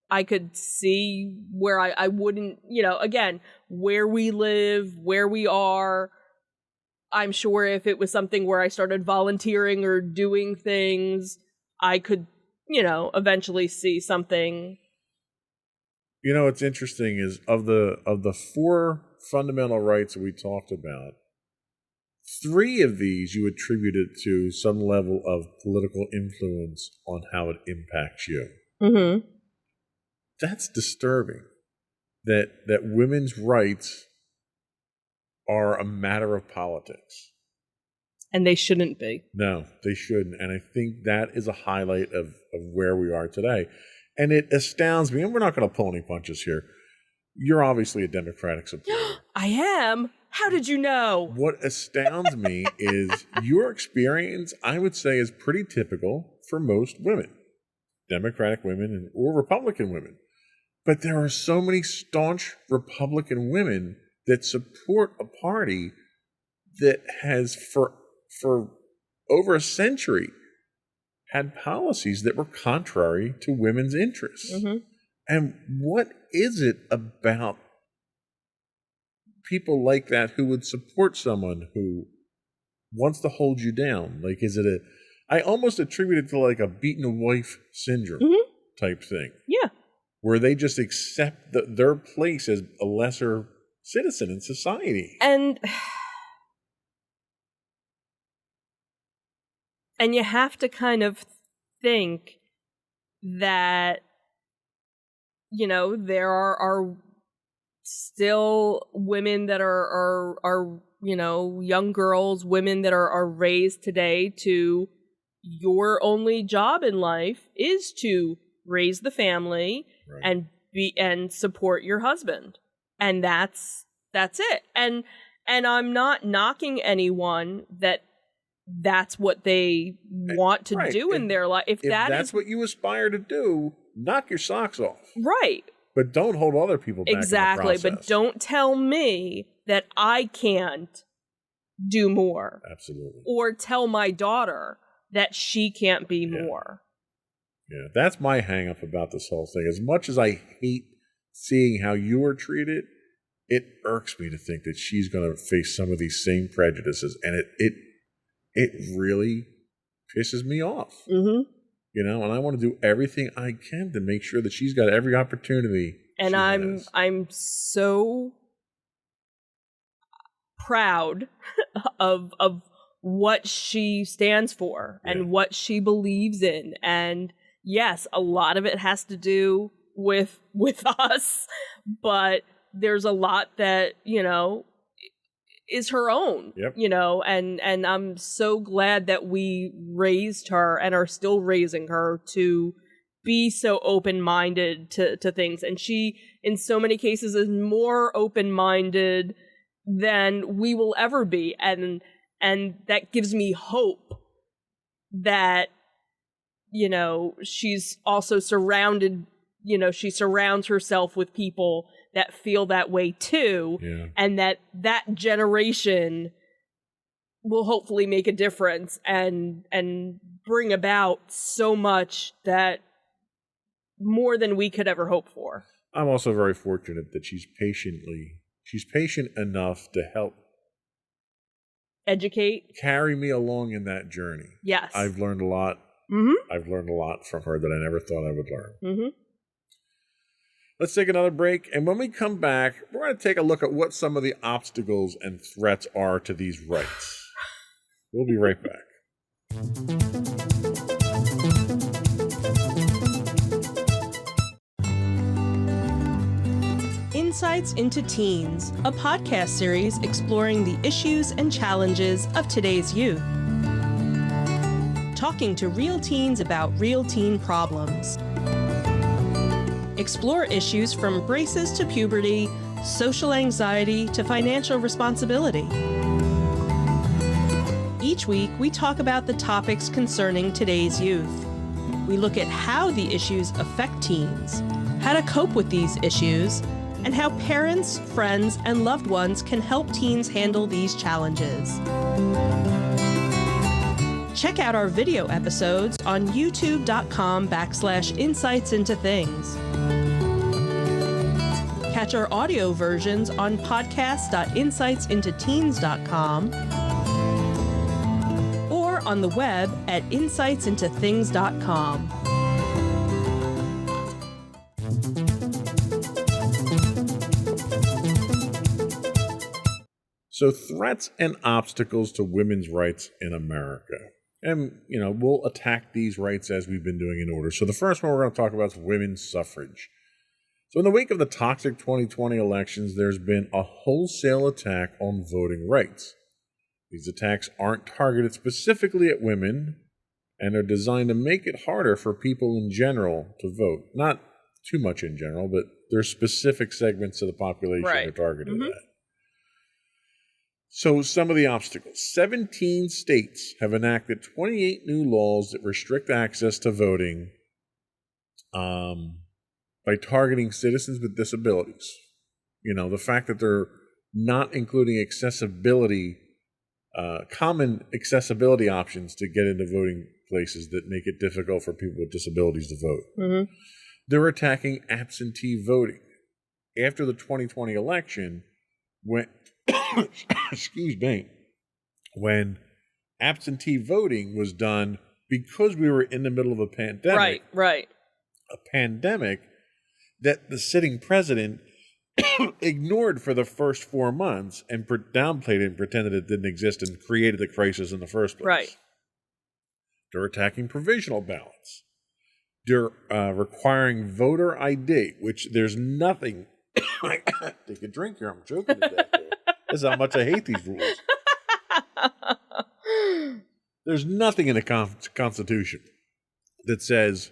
C: I could see where I wouldn't, again, where we live, where we are. I'm sure if it was something where I started volunteering or doing things, I could, eventually see something.
B: What's interesting is of the 4 fundamental rights that we talked about, 3 of these you attributed to some level of political influence on how it impacts you.
C: Mm-hmm.
B: That's disturbing. That women's rights are a matter of politics.
C: And they shouldn't be.
B: No, they shouldn't. And I think that is a highlight of where we are today. And it astounds me, and we're not going to pull any punches here. You're obviously a Democratic supporter.
C: I am? How did you know?
B: What astounds me is your experience, I would say, is pretty typical for most women. Democratic women or Republican women. But there are so many staunch Republican women that support a party that has, for over a century, had policies that were contrary to women's interests.
C: Mm-hmm.
B: And what is it about people like that who would support someone who wants to hold you down? Like, is it I almost attribute it to like a beaten wife syndrome type thing.
C: Yeah.
B: Where they just accept their place as a lesser citizen in society.
C: And you have to kind of think that, you know, there are still women that are you know, young girls, women that are raised today to your only job in life is to raise the family and support your husband. And that's it. And I'm not knocking anyone that's what they want to do in their life. If that's
B: what you aspire to do, knock your socks off.
C: Right.
B: But don't hold other people back.
C: Exactly. But don't tell me that I can't do more.
B: Absolutely.
C: Or tell my daughter that she can't be more.
B: Yeah, that's my hang up about this whole thing. As much as I hate seeing how you are treated, it irks me to think that she's going to face some of these same prejudices, and it really pisses me off.
C: Mm-hmm.
B: You know, and I want to do everything I can to make sure that she's got every opportunity.
C: And I'm so proud of what she stands for and what she believes in. And yes, a lot of it has to do with us, but there's a lot that, you know, is her own, you know, and I'm so glad that we raised her and are still raising her to be so open-minded to things. And she, in so many cases, is more open-minded than we will ever be. And that gives me hope that, you know, she's also surrounded, you know, she surrounds herself with people that feel that way too, and that generation will hopefully make a difference and bring about so much that more than we could ever hope for.
B: I'm also very fortunate that she's patient enough to help
C: educate,
B: carry me along in that journey.
C: Yes.
B: I've learned a lot.
C: Mm-hmm.
B: I've learned a lot from her that I never thought I would learn.
C: Mm-hmm.
B: Let's take another break, and when we come back, we're going to take a look at what some of the obstacles and threats are to these rights. We'll be right back.
C: Insights into Teens, a podcast series exploring the issues and challenges of today's youth. Talking to real teens about real teen problems. Explore issues from braces to puberty, social anxiety to financial responsibility. Each week, we talk about the topics concerning today's youth. We look at how the issues affect teens, how to cope with these issues, and how parents, friends, and loved ones can help teens handle these challenges. Check out our video episodes on youtube.com/insightsintothings. Catch our audio versions on podcast.insightsintoteens.com or on the web at insightsintothings.com.
B: So, threats and obstacles to women's rights in America. And, you know, we'll attack these rights as we've been doing in order. So the first one we're going to talk about is women's suffrage. So in the wake of the toxic 2020 elections, there's been a wholesale attack on voting rights. These attacks aren't targeted specifically at women and are designed to make it harder for people in general to vote. Not too much in general, but there's specific segments of the population that are targeted at. So some of the obstacles. 17 states have enacted 28 new laws that restrict access to voting by targeting citizens with disabilities. You know, the fact that they're not including accessibility, common accessibility options to get into voting places that make it difficult for people with disabilities to vote. They're attacking absentee voting. After the 2020 election, when excuse me, when absentee voting was done because we were in the middle of a pandemic.
C: Right.
B: A pandemic that the sitting president ignored for the first 4 months and downplayed it and pretended it didn't exist and created the crisis in the first place.
C: Right.
B: They're attacking provisional ballots. They're requiring voter ID, which there's nothing. Take a drink here. I'm joking to death here. This is how much I hate these rules. There's nothing in the Constitution that says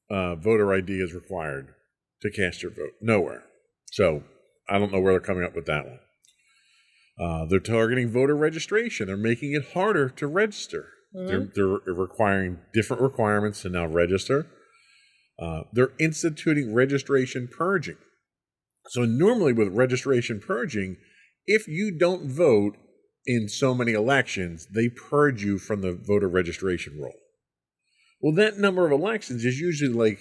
B: voter ID is required to cast your vote. Nowhere. So I don't know where they're coming up with that one. They're targeting voter registration. They're making it harder to register. Mm-hmm. They're requiring different requirements to now register. They're instituting registration purging. So normally with registration purging, if you don't vote in so many elections, they purge you from the voter registration roll. Well, that number of elections is usually like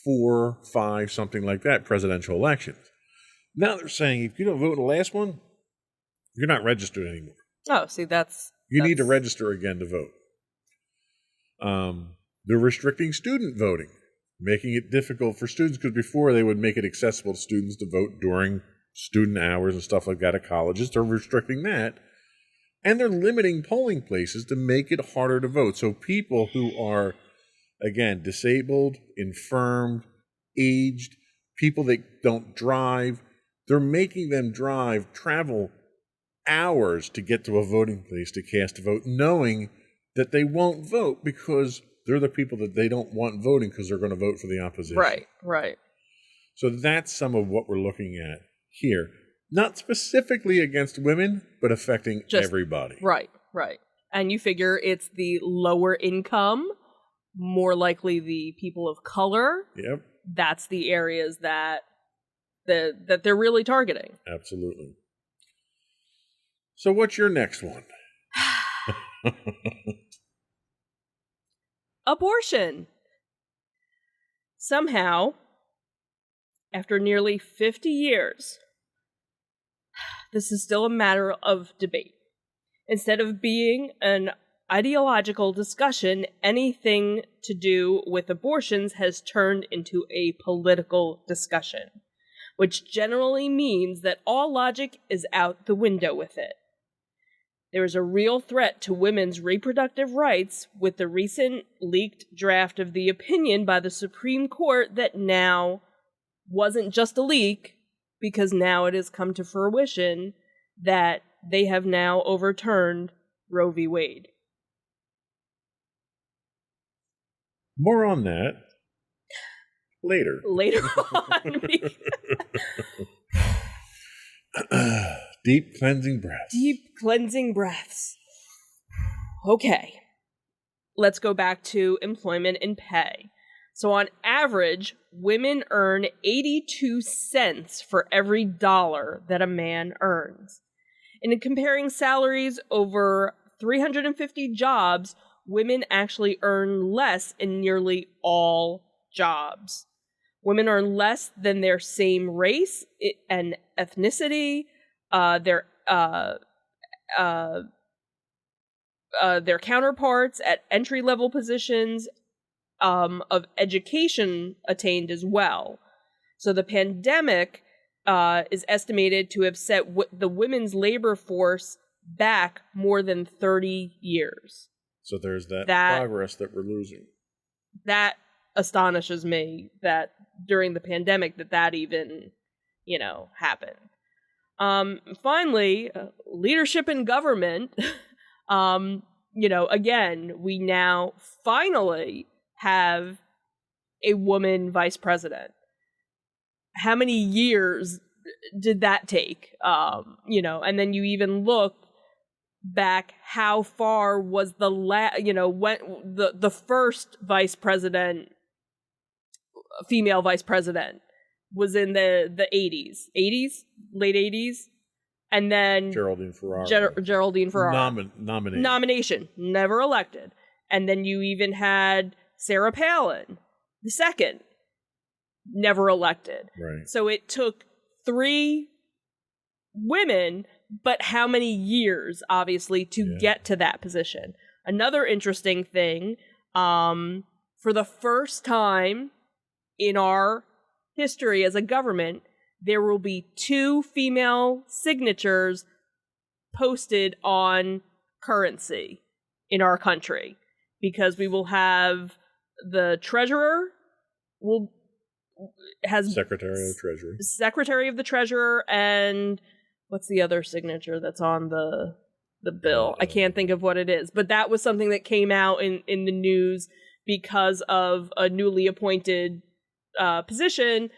B: 4, 5, something like that, presidential elections. Now they're saying if you don't vote in the last one, you're not registered anymore.
C: Oh, see,
B: You need to register again to vote. They're restricting student voting, making it difficult for students, because before they would make it accessible to students to vote during student hours and stuff like that at colleges. They're restricting that. And they're limiting polling places to make it harder to vote. So people who are, again, disabled, infirmed, aged, people that don't drive, they're making them travel hours to get to a voting place to cast a vote, knowing that they won't vote because they're the people that they don't want voting because they're going to vote for the opposition.
C: Right.
B: So that's some of what we're looking at here. Not specifically against women, but affecting everybody.
C: Right. And you figure it's the lower income, more likely the people of color.
B: Yep.
C: That's the areas that they're really targeting.
B: Absolutely. So what's your next one?
C: Abortion. Somehow, after nearly 50 years, this is still a matter of debate. Instead of being an ideological discussion, anything to do with abortions has turned into a political discussion, which generally means that all logic is out the window with it. There is a real threat to women's reproductive rights with the recent leaked draft of the opinion by the Supreme Court that now wasn't just a leak, because now it has come to fruition that they have now overturned Roe v. Wade.
B: More on that later.
C: Later on.
B: Deep cleansing breaths.
C: Deep cleansing breaths. Okay. Let's go back to employment and pay. So on average, women earn 82 cents for every dollar that a man earns. And in comparing salaries over 350 jobs, women actually earn less in nearly all jobs. Women earn less than their same race and ethnicity, their counterparts at entry-level positions, of education attained as well. So the pandemic is estimated to have set the women's labor force back more than 30 years.
B: So there's that progress that we're losing.
C: That astonishes me that during the pandemic that even, happened. Finally, leadership in government, again, we now finally have a woman vice president. How many years did that take? And then you even look back, how far was when the first vice president, female vice president, was in the 80s, late 80s, and then
B: Geraldine Ferraro.
C: Geraldine Ferraro.
B: Nomination,
C: never elected. And then you even had Sarah Palin, the second. never elected.
B: Right.
C: So it took 3 women, but how many years, obviously, to get to that position? Another interesting thing, for the first time in our history as a government, there will be 2 female signatures posted on currency in our country, because we will have the treasurer has
B: Secretary of Treasury.
C: Secretary of the Treasurer, and what's the other signature that's on the bill? I can't think of what it is, but that was something that came out in the news because of a newly appointed position.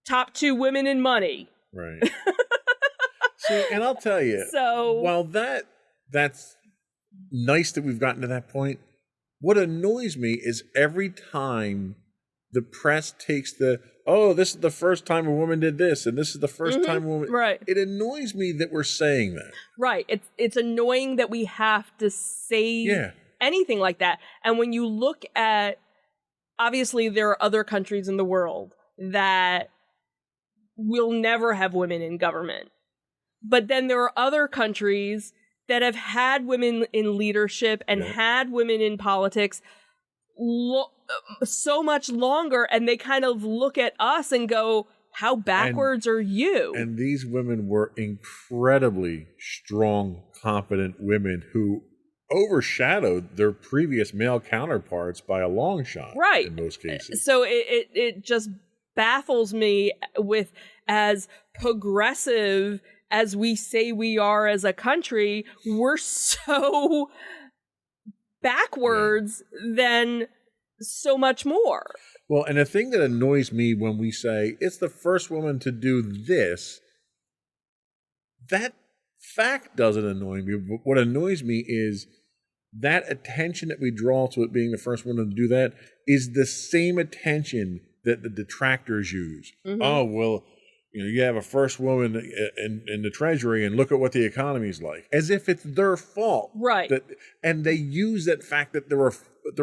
C: Top 2 women in money.
B: Right. See, and I'll tell you,
C: So
B: while that's nice that we've gotten to that point, what annoys me is every time the press takes this is the first time a woman did this, and this is the first time a woman...
C: right.
B: It annoys me that we're saying that.
C: Right. It's annoying that we have to say anything like that. And when you look at, obviously there are other countries in the world that will never have women in government. But then there are other countries that have had women in leadership and had women in politics so much longer, and they kind of look at us and go, how backwards are you?
B: And these women were incredibly strong, competent women who overshadowed their previous male counterparts by a long shot,
C: right,
B: in most cases.
C: So it just baffles me, with as progressive as we say we are as a country, we're so backwards than so much more.
B: Well, and the thing that annoys me when we say it's the first woman to do this, that fact doesn't annoy me. But what annoys me is that attention that we draw to it being the first woman to do that is the same attention that the detractors use.
C: Mm-hmm.
B: Oh, well, you have a first woman in the Treasury, and look at what the economy's like, as if it's their fault,
C: right?
B: And they use that fact that they're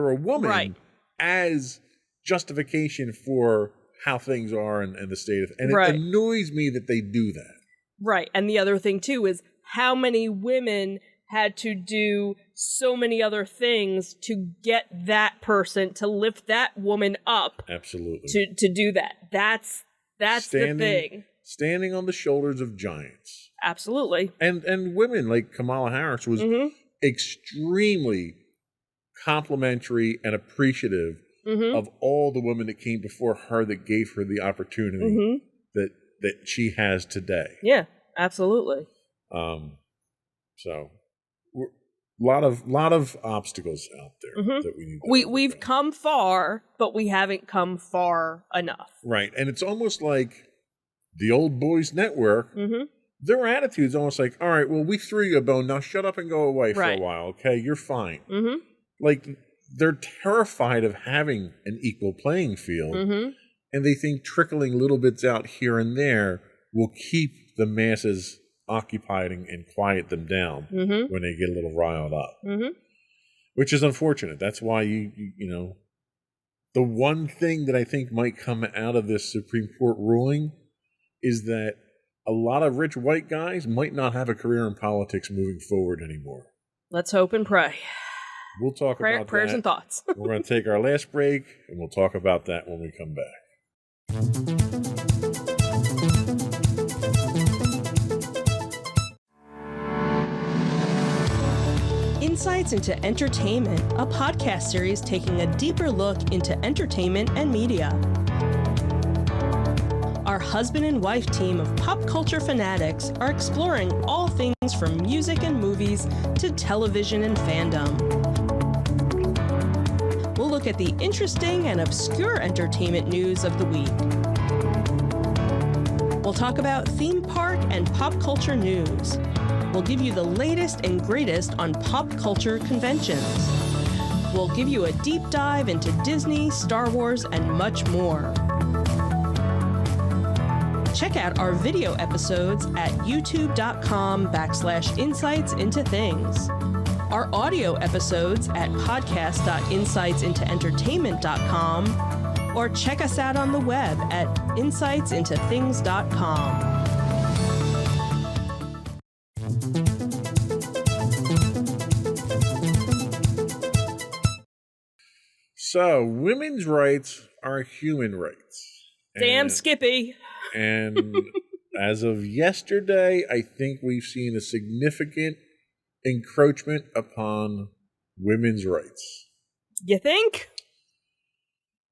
B: a woman,
C: right,
B: as justification for how things are and the state of, and
C: right.
B: It annoys me that they do that.
C: Right, and the other thing too is how many women had to do so many other things to get that person, to lift that woman up.
B: Absolutely.
C: To do that. That's the thing.
B: Standing on the shoulders of giants.
C: Absolutely.
B: And women like Kamala Harris was extremely complimentary and appreciative of all the women that came before her that gave her the opportunity that she has today.
C: Yeah, absolutely.
B: So a lot of obstacles out there that we need to
C: we've come far, but we haven't come far enough.
B: Right. And it's almost like the old boys network, their attitude's almost like, all right, well, we threw you a bone, now shut up and go away for a while, okay? You're fine. Like, they're terrified of having an equal playing field, and they think trickling little bits out here and there will keep the masses occupied and quiet them down when they get a little riled up, which is unfortunate. That's why you know, the one thing that I think might come out of this Supreme Court ruling is that a lot of rich white guys might not have a career in politics moving forward anymore. Let's
C: hope and pray.
B: We'll talk about
C: prayers
B: that.
C: And thoughts.
B: We're going to take our last break, and we'll talk about that when we come back.
C: Insights into Entertainment, a podcast series taking a deeper look into entertainment and media. Our husband and wife team of pop culture fanatics are exploring all things from music and movies to television and fandom. We'll look at the interesting and obscure entertainment news of the week. We'll talk about theme park and pop culture news. We'll give you the latest and greatest on pop culture conventions. We'll give you a deep dive into Disney, Star Wars, and much more. Check out our video episodes at youtube.com/insightsintothings. Our audio episodes at podcast.insightsintoentertainment.com, or check us out on the web at insightsintothings.com.
B: So, women's rights are human rights.
C: Damn Skippy.
B: And as of yesterday, I think we've seen a significant encroachment upon women's rights.
C: You think?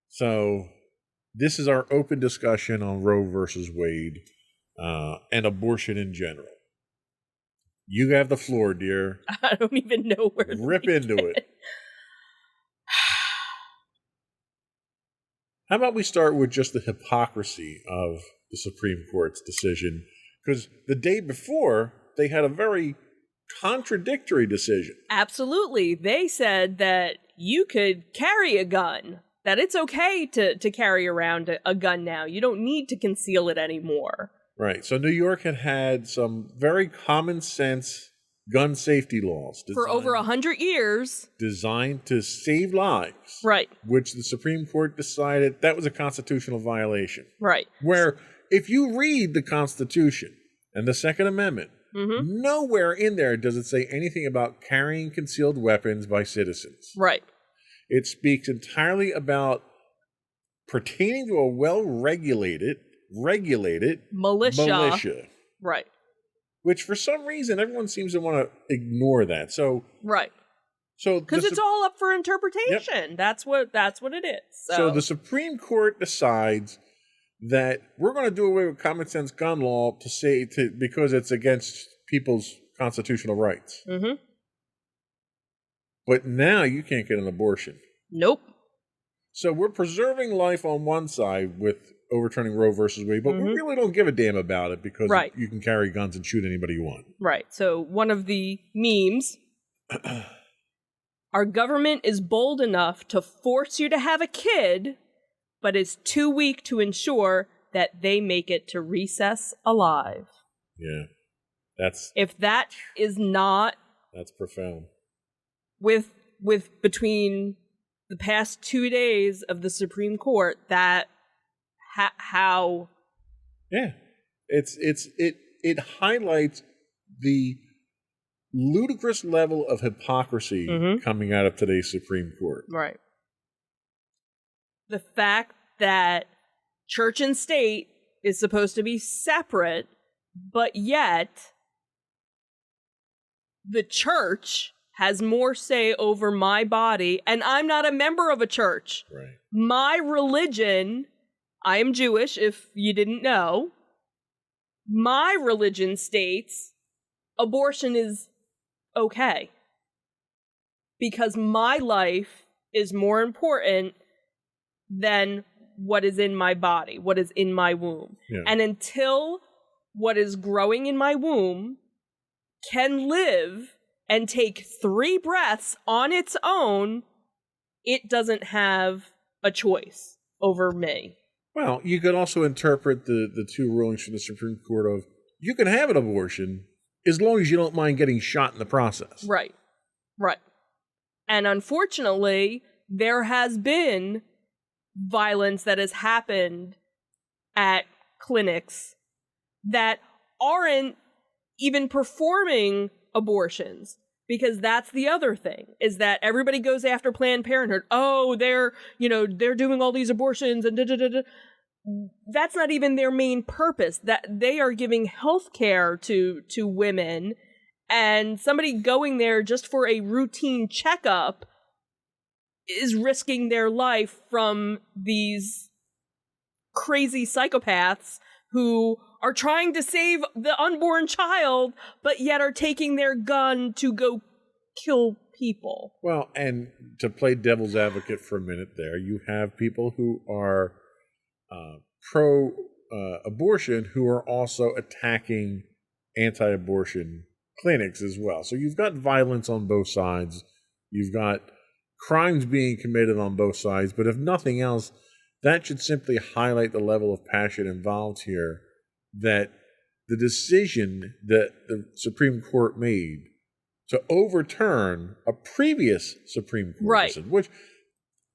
B: So, this is our open discussion on Roe versus Wade and abortion in general. You have the floor, dear.
C: I don't even know where to
B: Rip into it. How about we start with just the hypocrisy of the Supreme Court's decision? Because the day before, they had a very contradictory decision.
C: Absolutely. They said that you could carry a gun, that it's okay to carry around a gun now. You don't need to conceal it anymore.
B: Right. So New York had some very common sense gun safety laws
C: For over 100 years.
B: designed to save lives.
C: Right.
B: Which the Supreme Court decided that was a constitutional violation.
C: Right.
B: Where if you read the Constitution and the Second Amendment, nowhere in there does it say anything about carrying concealed weapons by citizens.
C: Right.
B: It speaks entirely about pertaining to a well-regulated militia.
C: Right.
B: Which for some reason everyone seems to want to ignore that. So
C: Right.
B: So
C: because it's all up for interpretation. Yep. That's what it is.
B: So the Supreme Court decides that we're going to do away with common sense gun law because it's against people's constitutional rights.
C: Mm-hmm.
B: But now you can't get an abortion.
C: Nope.
B: So we're preserving life on one side with overturning Roe versus Wade, but we really don't give a damn about it because you can carry guns and shoot anybody you want.
C: Right. So one of the memes, our government is bold enough to force you to have a kid, but is too weak to ensure that they make it to recess alive.
B: Yeah.
C: If that is not...
B: That's profound.
C: With between the past 2 days of the Supreme Court, that how
B: it highlights the ludicrous level of hypocrisy coming out of today's Supreme Court.
C: Right. The fact that church and state is supposed to be separate, but yet the church has more say over my body, and I'm not a member of a church.
B: Right.
C: My religion, I am Jewish, if you didn't know. My religion states abortion is okay. Because my life is more important than what is in my body, what is in my womb. Yeah. And until what is growing in my womb can live and take 3 breaths on its own, it doesn't have a choice over me.
B: Well, you could also interpret the 2 rulings from the Supreme Court of you can have an abortion as long as you don't mind getting shot in the process.
C: Right. Right. And unfortunately, there has been violence that has happened at clinics that aren't even performing abortions, because that's the other thing, is that everybody goes after Planned Parenthood. Oh, they're doing all these abortions and da-da-da-da. That's not even their main purpose. That they are giving health care to women, and somebody going there just for a routine checkup is risking their life from these crazy psychopaths who are trying to save the unborn child, but yet are taking their gun to go kill people.
B: Well, and to play devil's advocate for a minute there, you have people who are pro-abortion who are also attacking anti-abortion clinics as well. So you've got violence on both sides. You've got crimes being committed on both sides. But if nothing else, that should simply highlight the level of passion involved here, that the decision that the Supreme Court made to overturn a previous Supreme Court decision, which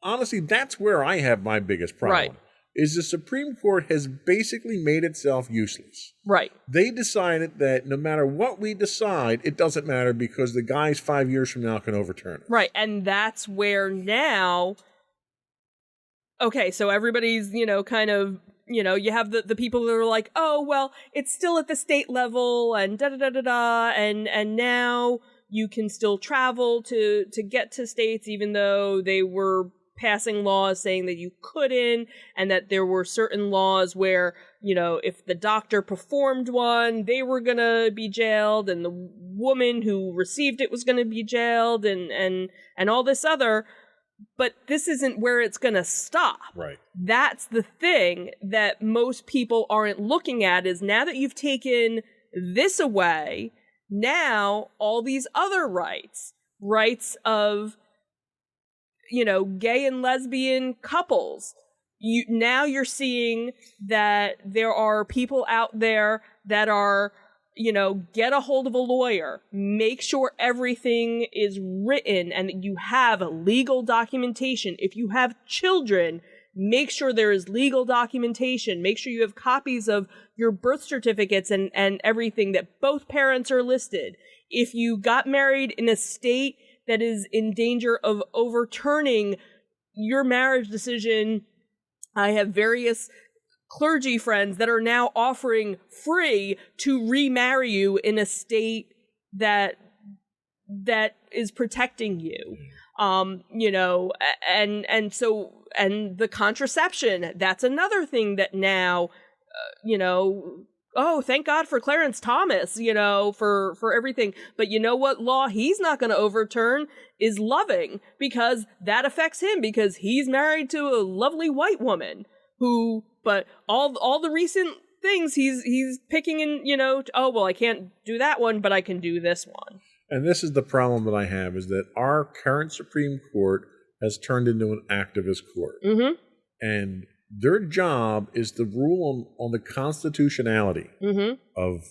B: honestly, that's where I have my biggest problem.
C: Right.
B: Is the Supreme Court has basically made itself useless.
C: Right.
B: They decided that no matter what we decide, it doesn't matter because the guys 5 years from now can overturn it.
C: Right. And that's where now, okay, so everybody's, kind of, you have the people that are like, oh, well, it's still at the state level and da-da-da-da-da, and now you can still travel to get to states even though they were passing laws saying that you couldn't, and that there were certain laws where, if the doctor performed one, they were gonna be jailed, and the woman who received it was gonna be jailed, and all this other. But this isn't where it's gonna stop.
B: Right.
C: That's the thing that most people aren't looking at, is now that you've taken this away, now all these other rights of gay and lesbian couples. You're seeing that there are people out there that are, get a hold of a lawyer, make sure everything is written and that you have legal documentation. If you have children, make sure there is legal documentation. Make sure you have copies of your birth certificates and everything, that both parents are listed. If you got married in a state that is in danger of overturning your marriage decision, I have various clergy friends that are now offering free to remarry you in a state that is protecting you. And the contraception, that's another thing that now, oh, thank God for Clarence Thomas, for everything. But you know what law he's not going to overturn is Loving, because that affects him, because he's married to a lovely white woman but all the recent things he's picking in, oh, well, I can't do that one, but I can do this one.
B: And this is the problem that I have, is that our current Supreme Court has turned into an activist court.
C: Mm-hmm.
B: And their job is to rule on the constitutionality of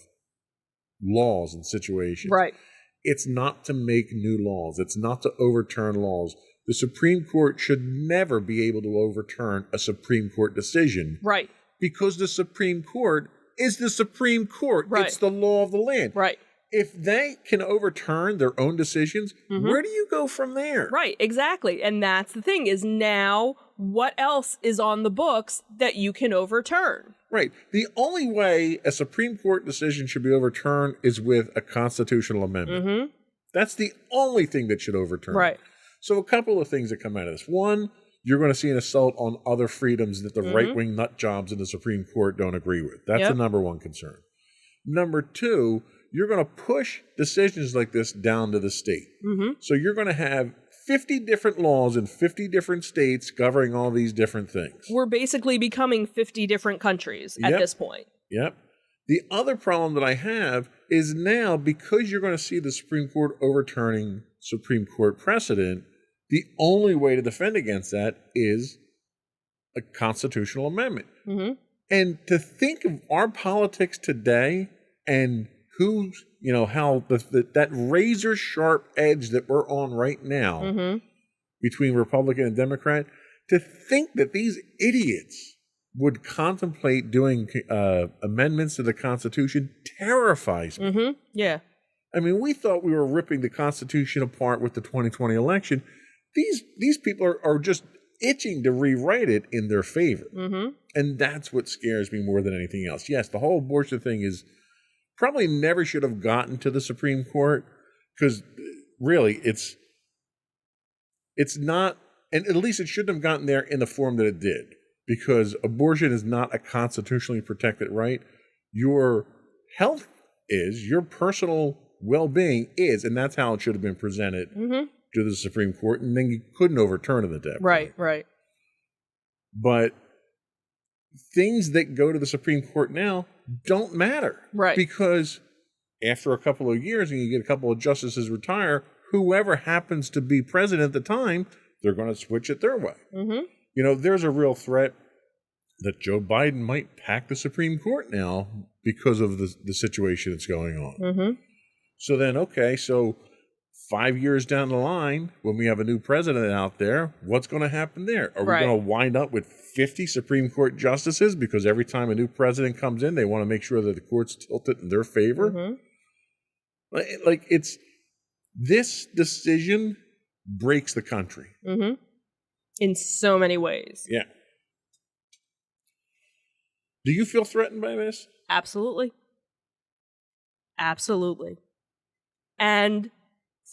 B: laws and situations.
C: Right.
B: It's not to make new laws. It's not to overturn laws. The Supreme Court should never be able to overturn a Supreme Court decision.
C: Right.
B: Because the Supreme Court is the Supreme Court.
C: Right.
B: It's the law of the land.
C: Right.
B: If they can overturn their own decisions, where do you go from there?
C: Right, exactly. And that's the thing, is now what else is on the books that you can overturn?
B: Right. The only way a Supreme Court decision should be overturned is with a constitutional amendment.
C: Mm-hmm.
B: That's the only thing that should overturn.
C: Right.
B: So a couple of things that come out of this. One, you're going to see an assault on other freedoms that the right-wing nut jobs in the Supreme Court don't agree with. That's the number one concern. Number two, you're going to push decisions like this down to the state.
C: Mm-hmm.
B: So you're going to have 50 different laws in 50 different states governing all these different things.
C: We're basically becoming 50 different countries at this point.
B: Yep. The other problem that I have is now, because you're going to see the Supreme Court overturning Supreme Court precedent, the only way to defend against that is a constitutional amendment.
C: Mm-hmm.
B: And to think of our politics today and who's, how that razor sharp edge that we're on right now between Republican and Democrat, to think that these idiots would contemplate doing amendments to the Constitution terrifies me.
C: Mm-hmm. Yeah.
B: I mean, we thought we were ripping the Constitution apart with the 2020 election. These people are just itching to rewrite it in their favor.
C: Mm-hmm.
B: And that's what scares me more than anything else. Yes, the whole abortion thing is probably never should have gotten to the Supreme Court, because really it's not, and at least it shouldn't have gotten there in the form that it did, because abortion is not a constitutionally protected right. Your health is, your personal well-being is, and that's how it should have been presented to the Supreme Court, and then you couldn't overturn it at that point.
C: Right.
B: But things that go to the Supreme Court now don't matter.
C: Right.
B: Because after a couple of years and you get a couple of justices retire, whoever happens to be president at the time, they're going to switch it their way.
C: Mm-hmm.
B: There's a real threat that Joe Biden might pack the Supreme Court now because of the situation that's going on.
C: Mm-hmm.
B: So then, okay, so 5 years down the line, when we have a new president out there, what's going to happen there? Are we
C: Right.
B: going to wind up with 50 Supreme Court justices? Because every time a new president comes in, they want to make sure that the court's tilted in their favor.
C: Mhm.
B: Like it's this decision breaks the country.
C: Mhm. In so many ways.
B: Yeah. Do you feel threatened by this?
C: Absolutely. Absolutely. And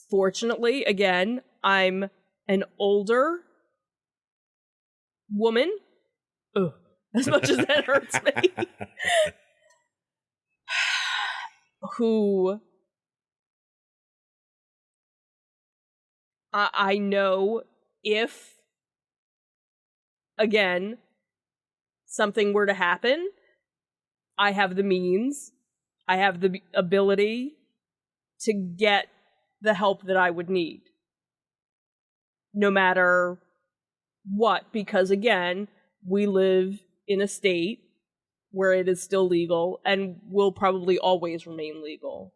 C: fortunately, again, I'm an older woman. Ugh, as much as that hurts me. Who I know if, again, something were to happen, I have the means, I have the ability to get the help that I would need. No matter what, because again, we live in a state where it is still legal and will probably always remain legal.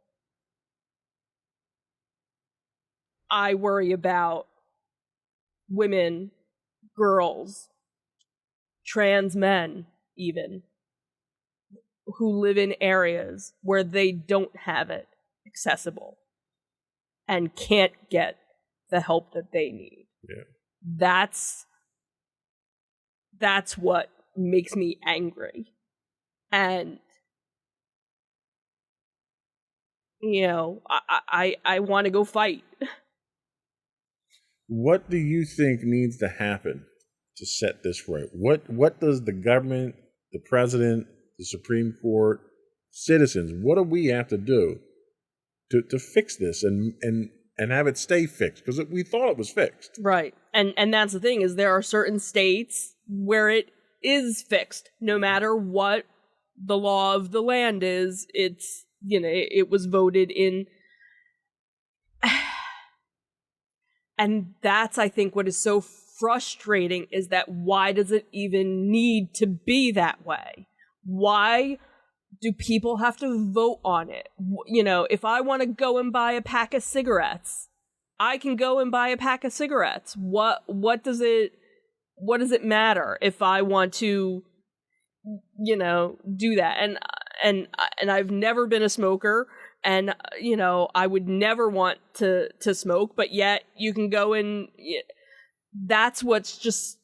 C: I worry about women, girls, trans men, even, who live in areas where they don't have it accessible and can't get the help that they need.
B: Yeah.
C: That's what makes me angry. And you know, I want to go fight.
B: What do you think needs to happen to set this right? What does the government, the president, the Supreme Court, citizens, what do we have to do to fix this and have it stay fixed? Because we thought it was fixed.
C: Right. And that's the thing, is there are certain states where it is fixed. No matter what the law of the land is, it's, you know, it was voted in. And that's, I think, what is so frustrating, is that why does it even need to be that way? Why do people have to vote on it? You know, if I want to go and buy a pack of cigarettes, I can go and buy a pack of cigarettes. What does it matter if I want to, you know, do that? And I've never been a smoker, and you know, I would never want to smoke, but yet you can go and that's what's just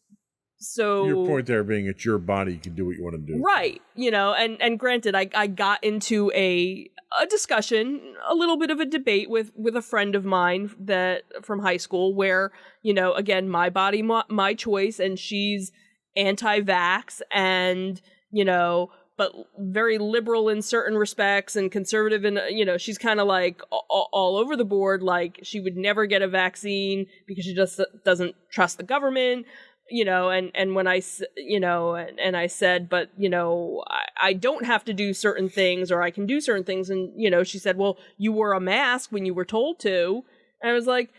C: so.
B: Your point there being it's your body, you can do what you want to do.
C: Right. You know, and granted, I got into a discussion, a little bit of a debate with a friend of mine that from high school, where, you know, again, my body, my choice, and she's anti-vax and, you know, but very liberal in certain respects and conservative, and, you know, she's kind of like all over the board. Like, she would never get a vaccine because she just doesn't trust the government, you know, and when I, you know, and I said, but, you know, I don't have to do certain things, or I can do certain things. And, you know, she said, well, you wore a mask when you were told to. And I was like,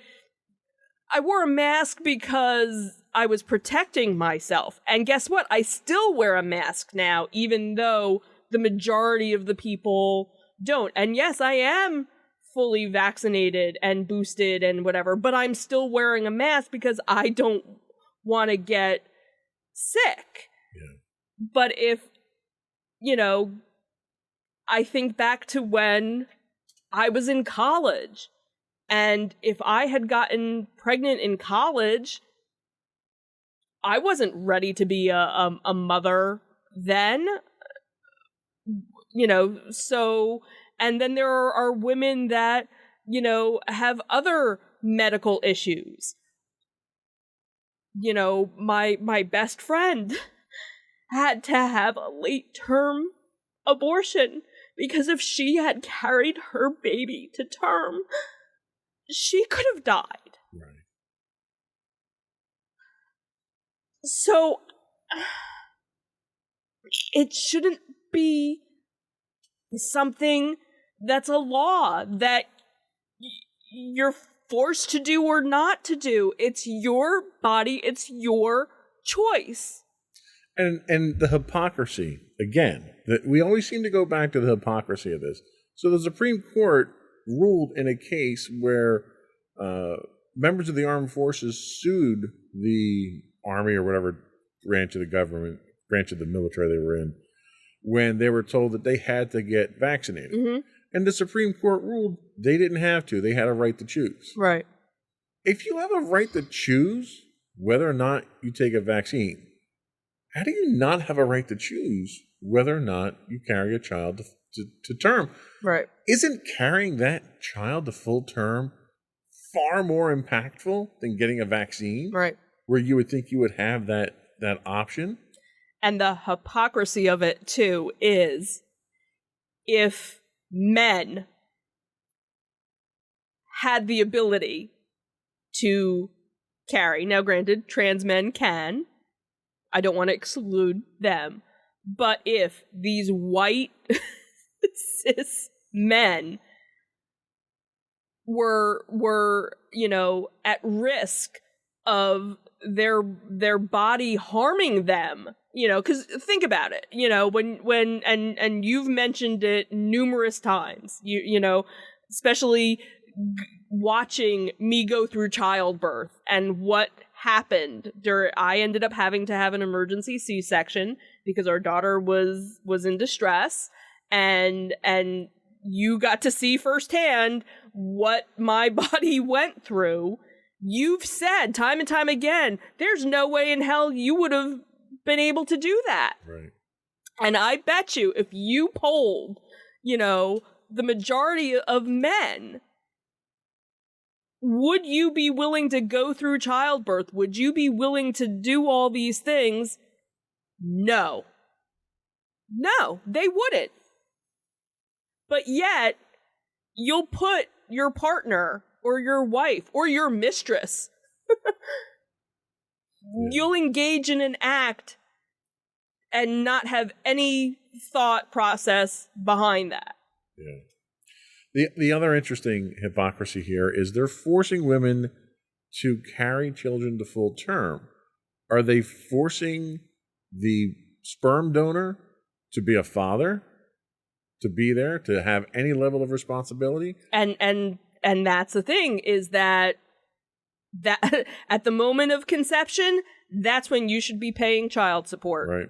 C: I wore a mask because I was protecting myself. And guess what? I still wear a mask now, even though the majority of the people don't. And yes, I am fully vaccinated and boosted and whatever, but I'm still wearing a mask because I don't want to get sick.
B: Yeah.
C: But if, you know, I think back to when I was in college, and if I had gotten pregnant in college, I wasn't ready to be a mother then, you know, so, and then there are women that, you know, have other medical issues. You know, my best friend had to have a late-term abortion because if she had carried her baby to term, she could have died.
B: Right.
C: So, it shouldn't be something that's a law that you're forced to do or not to do. It's your body, it's your choice.
B: And the hypocrisy, again, that we always seem to go back to the hypocrisy of this. So the Supreme Court ruled in a case where members of the armed forces sued the army or whatever branch of the government, branch of the military they were in, when they were told that they had to get vaccinated.
C: Mm-hmm.
B: And the Supreme Court ruled they didn't have to. They had a right to choose.
C: Right.
B: If you have a right to choose whether or not you take a vaccine, how do you not have a right to choose whether or not you carry a child to term?
C: Right.
B: Isn't carrying that child to full term far more impactful than getting a vaccine?
C: Right.
B: Where you would think you would have that option?
C: And the hypocrisy of it, too, is if men had the ability to carry, now granted, trans men can, I don't want to exclude them, but if these white cis men were at risk of their body harming them, because think about it, when and you've mentioned it numerous times, especially watching me go through childbirth and what happened I ended up having to have an emergency C-section because our daughter was in distress, and you got to see firsthand what my body went through. You've said time and time again, there's no way in hell you would have been able to do that.
B: Right.
C: And I bet you if you polled, the majority of men, would you be willing to go through childbirth? Would you be willing to do all these things? No. No, they wouldn't. But yet, you'll put your partner or your wife or your mistress, you'll engage in an act and not have any thought process behind that.
B: Yeah. The other interesting hypocrisy here is they're forcing women to carry children to full term. Are they forcing the sperm donor to be a father, to be there, to have any level of responsibility?
C: And that's the thing, is that at the moment of conception, that's when you should be paying child support.
B: Right.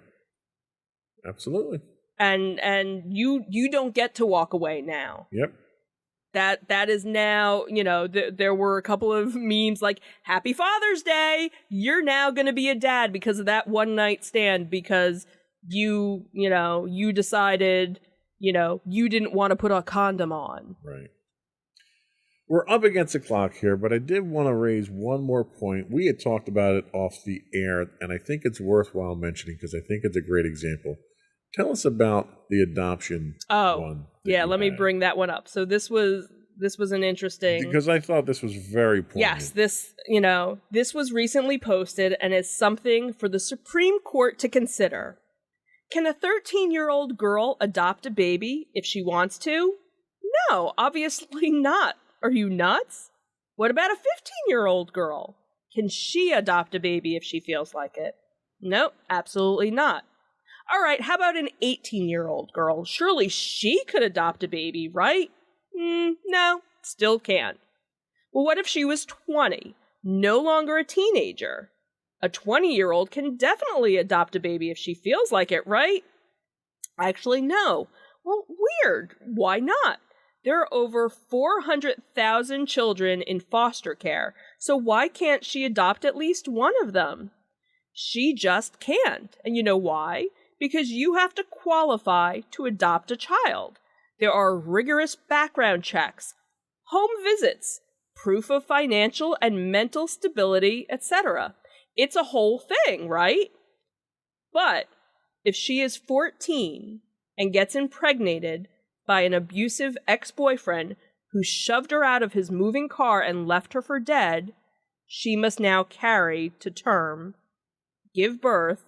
B: Absolutely.
C: And you don't get to walk away now.
B: Yep.
C: That is now, there were a couple of memes like, Happy Father's Day, you're now going to be a dad because of that one night stand, because you decided, you didn't want to put a condom on.
B: Right. We're up against the clock here, but I did want to raise one more point. We had talked about it off the air, and I think it's worthwhile mentioning because I think it's a great example. Tell us about the adoption one.
C: Yeah, let me bring that one up. So this was an interesting,
B: because I thought this was very poignant.
C: Yes, this was recently posted and is something for the Supreme Court to consider. Can a 13-year-old girl adopt a baby if she wants to? No, obviously not. Are you nuts? What about a 15-year-old girl? Can she adopt a baby if she feels like it? Nope, absolutely not. All right, how about an 18-year-old girl? Surely she could adopt a baby, right? No, still can't. Well, what if she was 20, no longer a teenager? A 20-year-old can definitely adopt a baby if she feels like it, right? Actually, no. Well, weird. Why not? There are over 400,000 children in foster care, so why can't she adopt at least one of them? She just can't. And you know why? Because you have to qualify to adopt a child. There are rigorous background checks, home visits, proof of financial and mental stability, etc. It's a whole thing, right? But if she is 14 and gets impregnated by an abusive ex-boyfriend who shoved her out of his moving car and left her for dead, she must now carry to term, give birth,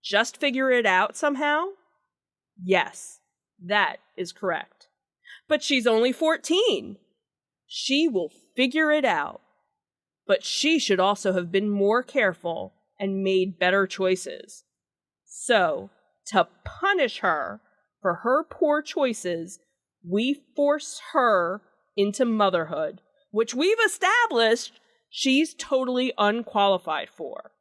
C: just figure it out somehow? Yes, that is correct. But she's only 14. She will figure it out. But she should also have been more careful and made better choices. So, to punish her for her poor choices, we force her into motherhood. which we've established she's totally unqualified for.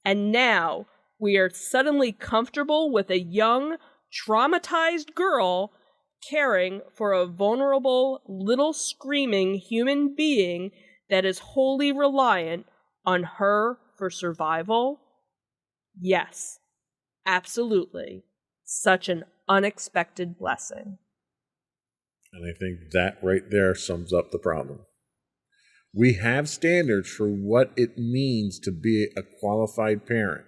C: And now we are suddenly comfortable with a young, traumatized girl caring for a vulnerable, little screaming human being that is wholly reliant on her for survival? Yes, absolutely. Such an unexpected blessing.
B: And I think that right there sums up the problem. We have standards for what it means to be a qualified parent.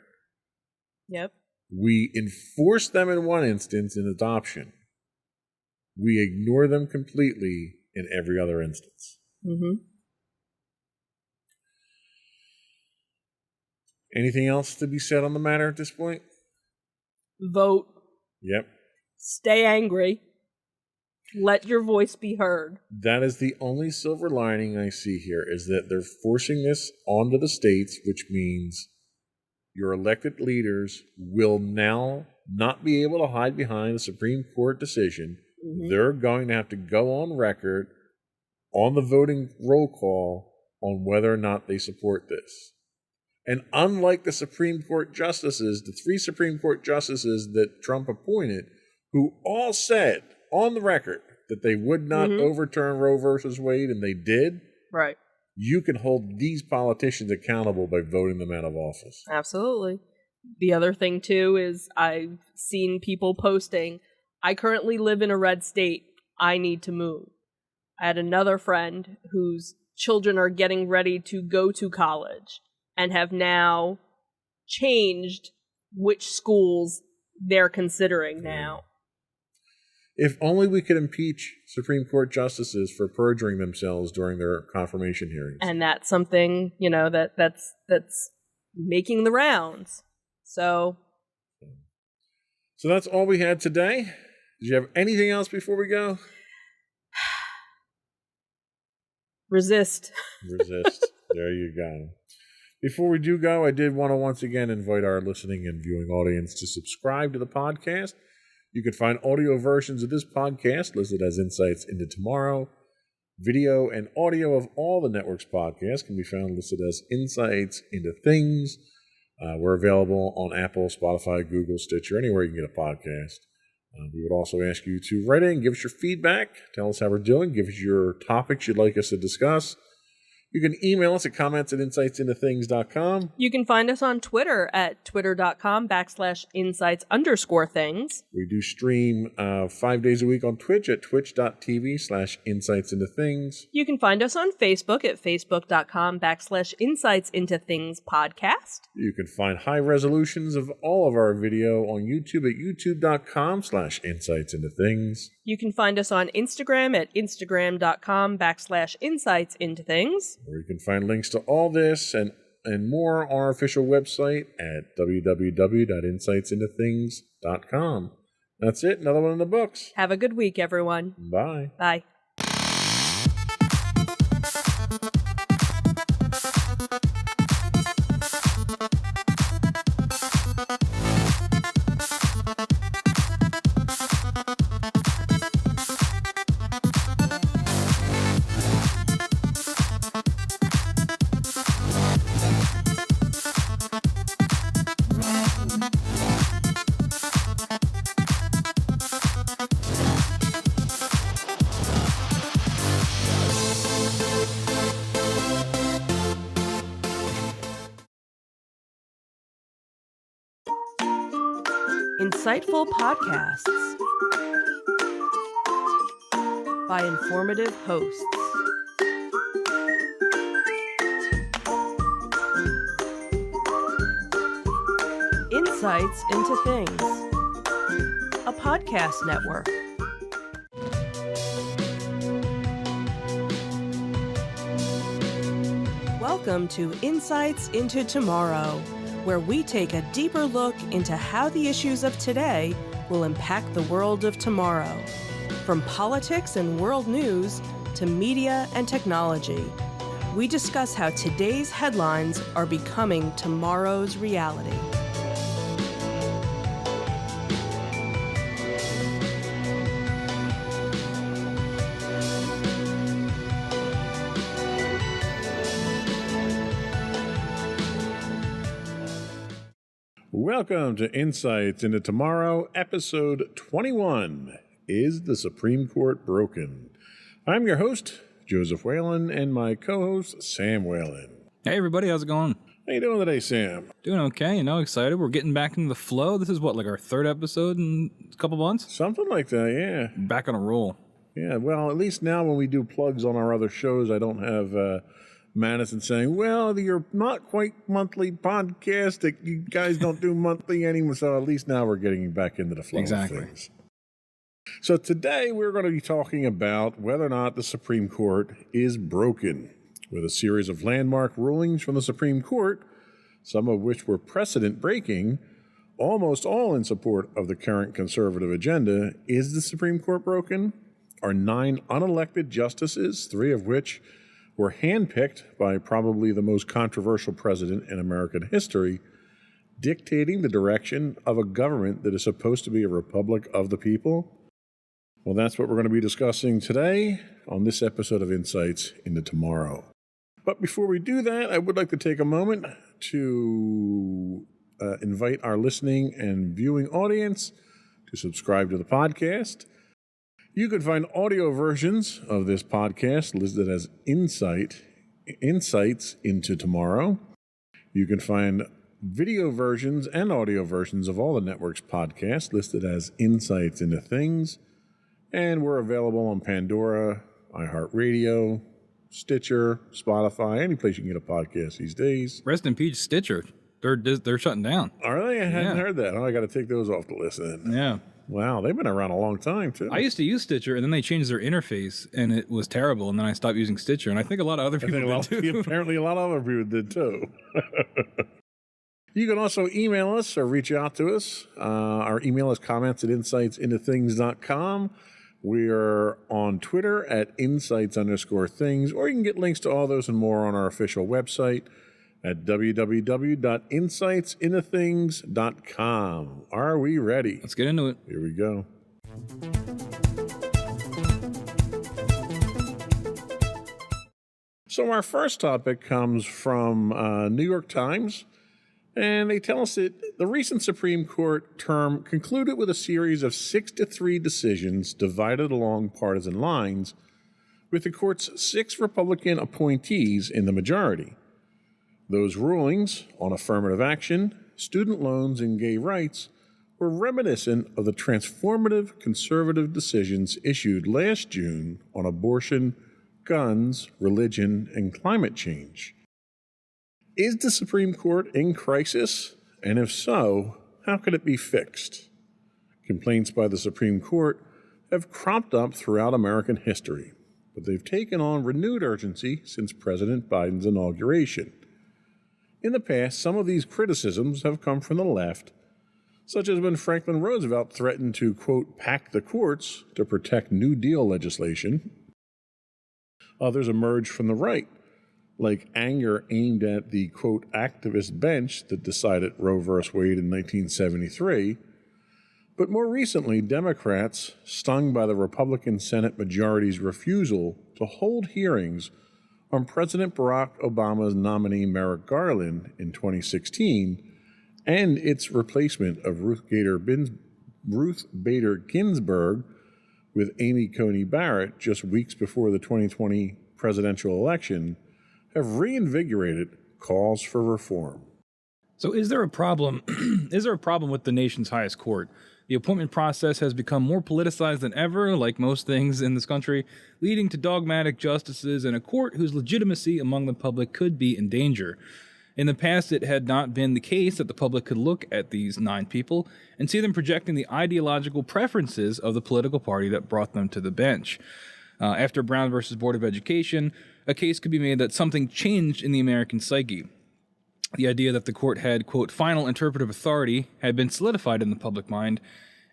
C: Yep.
B: We enforce them in one instance in adoption. We ignore them completely in every other instance.
C: Mm-hmm.
B: Anything else to be said on the matter at this point?
C: Vote.
B: Yep.
C: Stay angry. Let your voice be heard.
B: That is the only silver lining I see here, is that they're forcing this onto the states, which means your elected leaders will now not be able to hide behind a Supreme Court decision.
C: Mm-hmm.
B: They're going to have to go on record on the voting roll call on whether or not they support this. And unlike the Supreme Court justices, the 3 Supreme Court justices that Trump appointed, who all said on the record that they would not overturn Roe versus Wade, and they did,
C: Right.
B: you can hold these politicians accountable by voting them out of office.
C: Absolutely. The other thing, too, is I've seen people posting, I currently live in a red state. I need to move. I had another friend whose children are getting ready to go to college and have now changed which schools they're considering now.
B: If only we could impeach Supreme Court justices for perjuring themselves during their confirmation hearings.
C: And that's something, that's making the rounds. So
B: that's all we had today. Did you have anything else before we go?
C: Resist.
B: Resist. There you go. Before we do go, I did want to once again invite our listening and viewing audience to subscribe to the podcast. You can find audio versions of this podcast listed as Insights into Tomorrow. Video and audio of all the network's podcasts can be found listed as Insights into Things. We're available on Apple, Spotify, Google, Stitcher, anywhere you can get a podcast. We would also ask you to write in, give us your feedback, tell us how we're doing, give us your topics you'd like us to discuss. You can email us at comments@insightsintothings.com.
C: You can find us on Twitter at twitter.com/insights_things.
B: We do stream 5 days a week on Twitch at twitch.tv/insightsintothings.
C: You can find us on Facebook at facebook.com/insightsintothingspodcast.
B: You can find high resolutions of all of our video on YouTube at youtube.com/insightsintothings.
C: You can find us on Instagram at instagram.com/insightsintothings.
B: Where you can find links to all this and more on our official website at www.insightsintothings.com. That's it. Another one in the books.
C: Have a good week, everyone.
B: Bye.
C: Bye. Insightful podcasts by informative hosts. Insights into Things, a podcast network. Welcome to Insights into Tomorrow, where we take a deeper look into how the issues of today will impact the world of tomorrow. From politics and world news to media and technology, we discuss how today's headlines are becoming tomorrow's reality.
B: Welcome to Insights into Tomorrow, episode 21. Is the Supreme Court broken? I'm your host, Joseph Whalen, and my co-host, Sam Whalen.
A: Hey everybody, how's it going?
B: How you doing today, Sam?
A: Doing okay, excited. We're getting back into the flow. This is like our third episode in a couple months?
B: Something like that, yeah.
A: Back on a roll.
B: Yeah, well, at least now when we do plugs on our other shows, I don't have Madison saying, well, you're not quite monthly podcast. That you guys don't do monthly anymore. So at least now we're getting back into the flow of things. So today we're going to be talking about whether or not the Supreme Court is broken, with a series of landmark rulings from the Supreme Court, some of which were precedent-breaking, almost all in support of the current conservative agenda. Is the Supreme Court broken? Are 9 unelected justices, 3 of which were handpicked by probably the most controversial president in American history, dictating the direction of a government that is supposed to be a republic of the people? Well, that's what we're going to be discussing today on this episode of Insights into Tomorrow. But before we do that, I would like to take a moment to invite our listening and viewing audience to subscribe to the podcast. You can find audio versions of this podcast listed as Insights into Tomorrow. You can find video versions and audio versions of all the network's podcasts listed as Insights into Things. And we're available on Pandora, iHeartRadio, Stitcher, Spotify, any place you can get a podcast these days.
A: Rest in peace, Stitcher. They're shutting down.
B: Are they? I hadn't heard that. Oh, I got to take those off the list then.
A: Yeah.
B: Wow, they've been around a long time, too.
A: I used to use Stitcher, and then they changed their interface, and it was terrible, and then I stopped using Stitcher, and I think a lot of other people did, too.
B: Apparently, a lot of other people did, too. You can also email us or reach out to us. Our email is comments@insightsintothings.com. We are on Twitter at insights_things, or you can get links to all those and more on our official website at www.insightsintothings.com. Are we ready?
A: Let's get into it.
B: Here we go. So our first topic comes from New York Times, and they tell us that the recent Supreme Court term concluded with a series of 6-3 decisions divided along partisan lines, with the court's 6 Republican appointees in the majority. Those rulings on affirmative action, student loans, and gay rights were reminiscent of the transformative conservative decisions issued last June on abortion, guns, religion, and climate change. Is the Supreme Court in crisis? And if so, how could it be fixed? Complaints by the Supreme Court have cropped up throughout American history, but they've taken on renewed urgency since President Biden's inauguration. In the past, some of these criticisms have come from the left, such as when Franklin Roosevelt threatened to, quote, pack the courts to protect New Deal legislation. Others emerged from the right, like anger aimed at the, quote, activist bench that decided Roe v. Wade in 1973. But more recently, Democrats, stung by the Republican Senate majority's refusal to hold hearings on President Barack Obama's nominee Merrick Garland in 2016 and its replacement of Ruth Bader Ginsburg with Amy Coney Barrett just weeks before the 2020 presidential election, have reinvigorated calls for reform.
A: So is there a problem? Is there a problem with the nation's highest court? The appointment process has become more politicized than ever, like most things in this country, leading to dogmatic justices and a court whose legitimacy among the public could be in danger. In the past, it had not been the case that the public could look at these 9 people and see them projecting the ideological preferences of the political party that brought them to the bench. After Brown versus Board of Education, a case could be made that something changed in the American psyche. The idea that the court had, quote, final interpretive authority had been solidified in the public mind,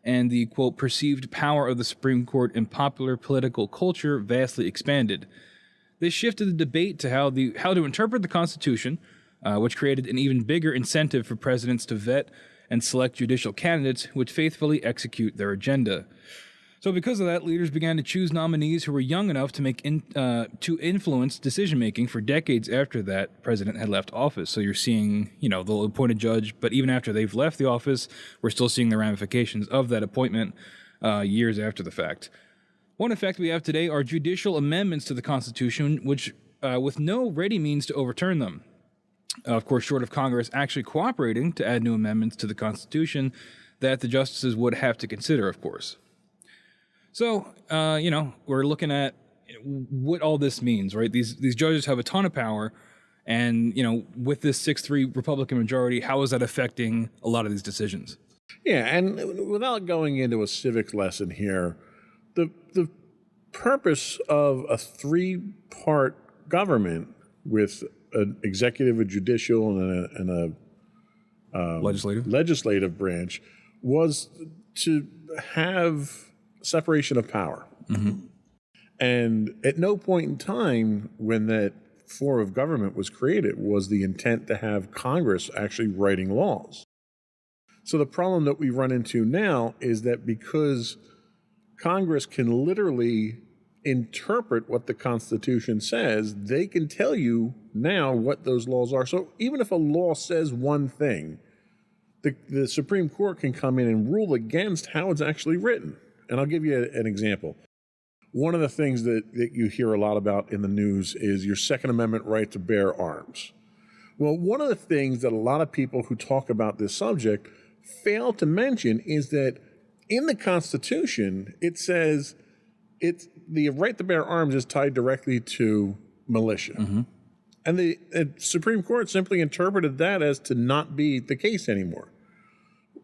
A: and the, quote, perceived power of the Supreme Court in popular political culture vastly expanded. This shifted the debate to how to interpret the Constitution, which created an even bigger incentive for presidents to vet and select judicial candidates who would faithfully execute their agenda. So because of that, leaders began to choose nominees who were young enough to to influence decision making for decades after that president had left office. So you're seeing, they'll appoint a judge, but even after they've left the office, we're still seeing the ramifications of that appointment years after the fact. One effect we have today are judicial amendments to the Constitution, which with no ready means to overturn them. Of course, short of Congress actually cooperating to add new amendments to the Constitution that the justices would have to consider, of course. So, we're looking at what all this means, right? These judges have a ton of power, and, with this 6-3 Republican majority, how is that affecting a lot of these decisions?
B: Yeah, and without going into a civics lesson here, the purpose of a 3-part government with an executive, a judicial, and a legislative branch was to have separation of power.
A: Mm-hmm.
B: And at no point in time when that form of government was created was the intent to have Congress actually writing laws. So the problem that we run into now is that because Congress can literally interpret what the Constitution says, they can tell you now what those laws are. So even if a law says one thing, the Supreme Court can come in and rule against how it's actually written. And I'll give you an example. One of the things that you hear a lot about in the news is your Second Amendment right to bear arms. Well, one of the things that a lot of people who talk about this subject fail to mention is that in the Constitution, it says the right to bear arms is tied directly to militia.
A: Mm-hmm.
B: And the Supreme Court simply interpreted that as to not be the case anymore.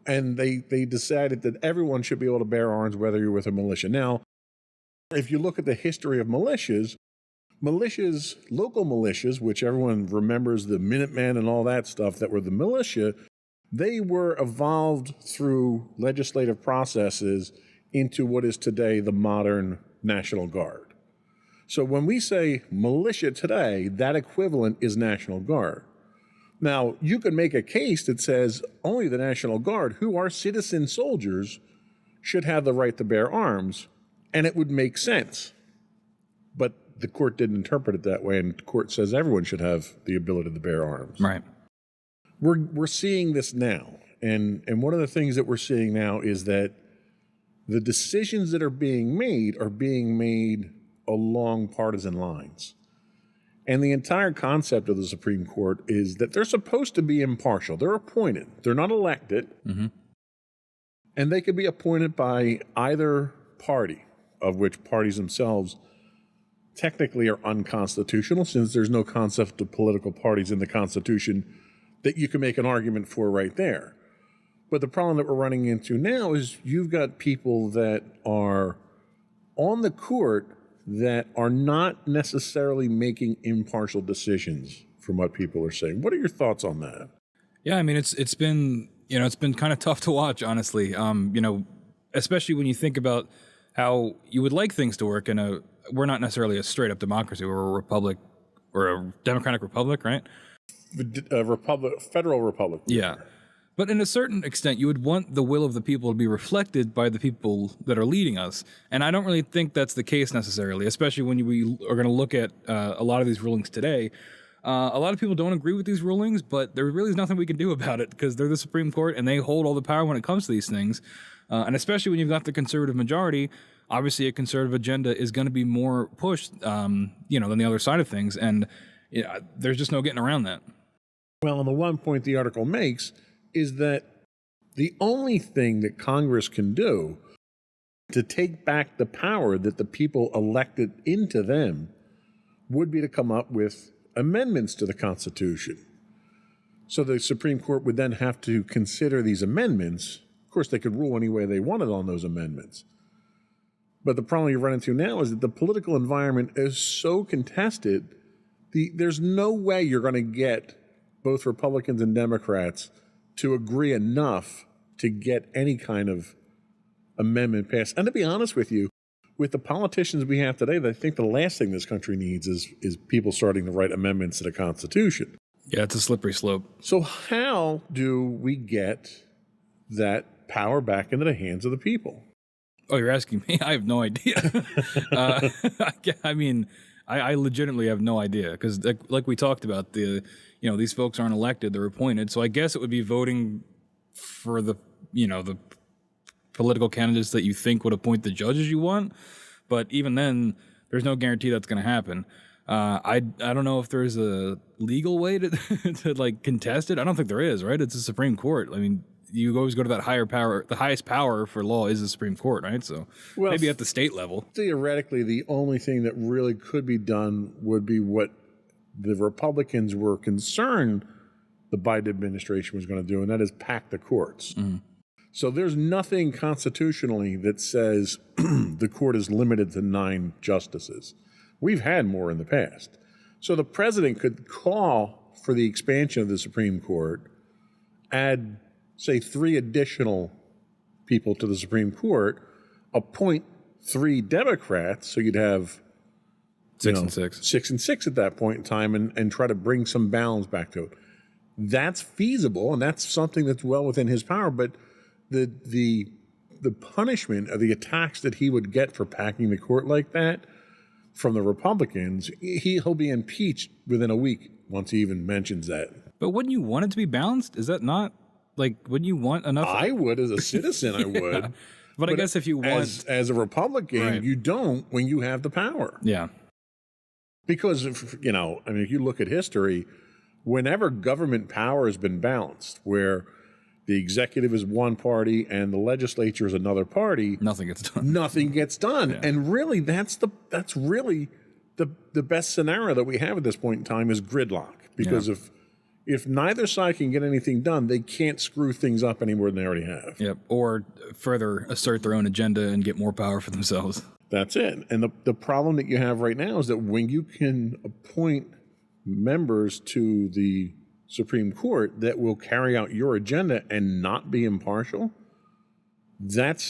B: And they decided that everyone should be able to bear arms, whether you're with a militia. Now, if you look at the history of militias, local militias, which everyone remembers the Minutemen and all that stuff that were the militia, they were evolved through legislative processes into what is today the modern National Guard. So when we say militia today, that equivalent is National Guard. Now, you can make a case that says only the National Guard, who are citizen soldiers, should have the right to bear arms, and it would make sense. But the court didn't interpret it that way, and the court says everyone should have the ability to bear arms.
A: Right.
B: We're seeing this now, and one of the things that we're seeing now is that the decisions that are being made along partisan lines. And the entire concept of the Supreme Court is that they're supposed to be impartial. They're appointed. They're not elected.
A: Mm-hmm.
B: And they could be appointed by either party, of which parties themselves technically are unconstitutional, since there's no concept of political parties in the Constitution that you can make an argument for right there. But the problem that we're running into now is you've got people that are on the court that are not necessarily making impartial decisions from what people are saying. What are your thoughts on that?
A: Yeah, I mean, it's been kind of tough to watch, honestly. Especially when you think about how you would like things to work we're not necessarily a straight up democracy. We're a republic, or a democratic republic, right?
B: Federal republic.
A: Yeah. But in a certain extent, you would want the will of the people to be reflected by the people that are leading us. And I don't really think that's the case necessarily, especially when we are going to look at a lot of these rulings today. A lot of people don't agree with these rulings, but there really is nothing we can do about it because they're the Supreme Court and they hold all the power when it comes to these things. And especially when you've got the conservative majority, obviously a conservative agenda is going to be more pushed, than the other side of things. And there's just no getting around that.
B: Well, and the one point the article makes is that the only thing that Congress can do to take back the power that the people elected into them would be to come up with amendments to the Constitution. So the Supreme Court would then have to consider these amendments. Of course, they could rule any way they wanted on those amendments. But the problem you run into now is that the political environment is so contested, there's no way you're going to get both Republicans and Democrats to agree enough to get any kind of amendment passed. And to be honest with you, with the politicians we have today, I think the last thing this country needs is people starting to write amendments to the Constitution.
A: Yeah, it's a slippery slope.
B: So how do we get that power back into the hands of the people?
A: Oh, you're asking me? I have no idea. I mean, I legitimately have no idea because, like we talked about, these folks aren't elected; they're appointed. So I guess it would be voting for the political candidates that you think would appoint the judges you want. But even then, there's no guarantee that's going to happen. I don't know if there's a legal way to to like contest it. I don't think there is, right? It's the Supreme Court. I mean, you always go to that higher power. The highest power for law is the Supreme Court, right? So maybe at the state level.
B: Theoretically, the only thing that really could be done would be what the Republicans were concerned the Biden administration was going to do, and that is pack the courts. So there's nothing constitutionally that says the court is limited to 9 justices. We've had more in the past. So the president could call for the expansion of the Supreme Court, add, say, 3 additional people to the Supreme Court, appoint 3 Democrats, so you'd have
A: 6 and 6.
B: 6 and 6 at that point in time, and try to bring some balance back to it. That's feasible, and that's something that's well within his power, but the punishment or the attacks that he would get for packing the court like that from the Republicans, he'll be impeached within a week once he even mentions that.
A: But wouldn't you want it to be balanced? Is that not like, wouldn't you want enough?
B: I would, as a citizen, I would.
A: But I guess if you want,
B: as a Republican,
A: right,
B: you don't when you have the power.
A: Yeah.
B: Because if you look at history, whenever government power has been balanced, where the executive is one party and the legislature is another party,
A: nothing gets done.
B: Nothing gets done.
A: Yeah.
B: And really, that's really the best scenario that we have at this point in time is gridlock. Because if neither side can get anything done, they can't screw things up any more than they already have.
A: Yep. Or further assert their own agenda and get more power for themselves.
B: That's it. And the problem that you have right now is that when you can appoint members to the Supreme Court that will carry out your agenda and not be impartial, that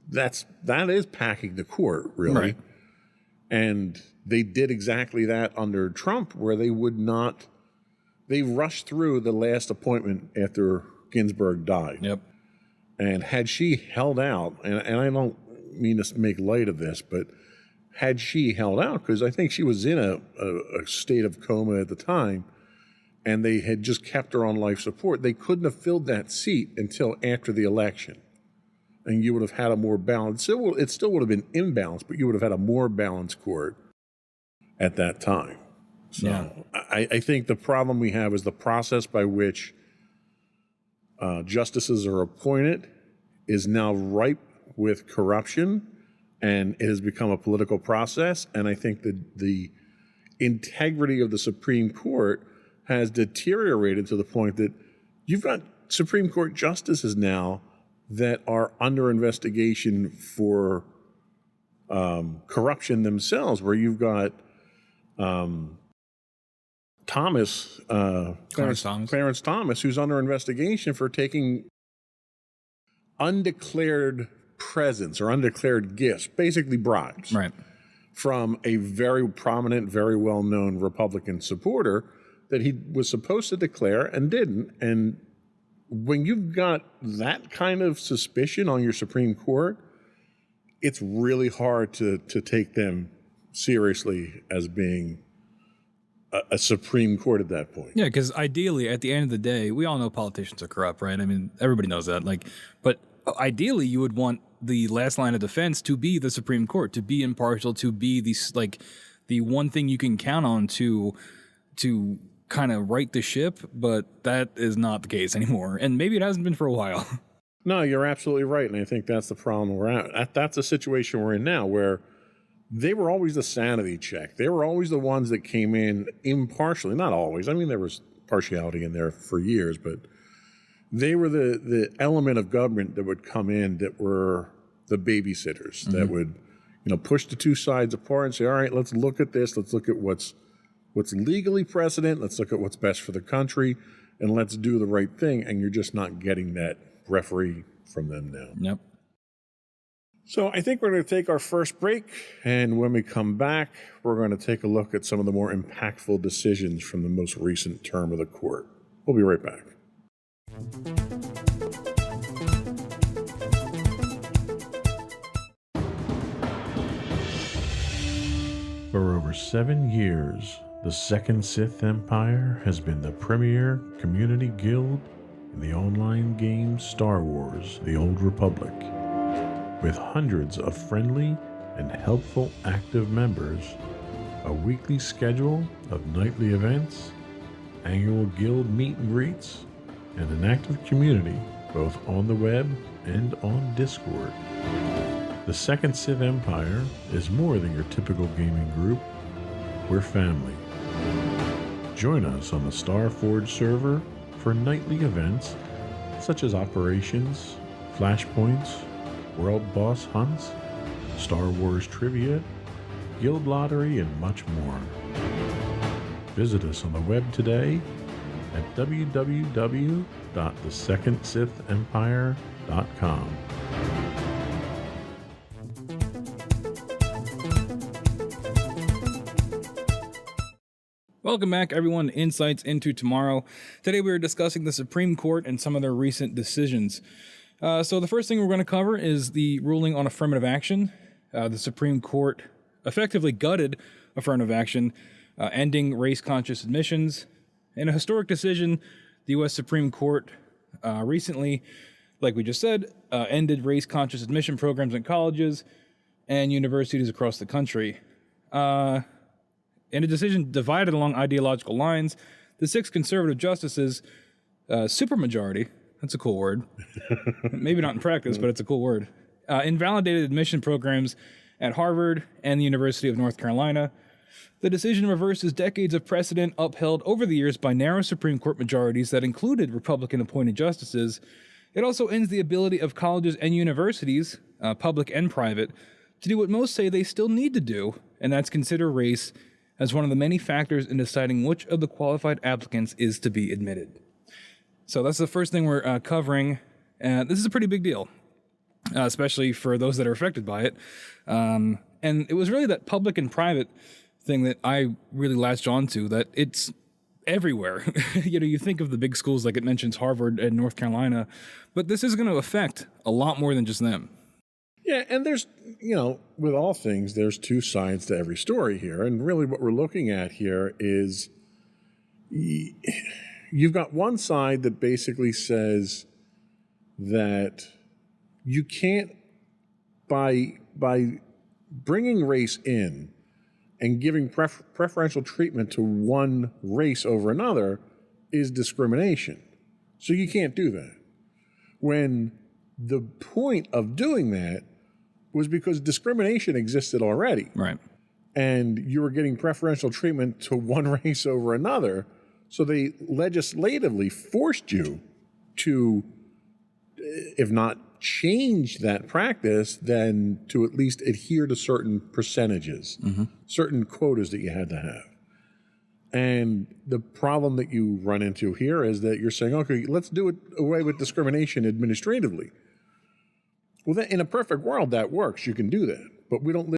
B: is packing the court, really.
A: Right.
B: And they did exactly that under Trump, where they rushed through the last appointment after Ginsburg died.
A: Yep.
B: And had she held out, and I don't mean to make light of this, but had she held out, because I think she was in a state of coma at the time, and they had just kept her on life support, they couldn't have filled that seat until after the election. And you would have had a more balanced, it still would have been imbalanced, but you would have had a more balanced court at that time. So
A: yeah.
B: I think the problem we have is the process by which justices are appointed is now ripe with corruption, and it has become a political process. And I think that the integrity of the Supreme Court has deteriorated to the point that you've got Supreme Court justices now that are under investigation for corruption themselves, where you've got Clarence Thomas, who's under investigation for taking undeclared presents or undeclared gifts, basically bribes,
A: right,
B: from a very prominent, very well-known Republican supporter that he was supposed to declare and didn't. And when you've got that kind of suspicion on your Supreme Court, it's really hard to take them seriously as being a Supreme Court at that point.
A: Yeah, because ideally, at the end of the day, we all know politicians are corrupt, right? I mean, everybody knows that. But ideally, you would want the last line of defense to be the Supreme Court, to be impartial, to be the one thing you can count on to kind of right the ship. But that is not the case anymore, and maybe it hasn't been for a while.
B: No, you're absolutely right, and I think that's the problem we're at. That's the situation we're in now, where they were always the sanity check. They were always the ones that came in impartially. Not always. I mean, there was partiality in there for years, but they were the element of government that would come in that were the babysitters, that would, push the two sides apart and say, all right, let's look at this. Let's look at what's legally precedent. Let's look at what's best for the country, and let's do the right thing. And you're just not getting that referee from them now.
A: Yep.
B: So I think we're going to take our first break, and when we come back, we're going to take a look at some of the more impactful decisions from the most recent term of the court. We'll be right back.
D: For over 7 years, the Second Sith Empire has been the premier community guild in the online game Star Wars: The Old Republic. With hundreds of friendly and helpful active members, a weekly schedule of nightly events, annual guild meet and greets, and an active community both on the web and on Discord. The Second Sith Empire is more than your typical gaming group. We're family. Join us on the Starforge server for nightly events such as operations, flashpoints, world boss hunts, Star Wars trivia, guild lottery, and much more. Visit us on the web today at www.thesecondsithempire.com.
A: Welcome back, everyone, to Insights into Tomorrow. Today we are discussing the Supreme Court and some of their recent decisions. So the first thing we're going to cover is the ruling on affirmative action. The Supreme Court effectively gutted affirmative action, ending race-conscious admissions. In a historic decision, the U.S. Supreme Court recently, like we just said, ended race-conscious admission programs in colleges and universities across the country. In a decision divided along ideological lines, the 6 conservative justices, supermajority, that's a cool word, maybe not in practice, but it's a cool word, invalidated admission programs at Harvard and the University of North Carolina. The decision reverses decades of precedent upheld over the years by narrow Supreme Court majorities that included Republican-appointed justices. It also ends the ability of colleges and universities, public and private, to do what most say they still need to do, and that's consider race as one of the many factors in deciding which of the qualified applicants is to be admitted. So that's the first thing we're covering. This is a pretty big deal, especially for those that are affected by it. And it was really that public and private thing that I really latched onto, that it's everywhere. You think of the big schools, like it mentions Harvard and North Carolina, but this is going to affect a lot more than just them.
B: Yeah, and there's, with all things, there's 2 sides to every story here. And really what we're looking at here is you've got one side that basically says that you can't, by bringing race in and giving preferential treatment to one race over another is discrimination. So you can't do that. When the point of doing that was because discrimination existed already.
A: Right.
B: And you were getting preferential treatment to one race over another. So they legislatively forced you to, if not change that practice, then to at least adhere to certain percentages, certain quotas that you had to have. And the problem that you run into here is that you're saying, okay, let's do it away with discrimination administratively. Well, then in a perfect world, that works. You can do that. But we don't live